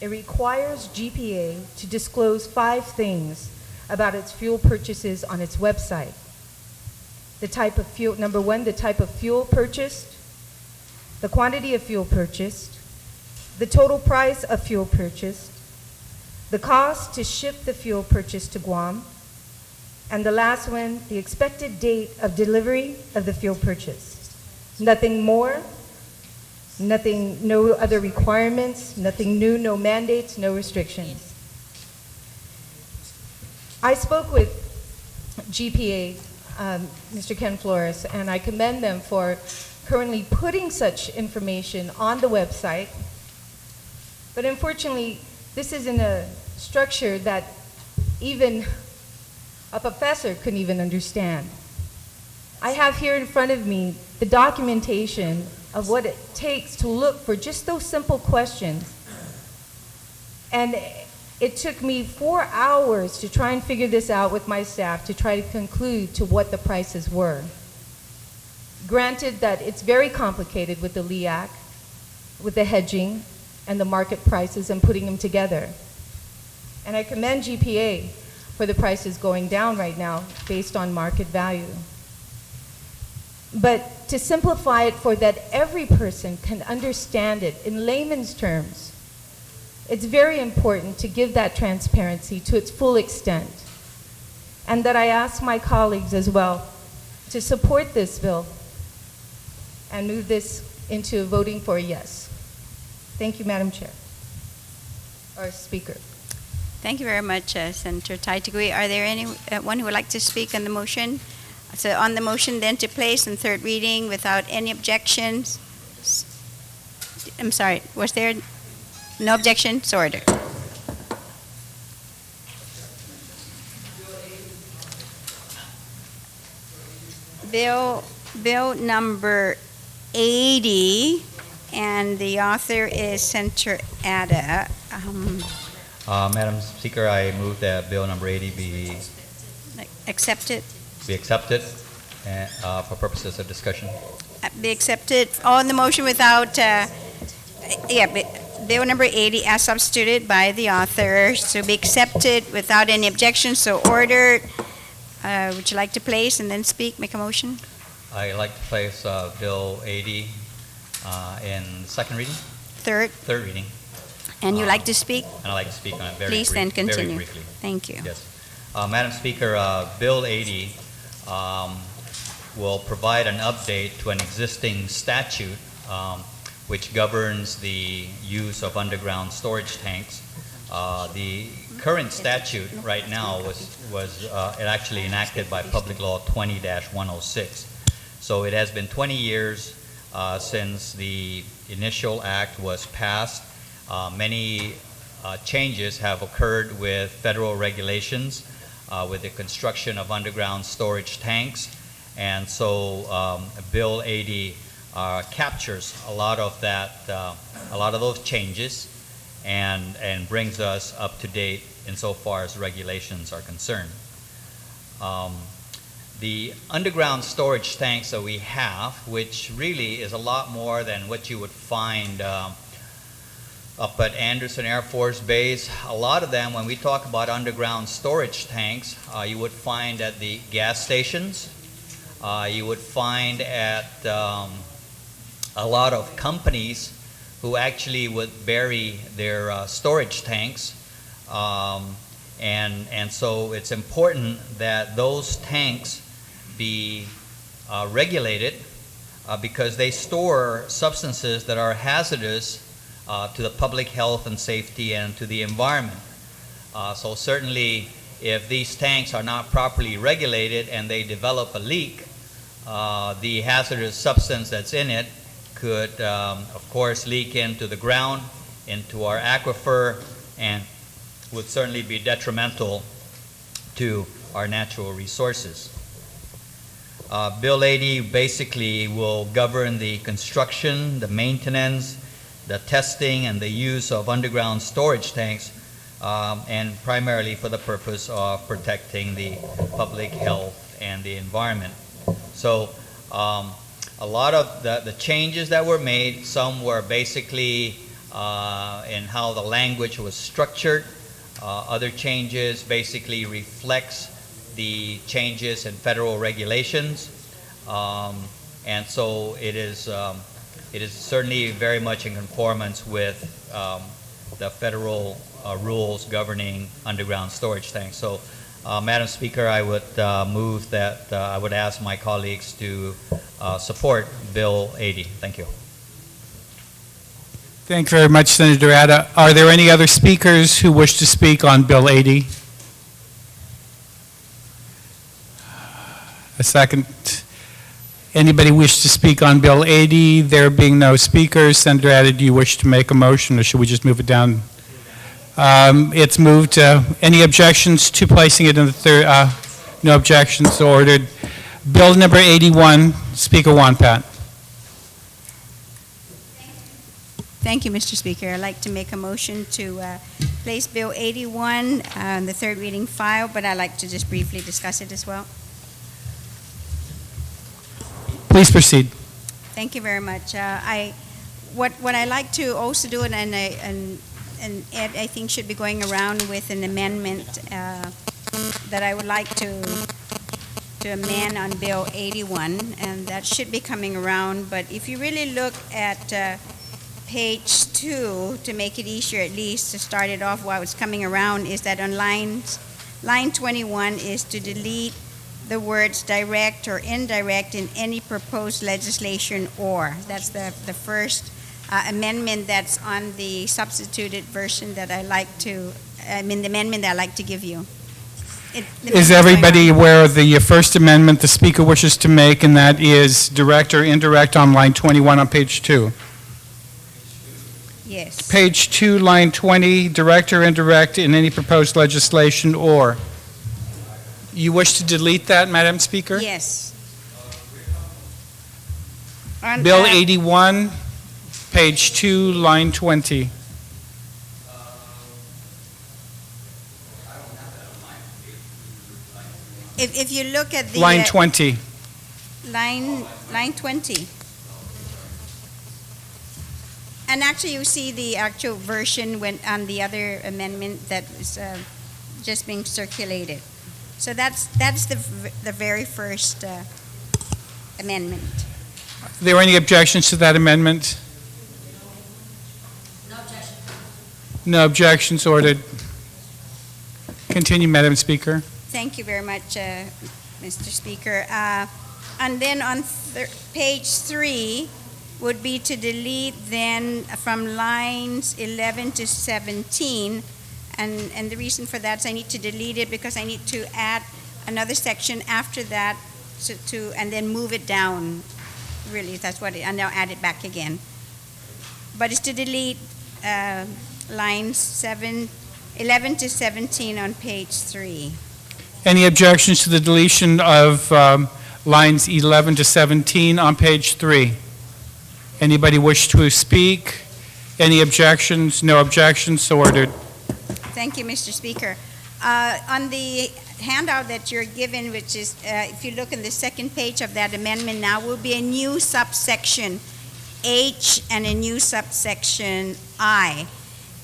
It requires GPA to disclose 5 things about its fuel purchases on its website. The type of fuel, number 1, the type of fuel purchased, the quantity of fuel purchased, the total price of fuel purchased, the cost to ship the fuel purchased to Guam, and the last one, the expected date of delivery of the fuel purchased. Nothing more, nothing, no other requirements, nothing new, no mandates, no restrictions. I spoke with GPA, Mr. Ken Flores, and I commend them for currently putting such information on the website. But unfortunately, this is in a structure that even a professor couldn't even understand. I have here in front of me the documentation of what it takes to look for just those simple questions. And it took me 4 hours to try and figure this out with my staff to try to conclude to what the prices were. Granted that it's very complicated with the LEAC, with the hedging and the market prices and putting them together. And I commend GPA for the prices going down right now based on market value. But to simplify it for that every person can understand it in layman's terms, it's very important to give that transparency to its full extent. And that I ask my colleagues as well to support this bill and move this into voting for a yes. Thank you, Madam Chair. Or Speaker. Thank you very much, Senator Taitagui. Are there anyone who would like to speak on the motion? So on the motion then to place in third reading without any objections. I'm sorry, was there no objection? So ordered. Bill number 80, and the author is Senator Ada. Madam Speaker, I move that bill number 80 be Accepted. For purposes of discussion. Be accepted. On the motion without, bill number 80 as substituted by the author, so be accepted without any objection, so ordered. Would you like to place and then speak, make a motion? I'd like to place bill 80 in second reading? Third. Third reading. And you'd like to speak? And I'd like to speak on it very Please then continue. very briefly. Thank you. Yes. Madam Speaker, Bill 80 will provide an update to an existing statute which governs the use of underground storage tanks. The current statute right now was actually enacted by Public Law 20-106. So it has been 20 years since the initial act was passed. Many changes have occurred with federal regulations, with the construction of underground storage tanks, and so Bill 80 captures a lot of those changes, and brings us up to date insofar as regulations are concerned. The underground storage tanks that we have, which really is a lot more than what you would find up at Anderson Air Force Base. A lot of them, when we talk about underground storage tanks, you would find at the gas stations. You would find at a lot of companies who actually would bury their storage tanks. And so it's important that those tanks be regulated because they store substances that are hazardous to the public health and safety and to the environment. So certainly if these tanks are not properly regulated and they develop a leak, the hazardous substance that's in it could of course leak into the ground, into our aquifer, and would certainly be detrimental to our natural resources. Bill 80 basically will govern the construction, the maintenance, the testing, and the use of underground storage tanks, and primarily for the purpose of protecting the public health and the environment. So a lot of the changes that were made, some were basically in how the language was structured. Other changes basically reflects the changes in federal regulations, and so it is certainly very much in conformance with the federal rules governing underground storage tanks. So, Madam Speaker, I would move that I would ask my colleagues to support Bill 80. Thank you. Thank you very much, Senator Ada. Are there any other speakers who wish to speak on Bill 80? A second. Anybody wish to speak on Bill 80? There being no speakers, Senator Ada, do you wish to make a motion, or should we just move it down? It's moved. Any objections to placing it in the third? No objections, so ordered. Bill number 81, Speaker Wonpat. Thank you, Mr. Speaker. I'd like to make a motion to place Bill 81 on the third reading file, but I'd like to just briefly discuss it as well. Please proceed. Thank you very much. What I like to also do, and Ed, I think, should be going around with an amendment that I would like to amend on Bill 81, and that should be coming around. But if you really look at page 2, to make it easier at least to start it off while it's coming around, is that on line 21 is to delete the words direct or indirect in any proposed legislation or. That's the first amendment that's on the substituted version that I like to, the amendment that I like to give you. Is everybody aware of the First Amendment the Speaker wishes to make, and that is direct or indirect on line 21 on page 2? Yes. Page 2, line 20, direct or indirect in any proposed legislation or. You wish to delete that, Madam Speaker? Yes. On, Bill 81, page 2, line 20. If you look at the Line 20. line 20. And actually, you see the actual version when on the other amendment that is just being circulated. So that's the very first amendment. Are there any objections to that amendment? No objection. No objections, ordered. Continue, Madam Speaker. Thank you very much, Mr. Speaker. And then on page 3 would be to delete then from lines 11 to 17. And the reason for that is I need to delete it because I need to add another section after that and then move it down. Really, that's what and now add it back again. But it's to delete lines 11 to 17 on page 3. Any objections to the deletion of lines 11 to 17 on page 3? Anybody wish to speak? Any objections? No objections, so ordered. Thank you, Mr. Speaker. On the handout that you're given, which is, if you look in the second page of that amendment now, will be a new subsection H and a new subsection I.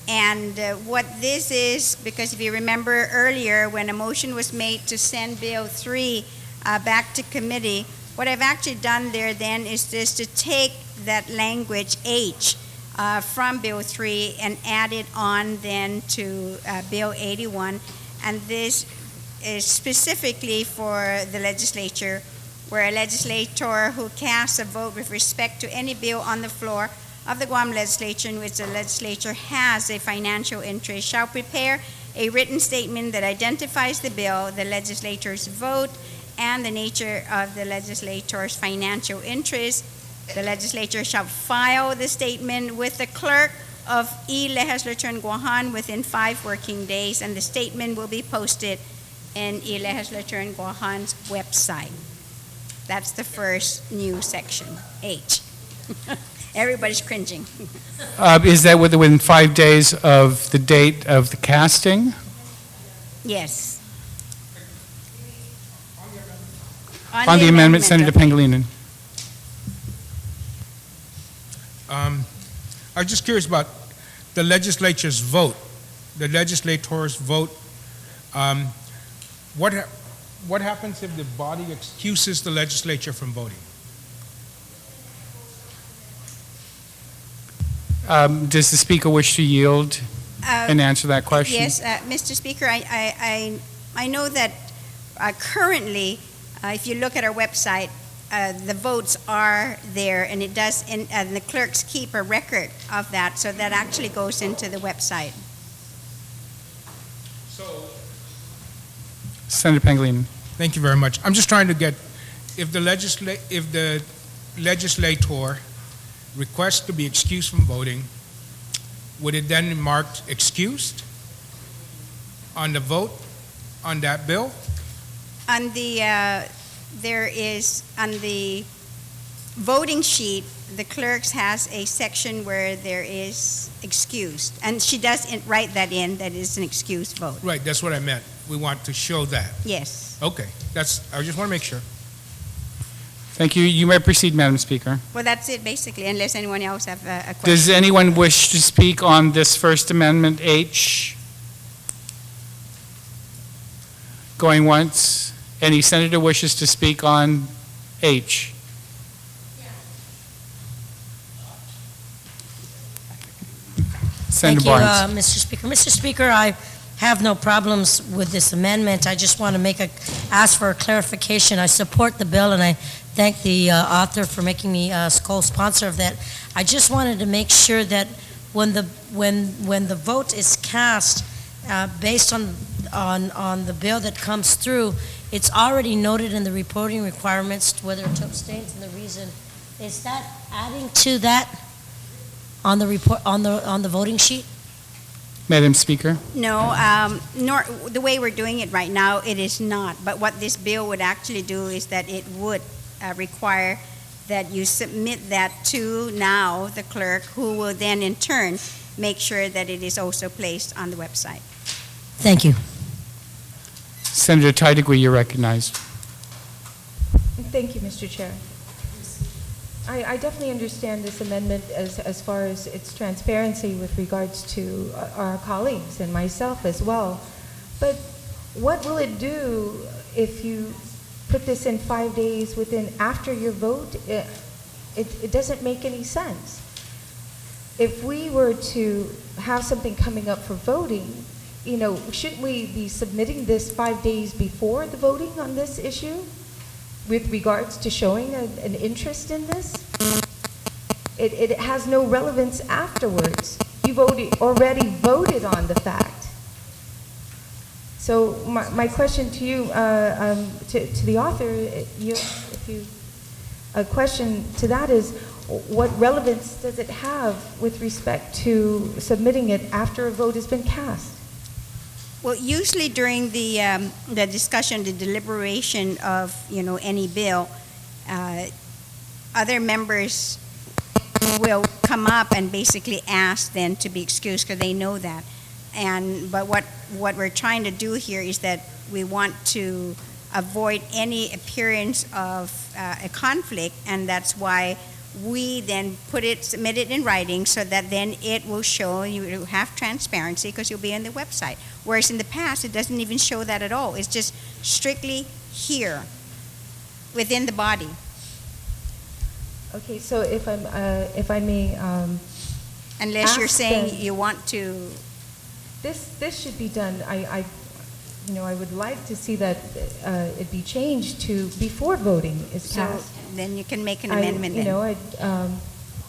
And what this is, because if you remember earlier when a motion was made to send Bill 3 back to committee, what I've actually done there then is just to take that language H from Bill 3 and add it on then to Bill 81. And this is specifically for the legislature, where a legislator who casts a vote with respect to any bill on the floor of the Guam Legislature in which the legislature has a financial interest shall prepare a written statement that identifies the bill, the legislature's vote, and the nature of the legislator's financial interest. The legislature shall file the statement with the clerk of Legislature in Guam within 5 working days, and the statement will be posted in Legislature in Guam's website. That's the first new section, H. Everybody's cringing. Is that within 5 days of the date of the casting? Yes. On the amendment, Senator okay. Pangilinan. I was just curious about the legislature's vote, the legislator's vote. What happens if the body excuses the legislature from voting? Does the Speaker wish to yield and answer that question? Yes, Mr. Speaker, I know that currently, if you look at our website, the votes are there, and it does, and the clerks keep a record of that, so that actually goes into the website. Senator Pangilinan. Thank you very much. I'm just trying to get, if the legislator requests to be excused from voting, would it then be marked excused on the vote on that bill? On the, there is, on the voting sheet, the clerks has a section where there is excused, and she does write that in, that is an excused vote. Right, that's what I meant. We want to show that. Yes. Okay, I just want to make sure. Thank you. You may proceed, Madam Speaker. Well, that's it, basically, unless anyone else have a question. Does anyone wish to speak on this First Amendment H? Going once. Any senator wishes to speak on H? Senator Barnes. Thank you, Mr. Speaker. Mr. Speaker, I have no problems with this amendment. I just want to ask for a clarification. I support the bill, and I thank the author for making me co-sponsor of that. I just wanted to make sure that when the vote is cast based on the bill that comes through, it's already noted in the reporting requirements whether to abstain and the reason. Is that adding to that on the report on the voting sheet? Madam Speaker. No, nor the way we're doing it right now, it is not. But what this bill would actually do is that it would require that you submit that to now the clerk, who will then in turn make sure that it is also placed on the website. Thank you. Senator Tydegui, you're recognized. Thank you, Mr. Chair. I definitely understand this amendment as far as its transparency with regards to our colleagues and myself as well. But what will it do if you put this in 5 days after your vote? It doesn't make any sense. If we were to have something coming up for voting, shouldn't we be submitting this 5 days before the voting on this issue with regards to showing an interest in this? It has no relevance afterwards. You've already voted on the fact. So my question to you, to the author, a question to that is, what relevance does it have with respect to submitting it after a vote has been cast? Well, usually during the discussion, the deliberation of any bill, other members will come up and basically ask then to be excused because they know that. But what we're trying to do here is that we want to avoid any appearance of a conflict, and that's why we then submit it in writing so that then it will show, you have transparency because you'll be on the website. Whereas in the past, it doesn't even show that at all. It's just strictly here, within the body. Okay, so if I may, unless you're saying you want to, this should be done. I would like to see that it be changed to before voting is passed. So then you can make an amendment.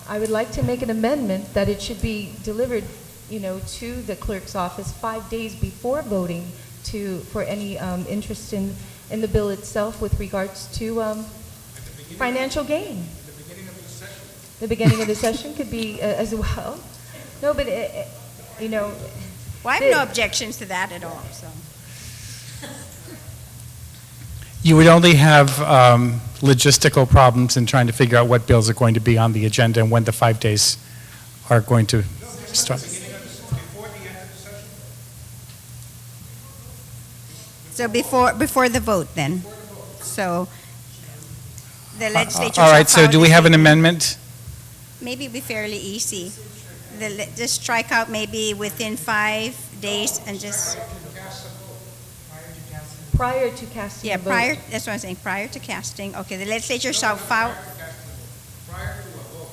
I would like to make an amendment that it should be delivered, to the clerk's office 5 days before voting for any interest in the bill itself with regards to financial gain. The beginning of the session could be as well. No, but well, I have no objections to that at all. So. You would only have logistical problems in trying to figure out what bills are going to be on the agenda and when the 5 days are going to start. So before the vote, then. So the legislature. All right. So do we have an amendment? Maybe it'd be fairly easy. Just strike out maybe within 5 days and just. Prior to casting. Yeah, a vote. prior. That's what I'm saying. Prior to casting. Okay, the legislature shall file. Prior to a vote.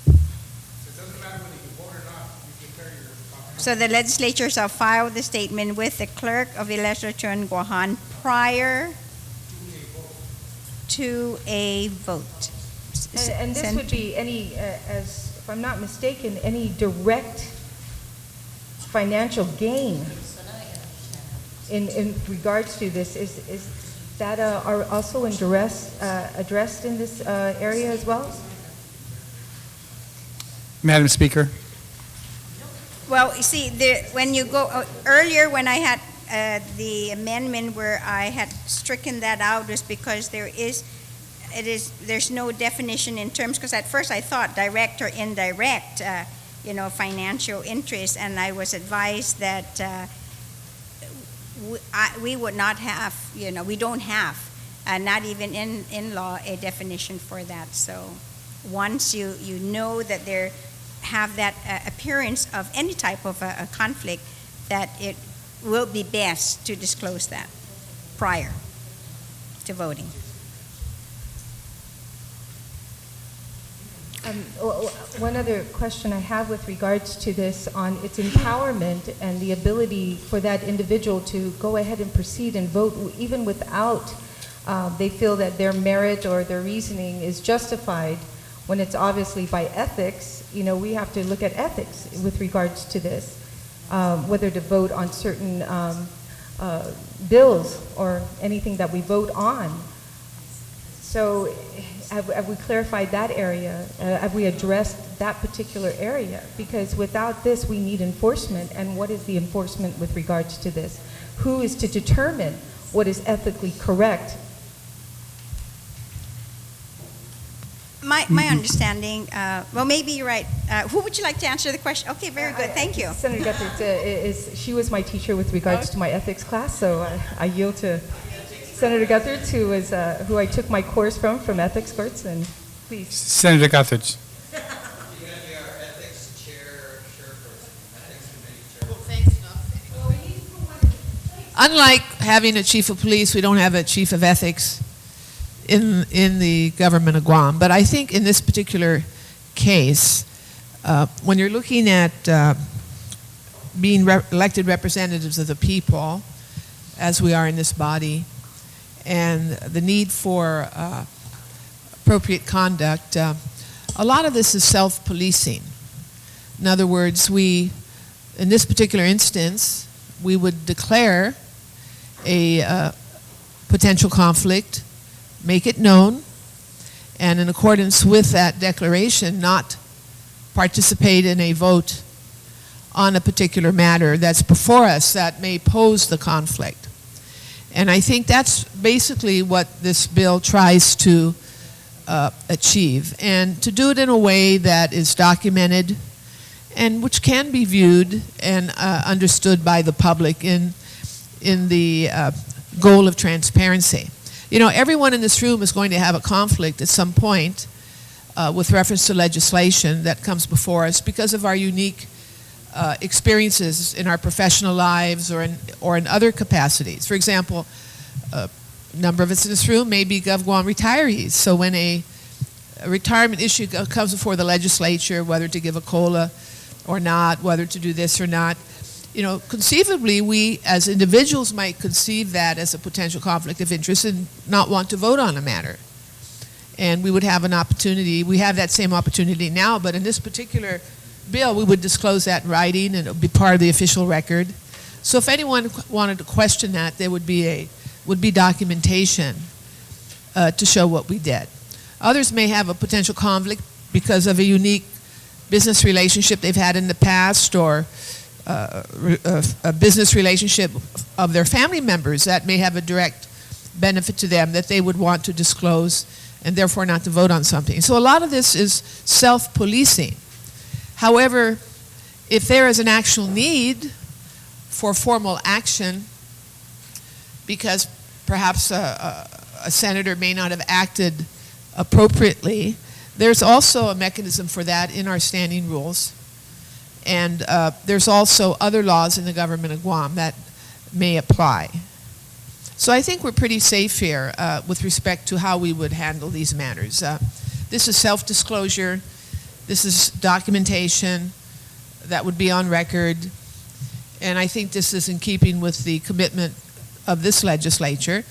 So it doesn't matter whether you vote or not, you can carry your copy. So the legislature shall file the statement with the clerk of the legislature in Guam prior to a vote. And this would be any, as if I'm not mistaken, any direct financial gain in regards to this. Is that are also addressed in this area as well? Madam Speaker. Well, you see, when you go earlier, when I had the amendment where I had stricken that out, was because there's no definition in terms. Because at first I thought direct or indirect, financial interest, and I was advised that we would not have, we don't have, not even in law, a definition for that. So once you know that there have that appearance of any type of a conflict, that it will be best to disclose that. prior to voting. One other question I have with regards to this on its empowerment and the ability for that individual to go ahead and proceed and vote even without they feel that their merit or their reasoning is justified, when it's obviously by ethics. We have to look at ethics with regards to this, whether to vote on certain bills or anything that we vote on. So have we clarified that area? Have we addressed that particular area? Because without this, we need enforcement. And what is the enforcement with regards to this? Who is to determine what is ethically correct? My understanding, well, maybe you're right. Who would you like to answer the question? Okay, very good. Thank you. Senator Guthrie she was my teacher with regards to my ethics class, so I yield to Senator Guthrie, who I took my course from ethics courts, and please. Senator Guthridge. Unlike having a chief of police, we don't have a chief of ethics in the government of Guam. But I think in this particular case, when you're looking at being elected representatives of the people, as we are in this body, and the need for appropriate conduct, a lot of this is self-policing. In other words, in this particular instance, we would declare a potential conflict, make it known, and in accordance with that declaration, not participate in a vote on a particular matter that's before us that may pose the conflict. And I think that's basically what this bill tries to achieve, and to do it in a way that is documented and which can be viewed and understood by the public in the goal of transparency. Everyone in this room is going to have a conflict at some point with reference to legislation that comes before us because of our unique experiences in our professional lives or in other capacities. For example, a number of us in this room may be GovGuam retirees. So when a retirement issue comes before the legislature, whether to give a COLA or not, whether to do this or not, conceivably we as individuals might conceive that as a potential conflict of interest and not want to vote on a matter. And we would have an opportunity, we have that same opportunity now, but in this particular bill, we would disclose that in writing and it would be part of the official record. So if anyone wanted to question that, there would be documentation to show what we did. Others may have a potential conflict because of a unique business relationship they've had in the past, or a business relationship of their family members that may have a direct benefit to them that they would want to disclose and therefore not to vote on something. So a lot of this is self-policing. However, if there is an actual need for formal action because perhaps a senator may not have acted appropriately, there's also a mechanism for that in our standing rules. And there's also other laws in the government of Guam that may apply. So I think we're pretty safe here with respect to how we would handle these matters. This is self-disclosure. This is documentation that would be on record. And I think this is in keeping with the commitment of this legislature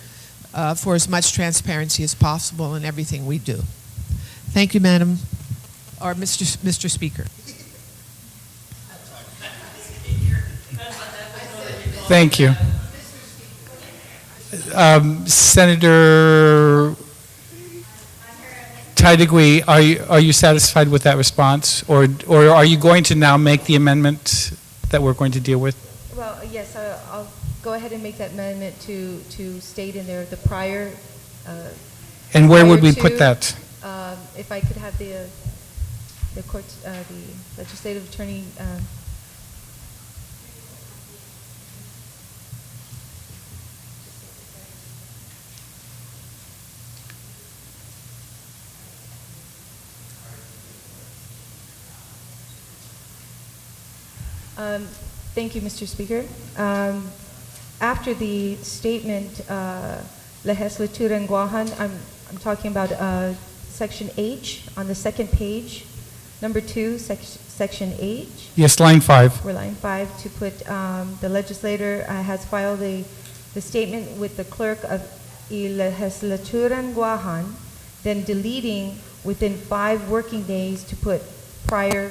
for as much transparency as possible in everything we do. Thank you, Madam, or Mr. Speaker. Thank you. Senator Taidagui, are you satisfied with that response? Or are you going to now make the amendment that we're going to deal with? Well, yes, I'll go ahead and make that amendment to state in there the prior. And where would we put that? If I could have the court, the legislative attorney. Thank you, Mr. Speaker. after the statement, Legislature en Guahan, I'm talking about section H on the second page, number 2, section H. Yes, line 5. We're line 5 to put the legislator has filed the statement with the clerk of Legislature en Guahan, then deleting within 5 working days to put prior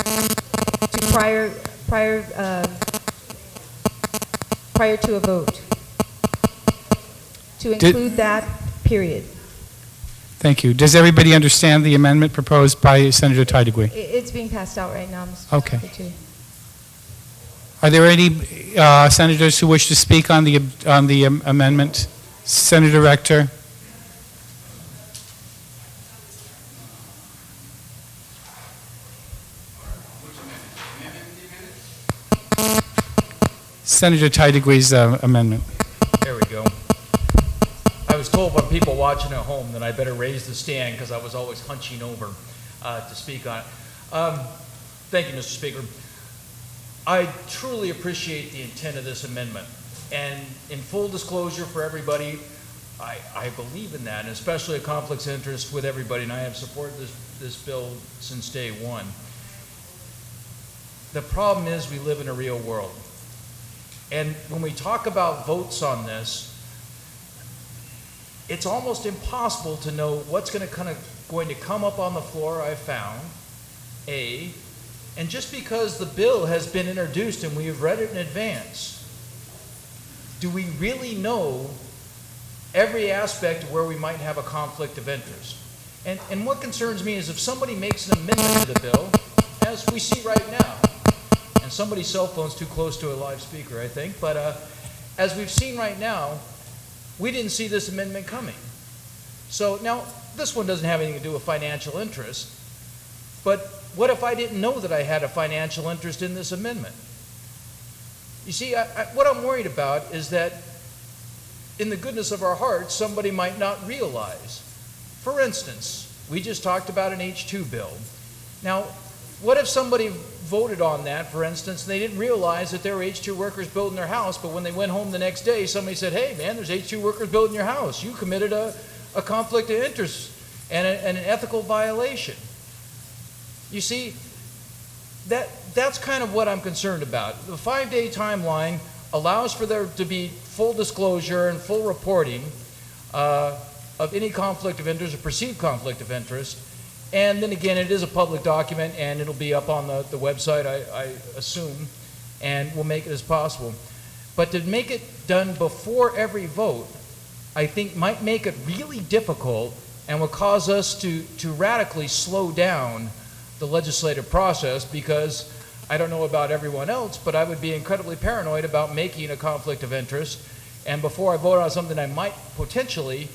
to a vote, to include that period. Thank you. Does everybody understand the amendment proposed by Senator Taitigui? It's being passed out right now, Mr. Okay. Secretary. Are there any senators who wish to speak on the amendment? Senator Rector? Senator Taitigui's amendment. There we go. I was told by people watching at home that I better raise the stand because I was always hunching over to speak on it. Thank you, Mr. Speaker. I truly appreciate the intent of this amendment. And in full disclosure for everybody, I believe in that, and especially a conflicts of interest with everybody, and I have supported this bill since day one. The problem is we live in a real world. And when we talk about votes on this, it's almost impossible to know what's going to come up on the floor, I found, and just because the bill has been introduced and we have read it in advance, do we really know every aspect of where we might have a conflict of interest? And what concerns me is if somebody makes an amendment to the bill, as we see right now, and somebody's cell phone's too close to a live speaker, I think, but as we've seen right now, we didn't see this amendment coming. So now, this one doesn't have anything to do with financial interest, but what if I didn't know that I had a financial interest in this amendment? You see, what I'm worried about is that in the goodness of our hearts, somebody might not realize. For instance, we just talked about an H-2 bill. Now, what if somebody voted on that, for instance, and they didn't realize that there were H-2 workers building their house, but when they went home the next day, somebody said, hey, man, there's H-2 workers building your house. You committed a conflict of interest and an ethical violation. You see, that's kind of what I'm concerned about. The 5-day timeline allows for there to be full disclosure and full reporting of any conflict of interest or perceived conflict of interest. And then again, it is a public document and it'll be up on the website, I assume, and we'll make it as possible. But to make it done before every vote, I think might make it really difficult and will cause us to radically slow down the legislative process, because I don't know about everyone else, but I would be incredibly paranoid about making a conflict of interest. And before I vote on something I might potentially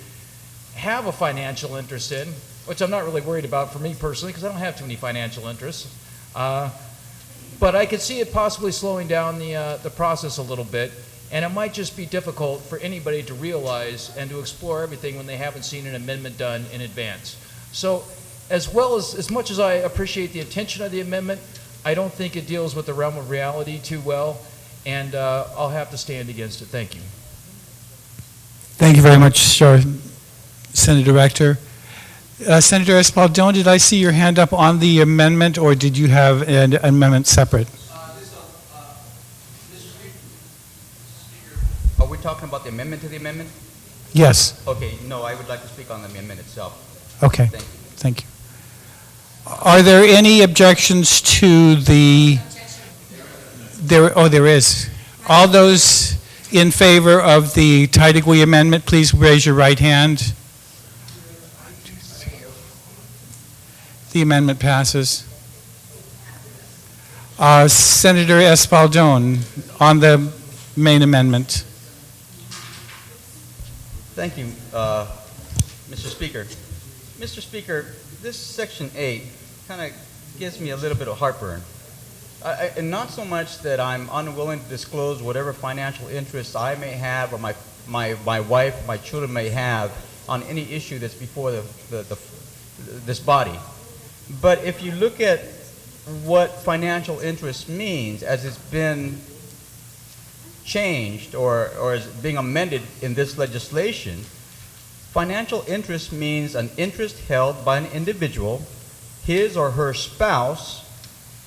have a financial interest in, which I'm not really worried about for me personally, because I don't have too many financial interests. But I could see it possibly slowing down the process a little bit, and it might just be difficult for anybody to realize and to explore everything when they haven't seen an amendment done in advance. So as much as I appreciate the intention of the amendment, I don't think it deals with the realm of reality too well, and I'll have to stand against it. Thank you. Thank you very much, Senator Rector. Senator Espaldon, did I see your hand up on the amendment, or did you have an amendment separate? Are we talking about the amendment to the amendment? Yes. Okay, no, I would like to speak on the amendment itself. Okay. Thank you. Thank you. Are there any objections to the... There is. All those in favor of the Taitigui amendment, please raise your right hand. The amendment passes. Senator Espaldon, on the main amendment. Thank you, Mr. Speaker. Mr. Speaker, this Section 8 kind of gives me a little bit of heartburn. And not so much that I'm unwilling to disclose whatever financial interests I may have, or my wife, my children may have on any issue that's before this body. But if you look at what financial interest means, as it's been changed or is being amended in this legislation, financial interest means an interest held by an individual, his or her spouse,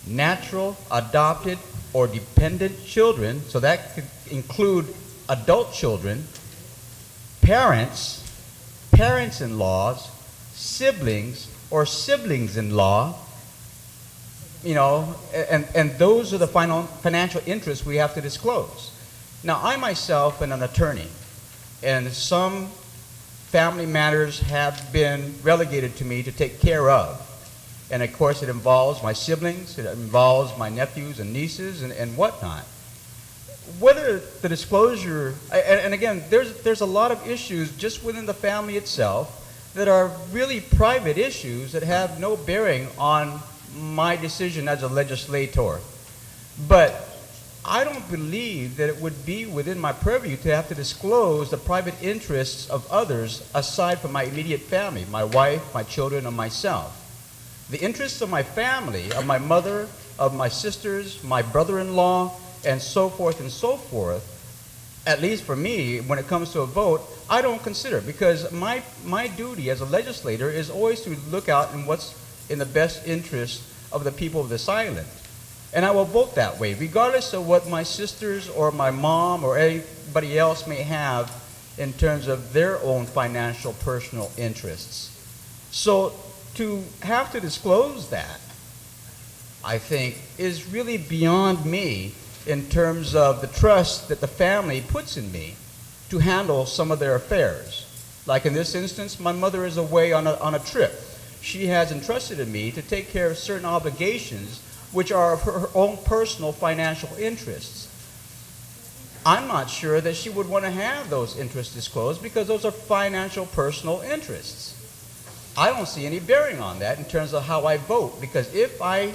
natural, adopted, or dependent children, so that could include adult children, parents, parents-in-laws, siblings, or siblings-in-law, and those are the financial interests we have to disclose. Now, I myself am an attorney, and some family matters have been relegated to me to take care of. And of course, it involves my siblings, it involves my nephews and nieces and whatnot. Whether the disclosure, and again, there's a lot of issues just within the family itself that are really private issues that have no bearing on my decision as a legislator. But I don't believe that it would be within my purview to have to disclose the private interests of others aside from my immediate family, my wife, my children, and myself. The interests of my family, of my mother, of my sisters, my brother-in-law, and so forth, at least for me, when it comes to a vote, I don't consider, because my duty as a legislator is always to look out in what's in the best interest of the people of this island. And I will vote that way, regardless of what my sisters or my mom or anybody else may have in terms of their own financial personal interests. So to have to disclose that, I think, is really beyond me in terms of the trust that the family puts in me to handle some of their affairs. Like in this instance, my mother is away on a trip. She has entrusted in me to take care of certain obligations which are of her own personal financial interests. I'm not sure that she would want to have those interests disclosed because those are financial personal interests. I don't see any bearing on that in terms of how I vote, because if I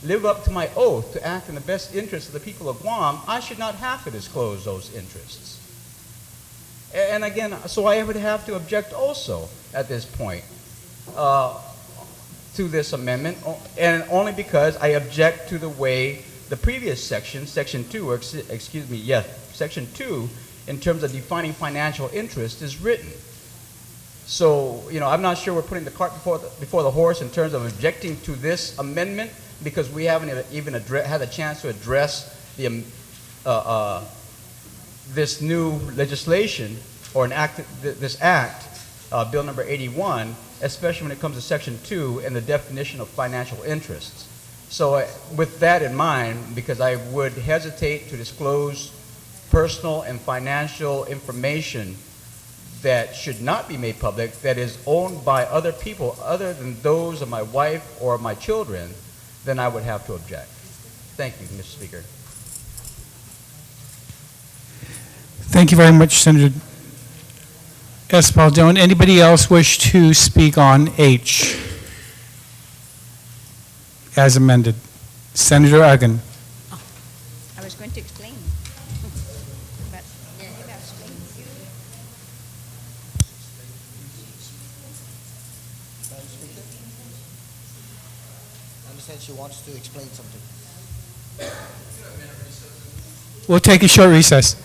live up to my oath to act in the best interest of the people of Guam, I should not have to disclose those interests. And again, so I would have to object also at this point to this amendment, and only because I object to the way the previous section, Section 2, Section 2, in terms of defining financial interest is written. So, I'm not sure we're putting the cart before the horse in terms of objecting to this amendment, because we haven't even had a chance to address the, this new legislation or this act, Bill number 81, especially when it comes to Section 2 and the definition of financial interests. So with that in mind, because I would hesitate to disclose personal and financial information that should not be made public, that is owned by other people other than those of my wife or my children, then I would have to object. Thank you, Mr. Speaker. Thank you very much, Senator Espaldon. Anybody else wish to speak on H as amended? Senator Uggan. I was going to explain, but you got to explain. I understand she wants to explain something. We'll take a short recess.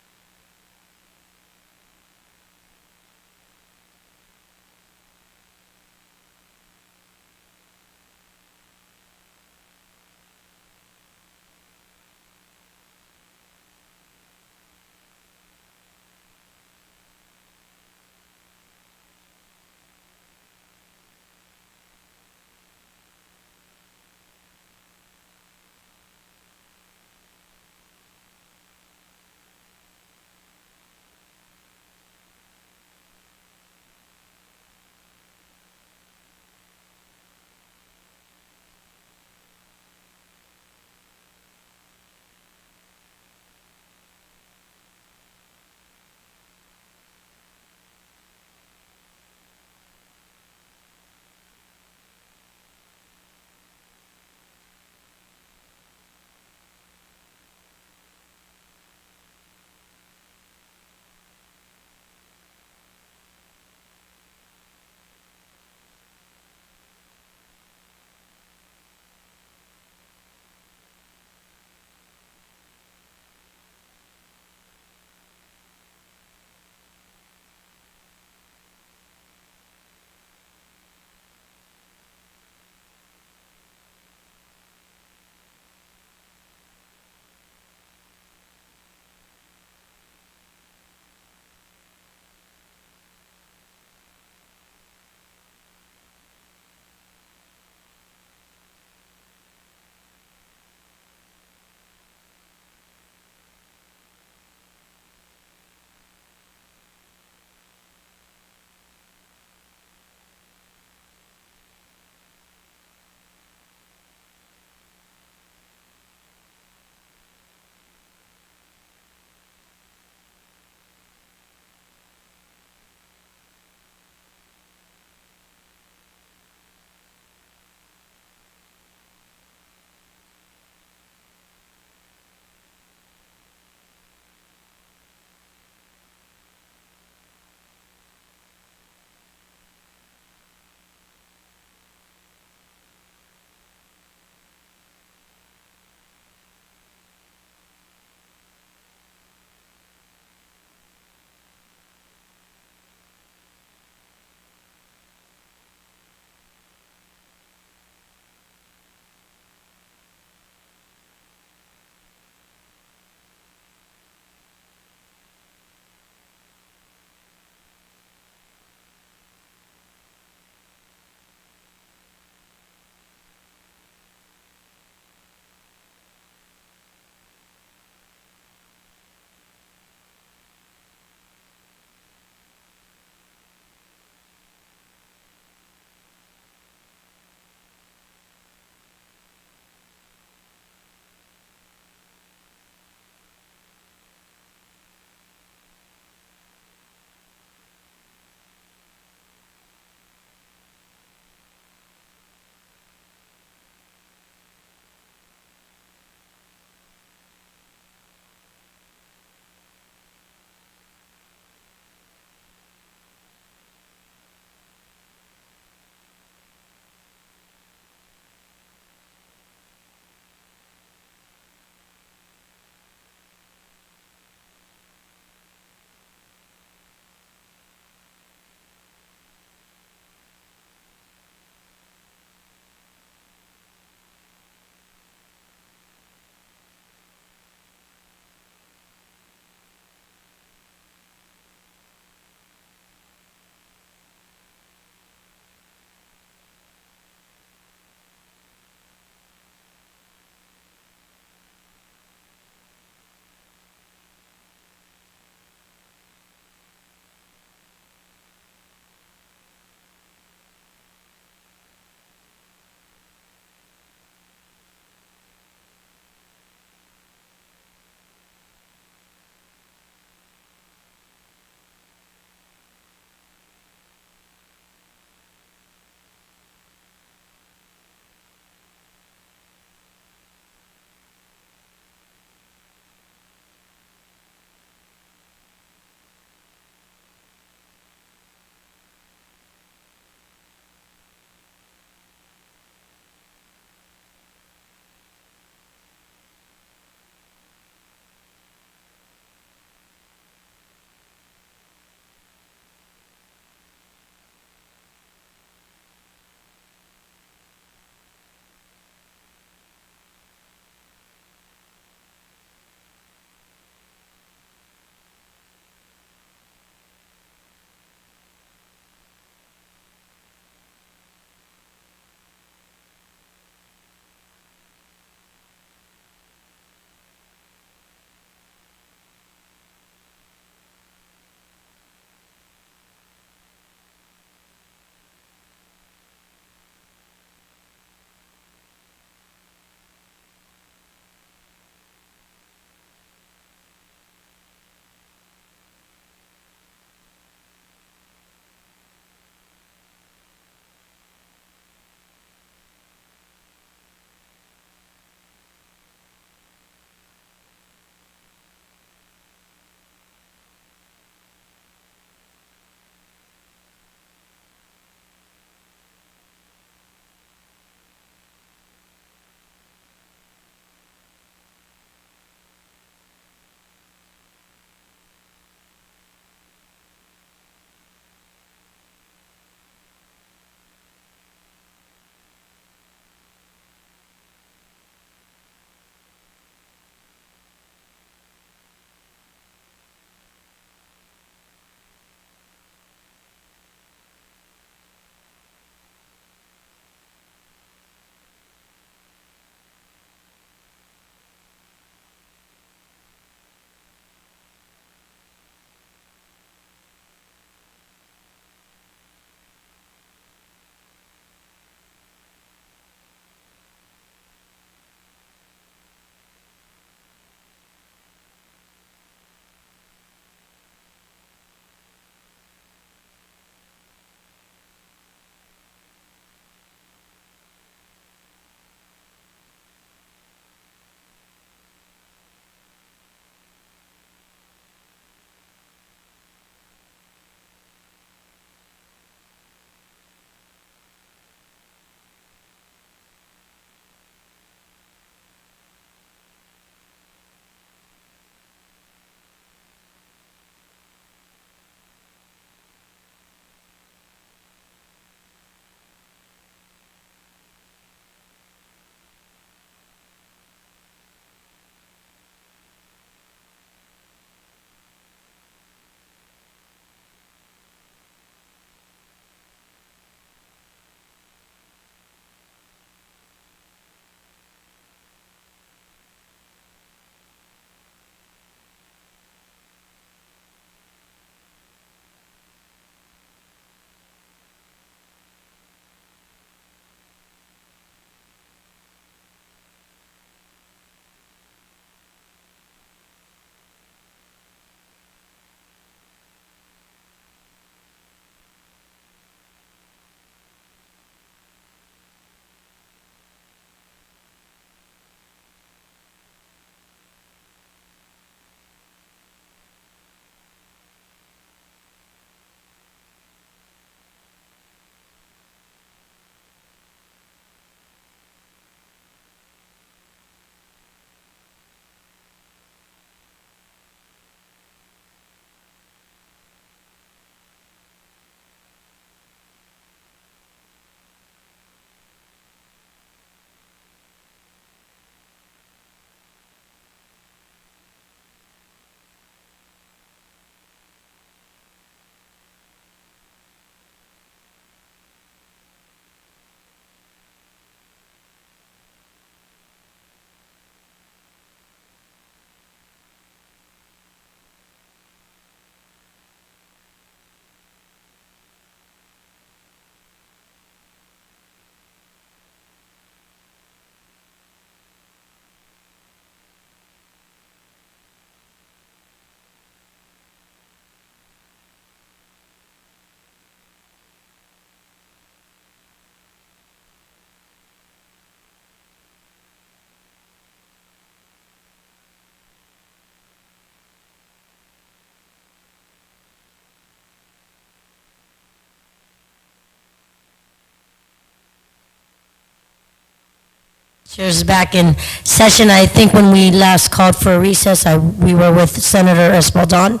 Chairs is back in session. I think when we last called for a recess, we were with Senator Espaldon.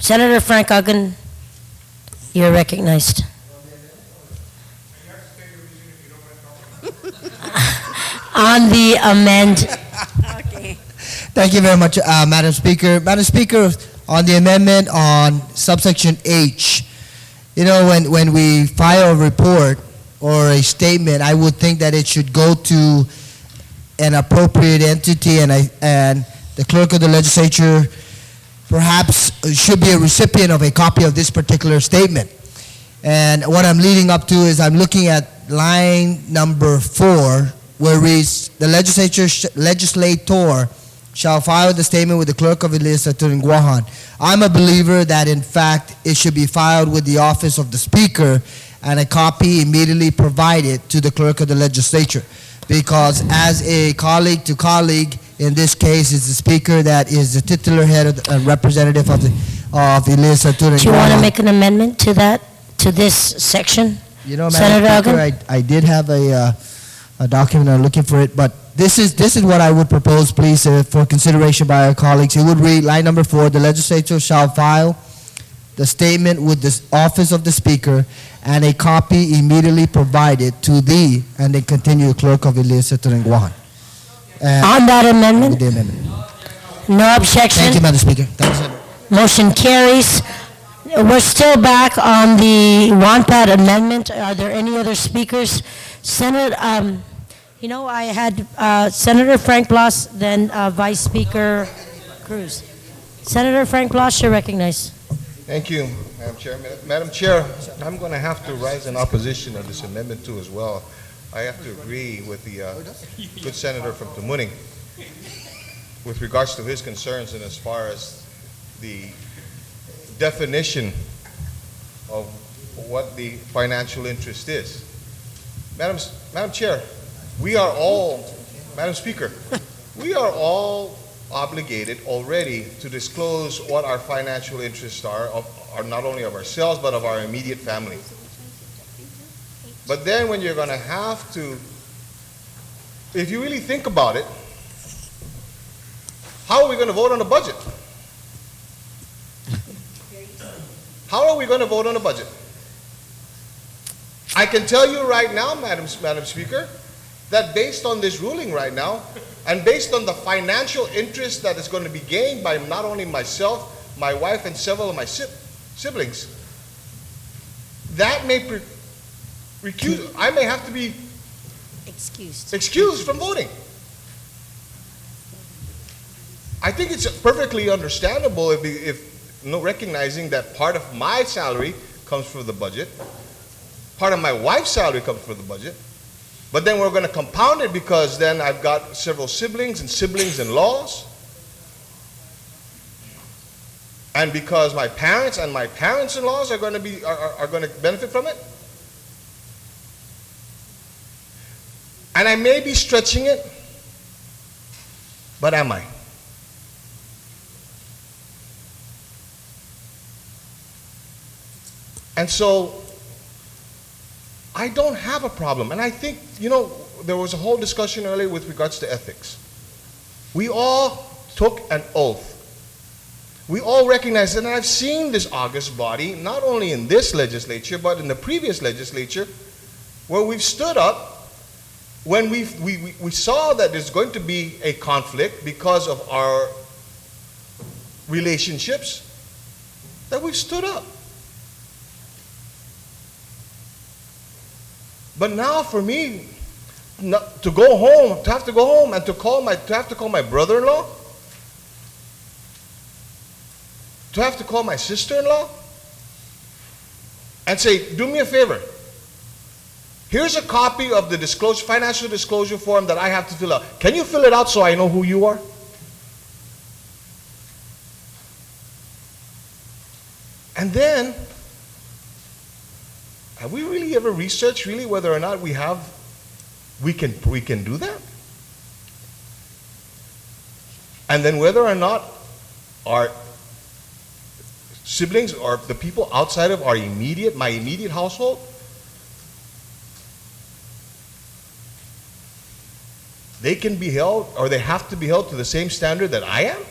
Senator Frank Ogden, you're recognized. On the amend. Okay. Thank you very much, Madam Speaker. Madam Speaker, on the amendment on subsection H, you know, when we file a report or a statement, I would think that it should go to an appropriate entity, and the clerk of the legislature perhaps should be a recipient of a copy of this particular statement. And what I'm leading up to is I'm looking at line number 4, where it reads, the legislator shall file the statement with the clerk of the legislature in Guam. I'm a believer that, in fact, it should be filed with the office of the speaker and a copy immediately provided to the clerk of the legislature. Because as a colleague to colleague, in this case, it's the speaker that is the titular head of the, representative of the legislature. Do you want to make an amendment to that, to this section? You know, Senator Madam Speaker, Ogden? I did have a document, I'm looking for it, but this is what I would propose, please, for consideration by our colleagues. It would read, line number 4, the legislature shall file the statement with the office of the speaker and a copy immediately provided to the, and then continue, clerk of the legislature in Guam. On that amendment? With the amendment. No objection? Thank you, Madam Speaker. Thank you, Senator. Motion carries. We're still back on the WANPAD amendment. Are there any other speakers? Senator, you know, I had Senator Frank Blas, then Vice Speaker Cruz. Senator Frank Blas, you're recognized. Thank you, Madam Chair. Madam Chair, I'm going to have to rise in opposition of this amendment too as well. I have to agree with the good senator from Tamuning with regards to his concerns and as far as the definition of what the financial interest is. Madam Chair, we are all, Madam Speaker, we are all obligated already to disclose what our financial interests are not only of ourselves, but of our immediate family. But then when you're going to have to, if you really think about it, how are we going to vote on the budget? How are we going to vote on the budget? I can tell you right now, Madam Speaker, that based on this ruling right now, and based on the financial interest that is going to be gained by not only myself, my wife, and several of my siblings, that may I may have to be excused from voting. I think it's perfectly understandable if recognizing that part of my salary comes from the budget, part of my wife's salary comes from the budget, but then we're going to compound it because then I've got several siblings and siblings-in-laws, and because my parents and my parents-in-laws are going to benefit from it. And I may be stretching it, but am I? And so I don't have a problem. And I think, you know, there was a whole discussion earlier with regards to ethics. We all took an oath. We all recognize it, and I've seen this august body, not only in this legislature, but in the previous legislature, where we've stood up when we saw that there's going to be a conflict because of our relationships, that we've stood up. But now for me, to go home, to have to go home and to have to call my brother-in-law, to have to call my sister-in-law and say, do me a favor. Here's a copy of the financial disclosure form that I have to fill out. Can you fill it out so I know who you are? And then, have we really ever researched really whether or not we can do that? And then whether or not our siblings or the people outside of my immediate household they can be held, or they have to be held to the same standard that I am?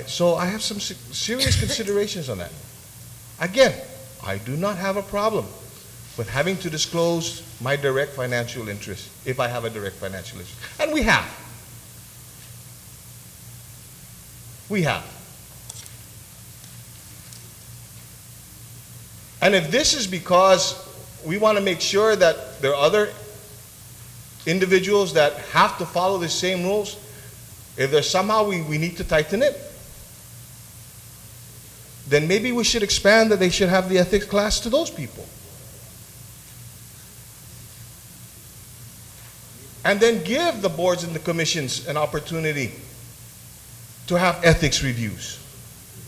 So I have some serious considerations on that. Again, I do not have a problem with having to disclose my direct financial interest, if I have a direct financial interest. And we have. We have. And if this is because we want to make sure that there are other individuals that have to follow the same rules, if there's somehow we need to tighten it, then maybe we should expand that they should have the ethics class to those people. And then give the boards and the commissions an opportunity to have ethics reviews.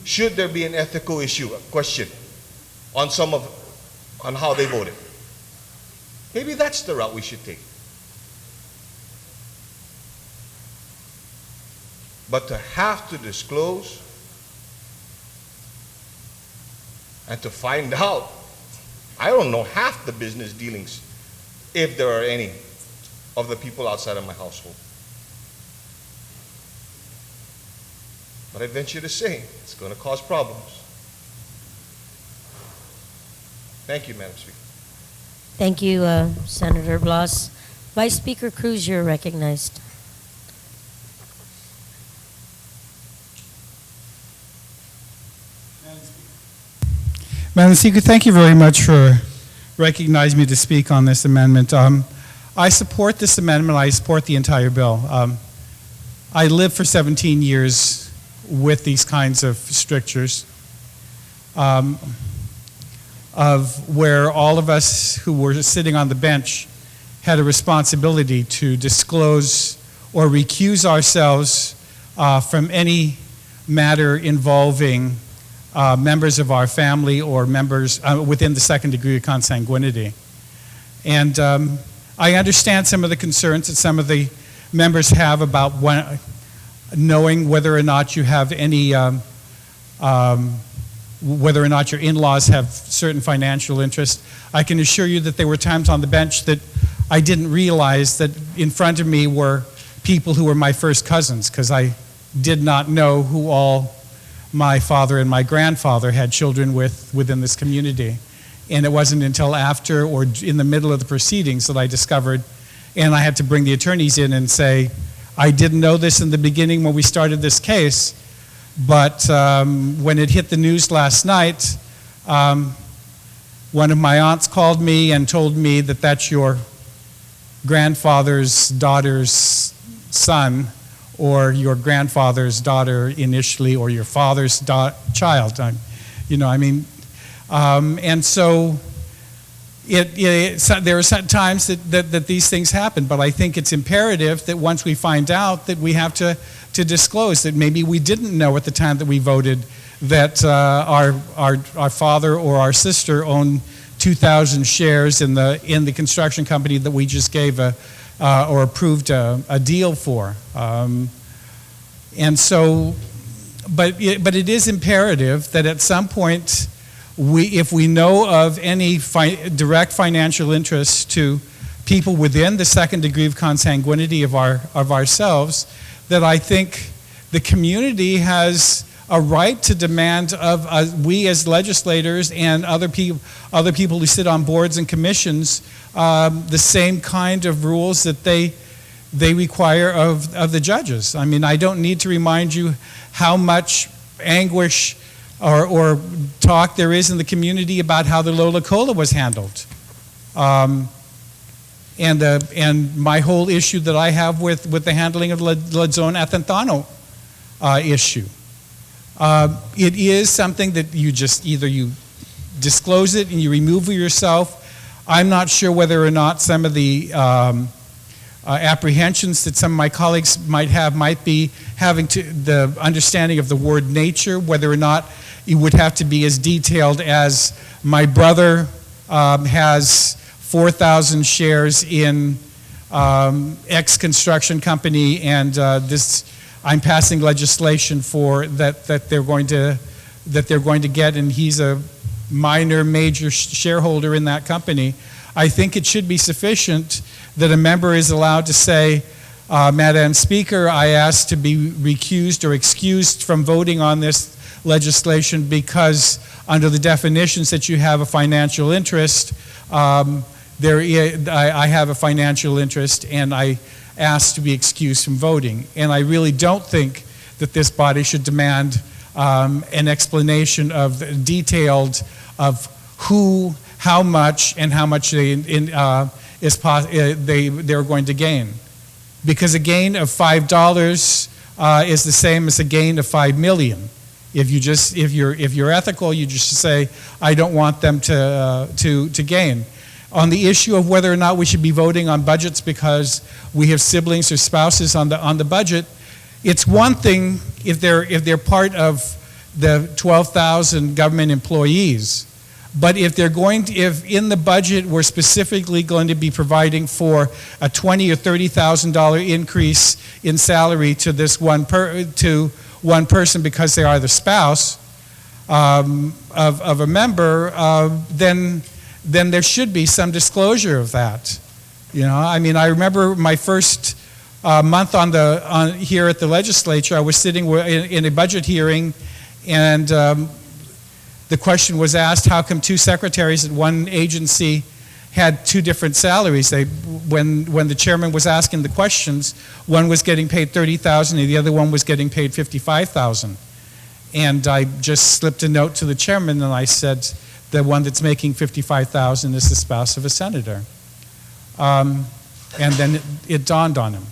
Should there be an ethical issue, a question on on how they voted? Maybe that's the route we should take. But to have to disclose and to find out, I don't know half the business dealings, if there are any, of the people outside of my household. But I venture to say, it's going to cause problems. Thank you, Madam Speaker. Thank you, Senator Blas. Vice Speaker Cruz, you're recognized. Madam Speaker, thank you very much for recognizing me to speak on this amendment. I support this amendment. I support the entire bill. I lived for 17 years with these kinds of strictures, of where all of us who were sitting on the bench had a responsibility to disclose or recuse ourselves from any matter involving members of our family or members within the second degree of consanguinity. And I understand some of the concerns that some of the members have about knowing whether or not you have any, whether or not your in-laws have certain financial interests. I can assure you that there were times on the bench that I didn't realize that in front of me were people who were my first cousins, because I did not know who all my father and my grandfather had children within this community. And it wasn't until after or in the middle of the proceedings that I discovered, and I had to bring the attorneys in and say, I didn't know this in the beginning when we started this case, but when it hit the news last night, one of my aunts called me and told me that that's your grandfather's daughter's son, or your grandfather's daughter initially, or your father's child. And so there are times that these things happen, but I think it's imperative that once we find out that we have to disclose that maybe we didn't know at the time that we voted that our father or our sister owned 2,000 shares in the construction company that we just gave or approved a deal for. And so, but it is imperative that at some point, if we know of any direct financial interest to people within the second degree of consanguinity of ourselves, that I think the community has a right to demand of we as legislators and other people who sit on boards and commissions the same kind of rules that they require of the judges. I mean, I don't need to remind you how much anguish or talk there is in the community about how the Lola Cola was handled. And my whole issue that I have with the handling of Ladzone Athentano issue. It is something that you just either you disclose it and you remove yourself. I'm not sure whether or not some of the apprehensions that some of my colleagues might be having to the understanding of the word nature, whether or not it would have to be as detailed as my brother has 4,000 shares in X construction company, and this I'm passing legislation for that they're going to get, and he's a minor, major shareholder in that company. I think it should be sufficient that a member is allowed to say, Madam Speaker, I ask to be recused or excused from voting on this legislation because under the definitions that you have a financial interest, I have a financial interest and I ask to be excused from voting. And I really don't think that this body should demand an explanation of detailed of who, how much, and how much they're going to gain. Because a gain of $5 is the same as a gain of $5 million. If you're ethical, you just say, I don't want them to gain. On the issue of whether or not we should be voting on budgets because we have siblings or spouses on the budget, it's one thing if they're part of the 12,000 government employees. But if in the budget we're specifically going to be providing for a $20,000 or $30,000 increase in salary to this one person because they are the spouse of a member, then there should be some disclosure of that. You know, I mean, I remember my first month here at the legislature. I was sitting in a budget hearing, and the question was asked, how come two secretaries at one agency had two different salaries? When the chairman was asking the questions, one was getting paid $30,000 and the other one was getting paid $55,000. And I just slipped a note to the chairman and I said, the one that's making $55,000 is the spouse of a senator. And then it dawned on him.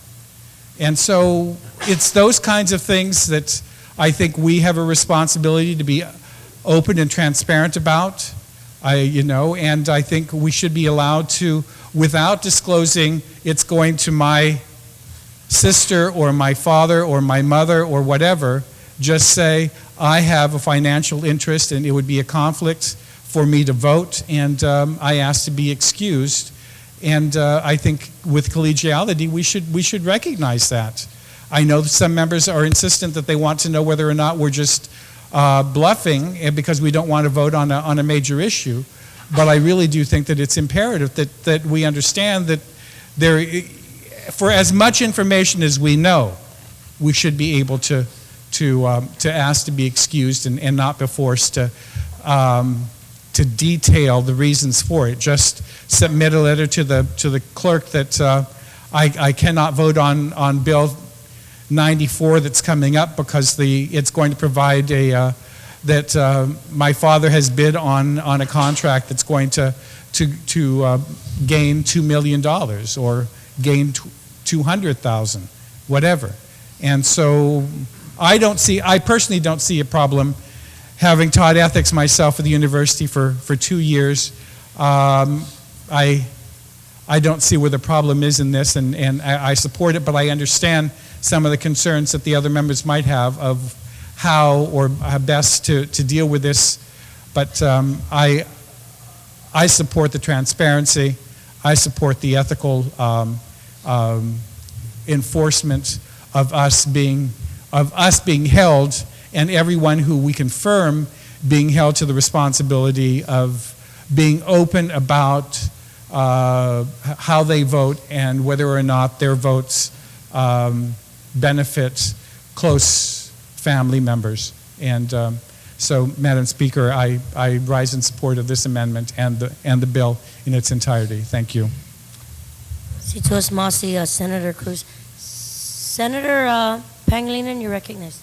And so it's those kinds of things that I think we have a responsibility to be open and transparent about, and I think we should be allowed to, without disclosing it's going to my sister or my father or my mother or whatever, just say, I have a financial interest and it would be a conflict for me to vote, and I ask to be excused. And I think with collegiality, we should recognize that. I know that some members are insistent that they want to know whether or not we're just bluffing because we don't want to vote on a major issue. But I really do think that it's imperative that we understand that for as much information as we know, we should be able to ask to be excused and not be forced to detail the reasons for it. Just submit a letter to the clerk that I cannot vote on Bill 94 that's coming up because it's going to provide that my father has bid on a contract that's going to gain $2 million or gain $200,000, whatever. And so I personally don't see a problem. Having taught ethics myself at the university for 2 years, I don't see where the problem is in this, and I support it, but I understand some of the concerns that the other members might have of how or best to deal with this. But I support the transparency. I support the ethical enforcement of us being held, and everyone who we confirm being held to the responsibility of being open about how they vote and whether or not their votes benefit close family members. And so, Madam Speaker, I rise in support of this amendment and the bill in its entirety. Thank you. Situas Masi, Senator Cruz. Senator Pangilinan, you're recognized.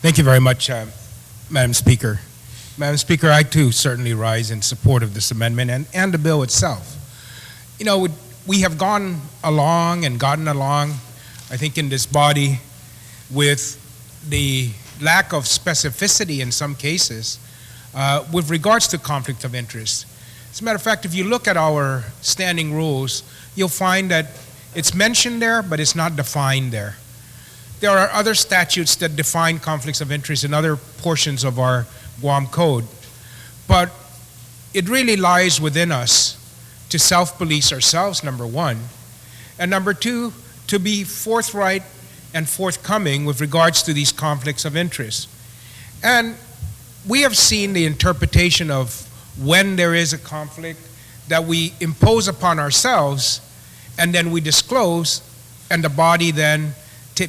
Thank you very much, Madam Speaker. Madam Speaker, I too certainly rise in support of this amendment and the bill itself. You know, we have gone along and gotten along, I think, in this body with the lack of specificity in some cases with regards to conflict of interest. As a matter of fact, if you look at our standing rules, you'll find that it's mentioned there, but it's not defined there. There are other statutes that define conflicts of interest in other portions of our Guam Code, but it really lies within us to self-police ourselves, number one, And number two, to be forthright and forthcoming with regards to these conflicts of interest. And we have seen the interpretation of when there is a conflict that we impose upon ourselves, and then we disclose, and the body then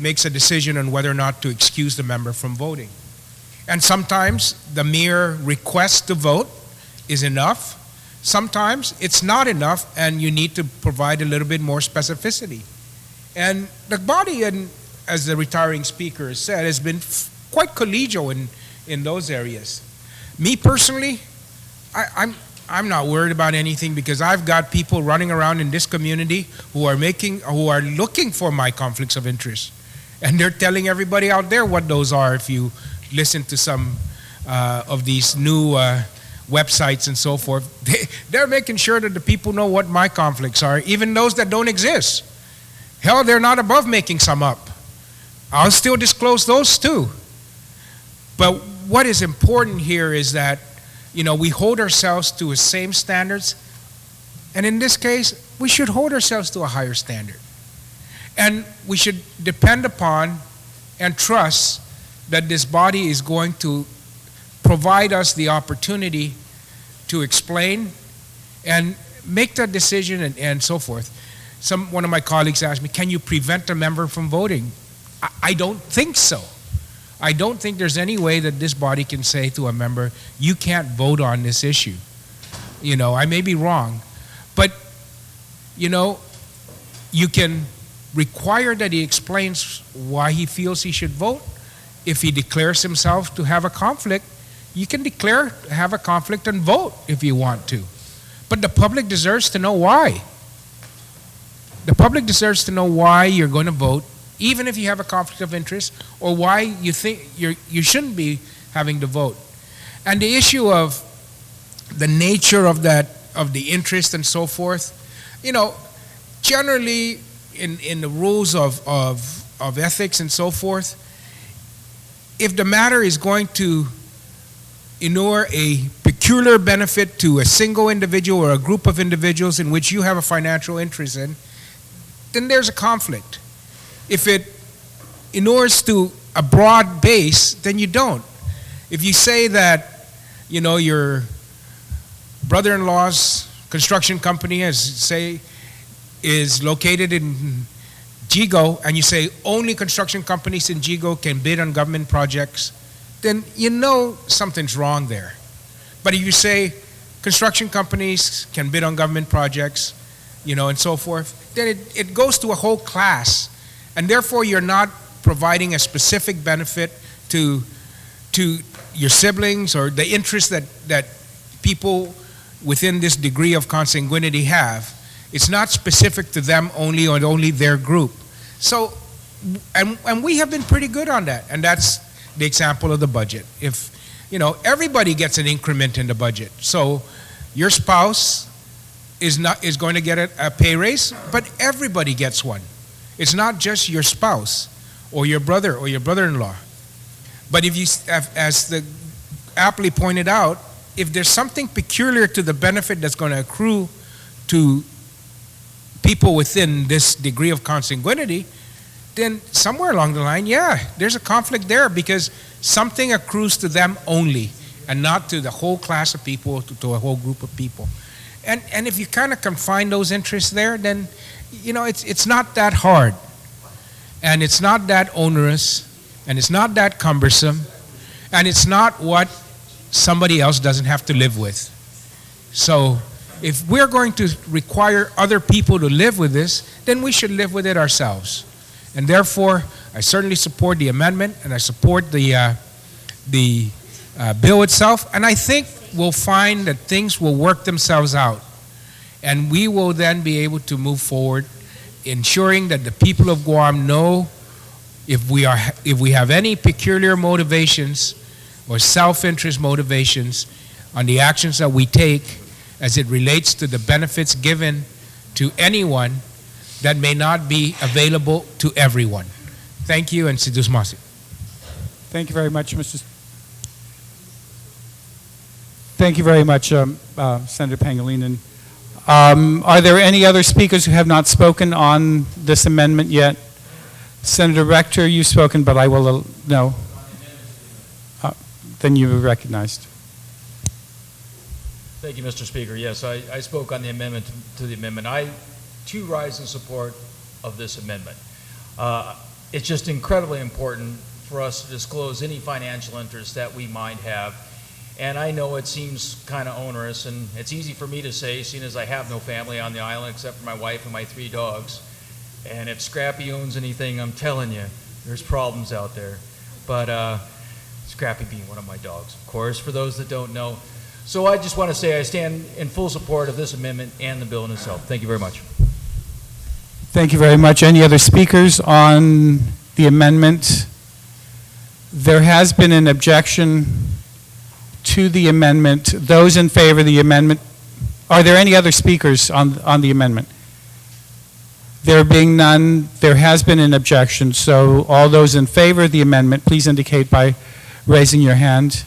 makes a decision on whether or not to excuse the member from voting. And sometimes the mere request to vote is enough. Sometimes it's not enough, and you need to provide a little bit more specificity. And the body, and as the retiring speaker has said, has been quite collegial in those areas. Me personally, I'm not worried about anything, because I've got people running around in this community who are looking for my conflicts of interest, and they're telling everybody out there what those are. If you listen to some of these new websites and so forth, they're making sure that the people know what my conflicts are, even those that don't exist. Hell, they're not above making some up. I'll still disclose those too. But what is important here is that, we hold ourselves to the same standards, and in this case, we should hold ourselves to a higher standard. And we should depend upon and trust that this body is going to provide us the opportunity to explain and make that decision and so forth. One of my colleagues asked me, can you prevent a member from voting? I don't think so. I don't think there's any way that this body can say to a member, you can't vote on this issue. I may be wrong, but, you can require that he explains why he feels he should vote. If he declares himself to have a conflict, you can declare to have a conflict and vote if you want to. But the public deserves to know why. The public deserves to know why you're going to vote, even if you have a conflict of interest, or why you think you shouldn't be having to vote. And the issue of the nature of the interest and so forth, generally in the rules of ethics and so forth, if the matter is going to inure a peculiar benefit to a single individual or a group of individuals in which you have a financial interest in, then there's a conflict. If it inures to a broad base, then you don't. If you say that, your brother-in-law's construction company, is located in Jigo, and you say only construction companies in Jigo can bid on government projects, then something's wrong there. But if you say construction companies can bid on government projects, and so forth, then it goes to a whole class. And therefore, you're not providing a specific benefit to your siblings or the interest that people within this degree of consanguinity have. It's not specific to them only or only their group. So, and we have been pretty good on that. And that's the example of the budget. If, everybody gets an increment in the budget. So your spouse is going to get a pay raise, but everybody gets one. It's not just your spouse or your brother or your brother-in-law. But if you, as the aptly pointed out, if there's something peculiar to the benefit that's going to accrue to people within this degree of consanguinity, then somewhere along the line, there's a conflict there, because something accrues to them only and not to the whole class of people, to a whole group of people. And if you kind of confine those interests there, then it's not that hard, and it's not that onerous, and it's not that cumbersome, and it's not what somebody else doesn't have to live with. So if we're going to require other people to live with this, then we should live with it ourselves. And therefore, I certainly support the amendment, and I support the bill itself, and I think we'll find that things will work themselves out, and we will then be able to move forward, ensuring that the people of Guam know if we have any peculiar motivations or self-interest motivations on the actions that we take as it relates to the benefits given to anyone that may not be available to everyone. Thank you, and Sidus Masi. Thank you very much, Thank you very much, Senator Pangilinan. Are there any other speakers who have not spoken on this amendment yet? Senator Rector, you've spoken, but I will, no. Then you are recognized. Thank you, Mr. Speaker. Yes, I spoke on the amendment to the amendment. I, too, rise in support of this amendment. It's just incredibly important for us to disclose any financial interest that we might have. And I know it seems kind of onerous, and it's easy for me to say, seeing as I have no family on the island except for my wife and my 3 dogs. And if Scrappy owns anything, I'm telling you, there's problems out there. But Scrappy being one of my dogs, of course, for those that don't know. So I just want to say I stand in full support of this amendment and the bill in itself. Thank you very much. Thank you very much. Any other speakers on the amendment? There has been an objection to the amendment. Those in favor of the amendment, are there any other speakers on the amendment? There being none, there has been an objection. So all those in favor of the amendment, please indicate by raising your hand. 3,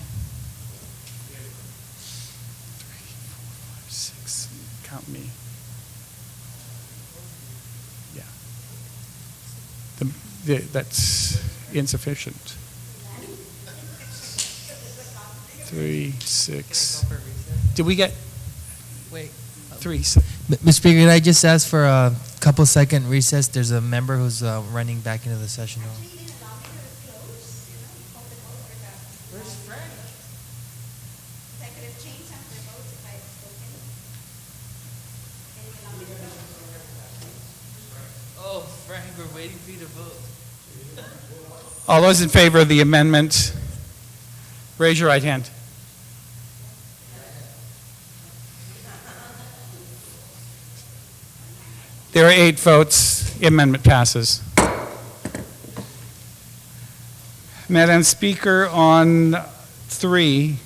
4, 5, 6, count me. Yeah. That's insufficient. 3, 6. Did we get? Wait. 3, 6. Mr. Speaker, could I just ask for a couple-second recess? There's a member who's running back into the session hall. Oh, Frank, we're waiting for you to vote. All those in favor of the amendment, raise your right hand. There are 8 votes. The amendment passes. Madam Speaker, on 3,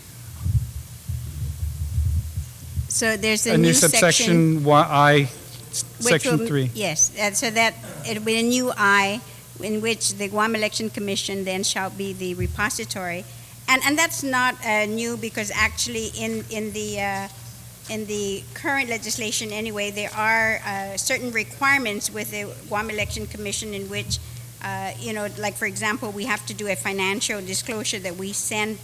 So there's a new subsection I, section 3. Yes, so that it will be a new I, in which the Guam Election Commission then shall be the repository. And that's not new, because actually in the current legislation anyway, there are certain requirements with the Guam Election Commission in which, like for example, we have to do a financial disclosure that we send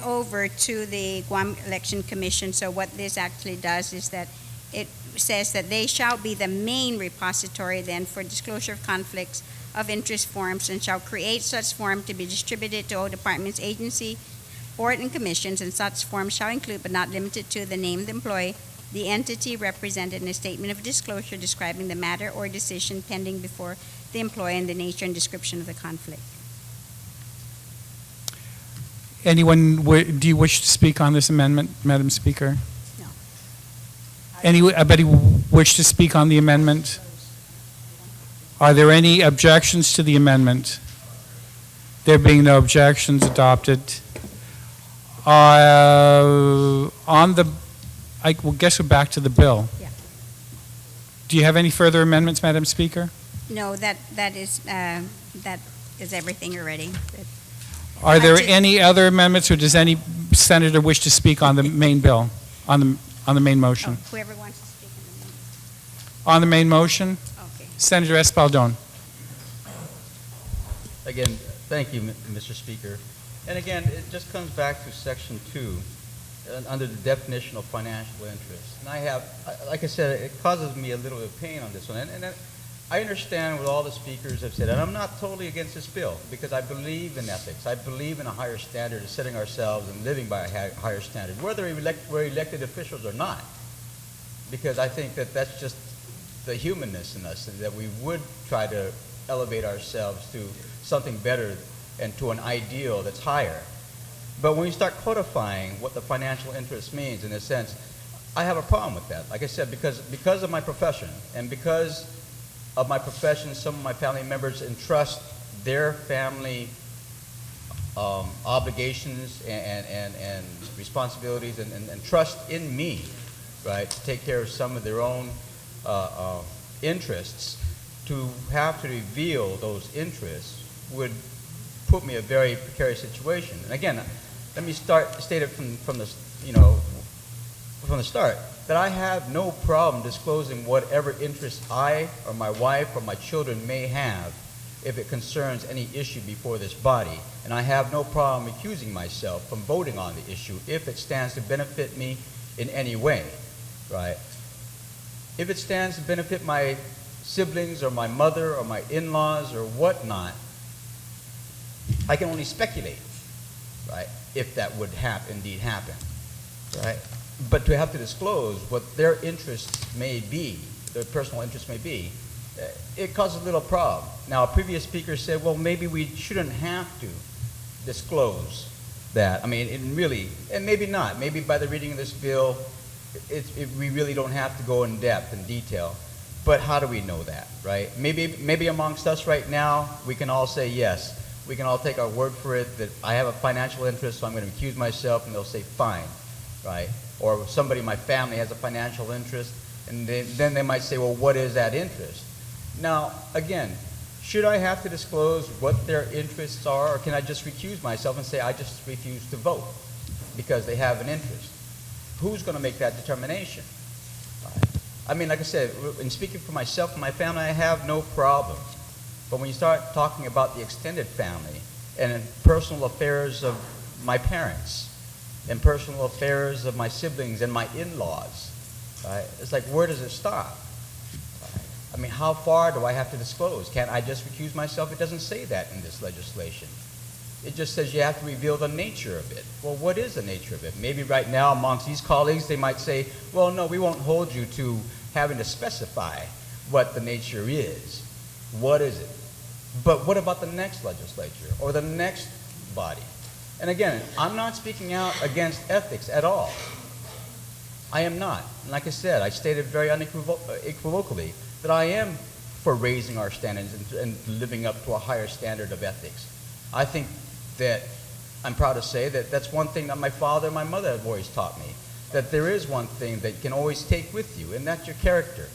over to the Guam Election Commission. So what this actually does is that it says that they shall be the main repository then for disclosure of conflicts of interest forms, and shall create such form to be distributed to all departments, agency, board, and commissions, and such forms shall include but not limited to the named employee, the entity represented in a statement of disclosure describing the matter or decision pending before the employee, and the nature and description of the conflict. Anyone, do you wish to speak on this amendment, Madam Speaker? No. Anybody wish to speak on the amendment? Are there any objections to the amendment? There being no objections, adopted. On the, I will guess we're back to the bill. Yeah. Do you have any further amendments, Madam Speaker? No, that is everything already. Are there any other amendments, or does any senator wish to speak on the main bill, on the main motion? Whoever wants to speak on the amendment. On the main motion? Okay. Senator Espaldon. Again, thank you, Mr. Speaker. And again, it just comes back to Section 2, under the definition of financial interest. And I have, like I said, it causes me a little bit of pain on this one. And I understand what all the speakers have said, and I'm not totally against this bill, because I believe in ethics. I believe in a higher standard of setting ourselves and living by a higher standard, whether we're elected officials or not. Because I think that that's just the humanness in us, that we would try to elevate ourselves to something better and to an ideal that's higher. But when you start codifying what the financial interest means, in a sense, I have a problem with that. Like I said, because of my profession, and because of my profession, some of my family members entrust their family obligations and responsibilities and trust in me, right, to take care of some of their own interests. To have to reveal those interests would put me in a very precarious situation. And again, let me state it from the from the start that I have no problem disclosing whatever interest I or my wife or my children may have if it concerns any issue before this body. And I have no problem accusing myself from voting on the issue if it stands to benefit me in any way, right? If it stands to benefit my siblings or my mother or my in-laws or whatnot, I can only speculate, right, if that would indeed happen, right? But to have to disclose what their interests may be, their personal interests may be, it causes a little problem. Now, a previous speaker said, well, maybe we shouldn't have to disclose that. I mean, and maybe not. Maybe by the reading of this bill, we really don't have to go in depth and detail. But how do we know that, right? Maybe amongst us right now, we can all say yes. We can all take our word for it that I have a financial interest, so I'm going to accuse myself, and they'll say fine, right? Or somebody in my family has a financial interest, and then they might say, well, what is that interest? Now, again, should I have to disclose what their interests are, or can I just recuse myself and say I just refuse to vote because they have an interest? Who's going to make that determination? I mean, like I said, in speaking for myself and my family, I have no problem. But when you start talking about the extended family and in personal affairs of my parents and personal affairs of my siblings and my in-laws, right, it's like, where does it stop? I mean, how far do I have to disclose? Can't I just recuse myself? It doesn't say that in this legislation. It just says you have to reveal the nature of it. Well, what is the nature of it? Maybe right now amongst these colleagues, they might say, well, no, we won't hold you to having to specify what the nature is. What is it? But what about the next legislature or the next body? And again, I'm not speaking out against ethics at all. I am not. And like I said, I stated very unequivocally that I am for raising our standards and living up to a higher standard of ethics. I think that I'm proud to say that that's one thing that my father and my mother have always taught me, that there is one thing that you can always take with you, and that's your character,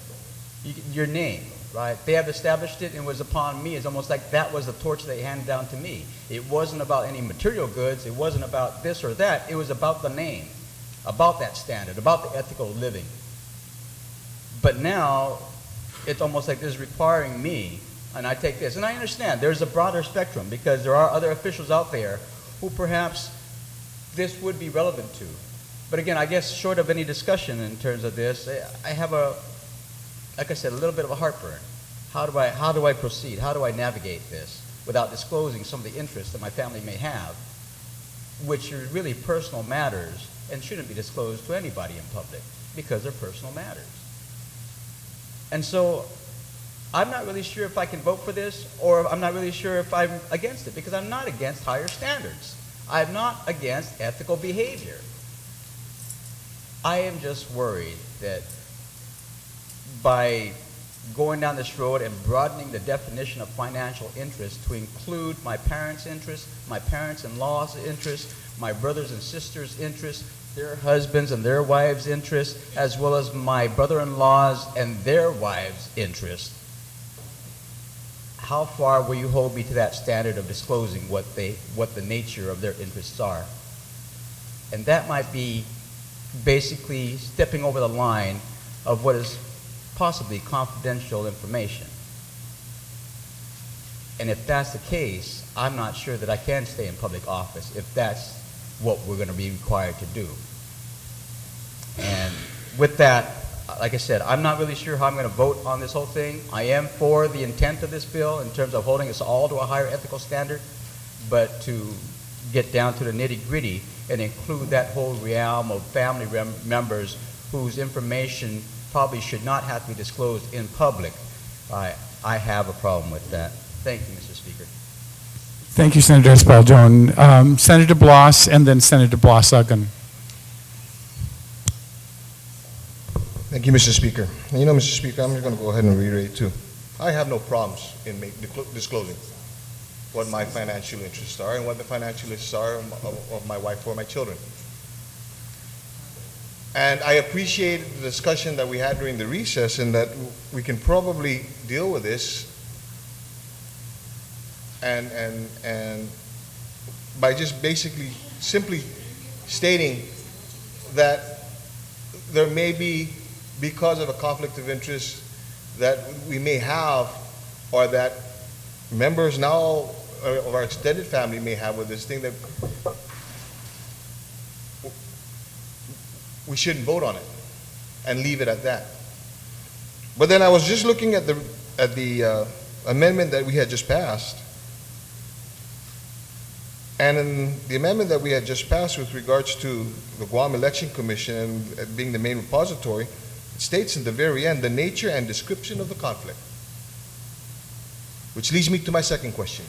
your name, right? They have established it, and it was upon me. It's almost like that was the torch they handed down to me. It wasn't about any material goods. It wasn't about this or that. It was about the name, about that standard, about the ethical living. But now, it's almost like this is requiring me, and I take this. And I understand there's a broader spectrum because there are other officials out there who perhaps this would be relevant to. But again, I guess short of any discussion in terms of this, I have like I said, a little bit of a heartburn. How do I proceed? How do I navigate this without disclosing some of the interests that my family may have, which are really personal matters and shouldn't be disclosed to anybody in public because they're personal matters. And so I'm not really sure if I can vote for this, or I'm not really sure if I'm against it, because I'm not against higher standards. I'm not against ethical behavior. I am just worried that by going down this road and broadening the definition of financial interest to include my parents' interests, my parents-in-law's interests, my brothers and sisters' interests, their husbands and their wives' interests, as well as my brother-in-laws and their wives' interests, how far will you hold me to that standard of disclosing what the nature of their interests are? And that might be basically stepping over the line of what is possibly confidential information. And if that's the case, I'm not sure that I can stay in public office if that's what we're going to be required to do. And with that, like I said, I'm not really sure how I'm going to vote on this whole thing. I am for the intent of this bill in terms of holding us all to a higher ethical standard, but to get down to the nitty-gritty and include that whole realm of family members whose information probably should not have to be disclosed in public, I have a problem with that. Thank you, Mr. Speaker. Thank you, Senator Espaldon. Senator Bloss and then Senator Bloss-Uggan. Thank you, Mr. Speaker. You know, Mr. Speaker, I'm just going to go ahead and reiterate, too. I have no problems in disclosing what my financial interests are and what the financial interests are of my wife or my children. And I appreciate the discussion that we had during the recess, and that we can probably deal with this and by just basically simply stating that there may be, because of a conflict of interest that we may have, or that members now of our extended family may have with this thing, that we shouldn't vote on it and leave it at that. But then I was just looking at the amendment that we had just passed. And in the amendment that we had just passed with regards to the Guam Election Commission and being the main repository, it states in the very end, the nature and description of the conflict. Which leads me to my second question.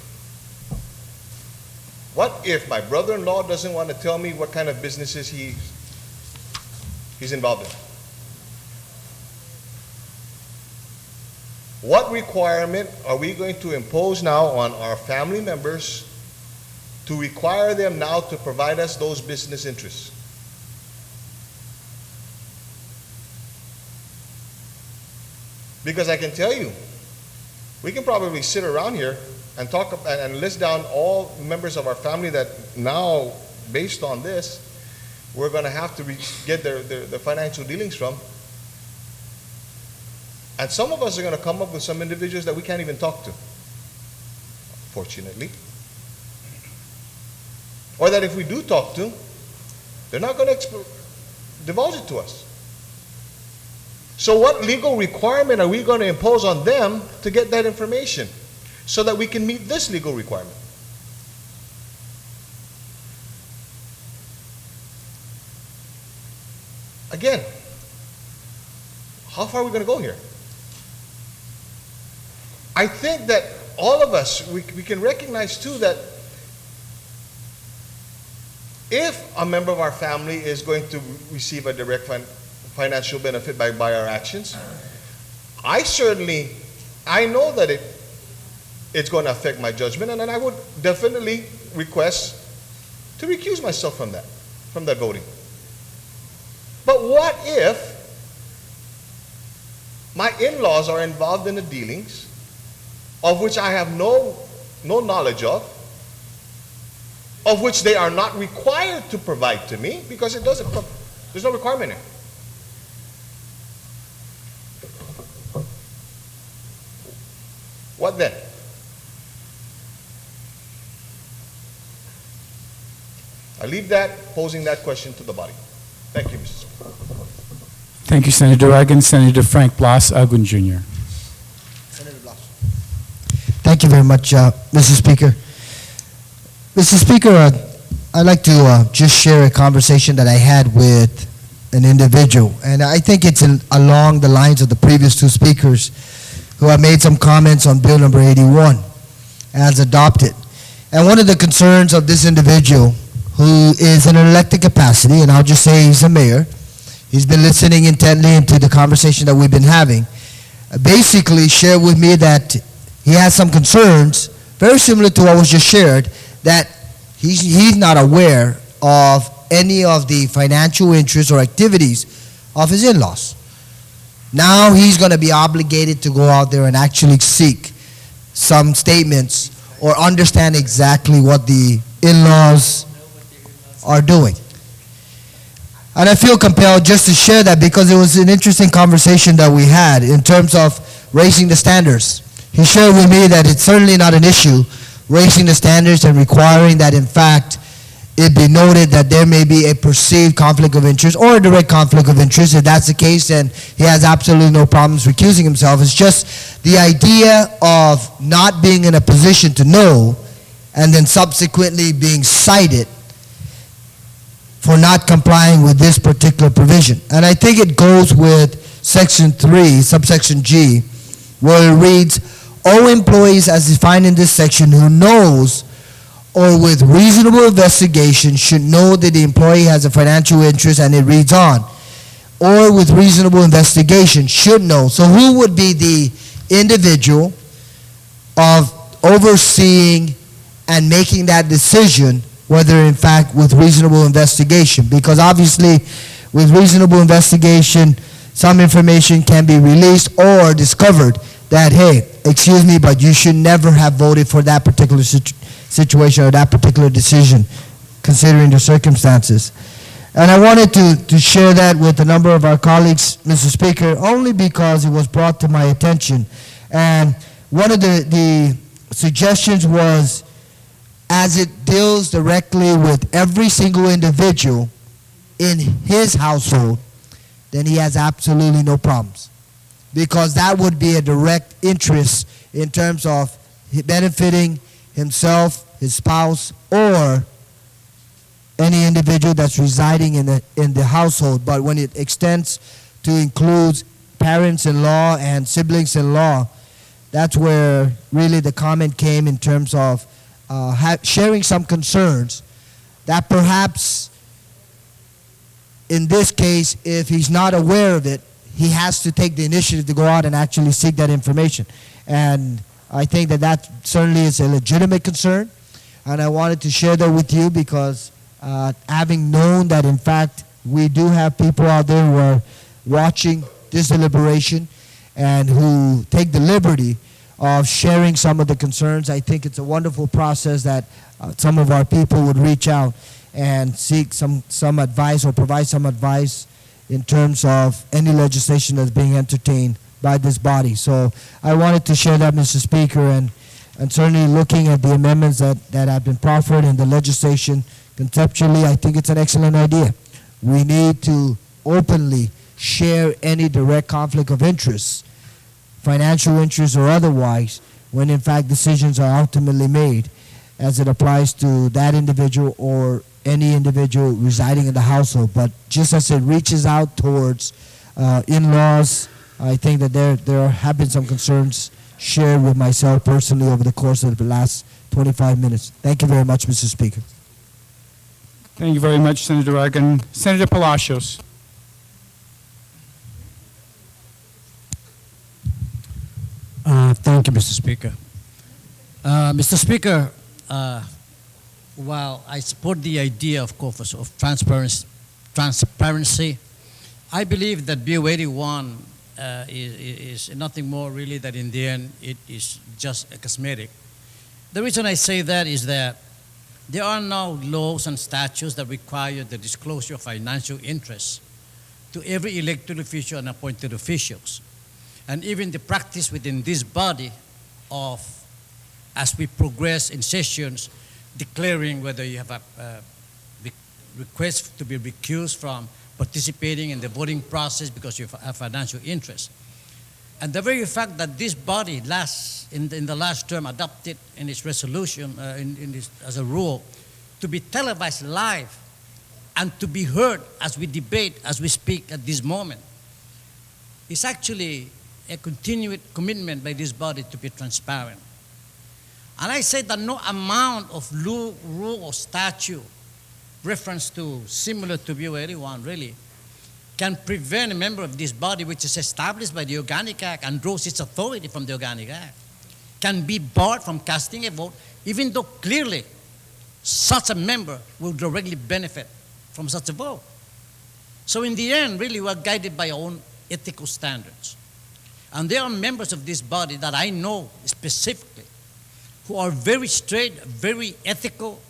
What if my brother-in-law doesn't want to tell me what kind of businesses he's involved in? What requirement are we going to impose now on our family members to require them now to provide us those business interests? Because I can tell you, we can probably sit around here and talk and list down all members of our family that now, based on this, we're going to have to get their financial dealings from. And some of us are going to come up with some individuals that we can't even talk to, fortunately. Or that if we do talk to, they're not going to divulge it to us. So what legal requirement are we going to impose on them to get that information so that we can meet this legal requirement? Again, how far are we going to go here? I think that all of us, we can recognize too that if a member of our family is going to receive a direct financial benefit by our actions, I know that it's going to affect my judgment, and then I would definitely request to recuse myself from that voting. But what if my in-laws are involved in the dealings of which I have no knowledge of which they are not required to provide to me, because there's no requirement here. What then? I leave posing that question to the body. Thank you, Mr. Speaker. Thank you, Senator Agon. Senator Frank Blas Agun Jr. Senator Blas. Thank you very much, Mr. Speaker. Mr. Speaker, I'd like to just share a conversation that I had with an individual, and I think it's along the lines of the previous two speakers who have made some comments on Bill number 81 as adopted. And one of the concerns of this individual, who is in an elected capacity, and I'll just say he's a mayor, he's been listening intently into the conversation that we've been having, basically shared with me that he has some concerns, very similar to what was just shared, that he's not aware of any of the financial interests or activities of his in-laws. Now he's going to be obligated to go out there and actually seek some statements or understand exactly what the in-laws are doing. And I feel compelled just to share that because it was an interesting conversation that we had in terms of raising the standards. He shared with me that it's certainly not an issue raising the standards and requiring that, in fact, it be noted that there may be a perceived conflict of interest or a direct conflict of interest. If that's the case, then he has absolutely no problems recusing himself. It's just the idea of not being in a position to know and then subsequently being cited for not complying with this particular provision. And I think it goes with Section 3, subsection G, where it reads, all employees as defined in this section who knows or with reasonable investigation should know that the employee has a financial interest, and it reads on, or with reasonable investigation should know. So who would be the individual of overseeing and making that decision, whether in fact with reasonable investigation? Because obviously with reasonable investigation, some information can be released or discovered that, hey, excuse me, but you should never have voted for that particular situation or that particular decision, considering the circumstances. And I wanted to share that with a number of our colleagues, Mr. Speaker, only because it was brought to my attention. And one of the suggestions was, as it deals directly with every single individual in his household, then he has absolutely no problems. Because that would be a direct interest in terms of benefiting himself, his spouse, or any individual that's residing in the household. But when it extends to include parents-in-law and siblings-in-law, that's where really the comment came in terms of sharing some concerns that perhaps in this case, if he's not aware of it, he has to take the initiative to go out and actually seek that information. And I think that certainly is a legitimate concern, and I wanted to share that with you because having known that in fact we do have people out there who are watching this deliberation and who take the liberty of sharing some of the concerns, I think it's a wonderful process that some of our people would reach out and seek some advice or provide some advice in terms of any legislation that's being entertained by this body. So I wanted to share that, Mr. Speaker, and certainly looking at the amendments that have been proffered in the legislation, conceptually, I think it's an excellent idea. We need to openly share any direct conflict of interest, financial interest or otherwise, when in fact decisions are ultimately made as it applies to that individual or any individual residing in the household. But just as it reaches out towards in-laws, I think that there have been some concerns shared with myself personally over the course of the last 25 minutes. Thank you very much, Mr. Speaker. Thank you very much, Senator Aragon. Senator Palacios. Thank you, Mr. Speaker. Mr. Speaker, while I support the idea, of course, of transparency, I believe that Bill 81 is nothing more really that in the end it is just a cosmetic. The reason I say that is that there are now laws and statutes that require the disclosure of financial interests to every elected official and appointed officials. And even the practice within this body of, as we progress in sessions, declaring whether you have a request to be recused from participating in the voting process because you have financial interest. And the very fact that this body in the last term adopted in its resolution, as a rule, to be televised live and to be heard as we debate, as we speak at this moment, is actually a continued commitment by this body to be transparent. And I say that no amount of rule or statute reference to similar to Bill 81 really can prevent a member of this body, which is established by the Organic Act and draws its authority from the Organic Act, can be barred from casting a vote, even though clearly such a member will directly benefit from such a vote. So in the end, really, we are guided by our own ethical standards. And there are members of this body that I know specifically who are very straight, very ethical,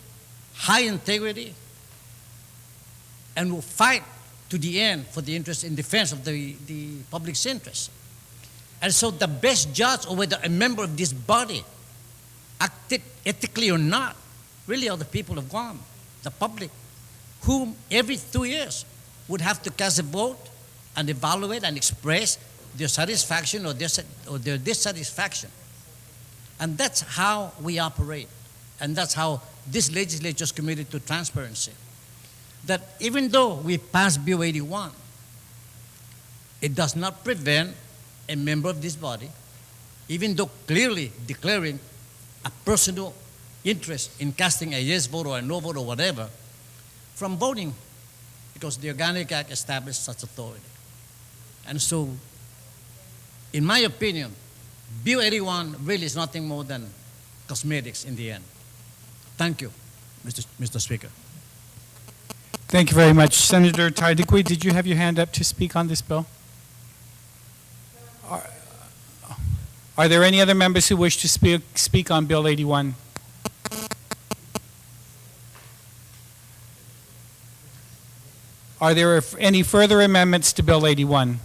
high integrity, and will fight to the end for the interest in defense of the public's interest. And so the best judge of whether a member of this body acted ethically or not really are the people of Guam, the public, whom every 2 years would have to cast a vote and evaluate and express their satisfaction or their dissatisfaction. And that's how we operate. And that's how this legislature is committed to transparency. That even though we passed Bill 81, it does not prevent a member of this body, even though clearly declaring a personal interest in casting a yes vote or a no vote or whatever, from voting, because the Organic Act established such authority. And so, in my opinion, Bill 81 really is nothing more than cosmetics in the end. Thank you, Mr. Speaker. Thank you very much. Senator Tardikwi, did you have your hand up to speak on this bill? Are there any other members who wish to speak on Bill 81? Are there any further amendments to Bill 81?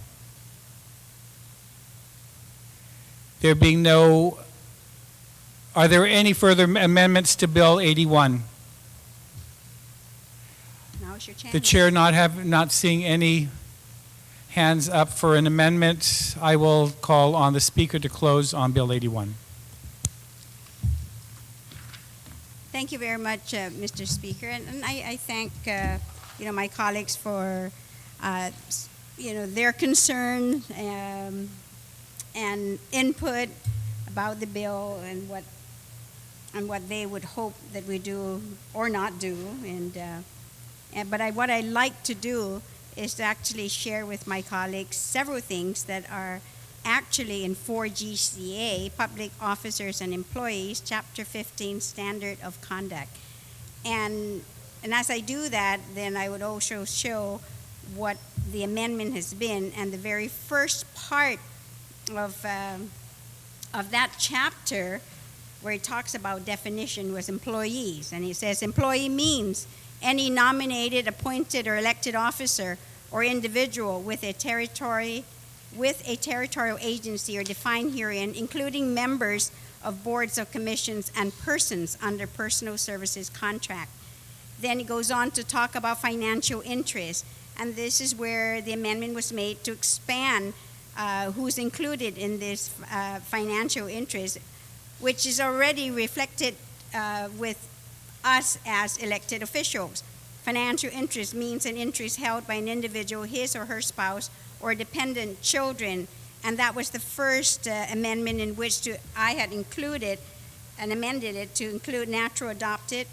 There being no, are there any further amendments to Bill 81? Now's your chance. The chair not seeing any hands up for an amendment, I will call on the speaker to close on Bill 81. Thank you very much, Mr. Speaker, and I thank my colleagues for their concern and input about the bill and what they would hope that we do or not do. But what I like to do is to actually share with my colleagues several things that are actually in 4GCA, Public Officers and Employees, Chapter 15, Standard of Conduct. And as I do that, then I would also show what the amendment has been. And the very first part of that chapter, where it talks about definition, was employees. And it says, employee means any nominated, appointed, or elected officer or individual with a territorial agency or defined herein, including members of boards of commissions and persons under personal services contract. Then it goes on to talk about financial interest, and this is where the amendment was made to expand who's included in this financial interest, which is already reflected with us as elected officials. Financial interest means an interest held by an individual, his or her spouse, or dependent children, and that was the first amendment in which I had included and amended it to include natural adopted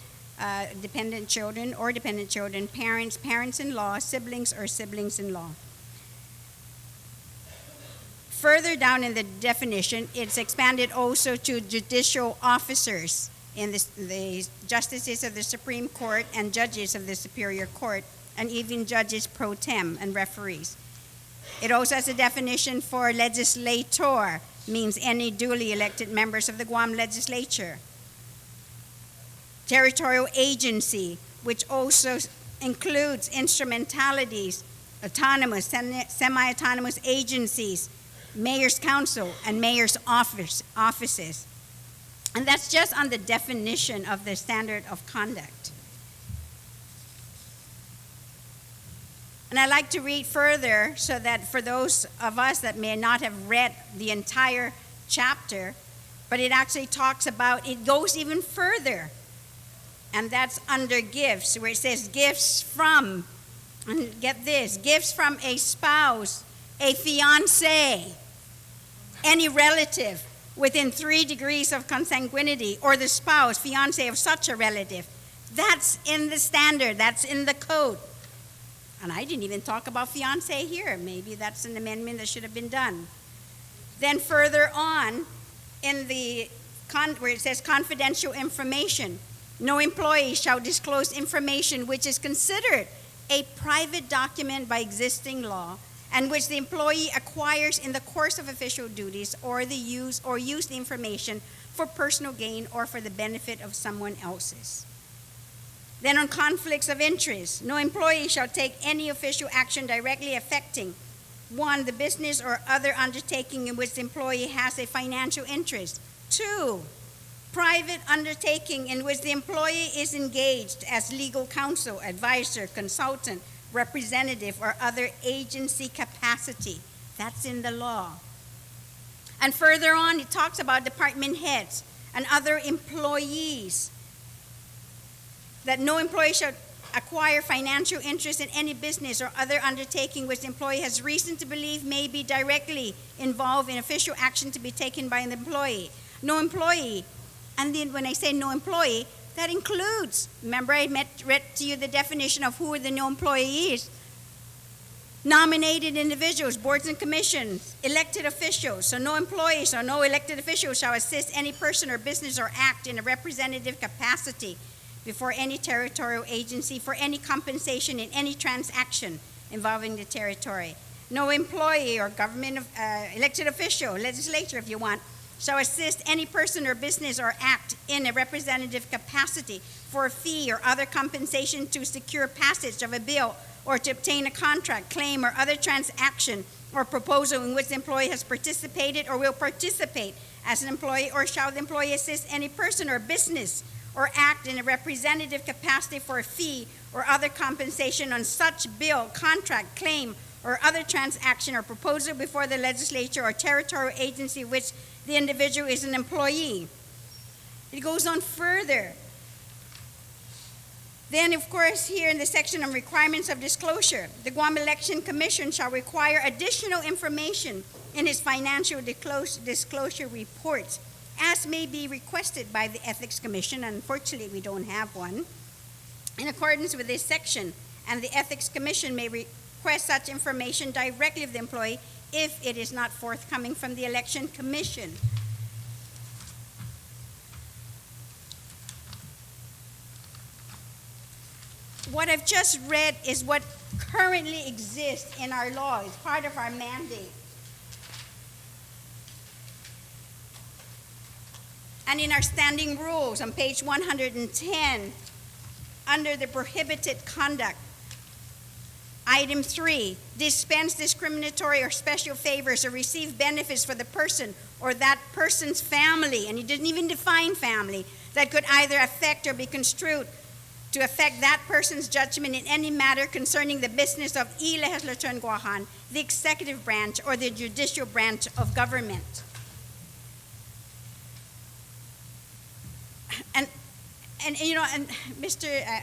dependent children or dependent children, parents, parents-in-law, siblings, or siblings-in-law. Further down in the definition, it's expanded also to judicial officers in the justices of the Supreme Court and judges of the Superior Court, and even judges pro tem and referees. It also has a definition for legislator, means any duly elected members of the Guam Legislature. Territorial agency, which also includes instrumentalities, autonomous, semi-autonomous agencies, mayor's council, and mayor's offices. And that's just on the definition of the standard of conduct. And I'd like to read further so that for those of us that may not have read the entire chapter, but it actually talks about, it goes even further. And that's under gifts, where it says gifts from, and get this, gifts from a spouse, a fiancé, any relative within 3 degrees of consanguinity, or the spouse, fiancé of such a relative. That's in the standard, that's in the code. And I didn't even talk about fiancé here. Maybe that's an amendment that should have been done. Then further on, in the where it says confidential information, no employee shall disclose information which is considered a private document by existing law, and which the employee acquires in the course of official duties, or use the information for personal gain or for the benefit of someone else's. Then on conflicts of interest, no employee shall take any official action directly affecting, 1, the business or other undertaking in which the employee has a financial interest. 2, private undertaking in which the employee is engaged as legal counsel, advisor, consultant, representative, or other agency capacity. That's in the law. And further on, it talks about department heads and other employees, that no employee shall acquire financial interest in any business or other undertaking which the employee has reason to believe may be directly involved in official action to be taken by an employee. No employee, and then when I say no employee, that includes, remember I read to you the definition of who are the no employees. Nominated individuals, boards and commissions, elected officials. So no employees or no elected officials shall assist any person or business or act in a representative capacity before any territorial agency for any compensation in any transaction involving the territory. No employee or government elected official, legislature if you want, shall assist any person or business or act in a representative capacity for a fee or other compensation to secure passage of a bill or to obtain a contract, claim, or other transaction or proposal in which the employee has participated or will participate as an employee, or shall the employee assist any person or business or act in a representative capacity for a fee or other compensation on such bill, contract, claim, or other transaction or proposal before the legislature or territorial agency which the individual is an employee. It goes on further. Then, of course, here in the section on requirements of disclosure, the Guam Election Commission shall require additional information in its financial disclosure reports, as may be requested by the Ethics Commission. Unfortunately, we don't have one. In accordance with this section, and the Ethics Commission may request such information directly of the employee if it is not forthcoming from the Election Commission. What I've just read is what currently exists in our law. It's part of our mandate. And in our standing rules on page 110, under the prohibited conduct, item 3, dispense discriminatory or special favors or receive benefits for the person or that person's family, and he didn't even define family, that could either affect or be construed to affect that person's judgment in any matter concerning the business of I Legislature and Guahan, the executive branch, or the judicial branch of government. And you know, and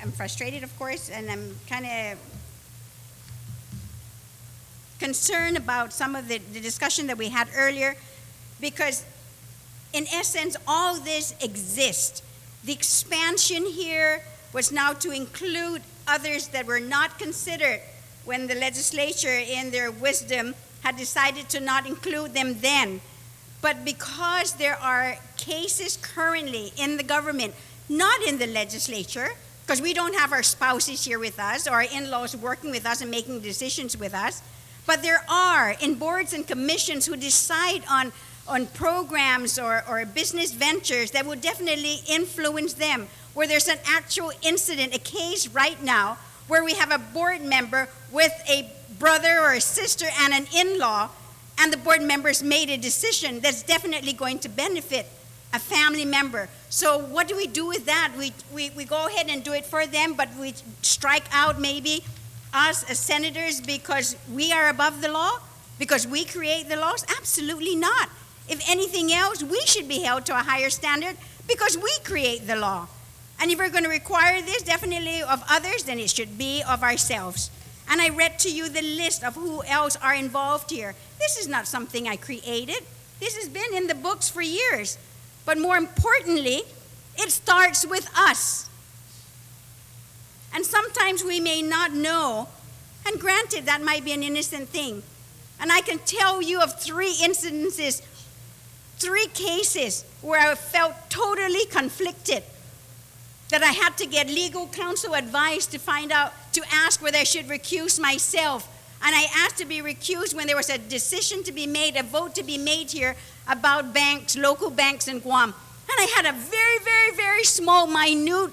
I'm frustrated, of course, and I'm kind of concerned about some of the discussion that we had earlier, because in essence, all this exists. The expansion here was now to include others that were not considered when the legislature, in their wisdom, had decided to not include them then. But because there are cases currently in the government, not in the legislature, because we don't have our spouses here with us or our in-laws working with us and making decisions with us, but there are in boards and commissions who decide on programs or business ventures that will definitely influence them, where there's an actual incident, a case right now, where we have a board member with a brother or a sister and an in-law, and the board members made a decision that's definitely going to benefit a family member. So what do we do with that? We go ahead and do it for them, but we strike out maybe us as senators because we are above the law, because we create the laws? Absolutely not. If anything else, we should be held to a higher standard because we create the law. And if we're going to require this definitely of others, then it should be of ourselves. And I read to you the list of who else are involved here. This is not something I created. This has been in the books for years. But more importantly, it starts with us. And sometimes we may not know, and granted, that might be an innocent thing. And I can tell you of 3 instances, 3 cases where I felt totally conflicted, that I had to get legal counsel advice to find out, to ask whether I should recuse myself. And I asked to be recused when there was a decision to be made, a vote to be made here about banks, local banks in Guam. And I had a very, very, very small, minute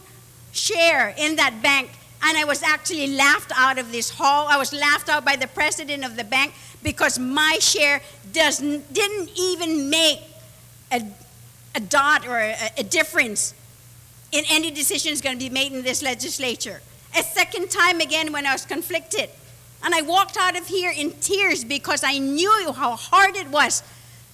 share in that bank. And I was actually laughed out of this hall. I was laughed out by the president of the bank because my share didn't even make a dot or a difference in any decisions going to be made in this legislature. A second time again when I was conflicted. And I walked out of here in tears because I knew how hard it was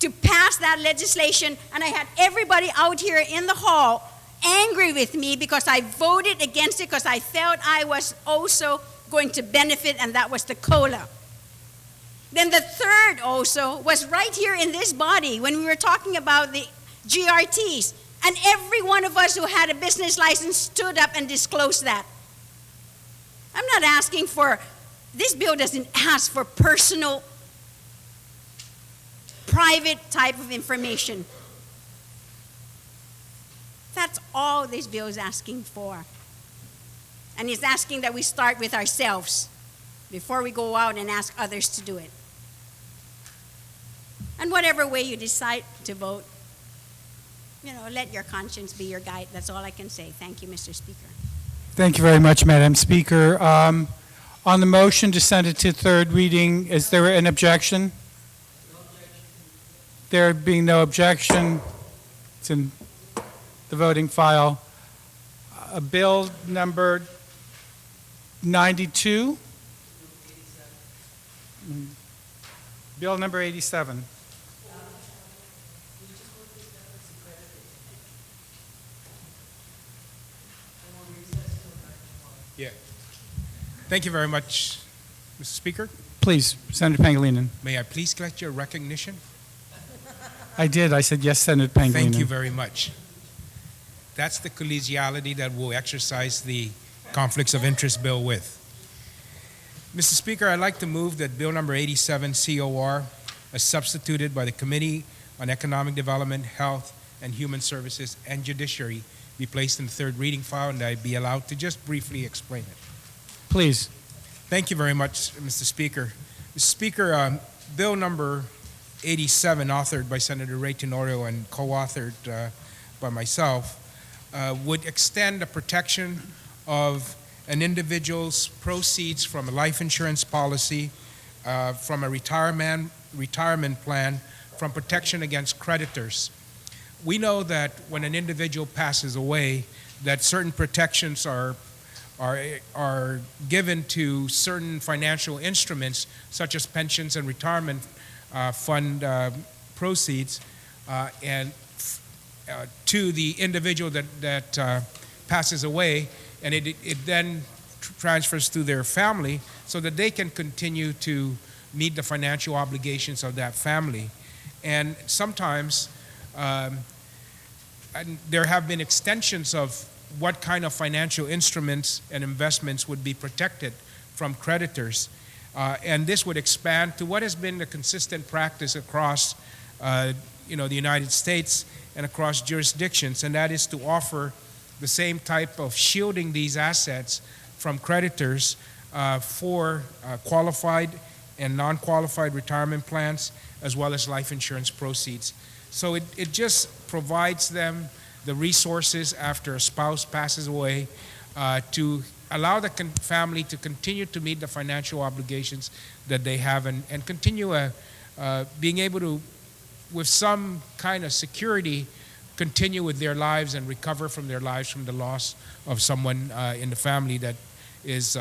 to pass that legislation, and I had everybody out here in the hall angry with me because I voted against it because I felt I was also going to benefit, and that was the COLA. Then the third also was right here in this body when we were talking about the GRTs, and every one of us who had a business license stood up and disclosed that. I'm not asking for, this bill doesn't ask for personal, private type of information. That's all this bill is asking for. And it's asking that we start with ourselves before we go out and ask others to do it. And whatever way you decide to vote, let your conscience be your guide. That's all I can say. Thank you, Mr. Speaker. Thank you very much, Madam Speaker. On the motion to send it to third reading, is there an objection? There being no objection, it's in the voting file. Bill number 92? Bill number 87. Yeah. Thank you very much, Mr. Speaker. Please, Senator Pangilinan. May I please get your recognition? I did. I said yes, Senator Pangilinan. Thank you very much. That's the collegiality that we'll exercise the conflicts of interest bill with. Mr. Speaker, I'd like to move that Bill number 87 COR, as substituted by the Committee on Economic Development, Health and Human Services and Judiciary, be placed in the third reading file, and I'd be allowed to just briefly explain it. Please. Thank you very much, Mr. Speaker. Mr. Speaker, Bill number 87, authored by Senator Ray Tenorio and co-authored by myself, would extend the protection of an individual's proceeds from a life insurance policy, from a retirement plan, from protection against creditors. We know that when an individual passes away, that certain protections are given to certain financial instruments, such as pensions and retirement fund proceeds, and to the individual that passes away, and it then transfers to their family so that they can continue to meet the financial obligations of that family. And sometimes and there have been extensions of what kind of financial instruments and investments would be protected from creditors. And this would expand to what has been the consistent practice across the United States and across jurisdictions, and that is to offer the same type of shielding these assets from creditors for qualified and non-qualified retirement plans, as well as life insurance proceeds. So it just provides them the resources after a spouse passes away to allow the family to continue to meet the financial obligations that they have, and continue being able to, with some kind of security, continue with their lives and recover from their lives from the loss of someone in the family that is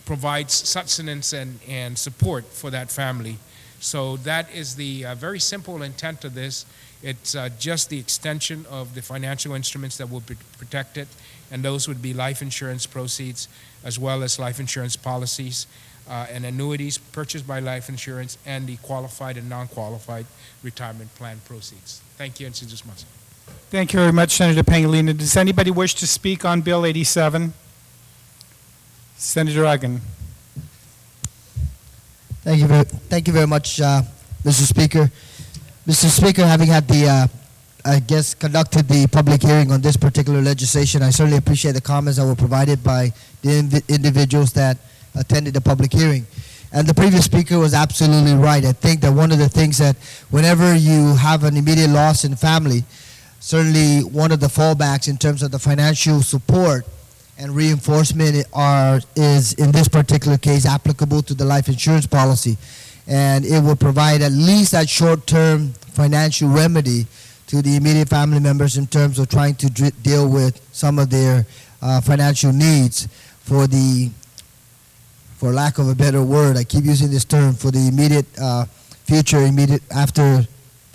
provides sustenance and support for that family. So that is the very simple intent of this. It's just the extension of the financial instruments that will be protected, and those would be life insurance proceeds, as well as life insurance policies and annuities purchased by life insurance, and the qualified and non-qualified retirement plan proceeds. Thank you, and just much. Thank you very much, Senator Pangilinan. Does anybody wish to speak on Bill 87? Senator Uggan. Thank you very much, Mr. Speaker. Mr. Speaker, having had conducted the public hearing on this particular legislation, I certainly appreciate the comments that were provided by the individuals that attended the public hearing. And the previous speaker was absolutely right. I think that one of the things that whenever you have an immediate loss in family, certainly one of the fallbacks in terms of the financial support and reinforcement is in this particular case applicable to the life insurance policy. And it will provide at least that short-term financial remedy to the immediate family members in terms of trying to deal with some of their financial needs for lack of a better word, I keep using this term, for the immediate future, immediate after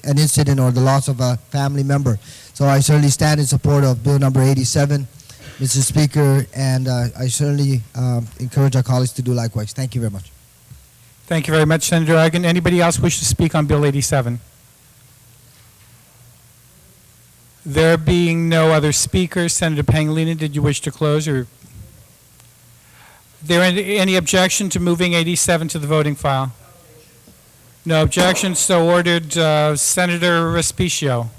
an incident or the loss of a family member. So I certainly stand in support of Bill number 87, Mr. Speaker, and I certainly encourage our colleagues to do likewise. Thank you very much. Thank you very much, Senator Uggan. Anybody else wish to speak on Bill 87? There being no other speakers, Senator Pangilinan, did you wish to close, or there any objection to moving 87 to the voting file? No objection, so ordered. Senator Respicio.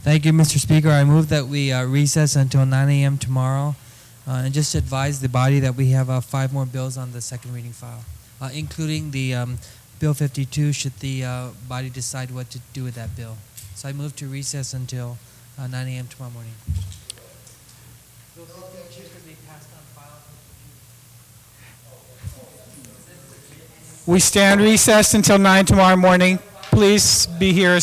Thank you, Mr. Speaker. I move that we recess until 9 a.m. tomorrow, and just advise the body that we have 5 more bills on the second reading file, including the Bill 52, should the body decide what to do with that bill. So I move to recess until 9 a.m. tomorrow morning. We stand recessed until 9 tomorrow morning. Please be here